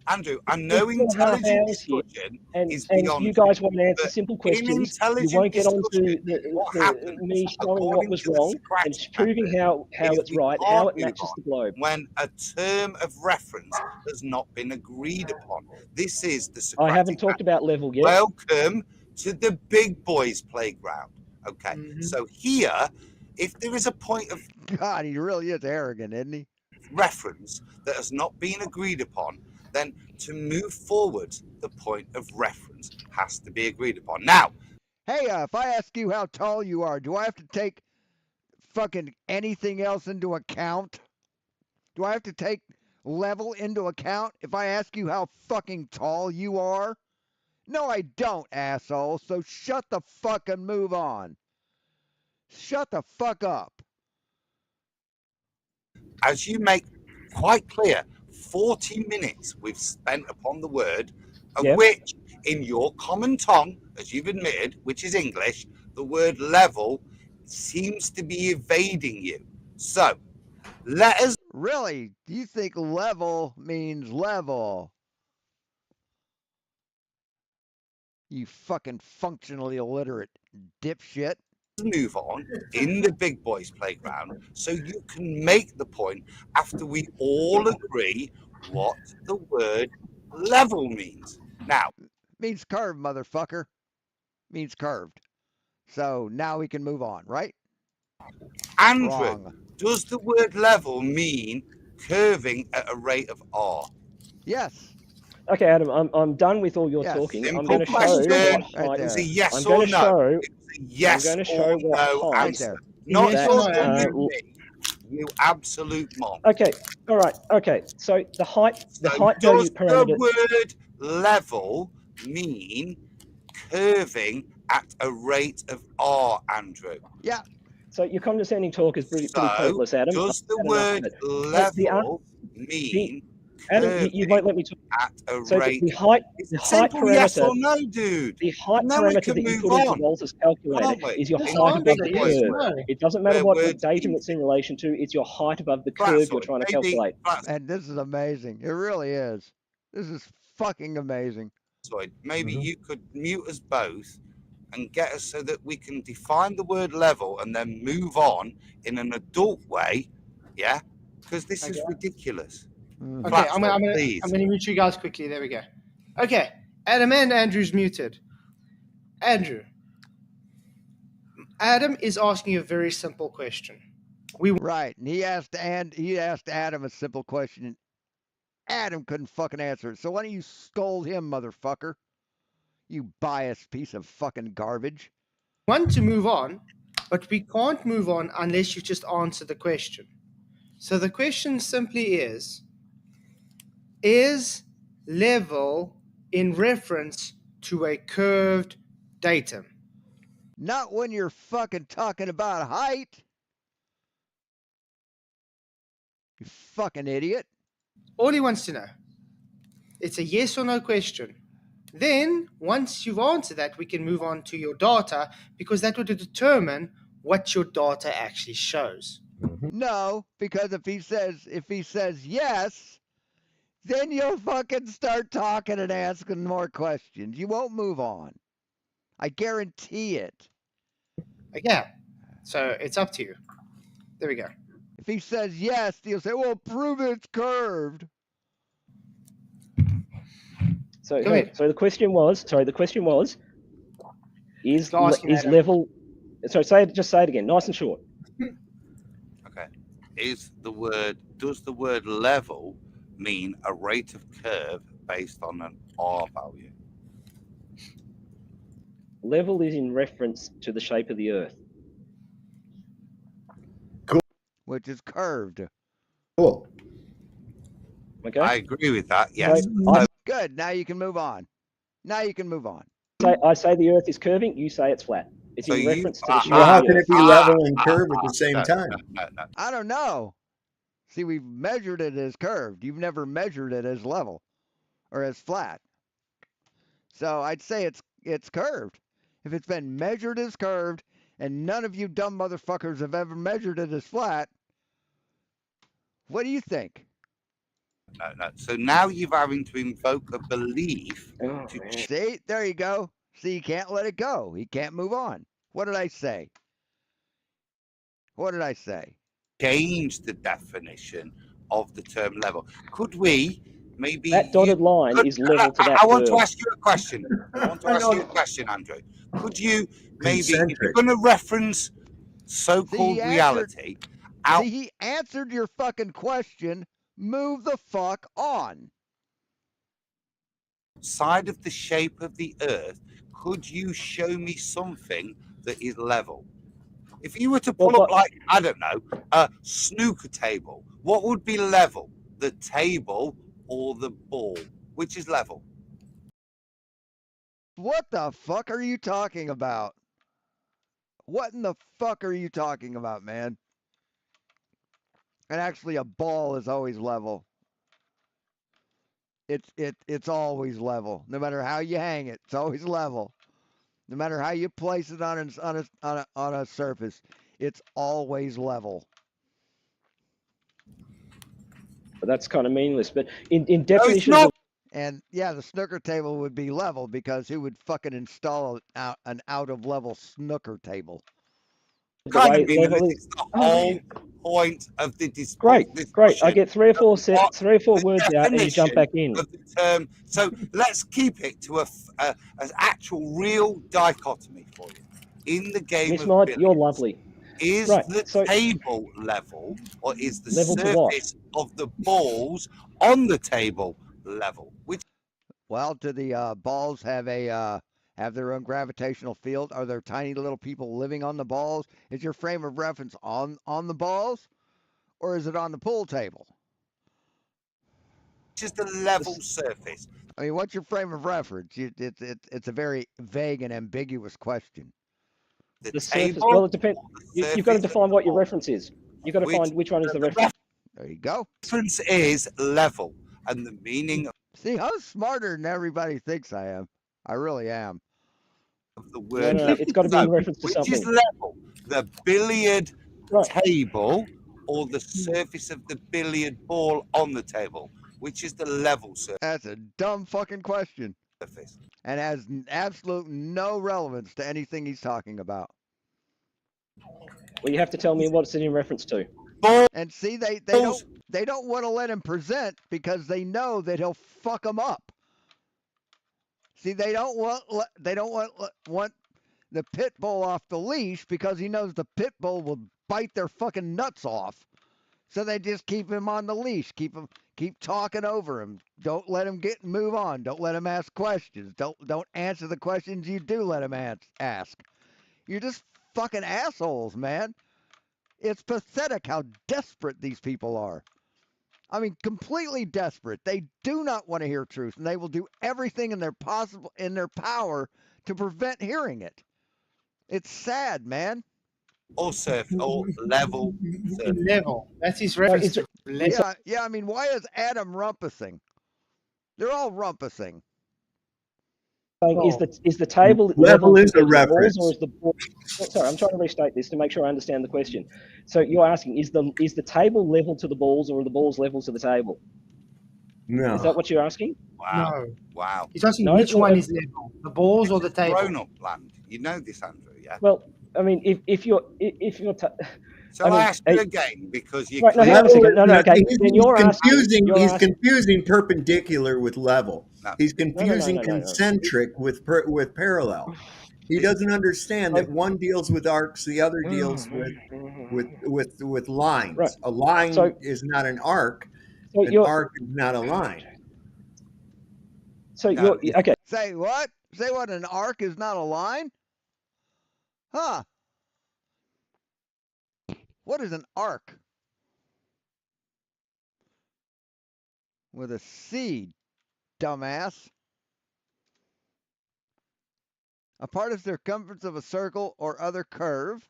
Andrew, I know intelligent discussion is beyond you guys want to answer simple questions. You won't get on to me showing what was wrong and proving how it's right, how it matches the globe. When a term of reference has not been agreed upon. This is the Socratic. I haven't talked about level yet. Welcome to the big boys' playground. Okay, so here, if there is a point of... God, he really is arrogant, isn't he? ...reference that has not been agreed upon, then to move forward, the point of reference has to be agreed upon. Now, hey, if I ask you how tall you are, do I have to take fucking anything else into account? Do I have to take level into account if I ask you how fucking tall you are? No, I don't, asshole. So shut the fuck and move on. Shut the fuck up. As you make quite clear, 40 minutes we've spent upon the word, of which, in your common tongue, as you've admitted, which is English, the word level seems to be evading you. So, let us... Really? You think level means level? You fucking functionally illiterate dipshit. Move on in the big boys' playground so you can make the point after we all agree what the word level means. Now, means curved, motherfucker. Means curved. So now we can move on, right? Andrew, Wrong. Does the word level mean curving at a rate of R? Yes. Okay, Adam, I'm done with all your talking. Simple I'm going to show question. what height. It's a yes I'm or going to no. show. It's a yes I'm going to show or what no height. answer. Not your you absolute mom. Okay, all right. Okay, so the height value parameter. Does the word level mean curving at a rate of R, Andrew? Yeah. So your condescending talk is pretty pointless, Adam. Does the word level mean Adam, you won't let me talk. At a so rate the height parameter. Yes or no, dude. The height parameter that you put into Walter's calculator is your height above the curve. It doesn't matter what datum it's in relation to. It's your height above the curve you're trying to calculate. And this is amazing. It really is. This is fucking amazing. Maybe you could mute us both and get us so that we can define the word level and then move on in an adult way. Yeah, because this is ridiculous. Okay, I'm going to mute you guys quickly. There we go. Okay, Adam and Andrew's muted. Andrew, Adam is asking you a very simple question. Right, and he asked Adam a simple question, and Adam couldn't fucking answer it. So why don't you scold him, motherfucker? You biased piece of fucking garbage. We want to move on, but we can't move on unless you just answer the question. So the question simply is level in reference to a curved datum? Not when you're fucking talking about height. You fucking idiot. All he wants to know. It's a yes or no question. Then, once you've answered that, we can move on to your data, because that would determine what your data actually shows. No, because if he says yes, then you'll fucking start talking and asking more questions. You won't move on. I guarantee it. Yeah. So it's up to you. There we go. If he says yes, you'll say, well, prove it's curved. So the question was, is level, just say it again, nice and short. Okay. Does the word level mean a rate of curve based on an R value? Level is in reference to the shape of the Earth. Which is curved. Cool. Okay. I agree with that. Yes. So Good. Now you can move on. Now you can move on. I say the Earth is curving. You say it's flat. It's in reference to the shape. Well, how of the can Earth. it be level and curve at the same time? No. I don't know. See, we've measured it as curved. You've never measured it as level or as flat. So I'd say it's curved. If it's been measured as curved and none of you dumb motherfuckers have ever measured it as flat, what do you think? No. So now you're having to invoke a belief. See, there you go. See, you can't let it go. He can't move on. What did I say? What did I say? Change the definition of the term level. Could we maybe... That dotted line is level to that I want to curve. ask you a question. Andrew. Could you maybe, if you're going to reference so-called reality... See, he answered your fucking question. Move the fuck on. Side of the shape of the Earth, could you show me something that is level? If you were to pull up, like, I don't know, a snooker table, what would be level? The table or the ball? Which is level? What the fuck are you talking about? What in the fuck are you talking about, man? And actually, a ball is always level. It's always level. No matter how you hang it, it's always level. No matter how you place it on a surface, it's always level. But that's kind of meaningless. But in definitions of... And yeah, the snooker table would be level because who would fucking install an out of level snooker table? Kind of meaningless. It's the whole point of the Great. I get three or four words out, and you jump back in. Of the term. So let's keep it to an actual real dichotomy for you in the game. Miss Maud, you're lovely. Is the table level, or is the surface of the balls on the table level? Well, do the balls have their own gravitational field? Are there tiny little people living on the balls? Is your frame of reference on the balls, or is it on the pool table? Just a level surface. I mean, what's your frame of reference? It's a very vague and ambiguous question. The surface. Well, it depends. You've got to define what your reference is. You've got to find which one is the reference. There you go. Reference is level, and the meaning. See, I'm smarter than everybody thinks I am. I really am. Of the word. No, it's got to be in reference to something. Which is level? The billiard table or the surface of the billiard ball on the table? Which is the level surface? That's a dumb fucking question. And has absolute no relevance to anything he's talking about. Well, you have to tell me what it's in reference to. And see, they don't want to let him present because they know that he'll fuck them up. See, they don't want the pit bull off the leash because he knows the pit bull will bite their fucking nuts off. So they just keep him on the leash, keep talking over him. Don't let him move on. Don't let him ask questions. Don't answer the questions you do let him ask. You're just fucking assholes, man. It's pathetic how desperate these people are. I mean, completely desperate. They do not want to hear truth, and they will do everything in their power to prevent hearing it. It's sad, man. Or level. Level. That's his reference. Yeah. I mean, why is Adam rumpusing? They're all rumpusing. Is the table level is a reference? Or is the ball... Sorry, I'm trying to restate this to make sure I understand the question. So you're asking, is the table level to the balls, or are the balls level to the table? No. Is that what you're asking? Wow. No. Wow. He's asking which one is level, the balls or the table? Grown-up land. You know this, Andrew, yeah? Well, I mean, if you're So I ask you again because you. Right, okay. He's confusing perpendicular with level. No. He's confusing concentric with parallel. He doesn't understand that one deals with arcs, the other deals with lines. Right. A line is not an arc. An arc is not a line. So you're okay. Say what? Say what, an arc is not a line? Huh. What is an arc? With a C, dumbass. A part of the circumference of a circle or other curve.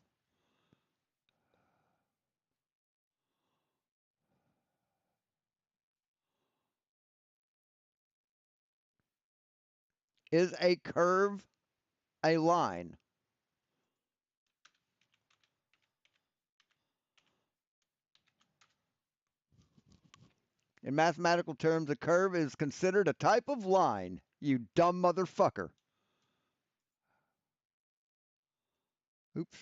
Is a curve a line? In mathematical terms, a curve is considered a type of line, you dumb motherfucker. Oops.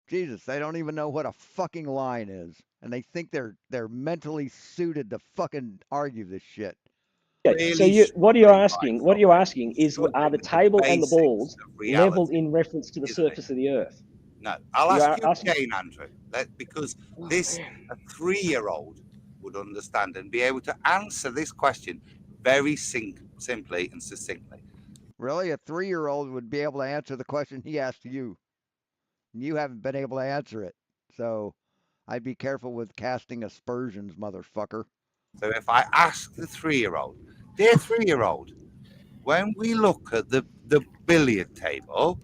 Jesus, they don't even know what a fucking line is. And they think they're mentally suited to fucking argue this shit. Okay, so what you're asking is, are the table and the balls level in reference to the surface of the Earth? No, I'll ask you again, Andrew, because this a 3-year-old would understand and be able to answer this question very simply and succinctly. Really, a 3-year-old would be able to answer the question he asked you. You haven't been able to answer it, so I'd be careful with casting aspersions, motherfucker. So if I ask the 3-year-old, dear 3-year-old, when we look at the billiard table,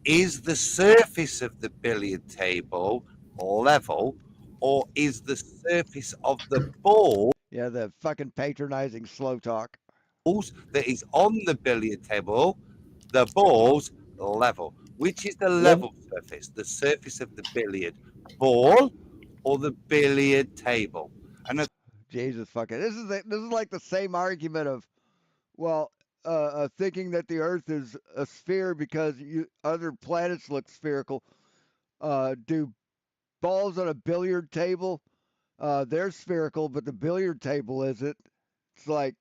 is the surface of the billiard table level, or is the surface of the ball? Yeah, the fucking patronizing slow talk. That is on the billiard table, the balls level. Which is the level surface? The surface of the billiard ball or the billiard table? And Jesus fucking, this is like the same argument of, well, thinking that the Earth is a sphere because other planets look spherical. Do balls on a billiard table? They're spherical, but the billiard table isn't. It's like,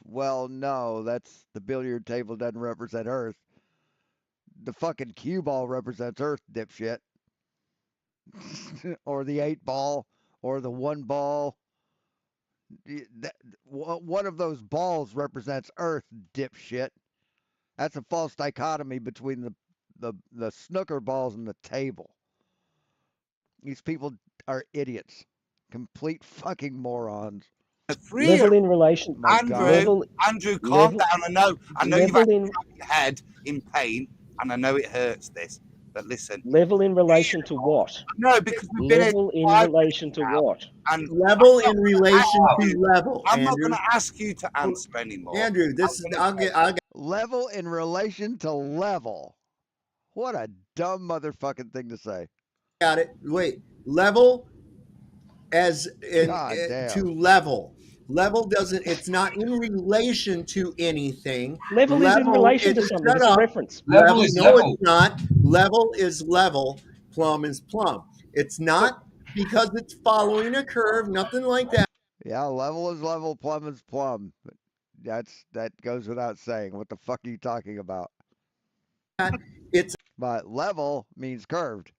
well, no, the billiard table doesn't represent Earth. The fucking cue ball represents Earth, dipshit. Or the 8 ball, or the 1 ball. One of those balls represents Earth, dipshit. That's a false dichotomy between the snooker balls and the table. These people are idiots. Complete fucking morons. Level in relation. Andrew, calm down. I know you've had your head in pain, and I know it hurts this. But listen. Level in relation to what? No, because level in relation to what? And level in relation to level. I'm not going to ask you to answer anymore. Andrew, I'll get level in relation to level. What a dumb motherfucking thing to say. Got it. Wait, level as in to level. Level doesn't. It's not in relation to anything. Level is in relation to something. It's a reference. Level is level. It's not. Level is level. Plumb is plumb. It's not because it's following a curve. Nothing like that. Yeah, level is level. Plumb is plumb. That goes without saying. What the fuck are you talking about? But level means curved.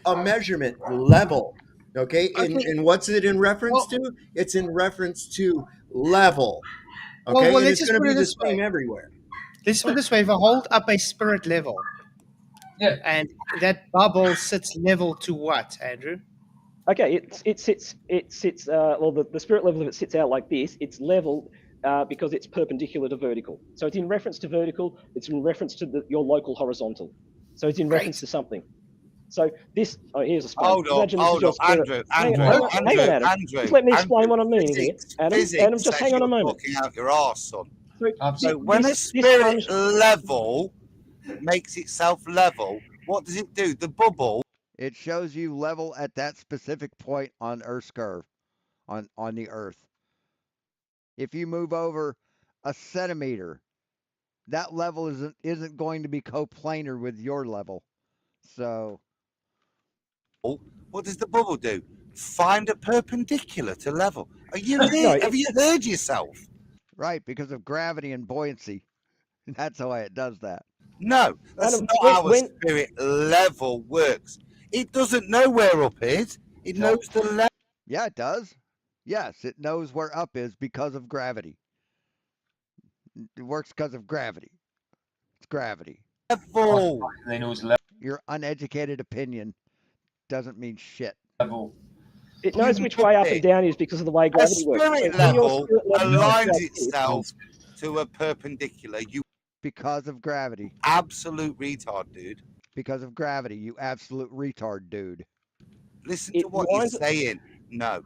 A measurement level. Okay, and what's it in reference to? It's in reference to level. Okay, well, it's going to be the same everywhere. Let's put it this way: if I hold up a spirit level, and that bubble sits level to what, Andrew? Okay, it sits. Well, the spirit level, if it sits out like this, it's level because it's perpendicular to vertical. So it's in reference to vertical. It's in reference to your local horizontal. So it's in reference to something. So this, here's a spot. Hold on, Andrew. Hang on, Adam. Just let me explain what I'm meaning here. Adam, just hang on a moment. Talking out your arse, son. So when a spirit level makes itself level, what does it do? The bubble. It shows you level at that specific point on Earth's curve, on the Earth. If you move over a centimeter, that level isn't going to be coplanar with your level. So. What does the bubble do? Find a perpendicular to level. Are you have you heard yourself? Right, because of gravity and buoyancy. That's why it does that. No, that's not how a spirit level works. It doesn't know where up is. It knows the level. Yeah, it does. Yes, it knows where up is because of gravity. It works because of gravity. It's gravity. Level. Your uneducated opinion doesn't mean shit. It knows which way up and down is because of the way gravity works. Spirit level aligns itself to a perpendicular. You because of gravity. Absolute retard, dude. Because of gravity, you absolute retard, dude. Listen to what you're saying. No.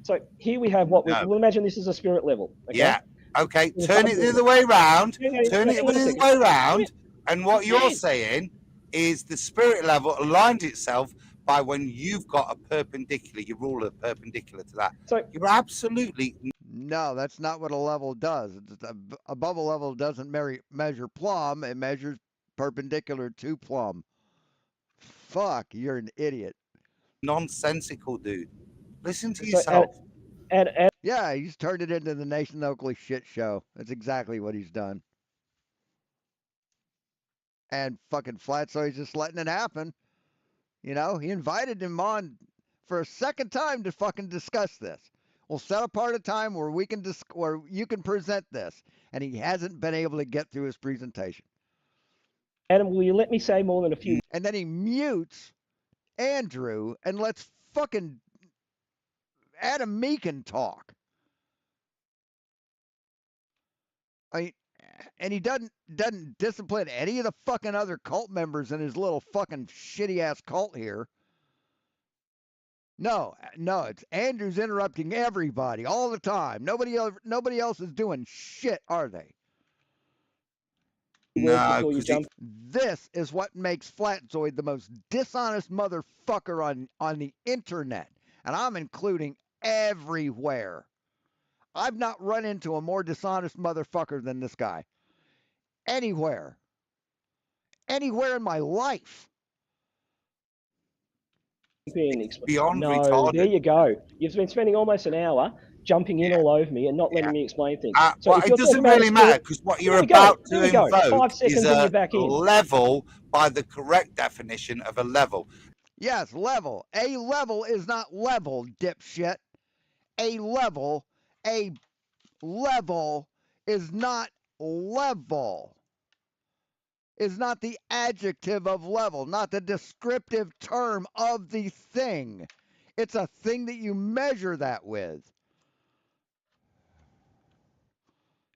So here we have what we'll imagine this is a spirit level. Okay? Yeah. Okay. Turn it the other way around. Turn it the other way around. And what you're saying is the spirit level aligns itself by when you've got a perpendicular, your ruler perpendicular to that. So you're absolutely no. That's not what a level does. A bubble level doesn't measure plumb. It measures perpendicular to plumb. Fuck, you're an idiot. Nonsensical, dude. Listen to yourself. Yeah, he's turned it into the Nation Oakley shit show. That's exactly what he's done. And fucking Flatzoid's just letting it happen. You know, he invited him on for a second time to fucking discuss this. We'll set apart a time where we can where you can present this, and he hasn't been able to get through his presentation. Adam, will you let me say more than a few? And then he mutes Andrew and lets fucking Adam Meekin talk. And he doesn't discipline any of the fucking other cult members in his little fucking shitty ass cult here. No, it's Andrew's interrupting everybody all the time. Nobody else is doing shit, are they? No, this is what makes Flatzoid the most dishonest motherfucker on the internet, and I'm including everywhere. I've not run into a more dishonest motherfucker than this guy. Anywhere in my life. Beyond retarded. There you go. You've been spending almost an hour jumping in all over me and not letting me explain things. Well, it doesn't really matter because what you're about to invoke is a level by the correct definition of a level. Yes, level. A level is not level, dipshit. A level is not level. Is not the adjective of level, not the descriptive term of the thing. It's a thing that you measure that with.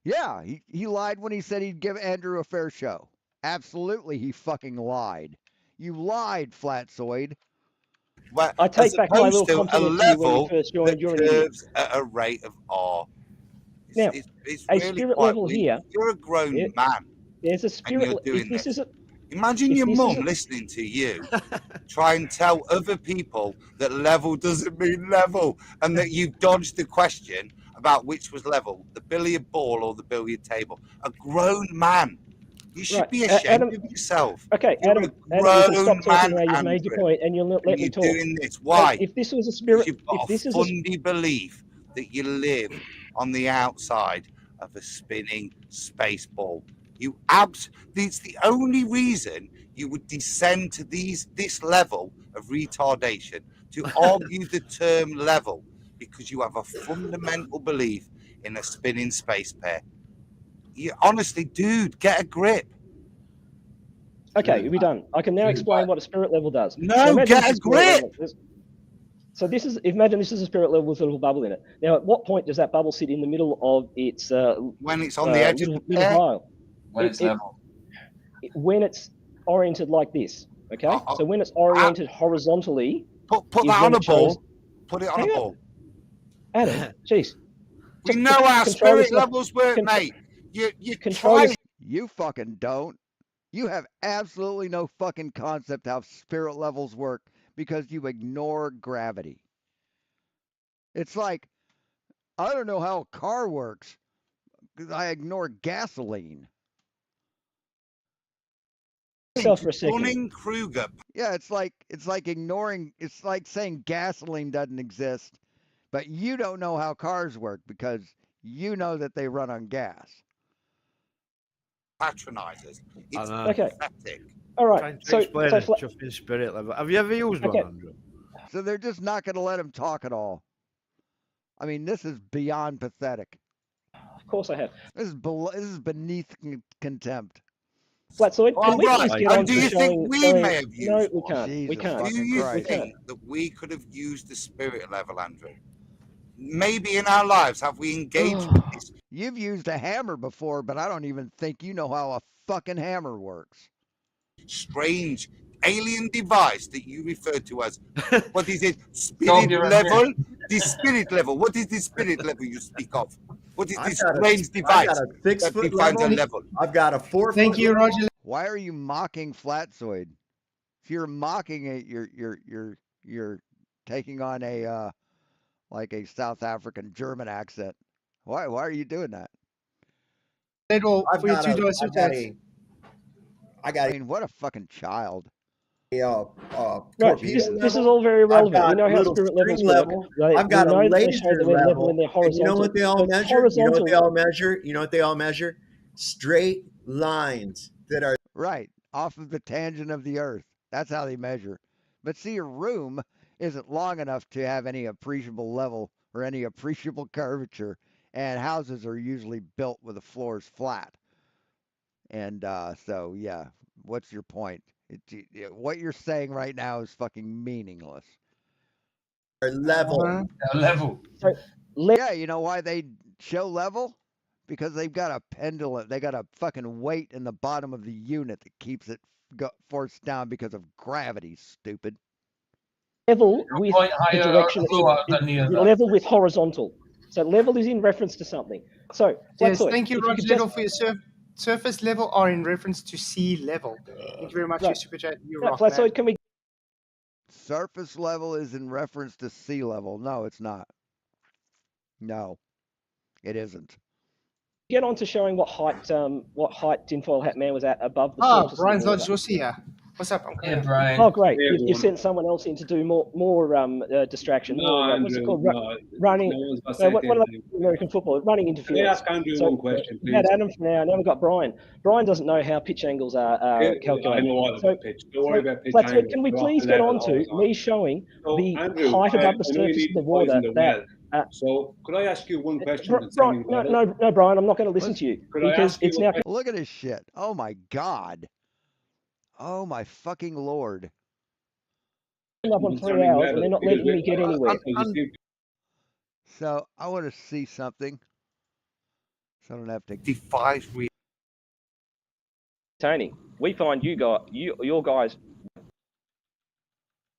Yeah, he lied when he said he'd give Andrew a fair show. Absolutely, he fucking lied. You lied, Flatzoid. Well, I take back my little compliment to you when you first joined. You're an idiot. At a rate of R. Now, it's a really spirit level here. You're a grown man. There's a spirit level. Imagine your mum listening to you try and tell other people that level doesn't mean level and that you dodged the question about which was level, the billiard ball or the billiard table. A grown man. You should be ashamed of yourself. Okay, You're Adam, you can stop talking now. You've made your point and you'll not let me talk. You're doing this. Why? If this was a spirit, you've got a funny belief that you live on the outside of a spinning space ball. It's the only reason you would descend to this level of retardation to argue the term level, because you have a fundamental belief in a spinning space pair. You honestly, dude, get a grip. Okay, we're done. I can now explain what a spirit level does. No, get a grip. So imagine this is a spirit level with a little bubble in it. Now, at what point does that bubble sit in the middle of its? When it's on the edge of the pair. When it's level. When it's oriented like this, okay? So when it's oriented horizontally. Put that on a ball. Put it on a ball. Adam, jeez. We know how spirit levels work, mate. You control. You fucking don't. You have absolutely no fucking concept how spirit levels work because you ignore gravity. It's like, I don't know how a car works because I ignore gasoline. For a second. Kruger. Yeah, it's like ignoring. It's like saying gasoline doesn't exist, but you don't know how cars work because you know that they run on gas. Patronizers. It's okay. pathetic. All right. So explain a spirit level. Have you ever used one, Andrew? So they're just not going to let him talk at all. I mean, this is beyond pathetic. Of course I have. This is beneath contempt. Flatzoid, can we please get on do to you showing... think we may have used No, we one? can't. Jesus We can't. Do you Christ. think that we could have used the spirit level, Andrew? Maybe in our lives, have we engaged with this You've used a hammer before, but I don't even think you know how a fucking hammer works. strange alien device that you refer to as, what is it, spirit level? The spirit level. What is the spirit level you speak of? What is this strange device? I've got a 6 foot level. I've got a 4 foot. Thank you, Roger. Why are you mocking Flatzoid? If you're mocking it, you're taking on a like a South African German accent. Why are you doing that? I mean, what a fucking child. Right, this is all very relevant. We know how spirit levels work. I've got a laser level. When they're And you know horizontal. what they all measure? You know what they all measure? You know what they all measure? Straight lines that are right off of the tangent of the Earth. That's how they measure. But see, a room isn't long enough to have any appreciable level or any appreciable curvature, and houses are usually built with the floors flat. And so, yeah, what's your point? What you're saying right now is fucking meaningless. Level. Level. Yeah, you know why they show level? Because they've got a pendulum. They got a fucking weight in the bottom of the unit that keeps it forced down because of gravity, stupid. Level with the direction level with horizontal. So level is in reference to something. So Yes, Flatzoid, thank you, if you Roger could Little, just- for your surface level are in reference to sea level. Thank you very much for your super chat. You rock, man. Flatzoid, can we? Surface level is in reference to sea level. No, it's not. No, it isn't. Get on to showing what height Tinfoil Hat Man was at above the Oh, surface. Brian's of the not water. just here. What's up, Uncle? Yeah, Brian. Oh, great! Yeah, You sent someone else in to do more distraction. No, more, what's it Andrew, called? no, Running. no one's got No, what sent about anything. American football? Running interference. Can I ask Andrew one question, We had please? Adam for now. Now we've got Brian. Brian doesn't know how pitch angles are calculated. I know all about pitch. Don't worry about pitch Flatzoid, angles. can we Drop please the get level on to horizontal. me showing the Andrew, height above the I know you surface need of the to water? poison the That well. So could I ask you one question Brian, concerning level? no, Brian, I'm not going to listen to you Could I because ask you it's a now. question? Look at this shit. Oh my god. Oh my fucking lord. Up on 3 hours and they're not letting me get anywhere. So I want to see something. So I don't have to. defies Tony, we find your guys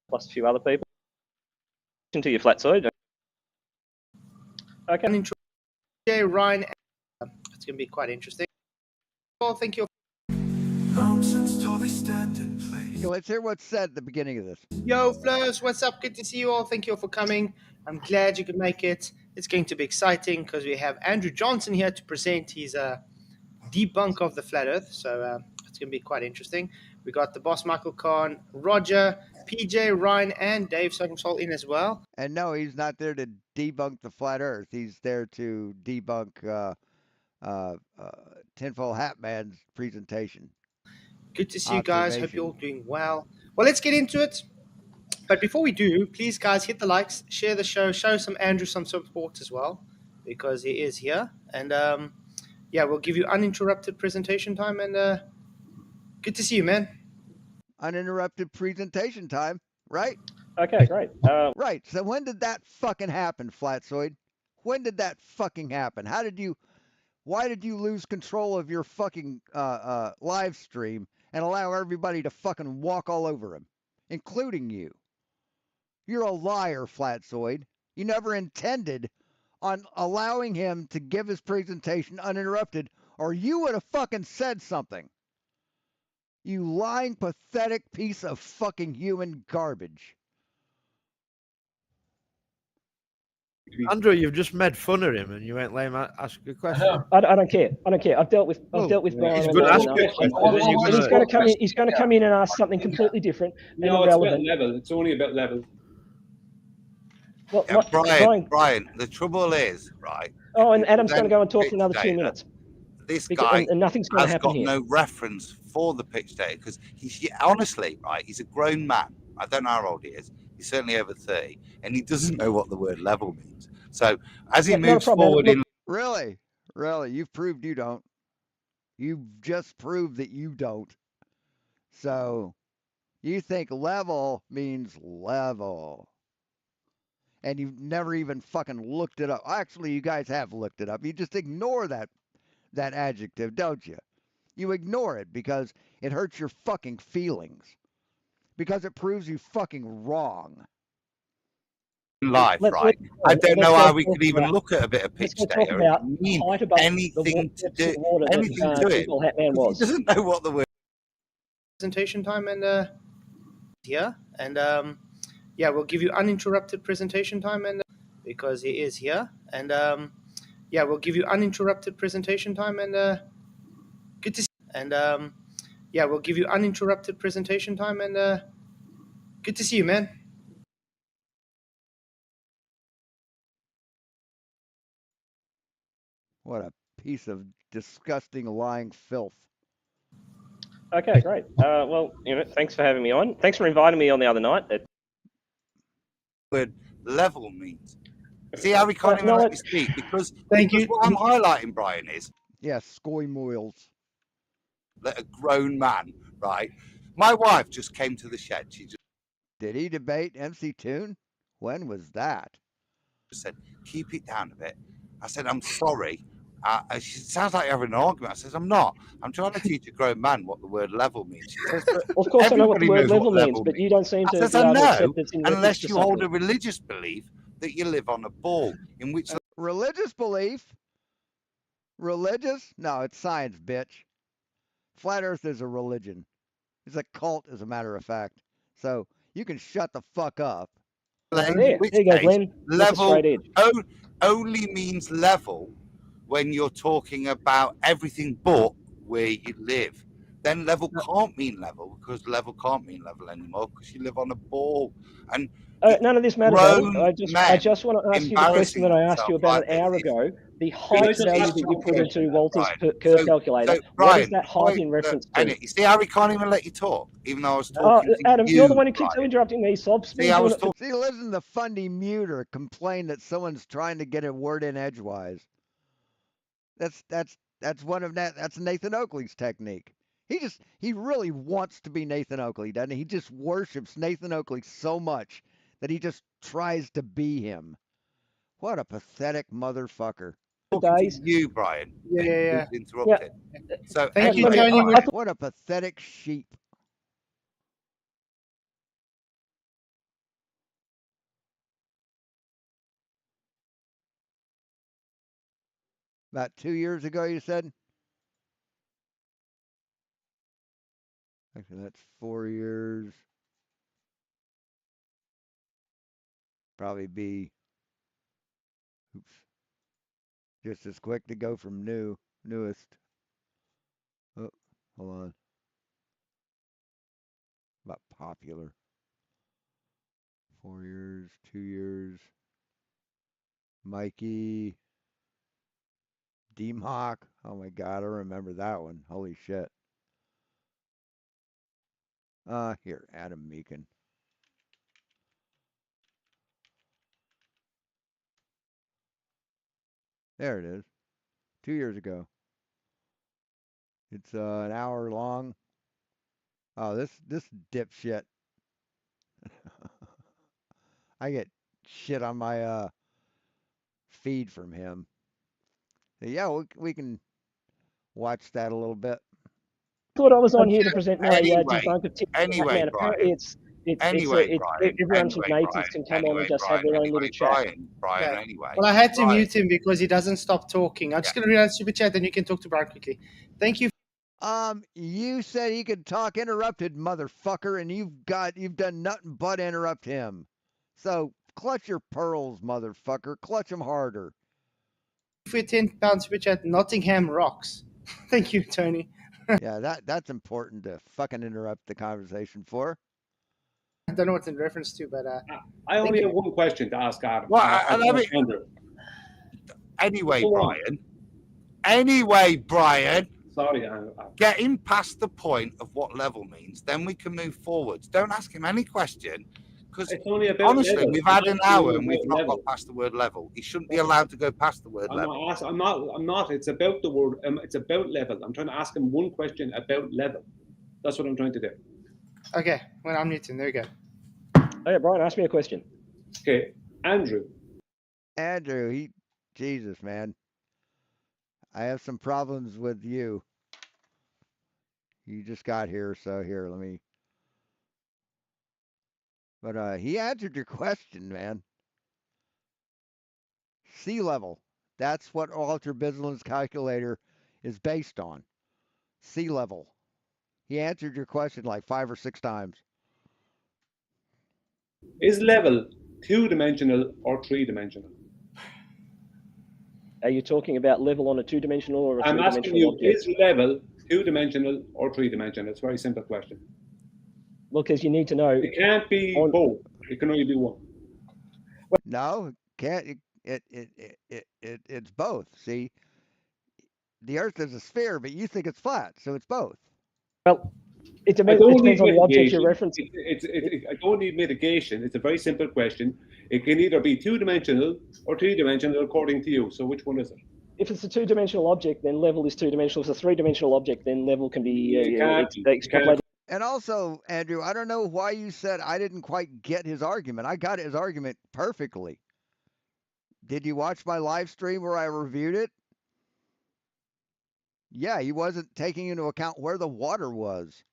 plus a few other people into your Flatzoid. Okay. Jay, Ryan, it's going to be quite interesting. Well, thank you. Okay, let's hear what's said at the beginning of this. Yo, Flurs, what's up? Good to see you all. Thank you all for coming. I'm glad you could make it. It's going to be exciting because we have Andrew Johnston here to present his debunk of the flat Earth. So it's going to be quite interesting. We got the boss, Michael Kahn, Roger, PJ, Ryan, and Dave Soul in as well. And no, he's not there to debunk the flat Earth. He's there to debunk Tinfoil Hat Man's presentation. Good to see you guys. Hope you're all doing well. Well, let's get into it. But before we do, please, guys, hit the likes, share the show, show some Andrew some support as well, because he is here. And yeah, we'll give you uninterrupted presentation time. And good to see you, man. Uninterrupted presentation time, right? Okay, great. Right. So when did that fucking happen, Flatzoid? When did that fucking happen? Why did you lose control of your fucking live stream and allow everybody to fucking walk all over him, including you? You're a liar, Flatzoid. You never intended on allowing him to give his presentation uninterrupted, or you would have fucking said something. You lying, pathetic piece of fucking human garbage. Andrew, you've just made fun of him, and you ain't let him ask a question. I don't care. I don't care. I've dealt with Brian. He's going to ask a question. He's going to come in. He's going to come in and ask something completely different and No, it's about irrelevant. level. It's only about level. Well, yeah, Brian, the trouble is, right? Oh, and Adam's going to go and talk for another 2 minutes. This guy and nothing's going to has happen got here. no reference for the pitch data because he's honestly, right, he's a grown man. I don't know how old he is. He's certainly over 30, and he doesn't know what the word level means. So as he moves forward in... Really? Really, you've proved you don't. You've just proved that you don't. So you think level means level. And you've never even fucking looked it up. Actually, you guys have looked it up. You just ignore that adjective, don't you? You ignore it because it hurts your fucking feelings. Because it proves you fucking wrong. Life, right? I don't know how we could even look at a bit of pitch data and mean anything to do anything to it. He doesn't know what the word. Presentation time and here and yeah, we'll give you uninterrupted presentation time and because he is here and yeah, we'll give you uninterrupted presentation time and good to see and yeah, we'll give you uninterrupted presentation time and good to see you, man. What a piece of disgusting lying filth. Okay, great. Well, thanks for having me on. Thanks for inviting me on the other night. Word level means. See how we can't even let me speak because what I'm highlighting, Brian, is scoy moils. Let a grown man, right? My wife just came to the shed. She just did he debate MC Toon? When was that? Said, keep it down a bit. I said, I'm sorry. She sounds like you're having an argument. I said, I'm not. I'm trying to teach a grown man what the word level means. She says, of course, I know what the word level means, but you don't seem to. I said, no, unless you hold a religious belief that you live on a ball, in which religious belief. Religious? No, it's science, bitch. Flat Earth is a religion. It's a cult, as a matter of fact. So you can shut the fuck up. There you go, Glenn. Level only means level when you're talking about everything but where you live. Then level can't mean level because level can't mean level anymore because you live on a ball. And none of this matters. I just want to ask you the question that I asked you about an hour ago. The height value that you put into Walter's curve calculator. What is that height in reference to? You see how he can't even let you talk, even though I was talking to Adam, you, you're the one who keeps interrupting me. Stop. See, listen to Fundy Muter complain that someone's trying to get a word in edgewise. That's Nathan Oakley's technique. He really wants to be Nathan Oakley, doesn't he? He just worships Nathan Oakley so much that he just tries to be him. What a pathetic motherfucker. You, Brian. Yeah. Interrupted. Yeah. So thank you, Tony. What a pathetic sheep. About 2 years ago, you said? Actually, that's 4 years. Probably be just as quick to go from newest. Oh, hold on. About popular. 4 years, 2 years. Mikey. D-Mock. Oh my God, I remember that one. Holy shit. Here, Adam Meakin. There it is. 2 years ago. It's an hour long. Oh, this dipshit. I get shit on my feed from him. So yeah, we can watch that a little bit. I thought I was on here to present my debunk of Tim. Anyway, apparently everyone from natives can come on and just have their own little chat. Brian, anyway. Well, I had to mute him because he doesn't stop talking. I'm just going to read out super chat, and you can talk to Brian quickly. Thank you. You said he could talk interrupted, motherfucker, and you've done nothing but interrupt him. So clutch your pearls, motherfucker. Clutch them harder. For £10 super chat, Nottingham rocks. Thank you, Tony. Yeah, that's important to fucking interrupt the conversation for. I don't know what's in reference to, but I only have one question to ask Adam. Anyway, Brian. Sorry, getting past the point of what level means, then we can move forwards. Don't ask him any question because it's only about honestly, level. we've had an hour and we've About not level. got past the word level. He shouldn't be allowed to go past the word level. I'm not. It's about the word. It's about level. I'm trying to ask him one question about level. That's what I'm trying to do. Okay, well, I'm muting. There you go. Okay, Brian, ask me a question. Okay, Andrew. Andrew, Jesus, man. I have some problems with you. You just got here, so here, let me. But he answered your question, man. Sea level. That's what Walter Bislin's calculator is based on. Sea level. He answered your question like 5 or 6 times. Is level 2-dimensional or 3-dimensional? Are you talking about level on a 2-dimensional or a 3-dimensional I'm asking you, object? is level 2-dimensional or 3-dimensional? It's a very simple question. Well, because you need to know. It can't be both. It can only be one. No, can't. It's both. See, the Earth is a sphere, but you think it's flat, so it's both. Well, it depends on the object you're referencing. I don't need mitigation. It's a very simple question. It can either be 2-dimensional or 3-dimensional according to you. So which one is it? If it's a 2-dimensional object, then level is 2-dimensional. If it's a 3-dimensional object, then level can be extrapolated. And also, Andrew, I don't know why you said I didn't quite get his argument. I got his argument perfectly. Did you watch my live stream where I reviewed it? Yeah, he wasn't taking into account where the water was.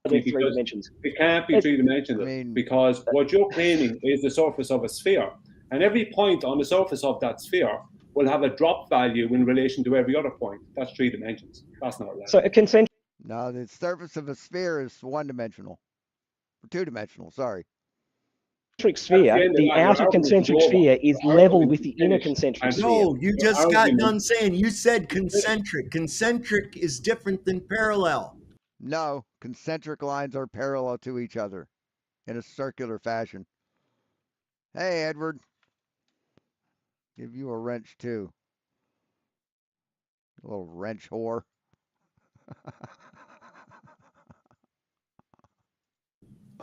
Three dimensions. It can't be 3-dimensional because what you're claiming is the surface of a sphere. And every point on the surface of that sphere will have a drop value in relation to every other point. That's 3 dimensions. That's not level. So a concentric. No, the surface of a sphere is 1-dimensional. Or 2-dimensional, sorry. Sphere, the outer concentric sphere is level with the inner concentric sphere. No, you just got done saying, you said concentric. Concentric is different than parallel. No, concentric lines are parallel to each other in a circular fashion. Hey, Edward. Give you a wrench, too. A little wrench whore.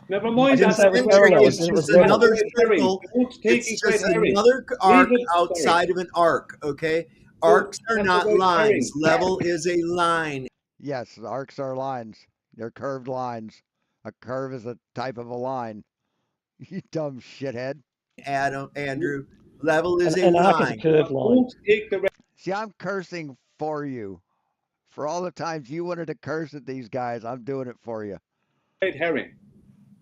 Never mind. It's just another circle. It's just another arc outside of an arc, okay? Arcs are not lines. Level is a line. Yes, arcs are lines. They're curved lines. A curve is a type of a line. You dumb shithead. Andrew, level is a line. Arc is a curved line. See, I'm cursing for you. For all the times you wanted to curse at these guys, I'm doing it for you. Red herring.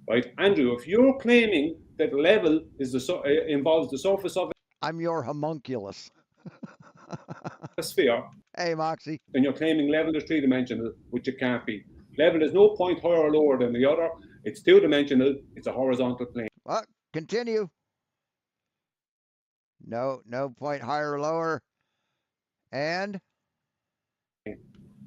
Right, Andrew, if you're claiming that level is involves the surface of I'm your homunculus. a sphere. Hey, Moxie. And you're claiming level is 3-dimensional, which it can't be. Level is no point higher or lower than the other. It's 2-dimensional. It's a horizontal plane. Well, continue. No point higher or lower. And?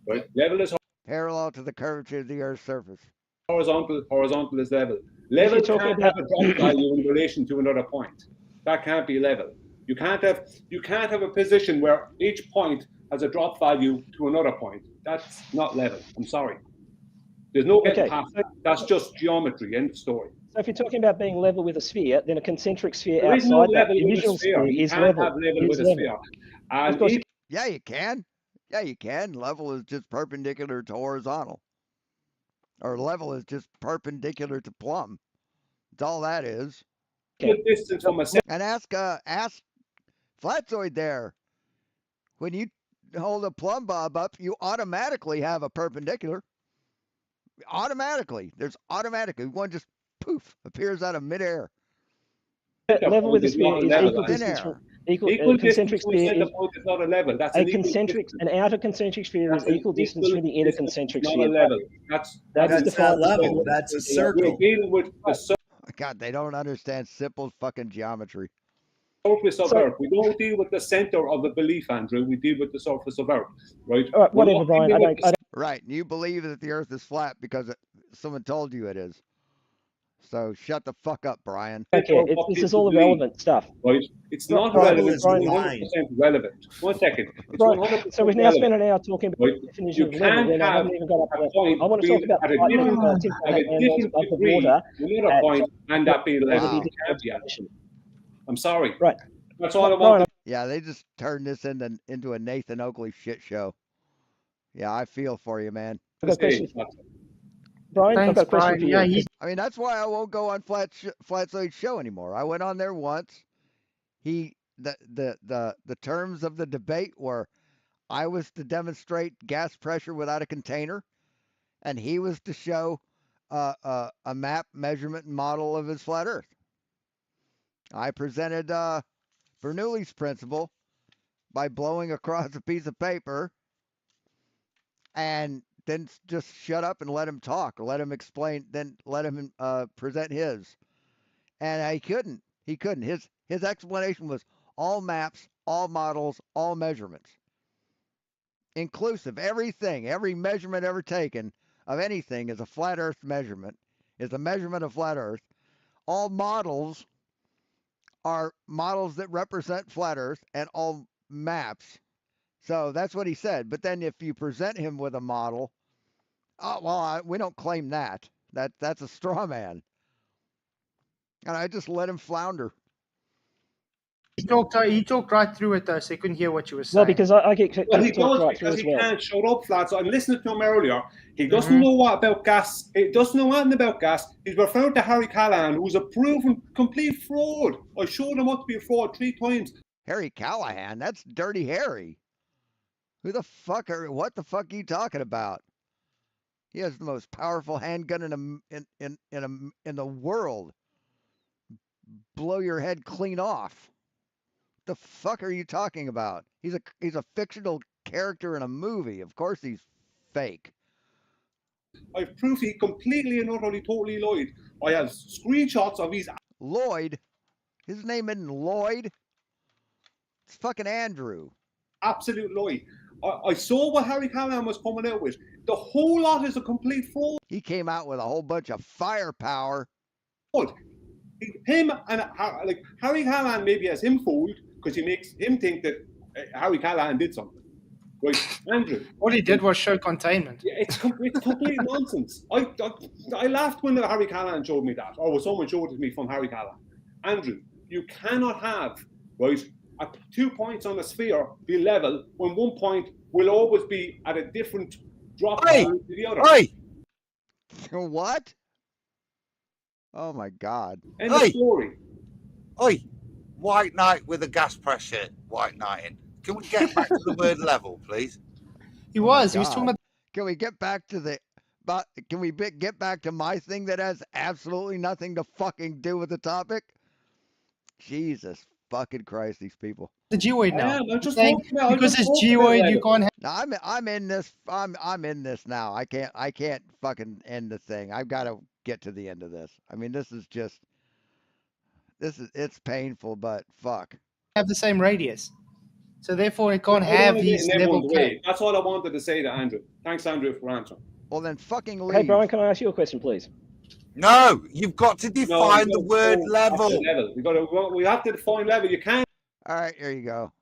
Right, level is parallel to the curvature of the Earth's surface. Horizontal is level. Level can't have a drop value in relation to another point. That can't be level. You can't have a position where each point has a drop value to another point. That's not level. I'm sorry. There's no getting past that. That's just geometry. End of story. So if you're talking about being level with a sphere, then a concentric sphere there outside no that level original sphere you is can't level. Have level with a sphere. And yeah, you can. Yeah, you can. Level is just perpendicular to horizontal. Or level is just perpendicular to plumb. That's all that is. Distance from a and ask Flatzoid there. When you hold a plumb bob up, you automatically have a perpendicular. Automatically. There's automatically. One just poof appears out of midair. Level with a sphere is equal distance from equal concentric sphere is not a level. That's an outer concentric sphere is equal distance from the inner concentric sphere. Not a level. That's not level. That's a circle. We're dealing with the God, they don't understand simple fucking geometry. Surface of Earth. We don't deal with the center of the belief, Andrew. We deal with the surface of Earth, right? All right, whatever, Brian. I don't. Right. You believe that the Earth is flat because someone told you it is. So shut the fuck up, Brian. Okay, this is all irrelevant stuff. Right? It's not Brian, relevant. It's Brian, 100% relevant. 1 second. It's Right. 100% So we've now relevant. spent an hour talking about Right? the definition You of level can't when I have haven't even got up a there. point I want to talk being about at a how different, tinfoil at a hat man was different above the degree, water. another point, and that be level. Wow. You can't be at it. I'm sorry. Right. That's all I Brian, want. Yeah, they just turned this into a Nathan Oakley shit show. Yeah, I feel for you, man. I've got a question. Brian, I've got a question for you. Yeah, I mean, that's why I won't go on Flatzoid's show anymore. I went on there once. The terms of the debate were I was to demonstrate gas pressure without a container, and he was to show a map measurement and model of his flat Earth. I presented Bernoulli's principle by blowing across a piece of paper and then just shut up and let him talk, or let him explain, then let him present his. And he couldn't. He couldn't. His explanation was all maps, all models, all measurements. Inclusive, everything, every measurement ever taken of anything is a flat Earth measurement, is a measurement of flat Earth. All models are models that represent flat Earth, and all maps. So that's what he said. But then if you present him with a model, oh, well, we don't claim that. That's a straw man. And I just let him flounder. He talked right through it though, so he couldn't hear what you were saying. Well, because I get Well, he talked does right through because as he well. can't shut up, lads. I'm listening to him earlier. He doesn't know what about gas. He doesn't know anything about gas. He's referring to Harry Callahan, who's a proven complete fraud. I showed him what to be a fraud 3 times. Harry Callahan? That's Dirty Harry. What the fuck are you talking about? He has the most powerful handgun in the world. Blow your head clean off. The fuck are you talking about? He's a fictional character in a movie. Of course he's fake. I've proof he completely and utterly totally lied. I have screenshots of his Lloyd? His name isn't Lloyd. It's fucking Andrew. Absolute lie. I saw what Harry Callahan was coming out with. The whole lot is a complete fraud. He came out with a whole bunch of firepower. Him and like Harry Callahan maybe has him fooled because he makes him think that Harry Callahan did something. Right, Andrew. All he did was show containment. Yeah, it's complete nonsense. I laughed when Harry Callahan showed me that, or when someone showed it to me from Harry Callahan. Andrew, you cannot have, right, 2 points on a sphere be level when 1 point will always be at a different drop to the other. What? Oh my God. End of story. Oi, white knight with a gas pressure, white knighting. Can we get back to the word level, please? He was talking about. Can we get back to get back to my thing that has absolutely nothing to fucking do with the topic? Jesus fucking Christ, these people. The geoid now. I'm just saying, because it's geoid, you can't have. No, I'm in this. I'm in this now. I can't fucking end the thing. I've got to get to the end of this. I mean, it's painful, but fuck. Have the same radius, so therefore it can't have these level. That's all I wanted to say to Andrew. Thanks, Andrew, for answering. Well, then fucking leave. Hey, Brian, can I ask you a question, please? No, you've got to define the word level. We have to define level. You can't. All right, here you go.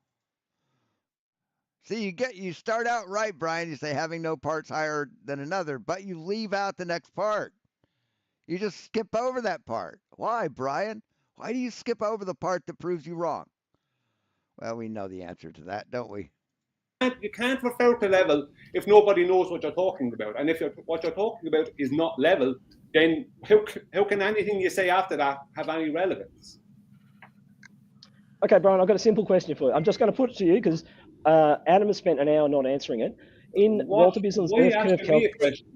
See, you start out right, Brian. You say having no parts higher than another, but you leave out the next part. You just skip over that part. Why, Brian? Why do you skip over the part that proves you wrong? Well, we know the answer to that, don't we? You can't refer to level if nobody knows what you're talking about. And if what you're talking about is not level, then how can anything you say after that have any relevance? Okay, Brian, I've got a simple question for you. I'm just going to put it to you because Adam has spent an hour not answering it. In Walter Bisland's Earth Curve calculation.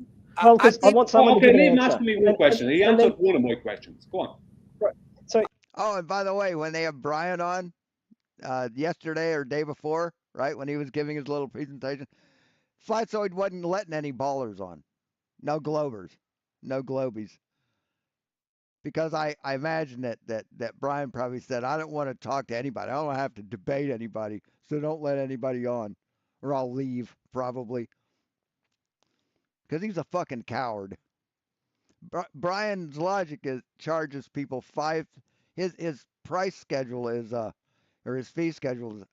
Well, because I want someone to give an answer. Asking me one question. He answered one of my questions. Go on. Right. So. Oh, and by the way, when they have Brian on yesterday or day before, right, when he was giving his little presentation, Flatzoid wasn't letting any ballers on. No globers. No globies. Because I imagine that Brian probably said, I don't want to talk to anybody. I don't want to have to debate anybody, so don't let anybody on. Or I'll leave, probably. Because he's a fucking coward. Brian's logic is charges people his price schedule is or his fee schedule is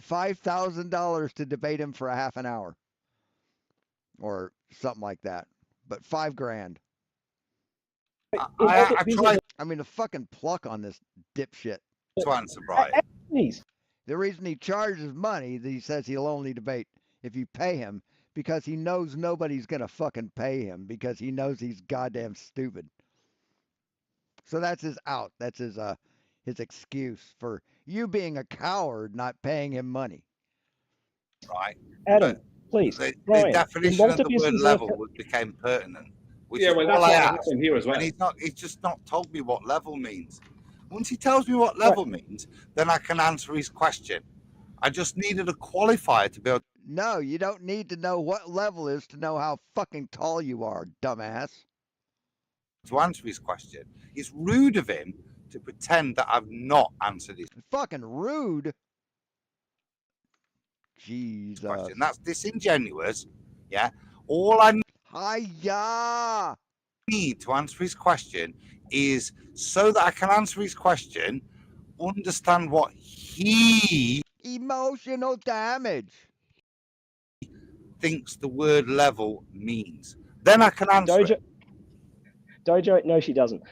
$5,000 to debate him for a half an hour or something like that, but $5,000. I mean, the fucking pluck on this dipshit. To answer Brian. The reason he charges money, he says he'll only debate if you pay him, because he knows nobody's gonna fucking pay him because he knows he's goddamn stupid. So that's his out. That's his excuse for you being a coward, not paying him money. Right. Adam, please. The Brian, definition of the word level became pertinent. Which yeah, is well, all that's I what asked. happened here as well. And he's just not told me what level means. Once he tells me what level means, then I can answer his question. I just needed a qualifier to be able. No, you don't need to know what level is to know how fucking tall you are, dumbass. To answer his question. It's rude of him to pretend that I've not answered his fucking rude. Jesus. question. That's disingenuous. Yeah. All I need to answer his question is so that I can answer his question, understand what he emotional damage thinks the word level means. Then I can answer it. Dojo, no, she doesn't.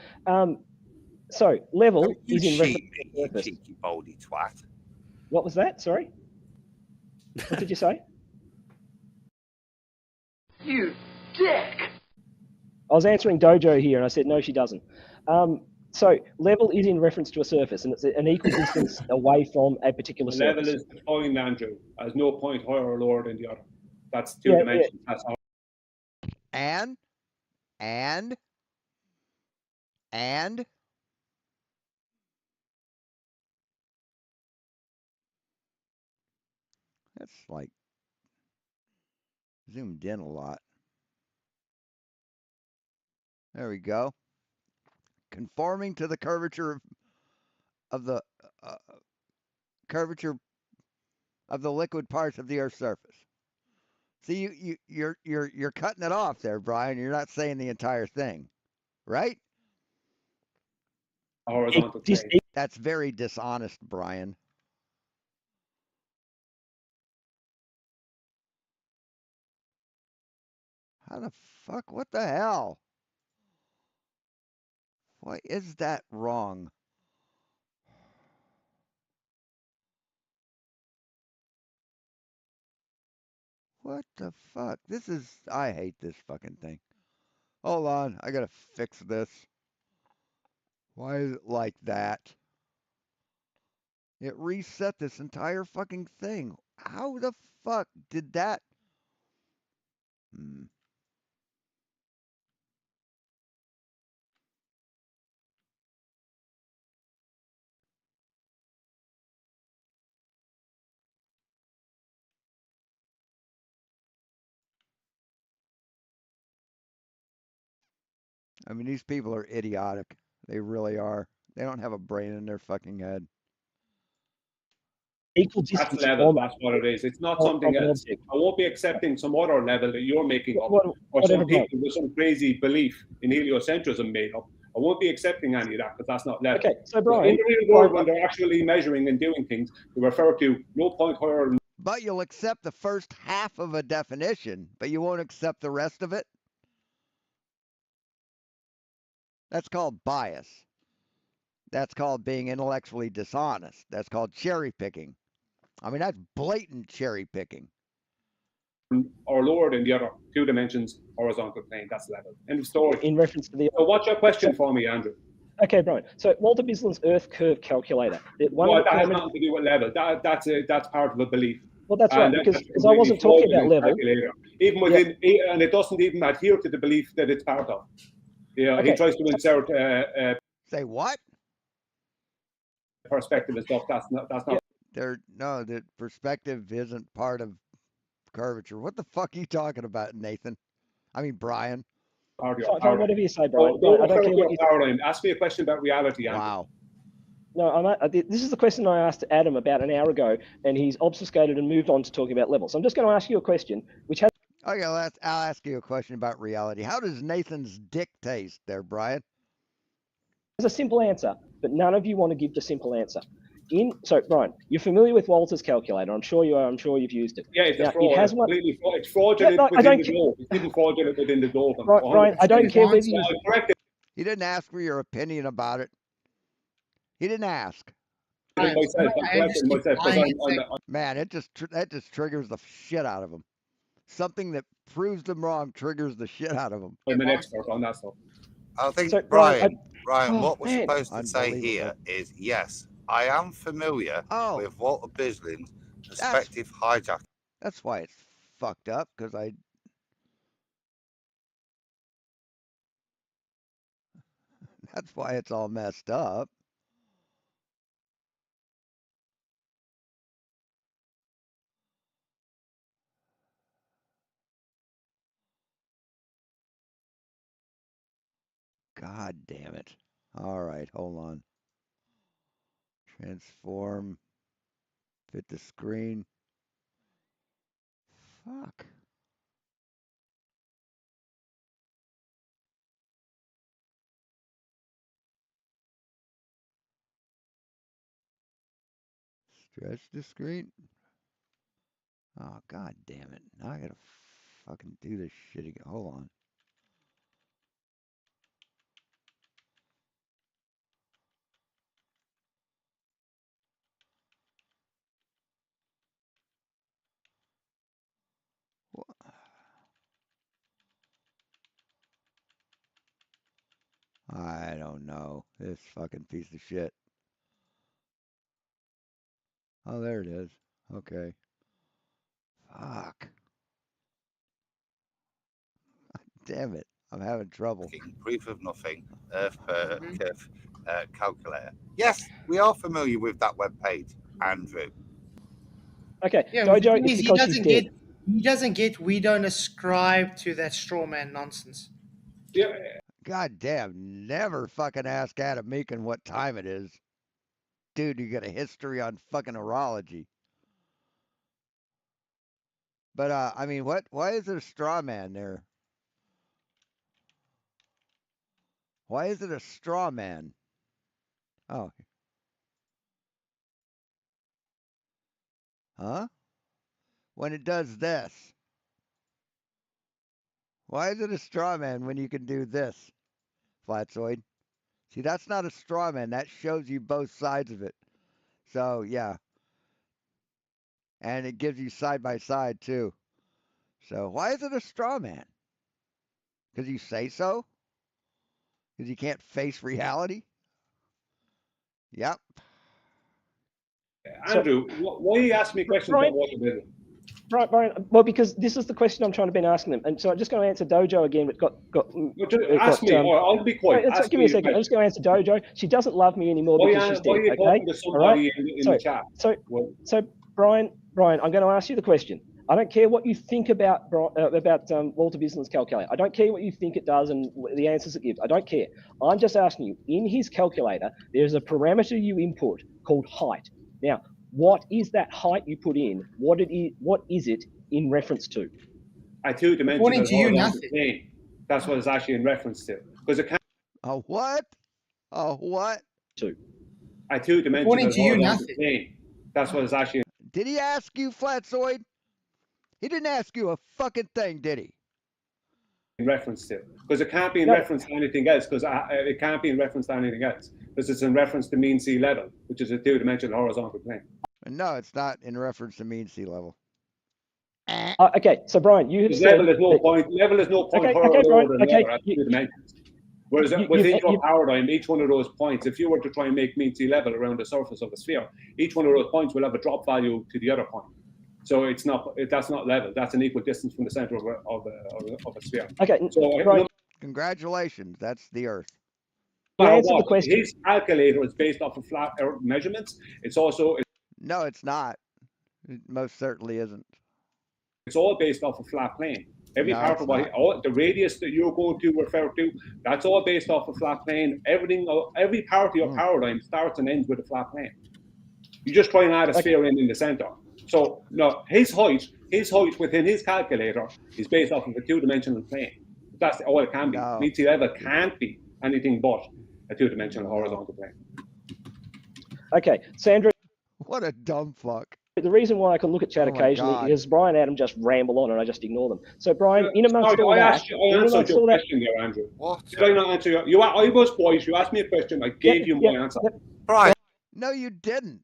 So level is in reference to you cheeky baldy twat. What was that? Sorry. What did you say? You dick. I was answering Dojo here, and I said no, she doesn't. So level is in reference to a surface, and it's an equal distance away from a particular surface. Level is defined, Andrew, as no point higher or lower than the other. That's two dimensions. Yeah. That's how. And that's like zoomed in a lot. There we go. Conforming to the curvature of the curvature of the liquid parts of the Earth's surface. See, you're cutting it off there, Brian. You're not saying the entire thing, right? Horizontal plane. That's very dishonest, Brian. How the fuck? What the hell? Why is that wrong? What the fuck? I hate this fucking thing. Hold on, I gotta fix this. Why is it like that? It reset this entire fucking thing. How the fuck did that? I mean, these people are idiotic. They really are. They don't have a brain in their fucking head. Equal distance. That's level. That's what it is. It's not something else. I won't be accepting some other level that you're making up, or some people with some crazy belief in heliocentrism made up. I won't be accepting any of that because that's not level. Okay, so Brian, in the real world, when they're actually measuring and doing things, they refer to no point higher. But you'll accept the first half of a definition, but you won't accept the rest of it. That's called bias. That's called being intellectually dishonest. That's called cherry picking. I mean, that's blatant cherry picking. Or lower than the other two dimensions horizontal plane. That's level. End of story. In reference to the. So what's your question for me, Andrew? Okay, Brian. So Walter Bislin's Earth curve calculator. Well, that has nothing to do with level. That's part of a belief. Well, that's right, because I wasn't talking about level. Even within, and it doesn't even adhere to the belief that it's part of. Yeah, okay. He tries to insert. Say what? Perspective and stuff. That's not. No, the perspective isn't part of curvature. What the fuck are you talking about, Nathan? I mean, Brian. Whatever you say, Brian. I don't care what you say. Ask me a question about reality. Andrew. Wow. No, this is the question I asked Adam about an hour ago, and he's obfuscated and moved on to talking about levels. So I'm just going to ask you a question, which has. Okay, I'll ask you a question about reality. How does Nathan's dick taste there, Brian? There's a simple answer, but none of you want to give the simple answer. So, Brian, you're familiar with Walter's calculator. I'm sure you are. I'm sure you've used it. Yeah, it's now, fraud. it has one. It's fraudulent within the door. It's even fraudulent within the door. Brian, I don't care whether you. He didn't ask for your opinion about it. He didn't ask. Man, that just triggers the shit out of him. Something that proves them wrong triggers the shit out of them. I'm an expert on that stuff. I think, So, Brian, oh, what we're man. supposed to say here is, yes, I am familiar with Walter Bisling's prospective hijacking. That's why it's fucked up, because that's why it's all messed up. God damn it. All right, hold on. Transform. Fit the screen. Fuck. Stretch the screen. Oh, god damn it. Now I gotta fucking do this shit again. Hold on. I don't know. This fucking piece of shit. Oh, there it is. Okay. Fuck. Damn it. I'm having trouble. Proof of nothing, Earth per curve calculator. Yes, we are familiar with that web page, Andrew. Okay, Yeah, Dojo, it's because she's dead. He doesn't get. We don't ascribe to that straw man nonsense. Yeah. God damn, never fucking ask Adam Meekin what time it is. Dude, you got a history on fucking urology. But, I mean, why is it a straw man there? Why is it a straw man? Oh. Huh? When it does this. Why is it a straw man when you can do this, Flatzoid? See, that's not a straw man. That shows you both sides of it. So, yeah. And it gives you side by side, too. So, why is it a straw man? Because you say so? Because you can't face reality? Yep. Andrew, why are you asking me questions about what you're doing? Right, Brian. Well, because this is the question I'm trying to be asking them, and so I'm just going to answer Dojo again. But ask me. I'll be quiet. Give me a second. I'm just going to answer Dojo. She doesn't love me anymore because she's dead. Okay. All right. In the chat? So Brian, I'm going to ask you the question. I don't care what you think about Walter Bisling's calculator. I don't care what you think it does and the answers it gives. I don't care. I'm just asking you. In his calculator, there's a parameter you input called height. Now, what is that height you put in? What is it in reference to? A two-dimensional horizontal plane. That's what it's actually in reference to. Because it can't. A what? A what? A two-dimensional horizontal plane. That's what it's actually. Did he ask you, Flatzoid? He didn't ask you a fucking thing, did he? In reference to, because it can't be in reference to anything else. Because it can't be in reference to anything else. Because it's in reference to mean sea level, which is a two-dimensional horizontal plane. No, it's not in reference to mean sea level. Okay, so Brian, you have said level is no point. Level is no point. Okay, Brian. Okay. Two dimensions. Whereas within your paradigm, each one of those points, if you were to try and make mean sea level around the surface of a sphere, each one of those points will have a drop value to the other point. So it's not. That's not level. That's an equal distance from the center of a sphere. Okay. So Brian, congratulations. That's the Earth. Answer the question. His calculator is based off of flat Earth measurements. It's also. No, it's not. It most certainly isn't. It's all based off a flat plane. Every part of the radius that you're going to refer to, that's all based off a flat plane. Every part of your paradigm starts and ends with a flat plane. You just try and add a sphere in the center. So no, his height his height within his calculator is based off of a two-dimensional plane. That's all it can be. Mean sea level can't be anything but a two-dimensional horizontal plane. Okay, Sandra. What a dumb fuck. The reason why I can look at chat occasionally is Brian and Adam just ramble on and I just ignore them. So Brian, in amongst all that, I answered your question there, Andrew. What? Did I not answer you? I was voice. You asked me a question. I gave you my answer. Brian. No, you didn't.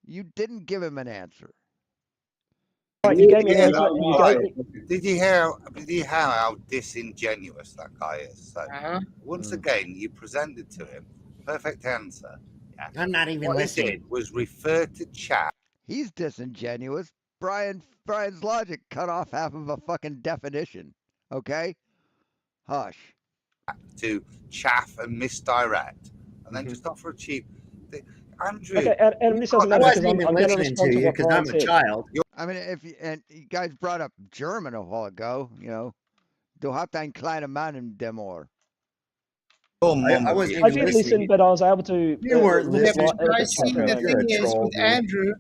You didn't give him an answer. Right, you gave me an Right. answer. Did you hear how disingenuous that guy is? So once again, you presented to him perfect answer. Yeah. I'm not even what listening. He did was refer to chat. He's disingenuous. Brian's logic cut off half of a fucking definition. Okay? Hush. To chaff and misdirect, and then just offer a cheap. Andrew. Okay, and this doesn't matter because I'm going to respond to what Brian said. I mean, and you guys brought up German a while ago, you know. Du hast ein kleiner Mann im Dämmer. I did listen, but I was able to. You weren't listening. The thing is with Andrew,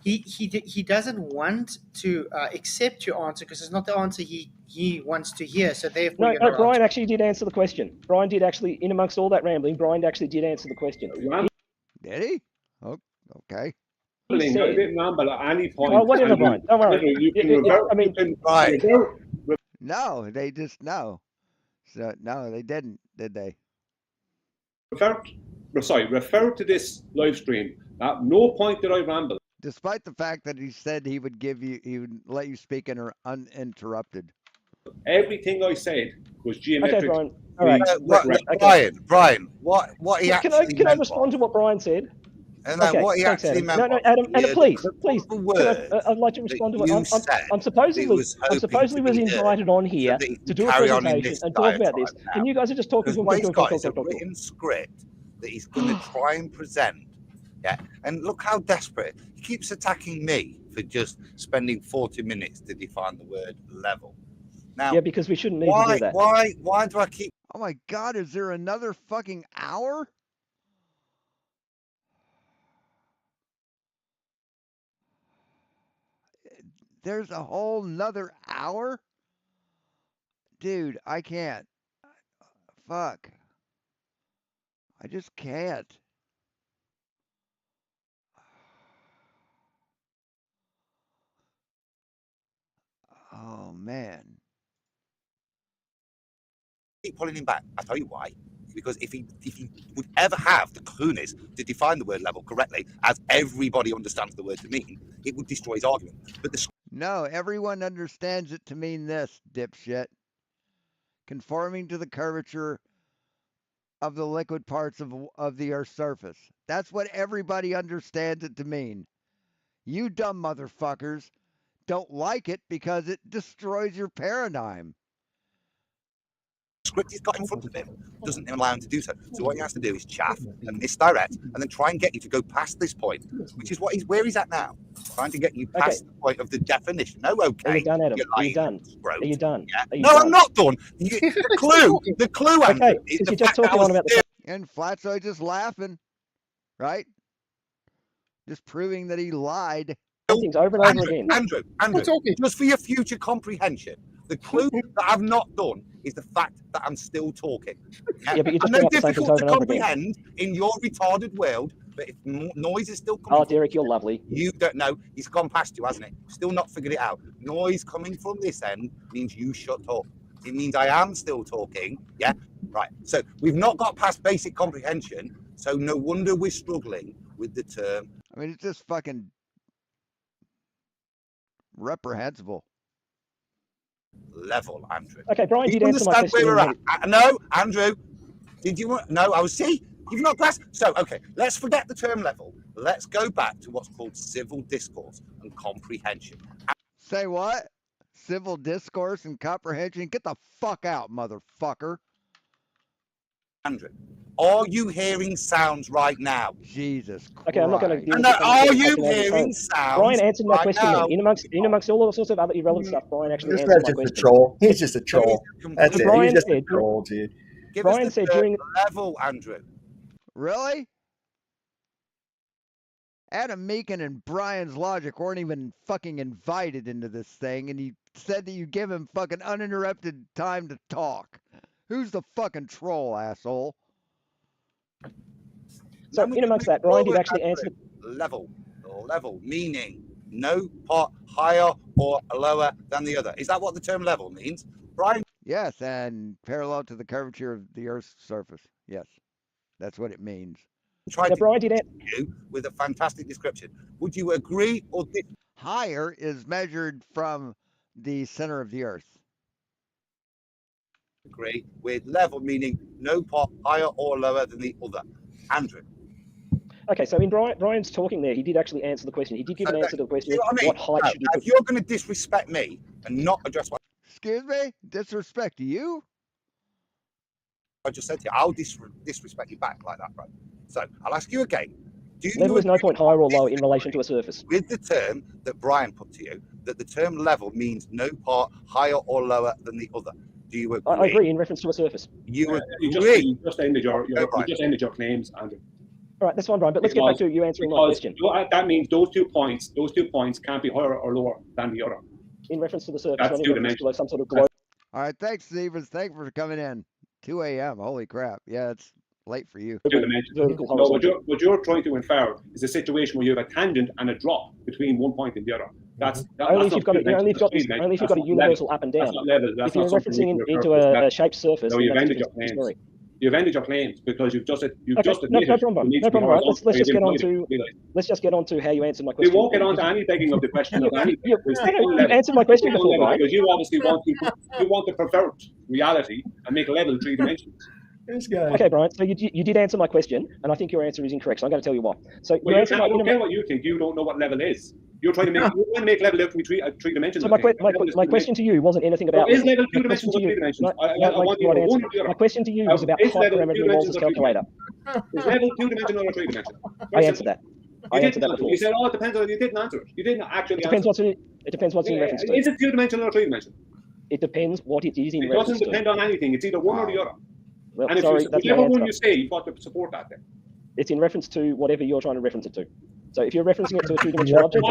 he doesn't want to accept your answer because it's not the answer he wants to hear. So therefore, no, Brian actually did answer the question. Brian did actually, in amongst all that rambling, Brian actually did answer the question. Did he? Oh, okay. I didn't ramble at any point. Oh, whatever, Brian. Don't worry. No, they just no. So no, they didn't, did they? Refer to this live stream. At no point did I ramble. Despite the fact that he said he would let you speak uninterrupted. Everything I said was geometric. Okay, Brian. All right. Brian, what he actually Can I respond to what Brian said? And then what he actually meant. No, Adam, please. I'd like to respond to what I'm supposedly was invited on here to do a presentation and talk about this, and you guys are just talking. What he's got is a written script that he's going to try and present. Yeah, and look how desperate he keeps attacking me for just spending 40 minutes to define the word level. Now, yeah, because we shouldn't need to do that. Why do I keep? Oh my God! Is there another fucking hour? There's a whole nother hour? Dude, I can't. Fuck. I just can't. Oh, man. Keep pulling him back. I'll tell you why. Because if he would ever have the cojones to define the word level correctly, as everybody understands the word to mean, it would destroy his argument. But no, everyone understands it to mean this, dipshit. Conforming to the curvature of the liquid parts of the Earth's surface. That's what everybody understands it to mean. You dumb motherfuckers don't like it because it destroys your paradigm. Script he's got in front of him doesn't allow him to do so. So what he has to do is chaff and misdirect and then try and get you to go past this point, which is where he's at now. Trying to get you past the point of the definition. No, okay. Are you done, Adam? Are you done? Are you done? Yeah. No, I'm not done. The clue, Andrew, is the fact that I was and Flatzoid just laughing, right? Just proving that he lied. Things over and over again. Andrew, just for your future comprehension, the clue that I've not done is the fact that I'm still talking. Yeah, but you just I know difficult to comprehend in your retarded world, but if noise is still coming. Oh, Derek, you're lovely. You don't know. He's gone past you, hasn't he? Still not figured it out. Noise coming from this end means you shut up. It means I am still talking. Yeah, right. So we've not got past basic comprehension. So no wonder we're struggling with the term. I mean, it's just fucking reprehensible. Level, Andrew. Okay, Brian, did you answer my question? No, Andrew. Did you? No, I was. See, you've not passed. So, okay, let's forget the term level. Let's go back to what's called civil discourse and comprehension. Say what? Civil discourse and comprehension? Get the fuck out, motherfucker. Andrew, are you hearing sounds right now? Jesus Christ. Okay, I'm not going to. Are you hearing sounds? Brian answered my right question. Now? In amongst all sorts of other irrelevant stuff, Brian actually answered my question. Just a troll. He's just a troll. That's it. Brian He's just said, a troll, dude. Brian said during level, Andrew. Really? Adam Meakin and Brian's Logic weren't even fucking invited into this thing, and you said that you give him fucking uninterrupted time to talk. Who's the fucking troll, asshole? So in amongst that, Brian did actually answer. Level, meaning no part higher or lower than the other. Is that what the term level means, Brian? Yes, and parallel to the curvature of the Earth's surface. Yes, that's what it means. Tried to Brian did it you with a fantastic description. Would you agree or disagree? Higher is measured from the center of the Earth. Agree with level, meaning no part higher or lower than the other. Andrew. Okay, so in Brian's talking there, he did actually answer the question. He did give an answer to the question. What height should you put? If you're going to disrespect me and not address what... Excuse me? Disrespect you? I just said to you, I'll disrespect you back like that, right? So I'll ask you again. Do you level is no point higher or lower in relation to a surface. With the term that Brian put to you, that the term level means no part higher or lower than the other. Do you agree? I agree in reference to a surface. You agree? You just ended your claims, Andrew. All right, that's fine, Brian. But let's get back to you answering my question. That means those 2 points can't be higher or lower than the other. In reference to the surface, that's not in reference to some sort of globe. All right, thanks, Stevens. Thanks for coming in. 2 a.m. Holy crap. Yeah, it's late for you. No, what you're trying to infer is a situation where you have a tangent and a drop between one point and the other. Only if you've got a universal up and down. If you're referencing into a shaped surface, no, you've ended your claims. You've ended your claims because you've just admitted. No problem. Let's just get on to how you answered my question. We won't get on to any begging of the question of anything. You answered my question before, right? Because you obviously want to pervert reality and make level 3 dimensions. Okay, Brian. So you did answer my question, and I think your answer is incorrect. So I'm going to tell you why. So I don't care what you think. You don't know what level is. You're trying to make level out to be three dimensions. So my question to you wasn't anything about. Is level 2 dimensions or 3 dimensions? My question to you was about height parameter in Walter's calculator. Is level 2 dimensional or 3 dimensional? I answered that. I answered that before. You said, "Oh, it depends on." You didn't answer it. You didn't actually. It depends what's in reference to. Is it 2 dimensional or 3 dimensional? It depends what it is in reference to. It doesn't depend on anything. It's either one or the other. Well, and sorry, whichever one you say, you've got to support that then. It's in reference to whatever you're trying to reference it to. So if you're referencing it to a three-dimensional object,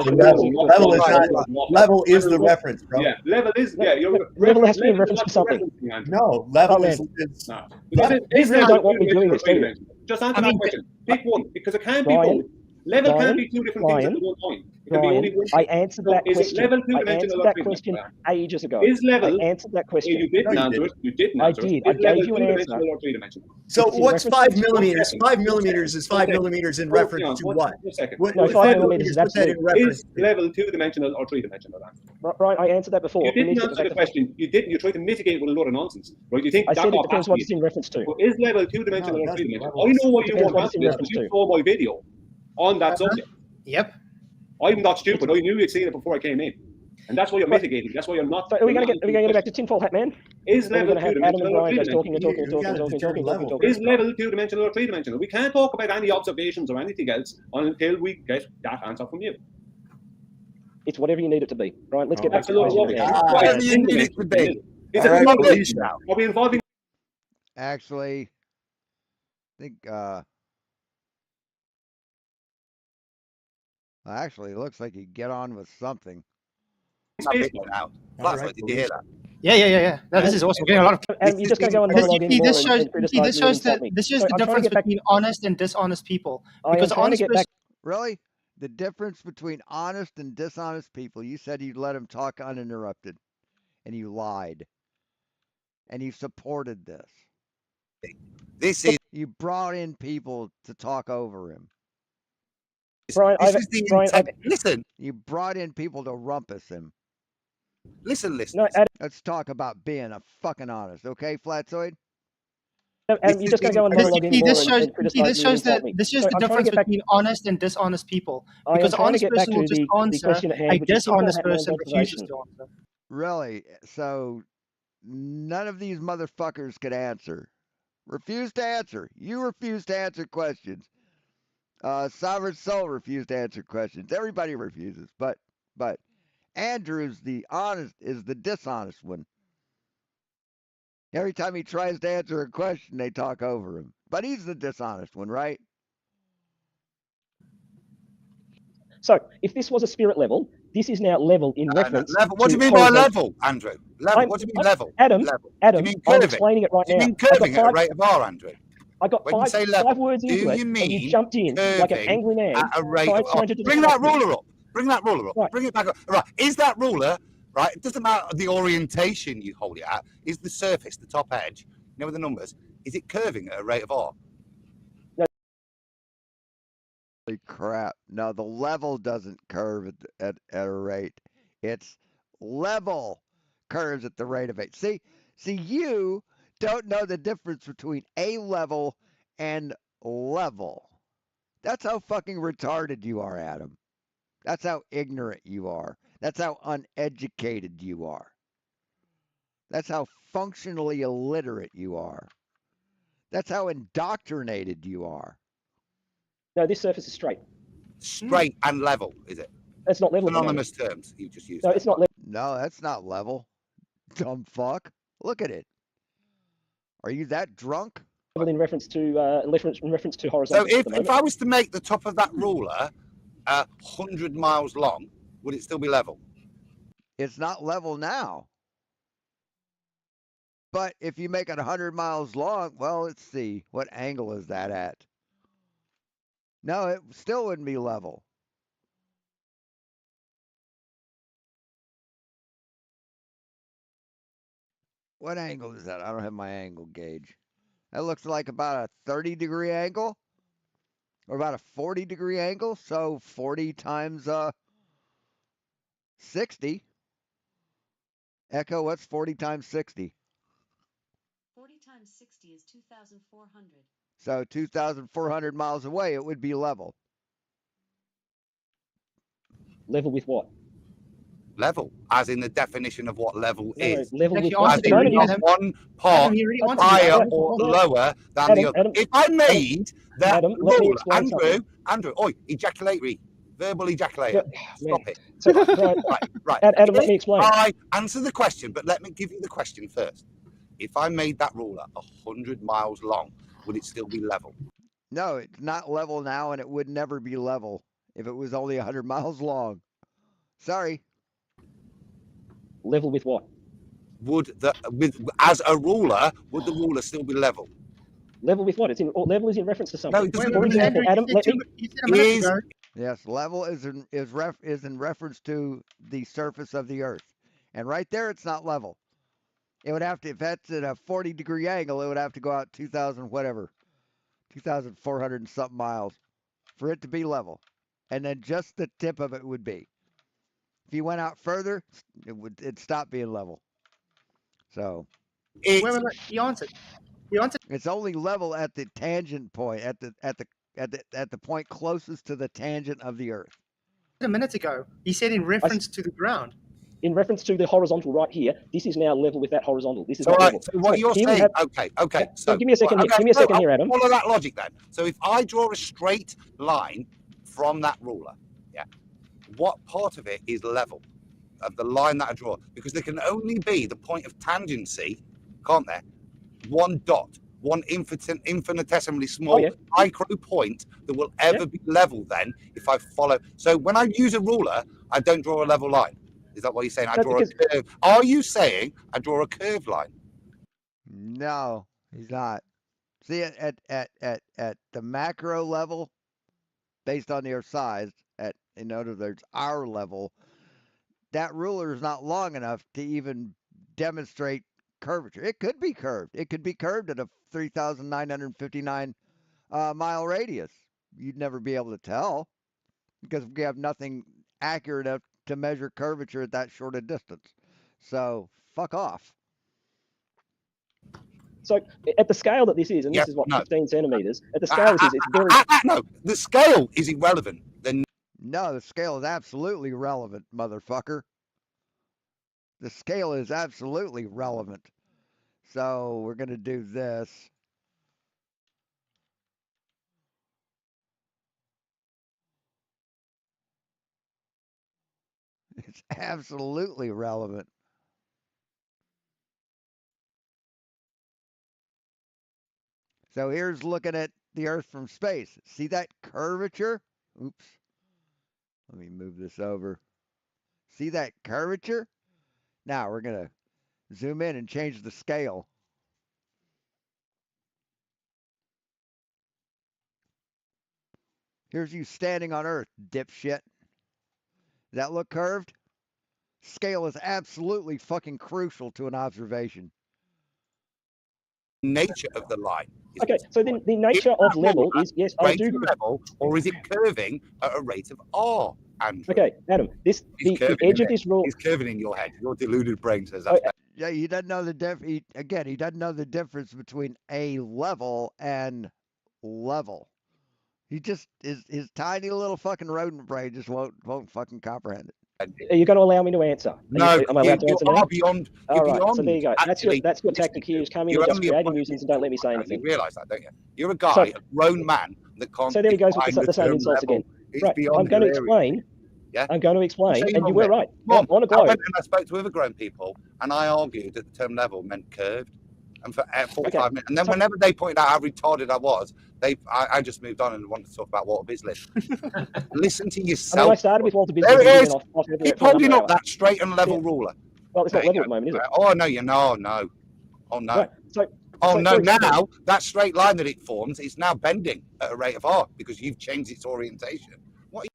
level is the reference, bro. Yeah, level is level has to be in reference to something. No, level is. You really don't want me doing this, do you? Just answer that question. Pick one, because it can't be both. Level can't be 2 different things at one point. I answered that question. I answered that question ages ago. Is level? I answered that question. You didn't answer it. You didn't answer it. I did. I gave you an answer. So what's 5 millimeters? 5 millimeters is 5 millimeters in reference to what? No, 5 millimeters is absolutely. Is level 2-dimensional or 3-dimensional? Right, I answered that before. You didn't answer the question. You didn't. You tried to mitigate with a lot of nonsense. Right? You think I said it depends what it's in reference to. Is level 2-dimensional or 3-dimensional? I know what you want to answer. You saw my video on that subject. Yep. I'm not stupid. I knew you'd seen it before I came in, and that's why you're mitigating. That's why you're not. So are we going to get back to tinfoil hat man? Is level 2-dimensional or 3-dimensional? Talking. Is level 2-dimensional or 3-dimensional? We can't talk about any observations or anything else until we get that answer from you. It's whatever you need it to be, right? Let's get back to the whatever you need it to be. Are we involving? Actually, I think. Actually, it looks like you get on with something. Flatzoid, did you hear that? Yeah. No, this is awesome. We're getting a lot of. You're just going to go and monologue anymore. This shows the difference between honest and dishonest people. Because honest person. Really? The difference between honest and dishonest people. You said you'd let him talk uninterrupted, and you lied, and you supported this. You brought in people to talk over him. Brian, listen. You brought in people to rumpus him. Listen. No, let's talk about being a fucking honest, okay, Flatzoid? You're just going to go and monologue anymore. This shows the difference between honest and dishonest people. Because an honest person will just answer, a dishonest person refuses to answer. Really? So none of these motherfuckers could answer. Refuse to answer. You refuse to answer questions. Sovereign Soul refused to answer questions. Everybody refuses, but Andrew's the dishonest one. Every time he tries to answer a question, they talk over him. But he's the dishonest one, right? So if this was a spirit level, this is now level in reference. Level. What do you to mean by level, Andrew? Level. What do you mean level? Adam, Level. Adam, Do you mean I'm curving? explaining it right Do you now. mean curving at a rate of R, Andrew? I got When you say level, five words into it, you mean and you jumped in like an angry man. at a rate of R? Trying to Bring that distract me. ruler up. Bring that ruler up. Right. Bring it back up. Right. Is that ruler, right? It doesn't matter the orientation you hold it at. Is the surface, the top edge, you know, with the numbers, is it curving at a rate of R? Holy crap. No, the level doesn't curve at a rate. It's level curves at the rate of 8. See, you don't know the difference between a level and level. That's how fucking retarded you are, Adam. That's how ignorant you are. That's how uneducated you are. That's how functionally illiterate you are. That's how indoctrinated you are. No, this surface is straight. Straight and level, is it? That's not level. Synonymous terms you just used. No, it's not level. No, that's not level. Dumb fuck. Look at it. Are you that drunk? Level in reference to horizontal. So if I was to make the top of that ruler 100 miles long, would it still be level? It's not level now. But if you make it 100 miles long, well, let's see. What angle is that at? No, it still wouldn't be level. What angle is that? I don't have my angle gauge. That looks like about a 30-degree angle or about a 40-degree angle. So 40 times 60. Echo, what's 40 times 60? 40 times 60 is 2,400. So 2,400 miles away, it would be level. Level with what? Level, as in the definition of what level is. Level with as in not one part higher or lower than the other. If I made that rule, Andrew, oi, ejaculatory, verbal ejaculator. Stop it. So, right. Adam, let me explain. I answer the question, but let me give you the question first. If I made that ruler 100 miles long, would it still be level? No, it's not level now, and it would never be level if it was only 100 miles long. Sorry. Level with what? As a ruler, would the ruler still be level? Level with what? Level is in reference to something. No, it doesn't. For example, Adam, let me. Yes, level is in reference to the surface of the Earth, and right there, it's not level. It would have to, if that's at a 40-degree angle, it would have to go out 2,400 and something miles for it to be level, and then just the tip of it would be. If you went out further, it'd stop being level. So, wait, you answered. It's only level at the tangent point, at the point closest to the tangent of the Earth. A minute ago, he said in reference to the ground. In reference to the horizontal right here, this is now level with that horizontal. This is So, not level. So what you're saying, okay. So give me a second here. Give me a second here, Adam. Follow that logic then. So if I draw a straight line from that ruler, yeah, what part of it is level of the line that I draw? Because there can only be the point of tangency, can't there? One dot, one infinitesimally small micro point that will ever be level then if I follow. So when I use a ruler, I don't draw a level line. Is that what you're saying? I draw a curve. Are you saying I draw a curved line? No, he's not. See, at the macro level, based on their size, in other words, our level, that ruler is not long enough to even demonstrate curvature. It could be curved. It could be curved at a 3,959 mile radius. You'd never be able to tell because we have nothing accurate enough to measure curvature at that short a distance. So fuck off. So at the scale that this is, and this is what 15 centimeters. At the scale this is, it's very. No, the scale is irrelevant. No, the scale is absolutely relevant, motherfucker. The scale is absolutely relevant. So we're gonna do this. It's absolutely relevant. So here's looking at the Earth from space. See that curvature? Oops. Let me move this over. See that curvature? Now we're going to zoom in and change the scale. Here's you standing on Earth, dipshit. Does that look curved? Scale is absolutely fucking crucial to an observation. Nature of the line. Okay, so then the nature of level is, yes, I do. Level, or is it curving at a rate of R, Andrew? Okay, Adam, the edge of this rule. He's curving in your head. Your deluded brain says that. Yeah, he doesn't know the he doesn't know the difference between a level and level. He just his tiny little fucking rodent brain just won't fucking comprehend it. Are you going to allow me to answer? No, am I allowed to answer now? Beyond. All right, beyond, so there you go. actually, That's your tactic here, is come in and just create a nuisance and don't let me say anything. You realise that, don't you? You're a guy, a grown man that can't. So there he goes with the same insults again. Right, I'm going to explain. Yeah. I'm going to explain, and you were right. On a globe. I went and I spoke to other grown people, and I argued that the term level meant curved, and for 45 minutes. And then whenever they pointed out how retarded I was, I just moved on and wanted to talk about Walter Bisley. Listen to yourself. I mean, I started with Walter Bisley. There it is. Keep holding up that straight and level ruler. Well, it's not level at the moment, is it? Oh no, no. Oh no. Right. Now that straight line that it forms is now bending at a rate of R because you've changed its orientation. What?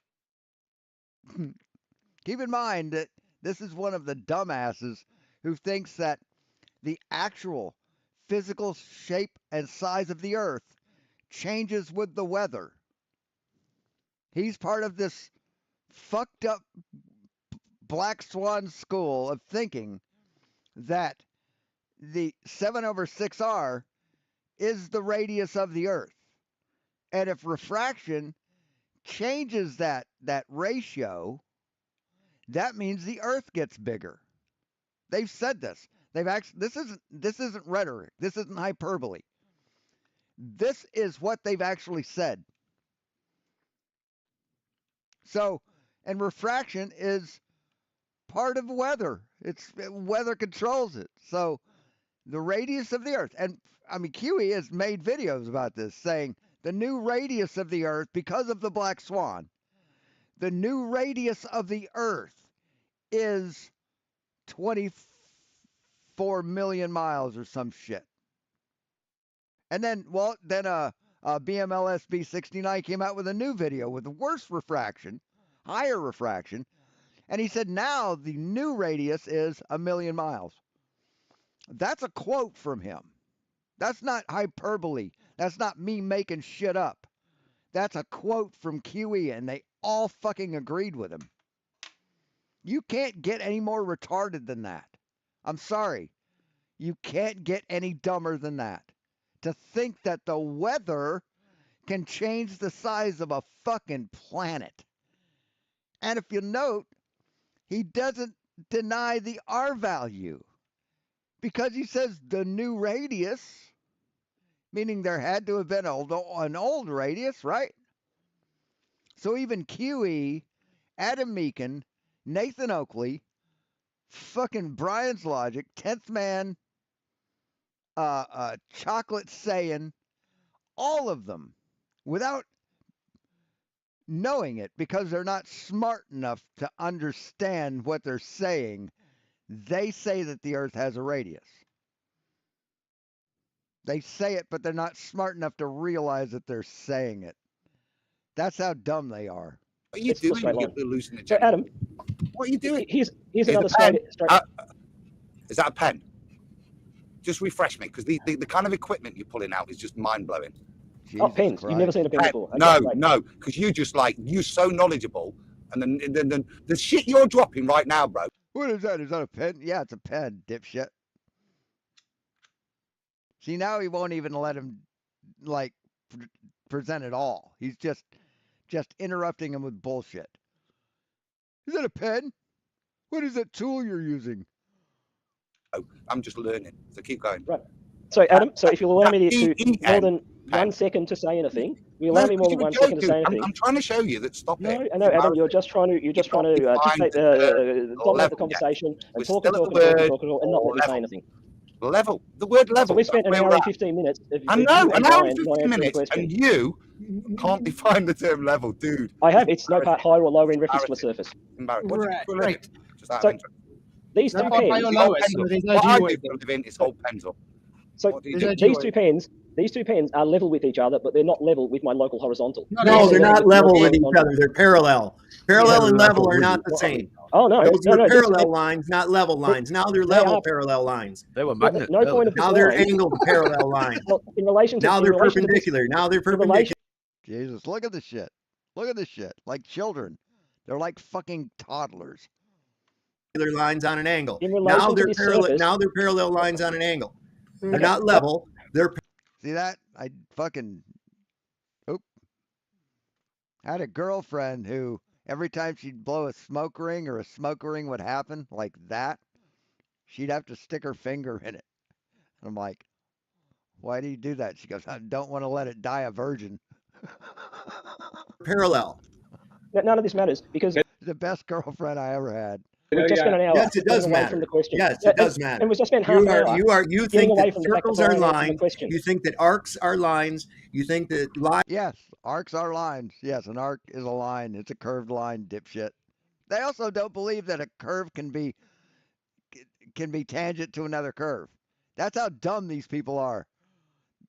Keep in mind that this is one of the dumbasses who thinks that the actual physical shape and size of the Earth changes with the weather. He's part of this fucked up black swan school of thinking that the 7/6R is the radius of the Earth. And if refraction changes that ratio, that means the Earth gets bigger. They've said this. This isn't rhetoric. This isn't hyperbole. This is what they've actually said. So, and refraction is part of weather. Weather controls it. So, the radius of the Earth, and I mean, QE has made videos about this, saying the new radius of the Earth, because of the black swan, the new radius of the Earth is 24 million miles or some shit. And then, BMLSB 69 came out with a new video with worse refraction, higher refraction, and he said now the new radius is 1 million miles. That's a quote from him. That's not hyperbole. That's not me making shit up. That's a quote from QE, and they all fucking agreed with him. You can't get any more retarded than that. I'm sorry. You can't get any dumber than that. To think that the weather can change the size of a fucking planet. And if you note, he doesn't deny the R value. Because he says the new radius, meaning there had to have been an old radius, right? So even QE, Adam Meakin, Nathan Oakley, fucking Brian's Logic, 10th Man, Chocolate Saiyan, all of them, without knowing it, because they're not smart enough to understand what they're saying, they say that the Earth has a radius. They say it, but they're not smart enough to realize that they're saying it. That's how dumb they are. What are you doing? You're hallucinating. So, Adam, what are you doing? Here's another straight. Is that a pen? Just refresh me, because the kind of equipment you're pulling out is just mind blowing. Oh, pens. You've never seen a pen before. Okay, no, because you're so knowledgeable, and then the shit you're dropping right now, bro. What is that? Is that a pen? Yeah, it's a pen, dipshit. See, now he won't even let him present it all. He's just interrupting him with bullshit. Is that a pen? What is that tool you're using? Oh, I'm just learning, so keep going. Right. So, Adam, if you'll allow me to more than 1 second to say anything, will you allow me more than 1 second to say anything? I'm trying to show you that. Stop it. No, Adam, you're just trying to dominate the conversation and talk and not let me say anything. Level. The word level. So we spent an that's where hour we're and at. 15 minutes. I know, an hour and Brian 15 not answering the minutes, question. and you can't define the term level, dude. I have. It's no part higher or lower in reference to a Embarrassing. surface. Embarrassing. What do you Right, do for a living? right. Just out So of interest. these No two part higher pens. or You hold lower, pens so up. there's no What I G-weight do for there. a living is hold pens up. So What do you There's do? no G-weight. these two pens are level with each other, but they're not level with my local horizontal. No, they're not level with each horizontal. other. They're parallel. Parallel and level are not the Well, same. Oh no, Those no, were no. parallel lines, not level lines. Now they're They level are- parallel lines. They were At magnets. no point of this Now they're line. angled parallel lines. Well, in relation to Now in they're relation to this- perpendicular. Now they're in perpendicular. relation- Jesus, look at this shit. Look at this shit. Like children. They're like fucking toddlers. Lines on an angle. In relation Now to they're this parallel. surface- Now they're parallel lines on an angle. They're Okay. not level. They're See that? I fucking. Oop. Had a girlfriend who, every time she'd blow a smoke ring or a smoke ring would happen like that, she'd have to stick her finger in it. And I'm like, why do you do that? She goes, I don't want to let it die a virgin. parallel. None of this matters because The best girlfriend I ever had. we've just spent an hour. Yes, it does getting away matter. From the question. Yes, Yeah, it does matter. And we've just spent half an hour. You getting think away that from the fact that circles are Brian answered the lines. question. You think that arcs are lines. You think that lines. Yes, arcs are lines. Yes, an arc is a line. It's a curved line, dipshit. They also don't believe that a curve can be tangent to another curve. That's how dumb these people are.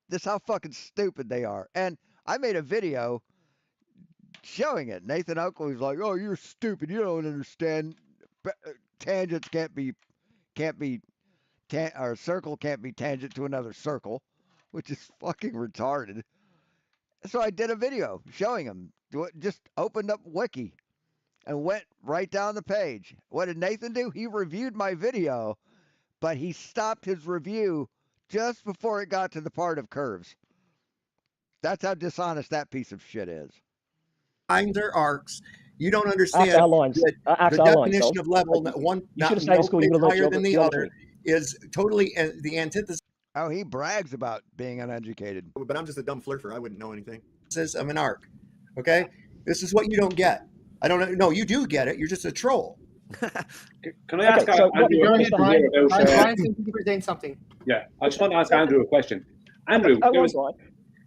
This is how fucking stupid they are. And I made a video showing it. Nathan Oakley's like, "Oh, you're stupid. You don't understand. Tangents can't be or a circle can't be tangent to another circle," which is fucking retarded. So I did a video showing him. Just opened up Wiki and went right down the page. What did Nathan do? He reviewed my video, but he stopped his review just before it got to the part of curves. That's how dishonest that piece of shit is. Lines are arcs. You don't understand Arcs are lines. that Arcs the are lines, definition so of level, you one should have not stayed in school. You no would have higher learned than the geometry. other, is totally the antithesis Oh, he brags about being uneducated. But I'm just a dumb flirter. I wouldn't know anything. of an arc. Okay, this is what you don't get. I don't know. No, you do get it. You're just a troll. Can I ask Okay, so Andrew a question Brian, here about? Brian's going to present something. Yeah, I just want to ask Andrew a question. Andrew,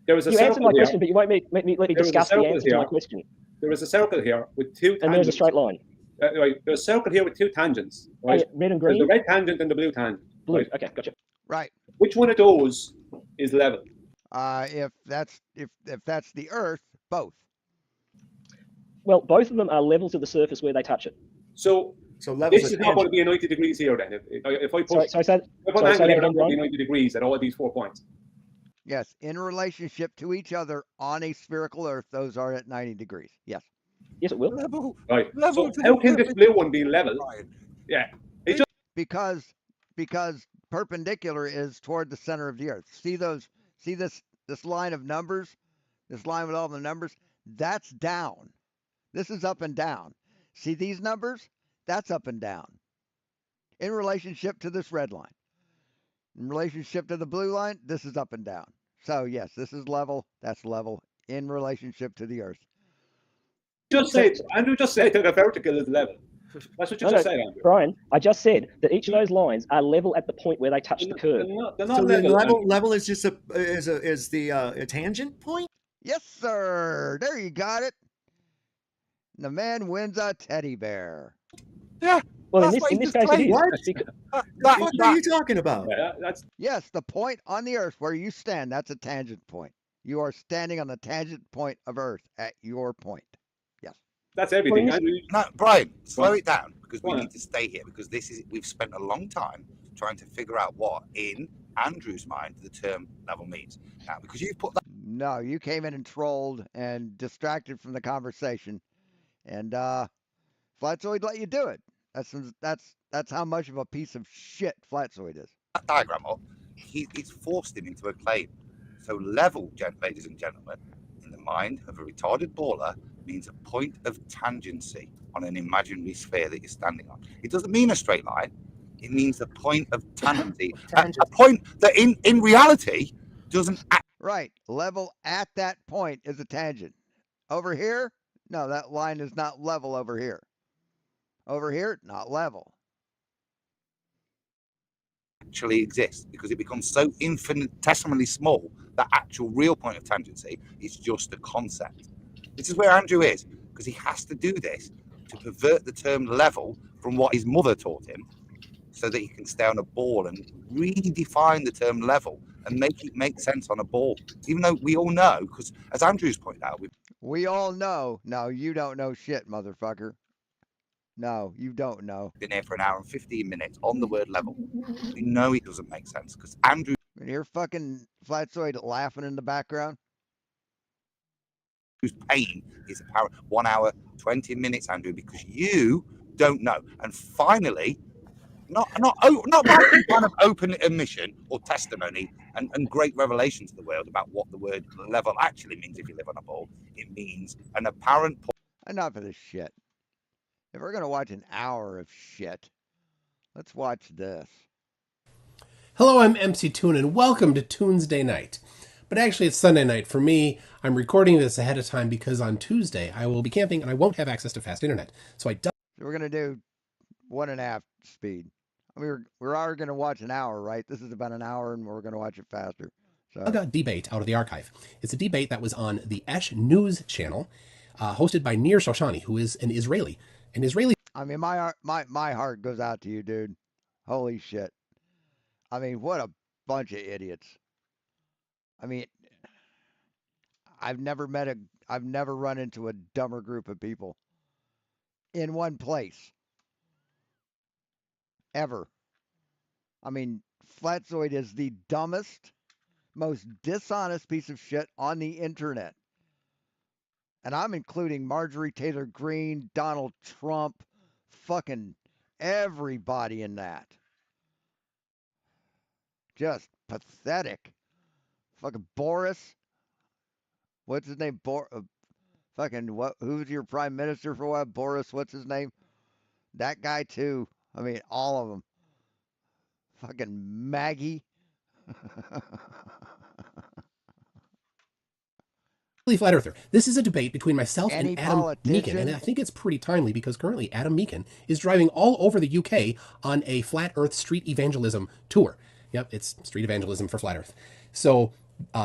there was a you circle answered my here. question, but you won't let me There was a discuss the circle answer to here. my question. There is a circle here with two tangents. And there's a straight line. Right, there's a circle here with two tangents. Right? Oh, yeah, red and There's green. the red tangent and the blue tangent. Blue. Right? Okay, gotcha. Right. Which one of those is level? If that's the Earth, both. Well, both of them are level to the surface where they touch it. So level this is not going to be a 90 degrees here then. If I put, So say if I put an angle here, it's going to be 90 degrees at all of these 4 points. Yes, in relationship to each other on a spherical Earth, those are at 90 degrees. Yes. Yes, it will. Level. Right. Level So how can this blue one be level? Yeah. It just Because perpendicular is toward the center of the Earth. See this line of numbers? This line with all the numbers? That's down. This is up and down. See these numbers? That's up and down. In relationship to this red line. In relationship to the blue line, this is up and down. So yes, this is level, that's level in relationship to the Earth. Andrew just said that the vertical is level. That's what you just said, Andrew. Brian, I just said that each of those lines are level at the point where they touch the curve. They're not So then level. level is just a tangent point. Yes, sir. There you got it. The man wins a teddy bear. Yeah. Well, in this case, it is. What? Because- What are you talking about? Yeah, that's Yes, the point on the Earth where you stand, that's a tangent point. You are standing on the tangent point of Earth at your point. Yes. that's everything. Andrew, No, Brian, slow on. it down because we Go on. need to stay here because we've spent a long time trying to figure out what in Andrew's mind the term level means. Now, because you've put that. No, you came in and trolled and distracted from the conversation, and Flatzoid let you do it. That's how much of a piece of shit Flatzoid is. Diagram up, it's forced him into a claim. So level, ladies and gentlemen, in the mind of a retarded baller means a point of tangency on an imaginary sphere that you're standing on. It doesn't mean a straight line. It means the point of tangency. a point that in reality doesn't act. Right. Level at that point is a tangent. Over here, no, that line is not level over here. Over here, not level. actually exists, because it becomes so infinitesimally small that actual real point of tangency is just a concept. This is where Andrew is, because he has to do this to pervert the term level from what his mother taught him, so that he can stay on a ball and redefine the term level and make it make sense on a ball. Even though we all know, because as Andrew's pointed out, we all know. No, you don't know shit, motherfucker. No, you don't know. Been here for an hour and 15 minutes on the word level. We know it doesn't make sense because Andrew. And you're fucking Flatzoid laughing in the background. Whose pain is apparent. 1 hour, 20 minutes, Andrew, because you don't know. And finally, not by some kind of open admission or testimony and great revelation to the world about what the word level actually means if you live on a ball. It means an apparent. Enough of this shit. If we're gonna watch an hour of shit, let's watch this. Hello, I'm MC Toon, and welcome to Tuesday night. But actually, it's Sunday night for me. I'm recording this ahead of time because on Tuesday I will be camping and I won't have access to fast internet. So we're gonna do 1.5 speed. I mean, we're already gonna watch an hour, right? This is about an hour, and we're gonna watch it faster. So I got a debate out of the archive. It's a debate that was on the Esh News channel, hosted by Nir Shoshani, who is an Israeli. I mean, my heart goes out to you, dude. Holy shit. I mean, what a bunch of idiots. I mean, I've never run into a dumber group of people in one place. Ever. I mean, Flatzoid is the dumbest, most dishonest piece of shit on the internet. And I'm including Marjorie Taylor Greene, Donald Trump, fucking everybody in that. Just pathetic. Fucking Boris. What's his name? Fucking what? Who's your prime minister for what? Boris. What's his name? That guy too. I mean, all of them. Fucking Maggie. Flat Earther. This is a debate between myself and Adam Meakin, and I think it's pretty timely because currently Adam Meakin is driving all over the UK on a Flat Earth street evangelism tour. Yep, it's street evangelism for Flat Earth. So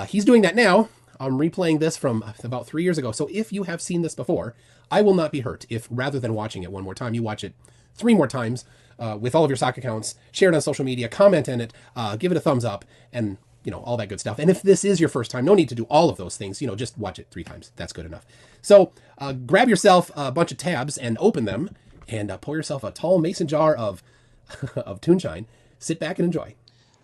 he's doing that now. I'm replaying this from about 3 years ago. So if you have seen this before, I will not be hurt if rather than watching it one more time, you watch it 3 more times with all of your sock accounts, share it on social media, comment on it, give it a thumbs up, and all that good stuff. And if this is your first time, no need to do all of those things. Just watch it 3 times. That's good enough. So grab yourself a bunch of tabs and open them and pour yourself a tall mason jar of Toonshine. Sit back and enjoy.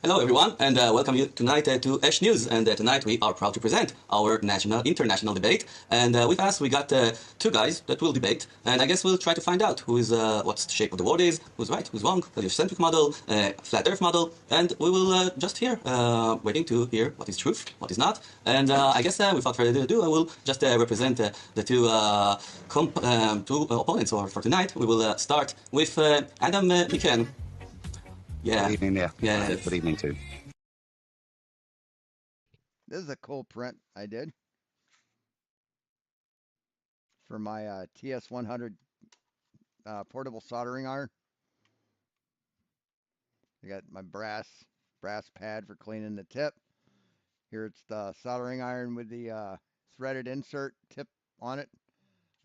Hello everyone, and welcome you tonight to Esh News. And tonight we are proud to present our international debate. And with us we got 2 guys that will debate. And I guess we'll try to find out who is what the shape of the world is, who's right, who's wrong, the heliocentric model, flat Earth model, and we will just hear, waiting to hear what is truth, what is not. And I guess without further ado, I will just represent the two opponents for tonight. We will start with Adam Meakin. Yeah. Good evening, yeah. Yeah. Good evening, too. This is a cool print I did for my TS100 portable soldering iron. I got my brass pad for cleaning the tip. Here it's the soldering iron with the threaded insert tip on it.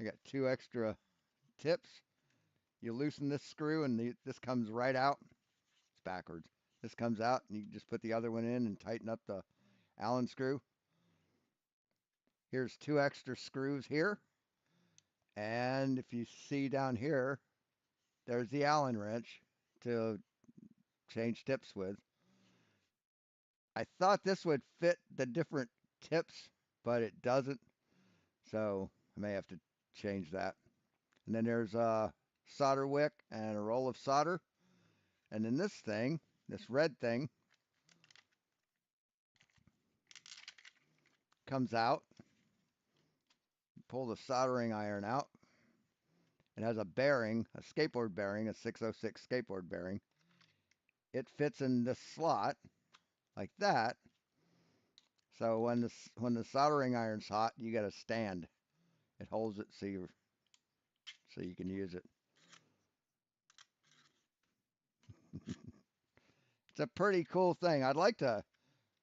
I got 2 extra tips. You loosen this screw and this comes right out. Backwards. This comes out and you just put the other one in and tighten up the Allen screw. Here's 2 extra screws here. And if you see down here, there's the Allen wrench to change tips with. I thought this would fit the different tips, but it doesn't. So I may have to change that. And then there's a solder wick and a roll of solder. And then this thing, this red thing, comes out. Pull the soldering iron out. It has a bearing, a skateboard bearing, a 606 skateboard bearing. It fits in this slot like that. So when the soldering iron's hot, you got a stand. It holds it so you can use it. It's a pretty cool thing. I'd like to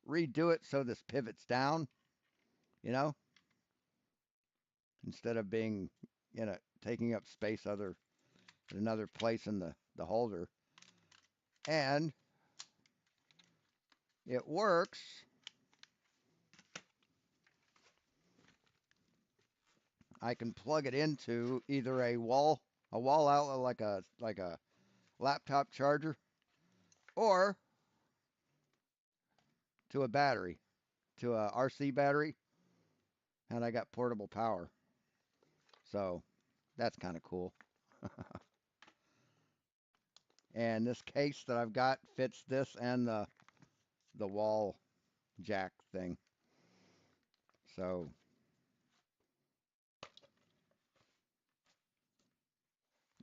redo it so this pivots down, you know, instead of being, taking up space another place in the holder. And it works. I can plug it into either a wall outlet like a laptop charger, or to a battery, to a RC battery, and I got portable power. So that's kind of cool. And this case that I've got fits this and the wall jack thing. So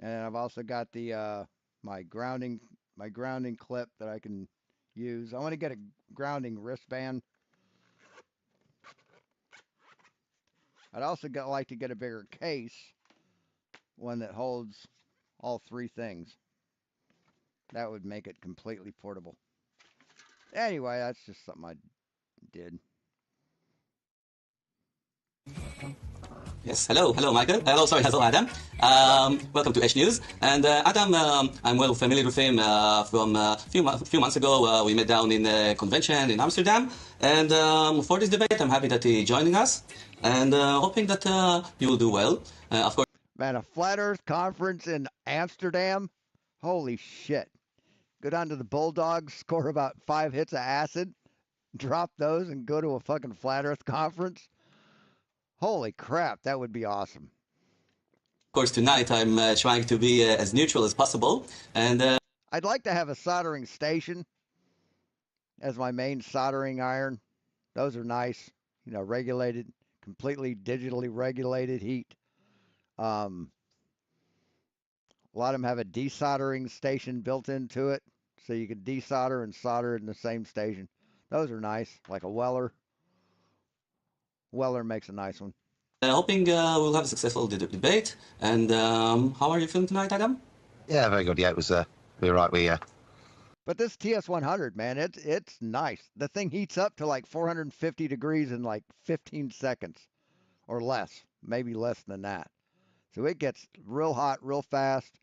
and I've also got the my grounding clip that I can use. I want to get a grounding wristband. I'd also like to get a bigger case, one that holds all three things. That would make it completely portable. Anyway, that's just something I did. Yes, hello, Michael. Hello, Adam. Welcome to H News. And Adam, I'm well familiar with him from a few months ago. We met down in a convention in Amsterdam. And for this debate, I'm happy that he's joining us, and hoping that you will do well. Of course. Man, a Flat Earth conference in Amsterdam? Holy shit. Go down to the Bulldogs, score about 5 hits of acid, drop those, and go to a fucking Flat Earth conference? Holy crap, that would be awesome. Of course, tonight I'm trying to be as neutral as possible. And I'd like to have a soldering station as my main soldering iron. Those are nice, regulated, completely digitally regulated heat. A lot of them have a desoldering station built into it, so you can desolder and solder in the same station. Those are nice, like a Weller. Weller makes a nice one. Hoping we'll have a successful debate. And how are you feeling tonight, Adam? Yeah, very good. Yeah, it was. We were right. But this TS100, man, it's nice. The thing heats up to like 450 degrees in like 15 seconds, or less, maybe less than that. So it gets real hot, real fast,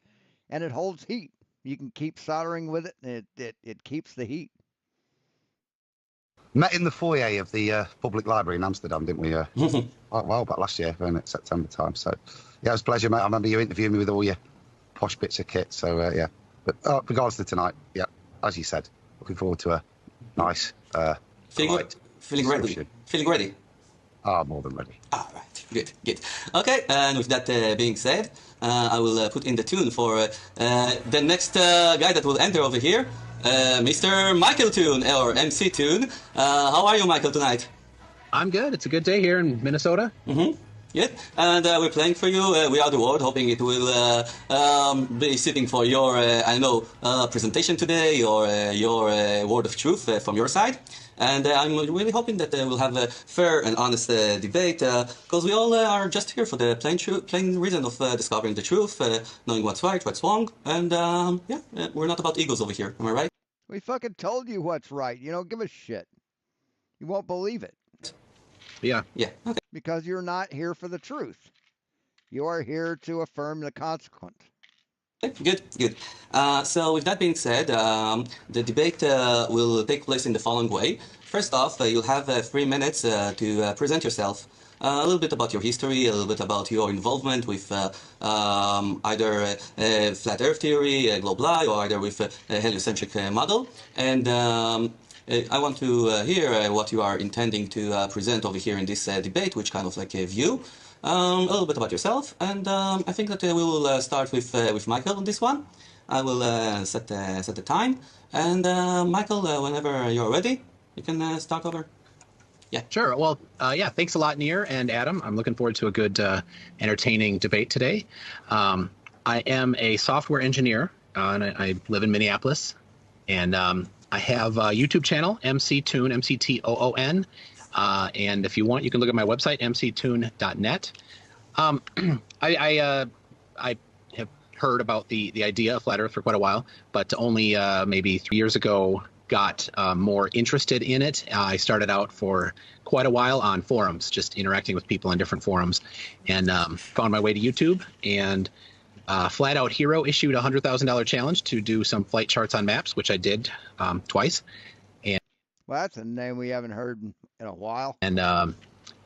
and it holds heat. You can keep soldering with it, and it keeps the heat. Met in the foyer of the public library in Amsterdam, didn't we? Quite a while back last year, around September time. So, yeah, it was a pleasure, mate. I remember you interviewing me with all your posh bits of kit. So, yeah. But regardless of tonight, yeah, as you said, looking forward to a nice, feeling ready. Feeling ready. Ah, more than ready. All right, good. Okay, and with that being said, I will put in the tune for the next guy that will enter over here, Mr. Michael Toon, or MC Toon. How are you, Michael, tonight? I'm good. It's a good day here in Minnesota. Mm-hmm. Yeah, and we're playing for you. We Are the World, hoping it will be sitting for your, presentation today, or your word of truth from your side. And I'm really hoping that we'll have a fair and honest debate, because we all are just here for the plain reason of discovering the truth, knowing what's right, what's wrong, and we're not about egos over here. Am I right? We fucking told you what's right. You don't give a shit. You won't believe it. Yeah. Yeah. Okay. Because you're not here for the truth. You are here to affirm the consequence. Good. So with that being said, the debate will take place in the following way. First off, you'll have 3 minutes to present yourself. A little bit about your history, a little bit about your involvement with either flat Earth theory, global eye, or either with a heliocentric model. And I want to hear what you are intending to present over here in this debate, which kind of like a view. A little bit about yourself, and I think that we will start with Michael on this one. I will set the time, and Michael, whenever you're ready, you can start over. Yeah. Sure. Well, thanks a lot, Nir and Adam. I'm looking forward to a good, entertaining debate today. I am a software engineer, and I live in Minneapolis, and I have a YouTube channel, MCToon, MCTOON. And if you want, you can look at my website, mctoon.net. I have heard about the idea of Flat Earth for quite a while, but only maybe 3 years ago got more interested in it. I started out for quite a while on forums, just interacting with people on different forums, and found my way to YouTube. And Flat Out Hero issued a $100,000 challenge to do some flight charts on maps, which I did twice. And well, that's a name we haven't heard in a while. And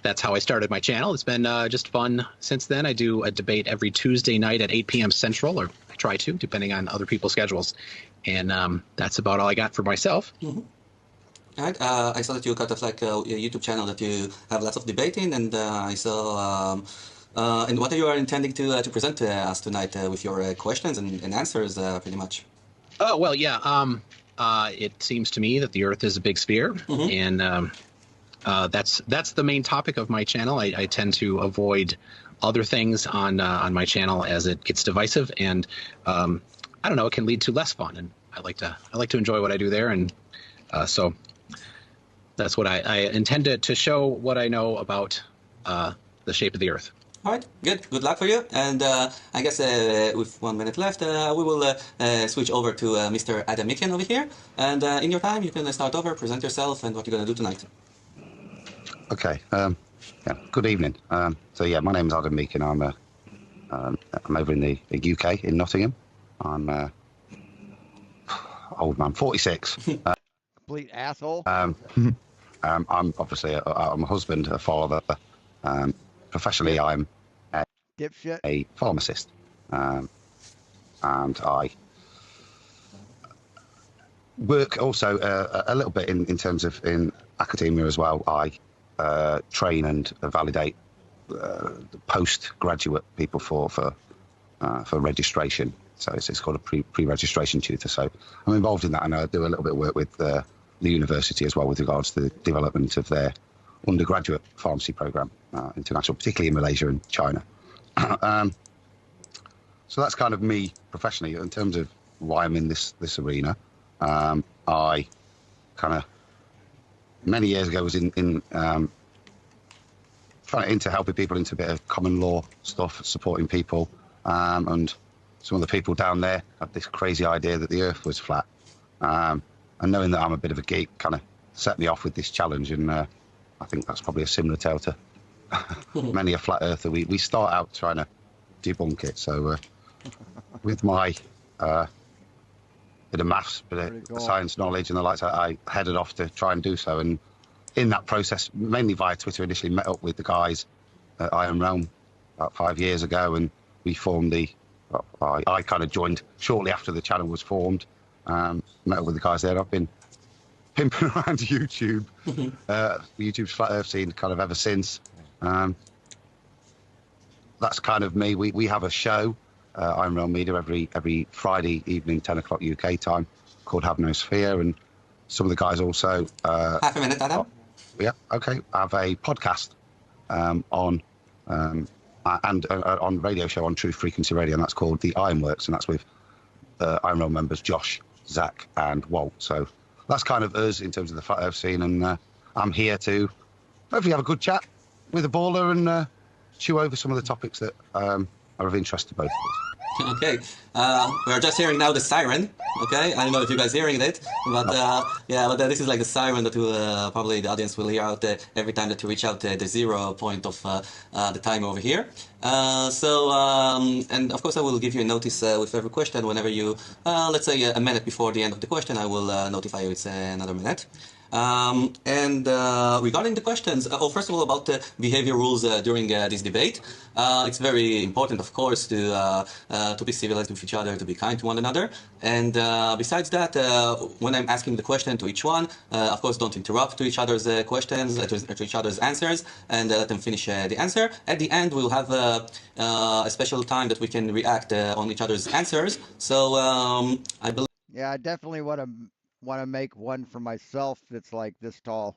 that's how I started my channel. It's been just fun since then. I do a debate every Tuesday night at 8 p.m. Central, or I try to, depending on other people's schedules. And that's about all I got for myself. Mm-hmm. All right. I saw that you got a YouTube channel that you have lots of debating, and I saw. And what are you intending to present to us tonight with your questions and answers, pretty much? Oh well, yeah. It seems to me that the Earth is a big sphere, mm-hmm. and that's the main topic of my channel. I tend to avoid other things on my channel as it gets divisive, and I don't know, it can lead to less fun. And I like to enjoy what I do there, and so that's what I intend to show what I know about the shape of the Earth. All right, good. Good luck for you. And I guess with 1 minute left, we will switch over to Mr. Adam Micken over here. And in your time, you can start over, present yourself, and what you're going to do tonight. Okay. Yeah. Good evening. So yeah, my name is Adam Meakin. I'm over in the UK in Nottingham. I'm old man, 46. Complete asshole. I'm obviously I'm a husband, a father. Professionally, I'm a pharmacist, and I work also a little bit in terms of in academia as well. I train and validate postgraduate people for registration. So it's called a pre-registration tutor. So I'm involved in that, and I do a little bit of work with the university as well with regards to the development of their undergraduate pharmacy program, international, particularly in Malaysia and China. So that's kind of me professionally. In terms of why I'm in this arena, I kind of many years ago was in trying into helping people into a bit of common law stuff, supporting people, and some of the people down there had this crazy idea that the Earth was flat, and knowing that I'm a bit of a geek kind of set me off with this challenge. And I think that's probably a similar tale to many a flat earther. We start out trying to debunk it. So with my bit of maths, bit of science knowledge and the likes, I headed off to try and do so. And in that process, mainly via Twitter, initially met up with the guys at Iron Realm about 5 years ago, and we formed I kind of joined shortly after the channel was formed. Met up with the guys there. I've been pimping around YouTube, YouTube's flat earth scene kind of ever since. That's kind of me. We have a show, Iron Realm Media, every Friday evening, 10 o'clock UK time, called Have No Sphere, and some of the guys also. Half a minute, Adam. Yeah, okay. I have a podcast on radio show on Truth Frequency Radio, and that's called The Ironworks, and that's with Iron Realm members Josh, Zach, and Walt. So that's kind of us in terms of the flat earth scene, and I'm here to hopefully have a good chat with a baller and chew over some of the topics that are of interest to both of us. Okay, we are just hearing now the siren. Okay, I don't know if you guys are hearing it, but yeah, but this is like the siren that will, probably the audience will hear out every time that you reach out the 0 point of the time over here. And of course I will give you a notice with every question whenever you, let's say a minute before the end of the question, I will notify you it's another minute. Regarding the questions, first of all, about the behavior rules during this debate, it's very important, of course, to be civilized with each other, to be kind to one another. And besides that, when I'm asking the question to each one, of course, don't interrupt to each other's questions, to each other's answers, and let them finish the answer. At the end, we'll have a special time that we can react on each other's answers. So I believe. Yeah, I definitely want to make one for myself that's like this tall.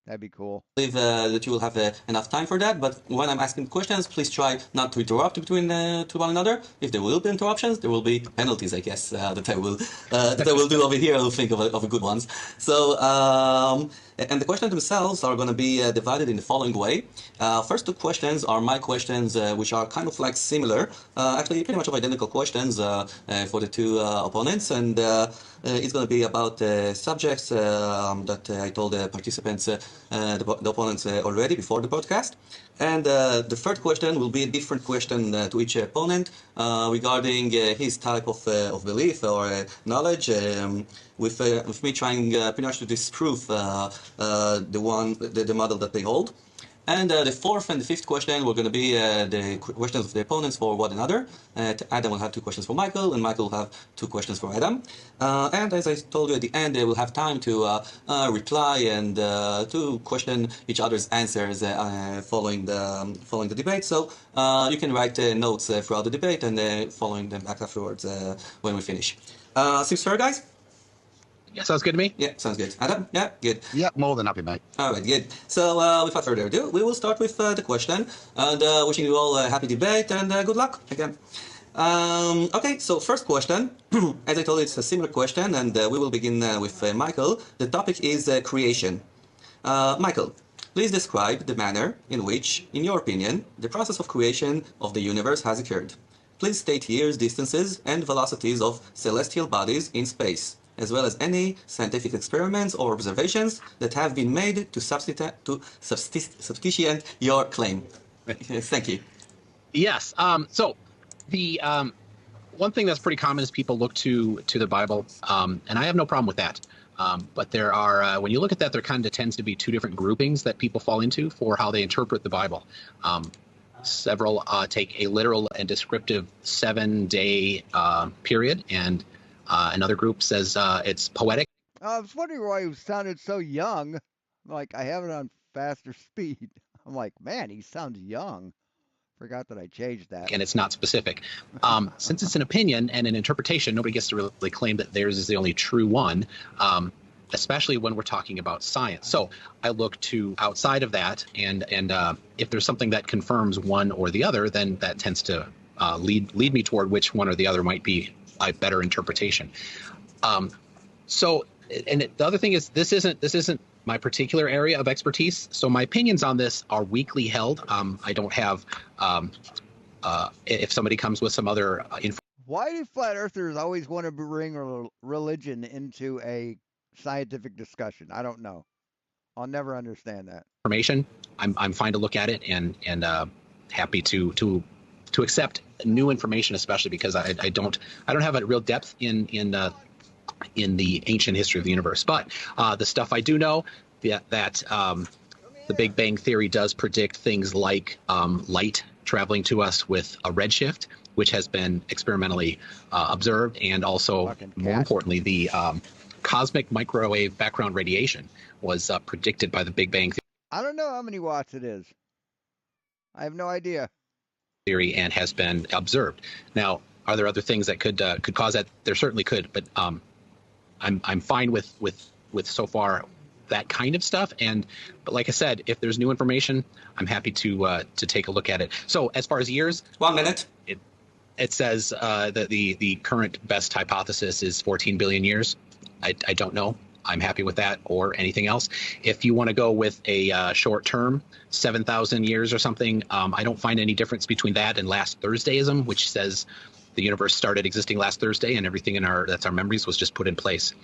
That'd be cool. I believe that you will have enough time for that, but when I'm asking questions, please try not to interrupt between to one another. If there will be interruptions, there will be penalties, I guess, that I will do over here. I'll think of a good ones. So, and the questions themselves are going to be divided in the following way. First two questions are my questions, which are kind of like similar, actually pretty much of identical questions for the two opponents, and It's going to be about subjects that I told the participants, the opponents already before the podcast. And the third question will be a different question to each opponent regarding his type of belief or knowledge, with me trying pretty much to disprove the model that they hold. And the fourth and the fifth question were going to be the questions of the opponents for one another. Adam will have 2 questions for Michael, and Michael will have 2 questions for Adam. And as I told you at the end, they will have time to reply and to question each other's answers following the debate. So you can write notes throughout the debate and following them back afterwards when we finish. Seems fair, guys? Yeah, sounds good to me. Yeah, sounds good. Adam? Yeah, good. Yeah, more than happy, mate. All right, good. So without further ado, we will start with the question. And wishing you all a happy debate and good luck again. Okay, so first question. As I told you, it's a similar question, and we will begin with Michael. The topic is creation. Michael, please describe the manner in which, in your opinion, the process of creation of the universe has occurred. Please state years, distances, and velocities of celestial bodies in space, as well as any scientific experiments or observations that have been made to substantiate your claim. Thank you. Yes. So the one thing that's pretty common is people look to the Bible, and I have no problem with that. But there are, when you look at that, there kind of tends to be 2 different groupings that people fall into for how they interpret the Bible. Several take a literal and descriptive 7-day period, and another group says it's poetic. I was wondering why he sounded so young. Like, I have it on faster speed. I'm like, man, he sounds young. Forgot that I changed that. And it's not specific. Since it's an opinion and an interpretation, nobody gets to really claim that theirs is the only true one, especially when we're talking about science. So I look to outside of that, and if there's something that confirms one or the other, then that tends to lead me toward which one or the other might be a better interpretation. So, and the other thing is, this isn't my particular area of expertise. So my opinions on this are weakly held. I don't have, if somebody comes with some other information. Why do flat earthers always want to bring religion into a scientific discussion? I don't know. I'll never understand that. I'm fine to look at it and happy to accept new information, especially because I don't have a real depth in the ancient history of the universe. But the stuff I do know, that the Big Bang Theory does predict things like light traveling to us with a redshift, which has been experimentally observed, and also, more importantly, the cosmic microwave background radiation was predicted by the Big Bang I don't know how many watts it is. I have no idea. Theory, and has been observed. Now, are there other things that could cause that? There certainly could, but I'm fine with so far that kind of stuff. But like I said, if there's new information, I'm happy to take a look at it. So as far as years, 1 minute. It says that the current best hypothesis is 14 billion years. I don't know. I'm happy with that, or anything else. If you want to go with a short term, 7,000 years or something, I don't find any difference between that and last Thursdayism, which says the universe started existing last Thursday and everything that's our memories was just put in place.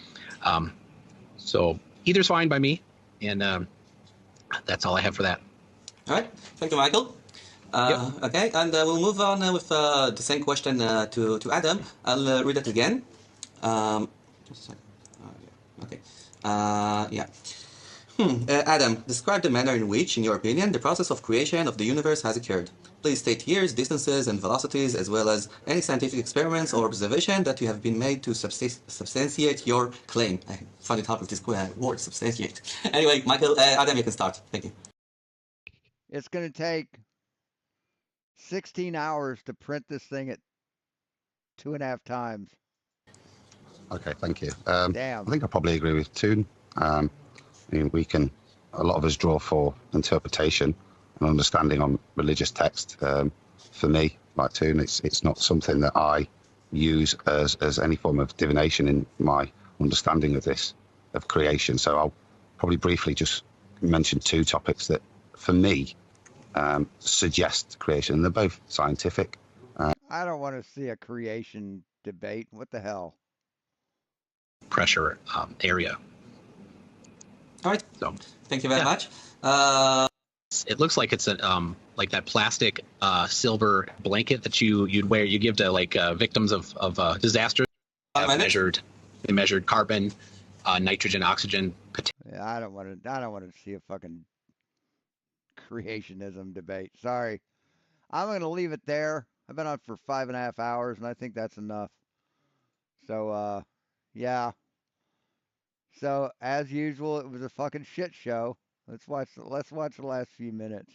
So either's fine by me, and that's all I have for that. All right. Thank you, Michael. Okay, and we'll move on with the same question to Adam. I'll read it again. Just a second. Okay. Yeah. Adam, describe the manner in which, in your opinion, the process of creation of the universe has occurred. Please state years, distances, and velocities, as well as any scientific experiments or observation that you have been made to substantiate your claim. I find it hard with this word, substantiate. Anyway, Michael, Adam, you can start. Thank you. It's going to take 16 hours to print this thing at 2.5 times. Okay, thank you. Damn. I think I probably agree with Toon. I mean, a lot of us draw for interpretation and understanding on religious text. For me, like Toon, it's not something that I use as any form of divination in my understanding of this, of creation. So I'll probably briefly just mention 2 topics that, for me, suggest creation. They're both scientific. I don't want to see a creation debate. What the hell? pressure area. All right. So thank you very much. It looks like it's a like that plastic silver blanket that you'd wear. You give to like victims of disasters. They measured carbon, nitrogen, oxygen. Yeah, I don't want to see a fucking creationism debate. Sorry, I'm going to leave it there. I've been on for 5.5 hours, and I think that's enough. So, yeah. So as usual, it was a fucking shit show. Let's watch the last few minutes.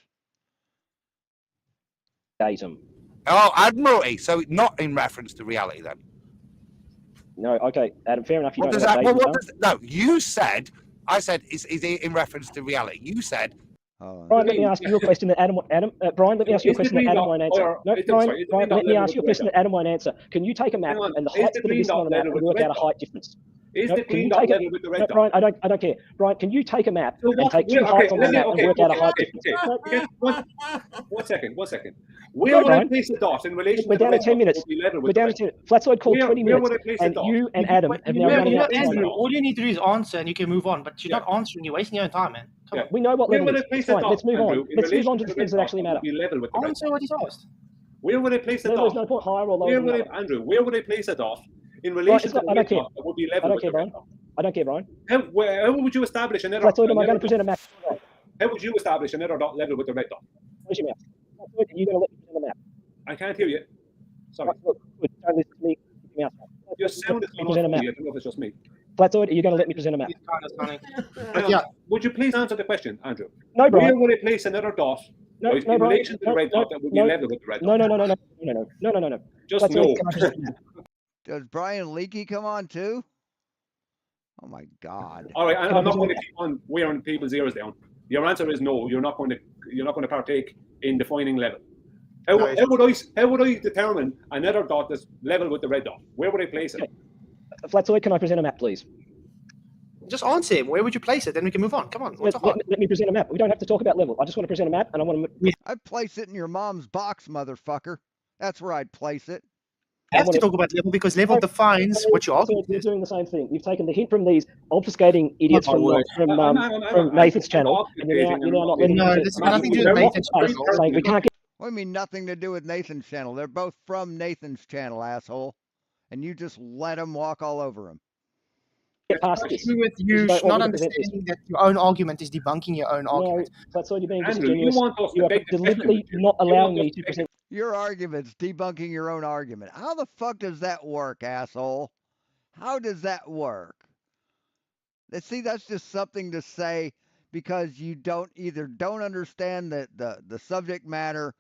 Datum. Oh, Admiralty. So not in reference to reality then. No, okay, Adam. Fair enough. You What don't does know that? what datum No, you said. I said is it in reference to reality? You said. Brian, let me ask you a question that Brian, let me ask you a question that Adam won't answer. No, Brian, let me ask you a question that Adam won't answer. Can you take a map and the heights that are listed on the map and work out a height difference? Is the green dot level with the red dot? Brian, I don't care. Brian, can you take a map and take two heights on the map and work out a height difference? One second. Where would I place a dot in relation to the red dot? We're down to 10 minutes. We're down to 10 minutes. Flatzoid called 20 minutes, and you and Adam have now run out of time. Andrew, all you need to do is answer, and you can move on. But you're not answering. You're wasting your own time, man. Come on. We know what level it is. Fine, let's move on. Let's move on to the things that actually matter. Answer what he's asked. Where would I place a dot? There's no point higher or lower. Where would I place a dot in relation to the red dot that would be level with the red dot? I don't care, Brian. How would you establish an error? Flatzoid, am I going to present a map? How would you establish an error dot level with the red dot? Where's your map? Flatzoid, are you going to let me present a map? I can't hear you. Sorry. Good. Don't listen to me. Your sound is not clear. I don't know if it's just me. Flatzoid, are you going to let me present a map? Yeah. Would you please answer the question, Andrew? No, Brian. Where would I place another dot in relation to the red dot that would be level with the red dot? No. Just no. Does Brian Leakey come on too? Oh my God! All right, I'm not going to keep on wearing people's ears down. Your answer is no. You're not going to partake in defining level. How would I determine another dot that's level with the red dot? Where would I place it? Flatzoid, can I present a map, please? Just answer him. Where would you place it? Then we can move on. Come on. Let me present a map. We don't have to talk about level. I just want to present a map, and I want to. I'd place it in your mom's box, motherfucker. That's where I'd place it. I have to talk about level because level defines what you are. You're doing the same thing. You've taken the hint from these obfuscating idiots from Nathan's channel, and you're now not letting. No, this has nothing to do with Nathan's channel. Saying we can't get. What do you mean nothing to do with Nathan's channel? They're both from Nathan's channel, asshole. And you just let them walk all over him. Get past this. With you not understanding that your own argument is debunking your own argument. No, that's all you're being Andrew, disingenuous. You are deliberately not allowing me to present. Your argument's debunking your own argument. How the fuck does that work, asshole? How does that work? See, that's just something to say because you don't understand the subject matter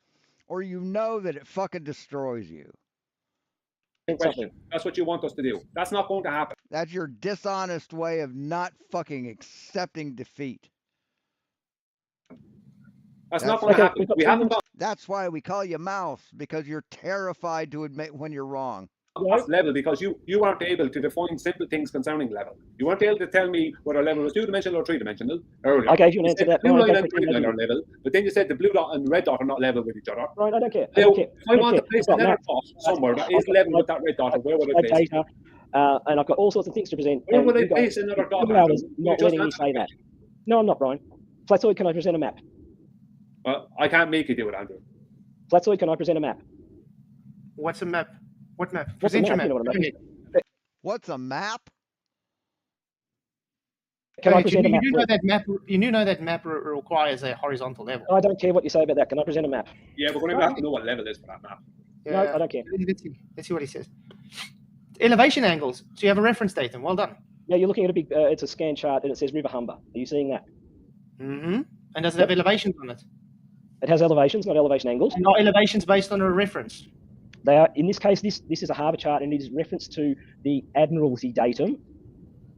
or you know that it fucking destroys you. That's what you want us to do. That's not going to happen. That's your dishonest way of not fucking accepting defeat. That's not going to happen. We haven't got. That's why we call you Mouse, because you're terrified to admit when you're wrong. That's level because you weren't able to define simple things concerning level. You weren't able to tell me whether level was 2-dimensional or 3-dimensional earlier. I gave you an answer to that. Blue line and green line are level, but then you said the blue dot and red dot are not level with each other. Right, I don't care. If I want to place another dot somewhere that is level with that red dot, where would I place it? And I've got all sorts of things to present. Where would I place another dot? Not letting me say that. No, I'm not, Brian. Flatzoid, can I present a map? I can't make you do it, Andrew. Flatzoid, can I present a map? What's a map? What map? Present your map. What's a map? Can I present a map? You know that map requires a horizontal level. I don't care what you say about that. Can I present a map? Yeah, we're going to have to know what level is for that map. Yeah. No, I don't care. Let's see what he says. Elevation angles. So you have a reference datum. Well done. Yeah, you're looking at a big. It's a scan chart and it says River Humber. Are you seeing that? Mm-hmm. And does it have elevations on it? It has elevations, not elevation angles. And not elevations based on a reference. They are, in this case, this is a harbour chart and it is reference to the Admiralty datum.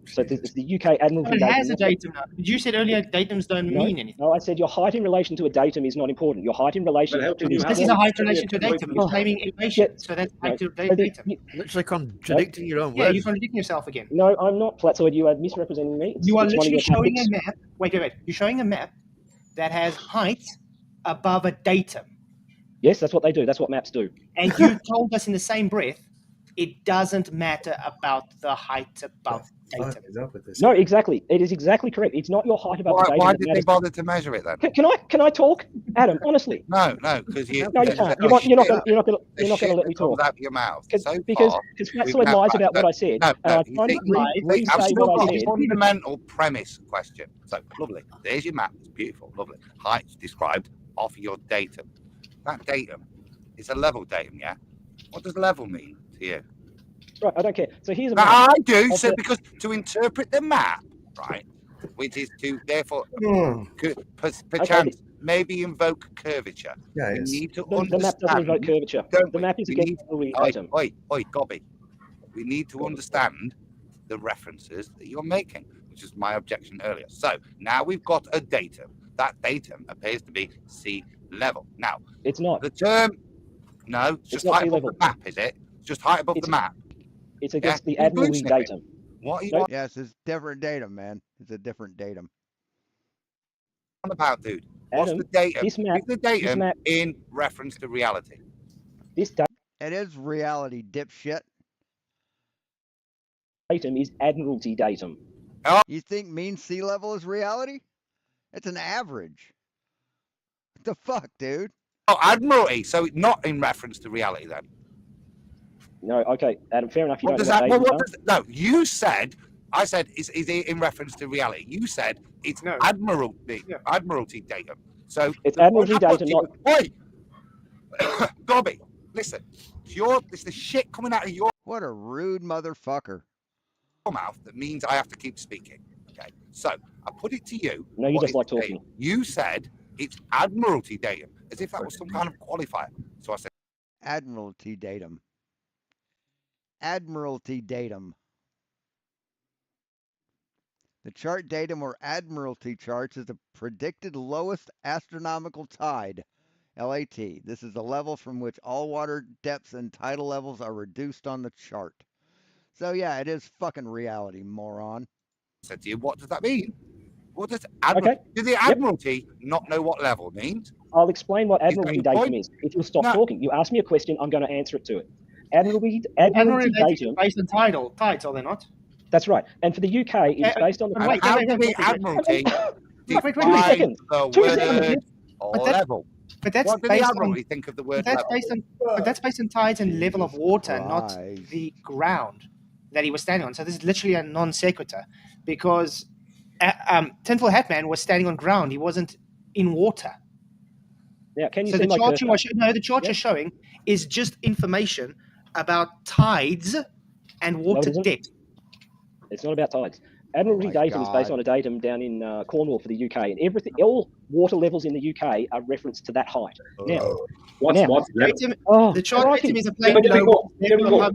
So it's the UK Admiralty datum. It has a datum now. You said earlier datums don't mean anything. No, I said your height in relation to a datum is not important. Your height in relation to... This is a height in relation to a datum. You're claiming elevation, so that's height to a datum. Literally contradicting your own words. Yeah, you're contradicting yourself again. No, I'm not, Flatzoid. You are misrepresenting me. You are literally showing a map. Wait. You're showing a map that has height above a datum. Yes, that's what they do. That's what maps do. And you told us in the same breath it doesn't matter about the height about datum. No, exactly. It is exactly correct. It's not your height above the datum. Why that did they matters. bother to measure it then? Can I talk, Adam? Honestly. No, because you. No, you can't. You're not going to let me talk. Out your mouth. Because Flatzoid lies about what I said. No, and I try to re-say what I said. Fundamental premise question. So lovely. There's your map. It's beautiful. Lovely. Heights described off your datum. That datum is a level datum, yeah? What does level mean to you? Right, I don't care. So here's a map. I do. So because to interpret the map, right, which is to therefore perchance maybe invoke curvature. Yeah, we need to understand. The map doesn't invoke curvature. The map is against the datum. Oi, Gobby. We need to understand the references that you're making, which is my objection earlier. So now we've got a datum. That datum appears to be sea level. Now it's not. The term. No, it's just height above the map, is it? It's just height above the map. It's against the Admiralty datum. What are you? Yes, it's different datum, man. It's a different datum. What about, dude? What's the datum? This map, is the datum in reference to reality? This it is reality, dipshit. Datum is Admiralty datum. Oh. You think mean sea level is reality? It's an average. What the fuck, dude? Oh, Admiralty. So not in reference to reality then. No, okay, Adam. Fair enough. You What don't does know that? what No, you said. I said is it in reference to reality? You said it's Admiralty datum. So it's Admiralty datum. Not. Wait, Gobby, listen. It's the shit coming out of your. What a rude motherfucker. Mouth that means I have to keep speaking. Okay, so I put it to you. No, you just like talking. Datum? You said it's Admiralty datum, as if that was some kind of qualifier. So I said Admiralty datum. Admiralty datum. The chart datum or Admiralty charts is the predicted lowest astronomical tide, LAT. This is the level from which all water depths and tidal levels are reduced on the chart. So yeah, it is fucking reality, moron. I said to you, what does that mean? What does does the Admiralty not know what level means? I'll explain what Admiralty datum is. If you'll stop talking, you ask me a question, I'm going to answer it to it. Admiralty datum based on tides, are they not? That's right. And for the UK, it's based on the. Wait, Admiralty wait a second. Level. But that's what do the Admiralty think of the word level? But that's based on tides and level of water, not the ground that he was standing on. So this is literally a non sequitur, because Tinfoil Hat Man was standing on ground. He wasn't in water. Yeah, can you so see the my chart the chart you're showing is just information about tides and water depth. It's not about tides. Admiralty datum is based on a datum down in Cornwall for the UK, and all water levels in the UK are referenced to that height. Now, the chart datum is a plain below.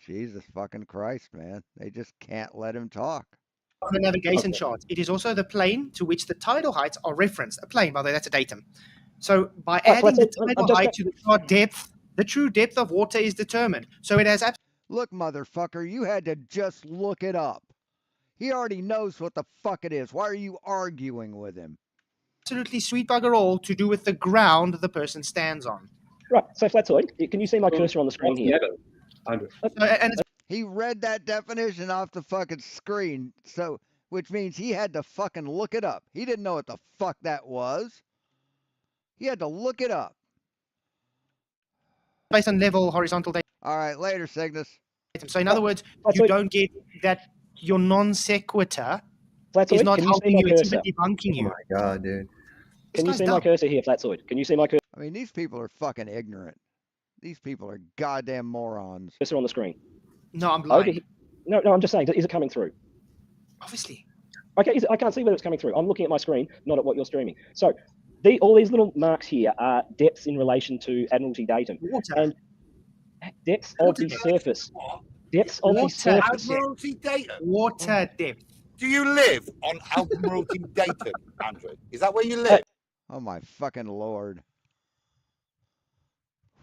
Jesus fucking Christ, man! They just can't let him talk. The navigation chart. It is also the plane to which the tidal heights are referenced. A plane, by the way, that's a datum. So by adding the tidal height to the chart depth, the true depth of water is determined. So it has. Look, motherfucker, you had to just look it up. He already knows what the fuck it is. Why are you arguing with him? Absolutely sweet bugger all to do with the ground the person stands on. Right. So Flatzoid, can you see my cursor on the screen here? He read that definition off the fucking screen, so which means he had to fucking look it up. He didn't know what the fuck that was. He had to look it up. Based on level horizontal data. All right, later, Cygnus. So in other words, you don't get that your non sequitur is not helping you, it's even debunking you. Oh my god, dude. Can you see my cursor here, Flatzoid? Can you see my cursor? I mean, these people are fucking ignorant. These people are goddamn morons. Cursor on the screen. No, I'm blind. No, I'm just saying, is it coming through? Obviously. Okay, I can't see whether it's coming through. I'm looking at my screen, not at what you're streaming. So, all these little marks here are depths in relation to Admiralty datum. Water. And depths of the surface. Depths of the surface. Admiralty datum. Water depth. Do you live on Admiralty datum, Andrew? Is that where you live? Oh my fucking lord.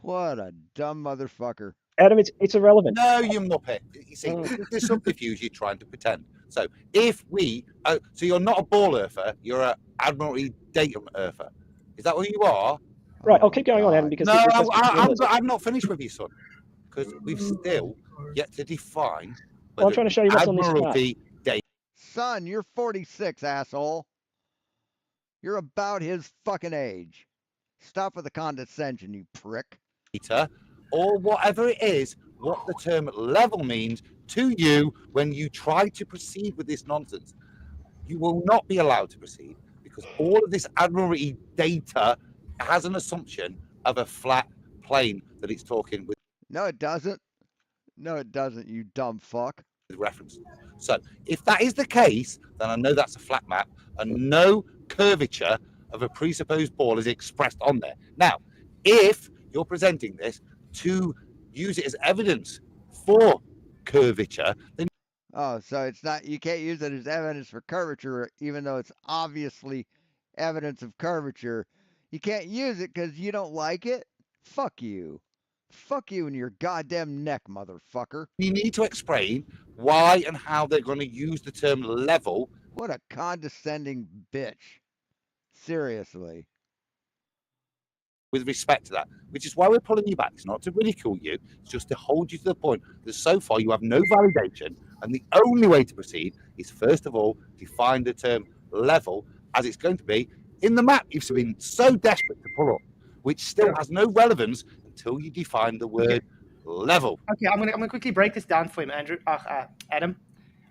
What a dumb motherfucker. Adam, it's irrelevant. No, you muppet. You see, there's subterfuge you're trying to pretend. So if we, so you're not a ball earther, you're an Admiralty datum earther. Is that what you are? Right, I'll keep going on, Adam, because no, I'm not finished with you, son. because we've still yet to define. Well, I'm trying to show you what's on this chart. Son, you're 46, asshole. You're about his fucking age. Stop with the condescension, you prick. Or whatever it is, what the term level means to you when you try to proceed with this nonsense. You will not be allowed to proceed because all of this Admiralty data has an assumption of a flat plane that it's talking with. No, it doesn't. No, it doesn't, you dumb fuck. Reference. So if that is the case, then I know that's a flat map and no curvature of a presupposed ball is expressed on there. Now, if you're presenting this to use it as evidence for curvature, then oh, so it's not, you can't use it as evidence for curvature, even though it's obviously evidence of curvature. You can't use it because you don't like it? Fuck you. Fuck you and your goddamn neck, motherfucker. You need to explain why and how they're going to use the term level. What a condescending bitch. Seriously. With respect to that, which is why we're pulling you back. It's not to ridicule you, it's just to hold you to the point that so far you have no validation, and the only way to proceed is first of all define the term level as it's going to be in the map you've been so desperate to pull up, which still has no relevance until you define the word level. Okay, I'm gonna quickly break this down for him, Andrew. Adam,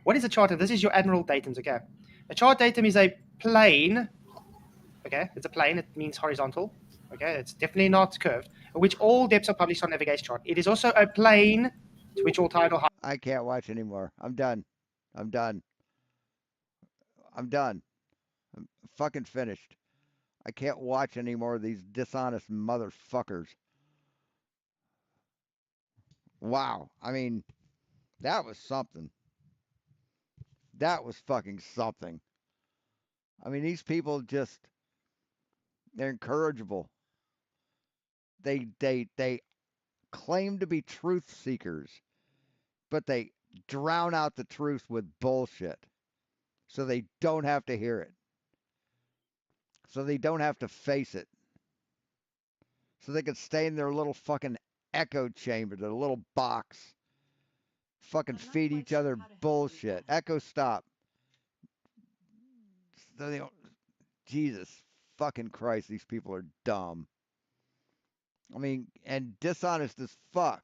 what is a chart? This is your admiral datums. Okay, a chart datum is a plane. Okay, it's a plane. It means horizontal. Okay, it's definitely not curved, which all depths are published on navigation chart. It is also a plane to which all tidal height. I can't watch anymore. I'm done. I'm done. I'm done. I'm fucking finished. I can't watch any more of these dishonest motherfuckers. Wow. I mean, that was something. That was fucking something. I mean, these people just, they're incorrigible. They claim to be truth seekers, but they drown out the truth with bullshit. So they don't have to hear it. So they don't have to face it. So they can stay in their little fucking echo chamber, their little box. Fucking feed each other bullshit. Echo stop. So they don't, Jesus fucking Christ, these people are dumb. I mean, and dishonest as fuck.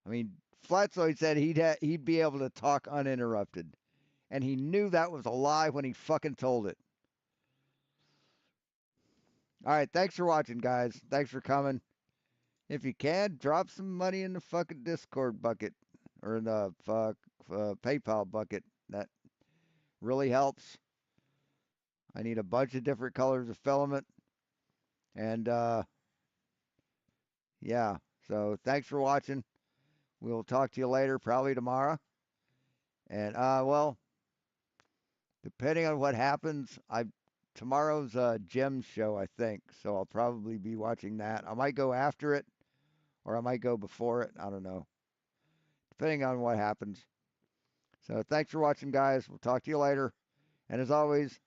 I mean, Flatzoid said he'd be able to talk uninterrupted. And he knew that was a lie when he fucking told it. All right, thanks for watching, guys. Thanks for coming. If you can, drop some money in the fucking Discord bucket. Or in the PayPal bucket. That really helps. I need a bunch of different colors of filament. And, yeah. So, thanks for watching. We'll talk to you later, probably tomorrow. And, well, depending on what happens, tomorrow's Jim's show, I think. So I'll probably be watching that. I might go after it, or I might go before it. I don't know. Depending on what happens. So thanks for watching, guys. We'll talk to you later. And as always,